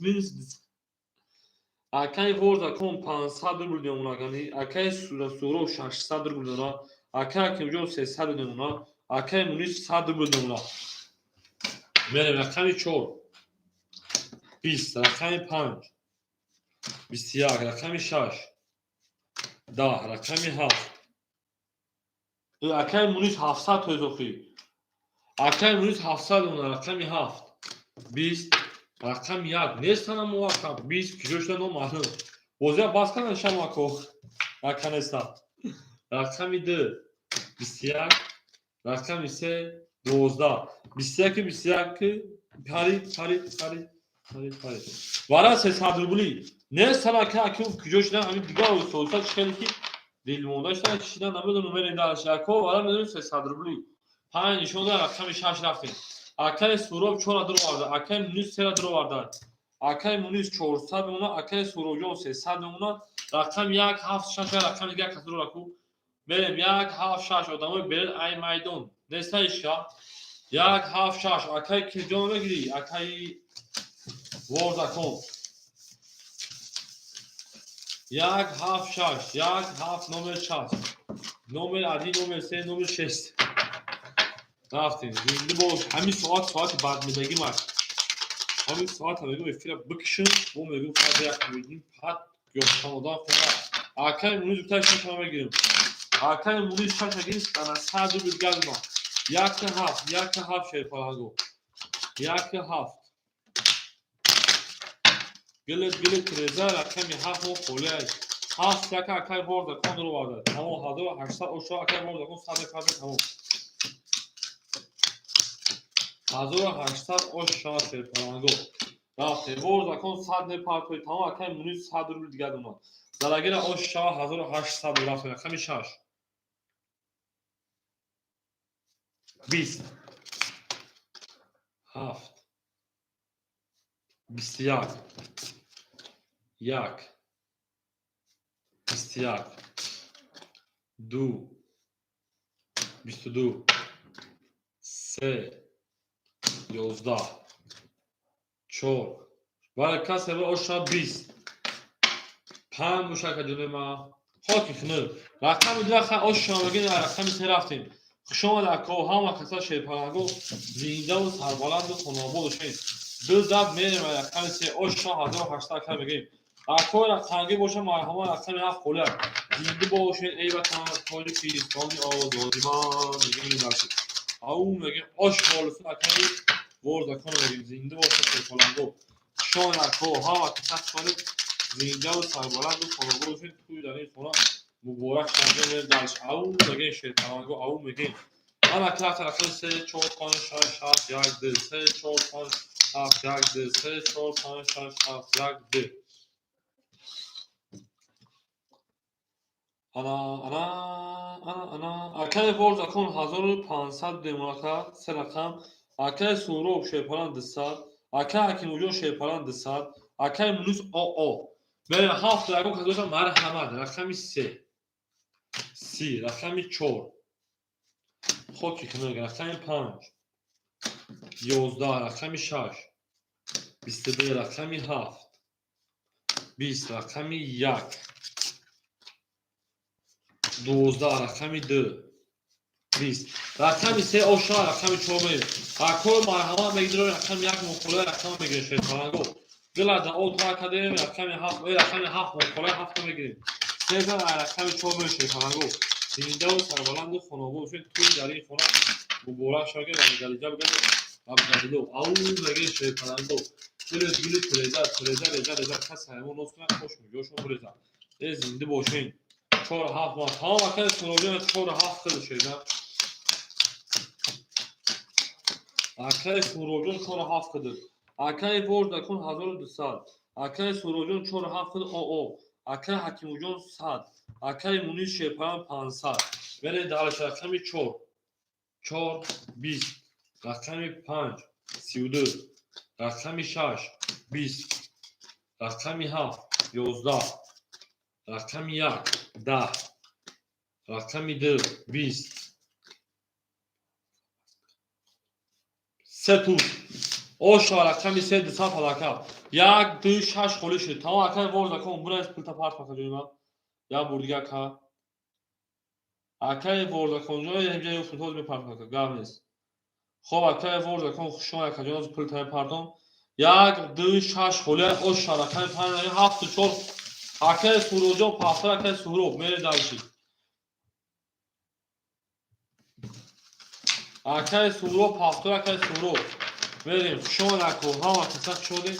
minus Akay vorda kon 500 milyon lagani Akay suro 600 milyon Akay kimjon 300 milyon Akay munis 100 milyon मेरे रकमी 4 20 रकमी 5 21 रकमी 6 10 रकमी 7 Akay munis 700 tozoqi Akay munis 700 اون رقمی 7 20 رقم 1 نیستن موافق 20 کیلوش نو معلوم وزن باز کنن شما کو رقم است رقمی 2 21 رقمی 3 12 21 21 پاری وارا 300 روبلی نه سنا که اکو کیلوش نه همین دیگه olsa çıkan ki دل موداشتن کشیدن نمیدونم نمره داشت اکو وارا میدونم 300 روبلی 5 شده رقم 6 رفتیم Akay Surov 4 adı vardı. Akay Munis 3 adı vardı. Akay Munis 400 ona Akay Surovjon 300 ona rakam 1 rakam 1 katır olaku. Benim 1 adamı belir ay maydon. Neyse iş ya. 1 Akay Kirjon'a giri. Akay Vorda.com 1 نمبر 4 نمبر عادی نمبر 3 نمبر 6 رفتیم زنده باش همین ساعت بعد میدگی ماش همین ساعت هم میگم افیرا بکشن و میگم فردا یک میگیم پات گوشتانودا فقط آکای مونیز بتاش شما میگیریم آکای مونیز شش میگیم انا 100 روبل گل ما یک هفت شیر پالانگو یک هفت گلت ترزا رقمی هفت و خوله هفت یک آکای ورده کن رو وارده تمام 1800 اوشا آکای ورده کن 100 تمام 1800 اوشا شیر پالانگو رفته ورده کن 100 پارتوی تمام آکای مونیز 100 روبل دیگه دونا زلاگیر اوشا 1800 رفته رقمی 6 20 7 21 1 21 2 22 3 11 4 ولی کسی به اشتر 20 5 مشکل جلوی ما خاکی خنر رقم دو اشتر بگین رقم 3 رفتیم شما در کوه ها و کسا شیرپرنگو زینده و سربالند و خنابود شید دو زب میریم و رقم 3 اشتر 1800 کم بگیم اکوی رقمگی باشه مرحوم رقم 7 خوله زنده باشید ای وطن کاری کیستانی آزادیمان میگیم درشید او میگیم عشق بالسون اکنی ورد کنه میگیم زنده باشه شیرپرنگو شما در کوه ها و کسا شید زنده و سربالند و خنابود شید توی در این خونه مبارک شنجه درش او میگیم شیرپرنگو او میگیم انا کلاس رقم 3 4 5 6 7 1 2 3 4 5 7 1 2 3 4 5 6 7 1 2 انا اکای ورد کن 1500 دماغ سه رقم اکای سورو شیپالان 200 اکای حکیموجو شیپالان 200 اکای منوس او من 7 رقم کدوشم مرحمت رقمی 3 30 رقمی 4 خوکی کنه رقمی 5 11 رقمی 6 22 رقمی 7 20 رقمی 1 12 رقمی 2 20 رقمی 3 اوشا رقمی 4 میگه اکو مرحمت میگیره رقم 1 مخوله رقم میگیره شیطانگو گلاد اوتو اکادمی رقمی 7 رقمی 7 مخوله 7 میگیریم 3 رقمی 4 میگیره شیطانگو زنده و سربلند و خنابود شد توی در این خونه مبارک شاگرد و گلیجه بگرد ابزادلو او میگه شیطانگو گلی تریزه کس همون نسخه خوش میگه شما بریزه ای زنده باشین 4 7 ما تمام اکای سنوبیان 4 7 خیلی شده اکای سنوبیان 4 7 خیلی اکای ورد کن 1200 اکای سنوبیان 4 7 خیلی او اکای حکیموجان 100 اکای مونیز شیپران 500 ولی دارش رقمی 4 20 رقمی 5 32 رقم 6 20 رقم 7 11 رقم 1 10 رقم 2 20 سه توپ اوشا رقم 3 200 حرکت 1 2 6 خالی شد تمام اکای ورد کن برای پلتا پارت کنیم یا بردیگه کا اکای ورد کن جای اینجا یه فوتبال می پارت کنه گام نیست خب اکای ورد کن شما یک جاز پلتا پارتون 1 2 6 خالی اوشا رقم 5 7 4 اکای سوروجو پاسر اکای سورو میره داشی اکای سورو پاسر اکای سورو بریم شما نکو ها کسک شده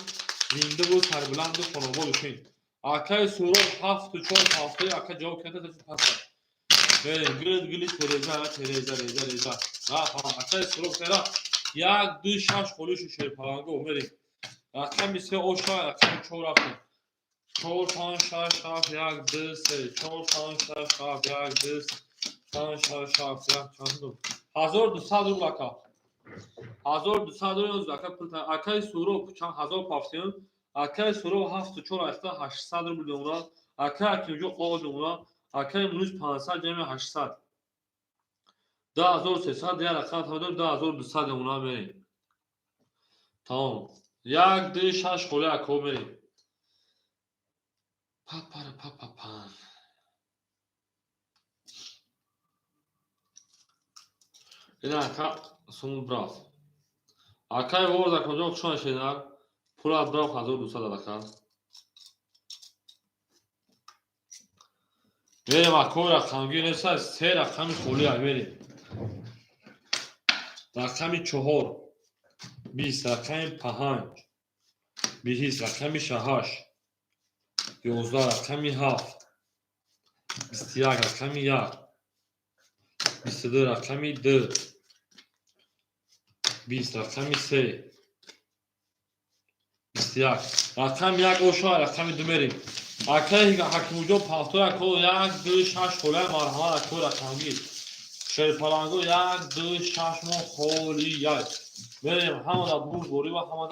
زنده بود سربلند و خانوما بشین اکای سورو 7 4 پاسر اکای جواب کنه تو پاسر بریم گرد گلیش بریزه تریزه ها اکای سورو سرا 1 2 6 خلوش شیر پلانگو بریم رقم 3 اوشا رقم 4 رفتیم 4 5 6 7 1 2 3 4 5 6 7 1 2 5 6 7 1 2 1200 روبل اکا 1200 روبل اکا پلتا اکای سورو چند هزار پافتین اکای سورو 7 4 اختا 800 روبل دونا اکای اکیجو قول دونا اکای منوش 500 جمع 800 10300 دیگر اکا تمام 10200 دونا بریم تمام 1 2 6 خله اکو بریم پا این اکا سون براف اکای ورد کجا شون شدن پول براف 1200 اکا بریم اکو رقمگی نیست 3 رقم خلی بریم رقم 4 20 رقم 5 20 رقم 6 11 رقم 7 21 رقم 1 22 رقم 2 20 رقم 3 21 رقم 1 اوشا رقم 2 بریم اکای حکیموجو پافتو اکو 1 2 6 خله مرحمت اکو رقمگی شیر پلانگو 1 2 6 مو خلی 1 بریم همه بور بوری و همه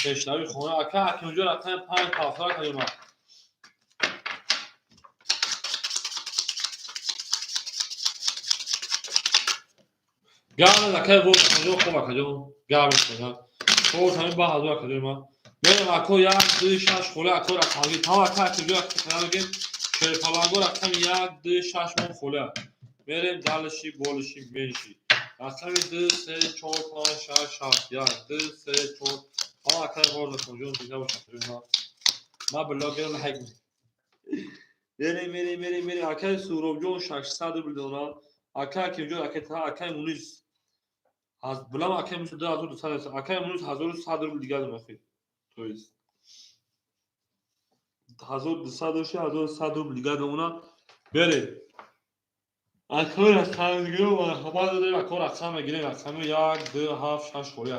پیشنهادی خونه اکا حکیموجو رقم 5 پافتو کنیم گام اکای ورد کجا خوب اکجو گام کنم تو همین با حضور اکجو ما بریم اکو 1 2 6 خله اکو رقمگی تا اکا حکیموجو کنم بگیم شیر پلانگو رقم 1 2 6 مو خله بریم دالشی بولشی بینشی رقم 2 3 4 5 6 7 1 2 3 4 ها اکای ورد کجا دیگه باشه ما بلاگرام حکم بریم اکای سوروجو 600 روبل دونا اکای کیجو اکای مونیس از بلام اکای مونیس 2200 اکای مونیس 1100 روبل دیگه دادم تو است 1200 1100 روبل دیگه دادم بریم اکای رقمگیری و همه دادیم اکای رقمگیری رقم 1 2 7 6 خوریا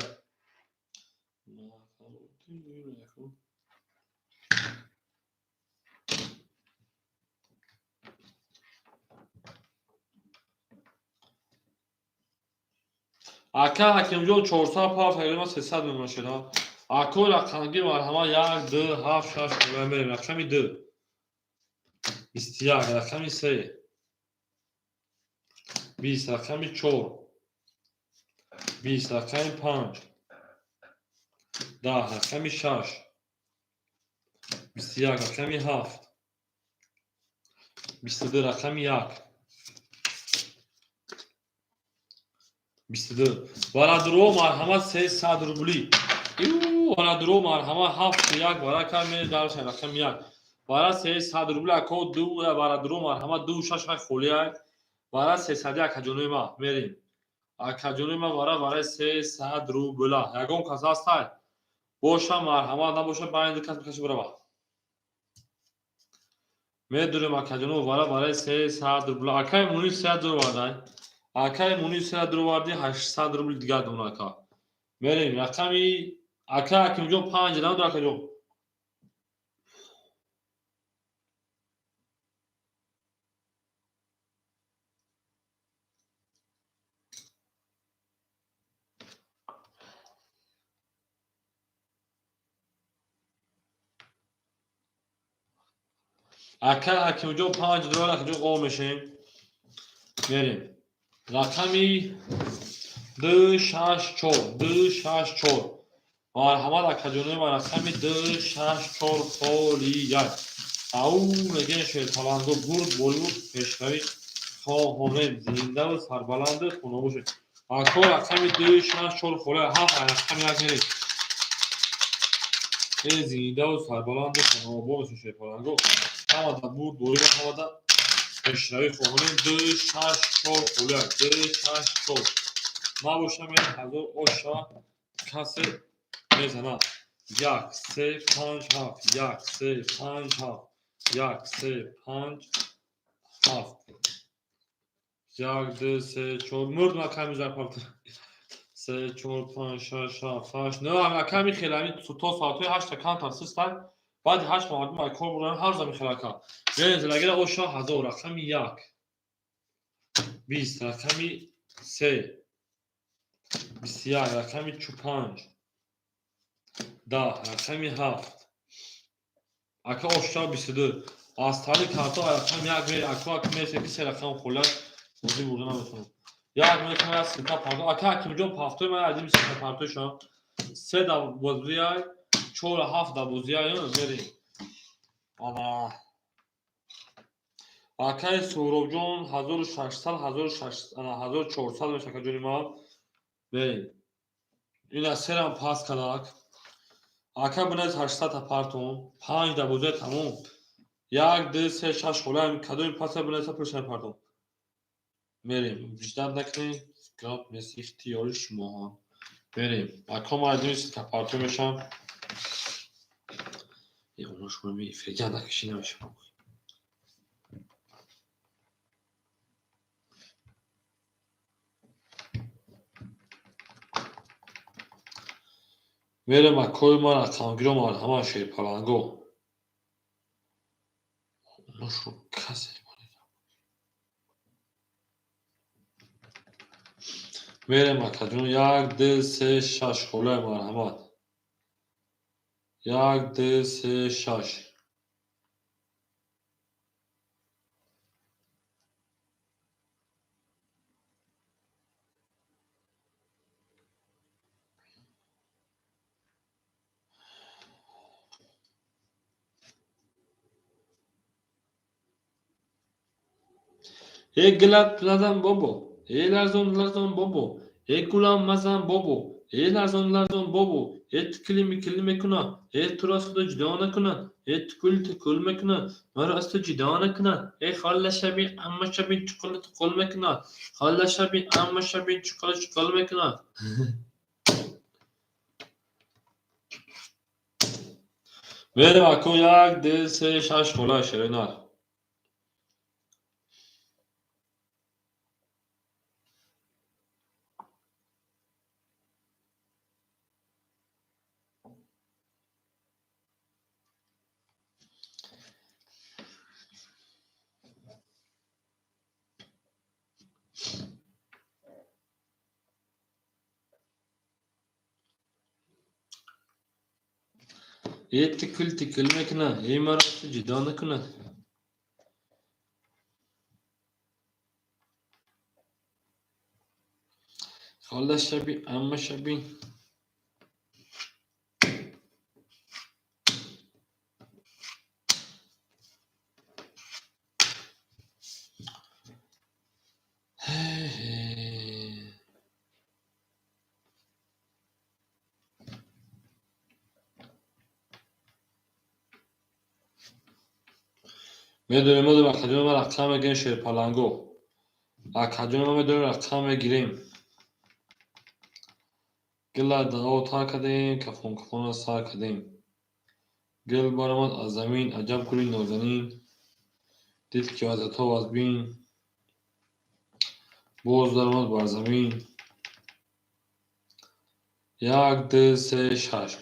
اکا حکیمجو 400 پاف تقریبا 300 میمونه شده اکو رقمگیر مرحمت 1 2 7 6 خوریا بریم رقم 2 21 رقم 3 20 رقم 4 20 رقم 5 10 رقم 6 21 رقم 7 22 رقم 1 22 برادرو مرحمت 300 روبلی برادرو مرحمت 7 1 برای کمی دارش رقم 1 برای 300 روبلی اکو 2 برادرو مرحمت 2 6 خلی برای 300 یک کجونی ما میریم کجونی ما برای 300 روبلا یگون کس هست باشه مرحمت نباشه باید کس بکشی برای میدونیم کجونو برای 300 روبلا اکای مونی 300 روبلا اکای مونی 300 روبلا 800 روبل دیگه دون اکا بریم رقمی اکا که اونجا 5 دادم دو اکا جو اکه اونجا 5 دلار اونجا قوم میشیم. بریم رقمی 264 مرحمت اکجونه و رقمی 264 خالی یک او نگه شد پلنگو برد بولو پیشتری خواهانه زنده و سربلند خونموش اکا رقمی 264 خالی هفت رقمی یک میریم این زنده و سربلند خونموش شد پلنگو همه دا برد بولو همه دا پیشتری خواهانه 264 خالی 264 نباشم این هزار آشا کسی میزند 1 3 5 7 1 3 5 7 1 3 5 7 1 2 3 4 مرد ما کمی زر پارت 3 4 5 6 7 8 نه هم کمی خیلی همین تا ساعت 8 کان تاسیس کرد بعد 8 مردم ما کار بودن هر زمین خیلی کار یعنی زلگیر آشا هزار رقمی 1 20 رقمی 3 21 رقمی 45 10 رقمی 7 اکا آشتا 22 از تالی کارتا رقم یک میره اکا اکا میشه که سه رقم خولد موزی بردن نمیتونم یک میره که من از سیتا پارتو اکا اکی میجون پافتوی من عدیم سیتا پارتوی شما سه دا بازوی های چور هفت دا بازوی های میریم انا اکای سورو جون 1400 میشه که جونی ما بریم این از سه رم پاس کناک اکا بنز 800 پارتون 5 دا بازوی تموم 1 2 3 6 خولم کدوم پاس بنز پرشن پارتون بریم وجدان نکنید گراب مثل اختیار شما ها بریم اکا مردمی سیتا پارتو میشم یه اونوش کنم فکر نکشی نمیشم بریم اکای ما رقمگیرو ما همه شیر پلنگو اونوش رو کسی بریم اکا جون 1 2 3 6 خوله مرحمت 1 2 3 6 یک گلت زدم بابا لرزون بابا یک گلام مزن بابا لرزون بابا تکلی میکلی میکنه تو را از خدا جدا نکنه تکل میکنه مرا از تو جدا نکنه خاله شبی اما شبی چکل میکنه خاله شبی اما شبی چکل میکنه بریم اکو 1 2 3 6 خوله شرینار تکل میکنه مرا از تو جدا نکنه خاله شبی اما شبی میدونیم اکادمی ما رقم گیم شیر پلنگو اکادمی ما میدونیم رقم گیریم گل دعا تا کدیم کفون سا کدیم گل بارمد از زمین عجب گلی نازنین دید که از تو از بین بوز درمد بر زمین 1 2 3 6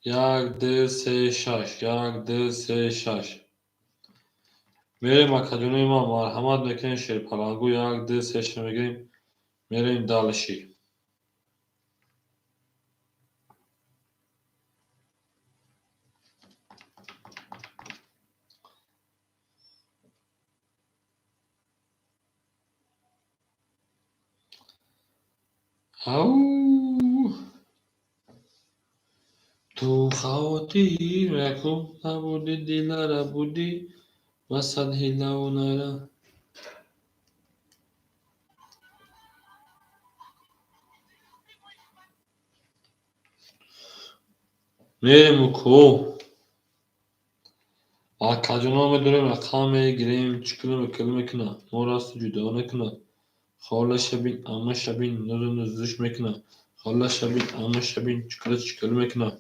1 2 3 6 1 2 3 6 میریم اکادمی ما مرحمت میکنیم شیر پلنگو 1 2 3 6 میگیریم میریم دالشی او تو خاطر کن نبودی دلاره بودی وسط هیله و نره میریم کو آکاجونا میدونیم رقم میگیریم چکلم کلمه کنه ما راست جدا نکنه خاله شبین اما شبین نور نزدش میکنه خاله شبین اما شبین چکل میکنه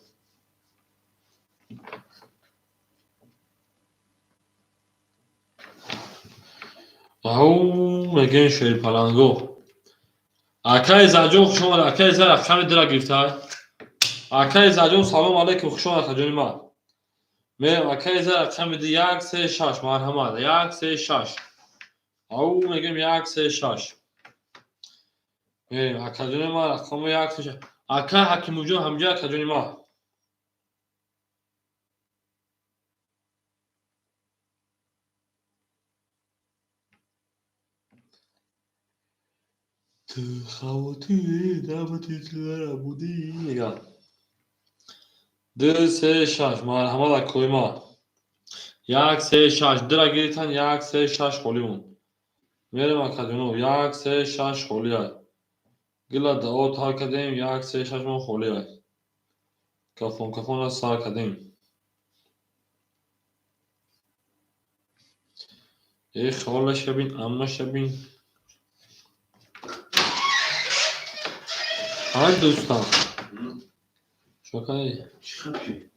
او میگن شیر پلنگو اکای زاجون خوشم اکای زر رقم درا گرفته اکای زاجون سلام علیکم خوشم اکاجونی ما میرم اکای زر رقم دی 1 3 6 مرحمت 1 3 6 او میگم 1 3 6 میریم اکاجونی ما رقم 1 3 6 اکای حکیم جون همجا اکاجونی ما تو خواتی دعوتی دلاره بودی نگاه 2 3 6 مرحمت اکوی ما 1 3 6 درا گیریتن 1 3 6 خولیمون میریم اکاجونو 1 3 6 خولیای گلا دعوت ها کردیم 1 3 6 من خولیای کفون را سار کردیم ای خاله شبین اما شبین های دوستان شکایی چی خبری؟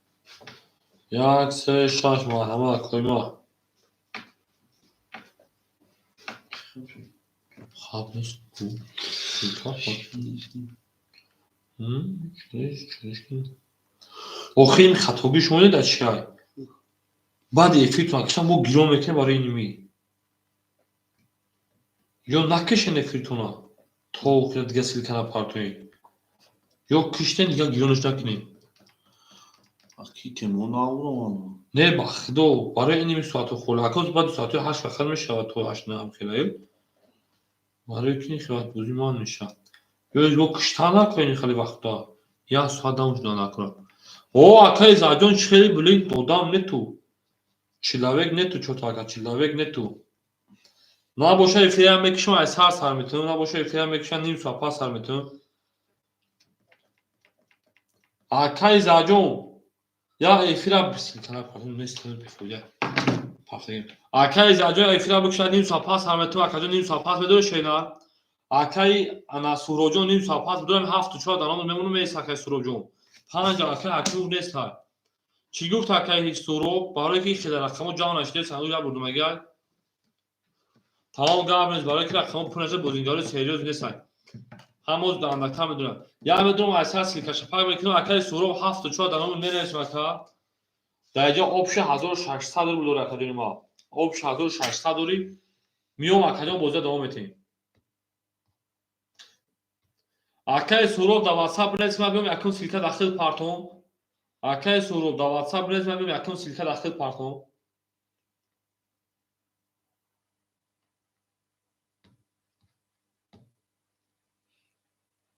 1 3 6 مرحمت اکوی ما خواب نیست کو آخه این خطاگی شما در چی های بعد افیرتون اکشن با گیرون میکنه برای اینمی یا نکشن افیرتون ها تا دیگه سیلکن پارتوین یا کشتن یا گیرونش نکنین اکی که ناورم نه بخدا برای اینمی ساعت خول اکاز بعد ساعت 8 وقت میشه تو 8 نه هم خیلی برای کنی خیلی بوزی مان میشه یا از با کشتن نکنین خیلی وقتا یا ساعت دمش نکنه او اکای زاجون خیلی بلی دودام نه تو چلاوک نه تو چوتاکا چلاوک نه تو نباشه افیرم بکشم از هر سر میتونم نباشه افیرم بکشم نیم ساعت پس سر میتونم اکای زاجون یا افیرم بسیم کنه پاهم نیست بفویه پاخیم اکای زاجون افیرم بکشم نیم ساعت پس سر میتونم اکاجون نیم ساعت پس بدون شینا اکای انا سوروجون نیم ساعت پس بدون 7 و 4 دارم میمونم میس اکای سوروجون 5 اکای اکیو نیست ها چی گفت اکای سورو برای کی خیلی رقمو جانش ده صندوق جا بردم اگر تمام گابنز برای که رقم پونزه بودینگاری سریوز نیستن هموز داندکتا میدونم یا میدونم اساسی که شفاق میکنم اکای سورو 7 و 4 دارم میرسم اکا در اینجا آپشن 1600 دور بود اکادمی ما آپشن 1600 دوری میوم اکادمی بوزه دوام میتیم اکای سورو در واتساپ نیست میام اکون سیلکا داخل پارتون اکای سورو در واتساپ نیست میام اکون سیلکا داخل پارتون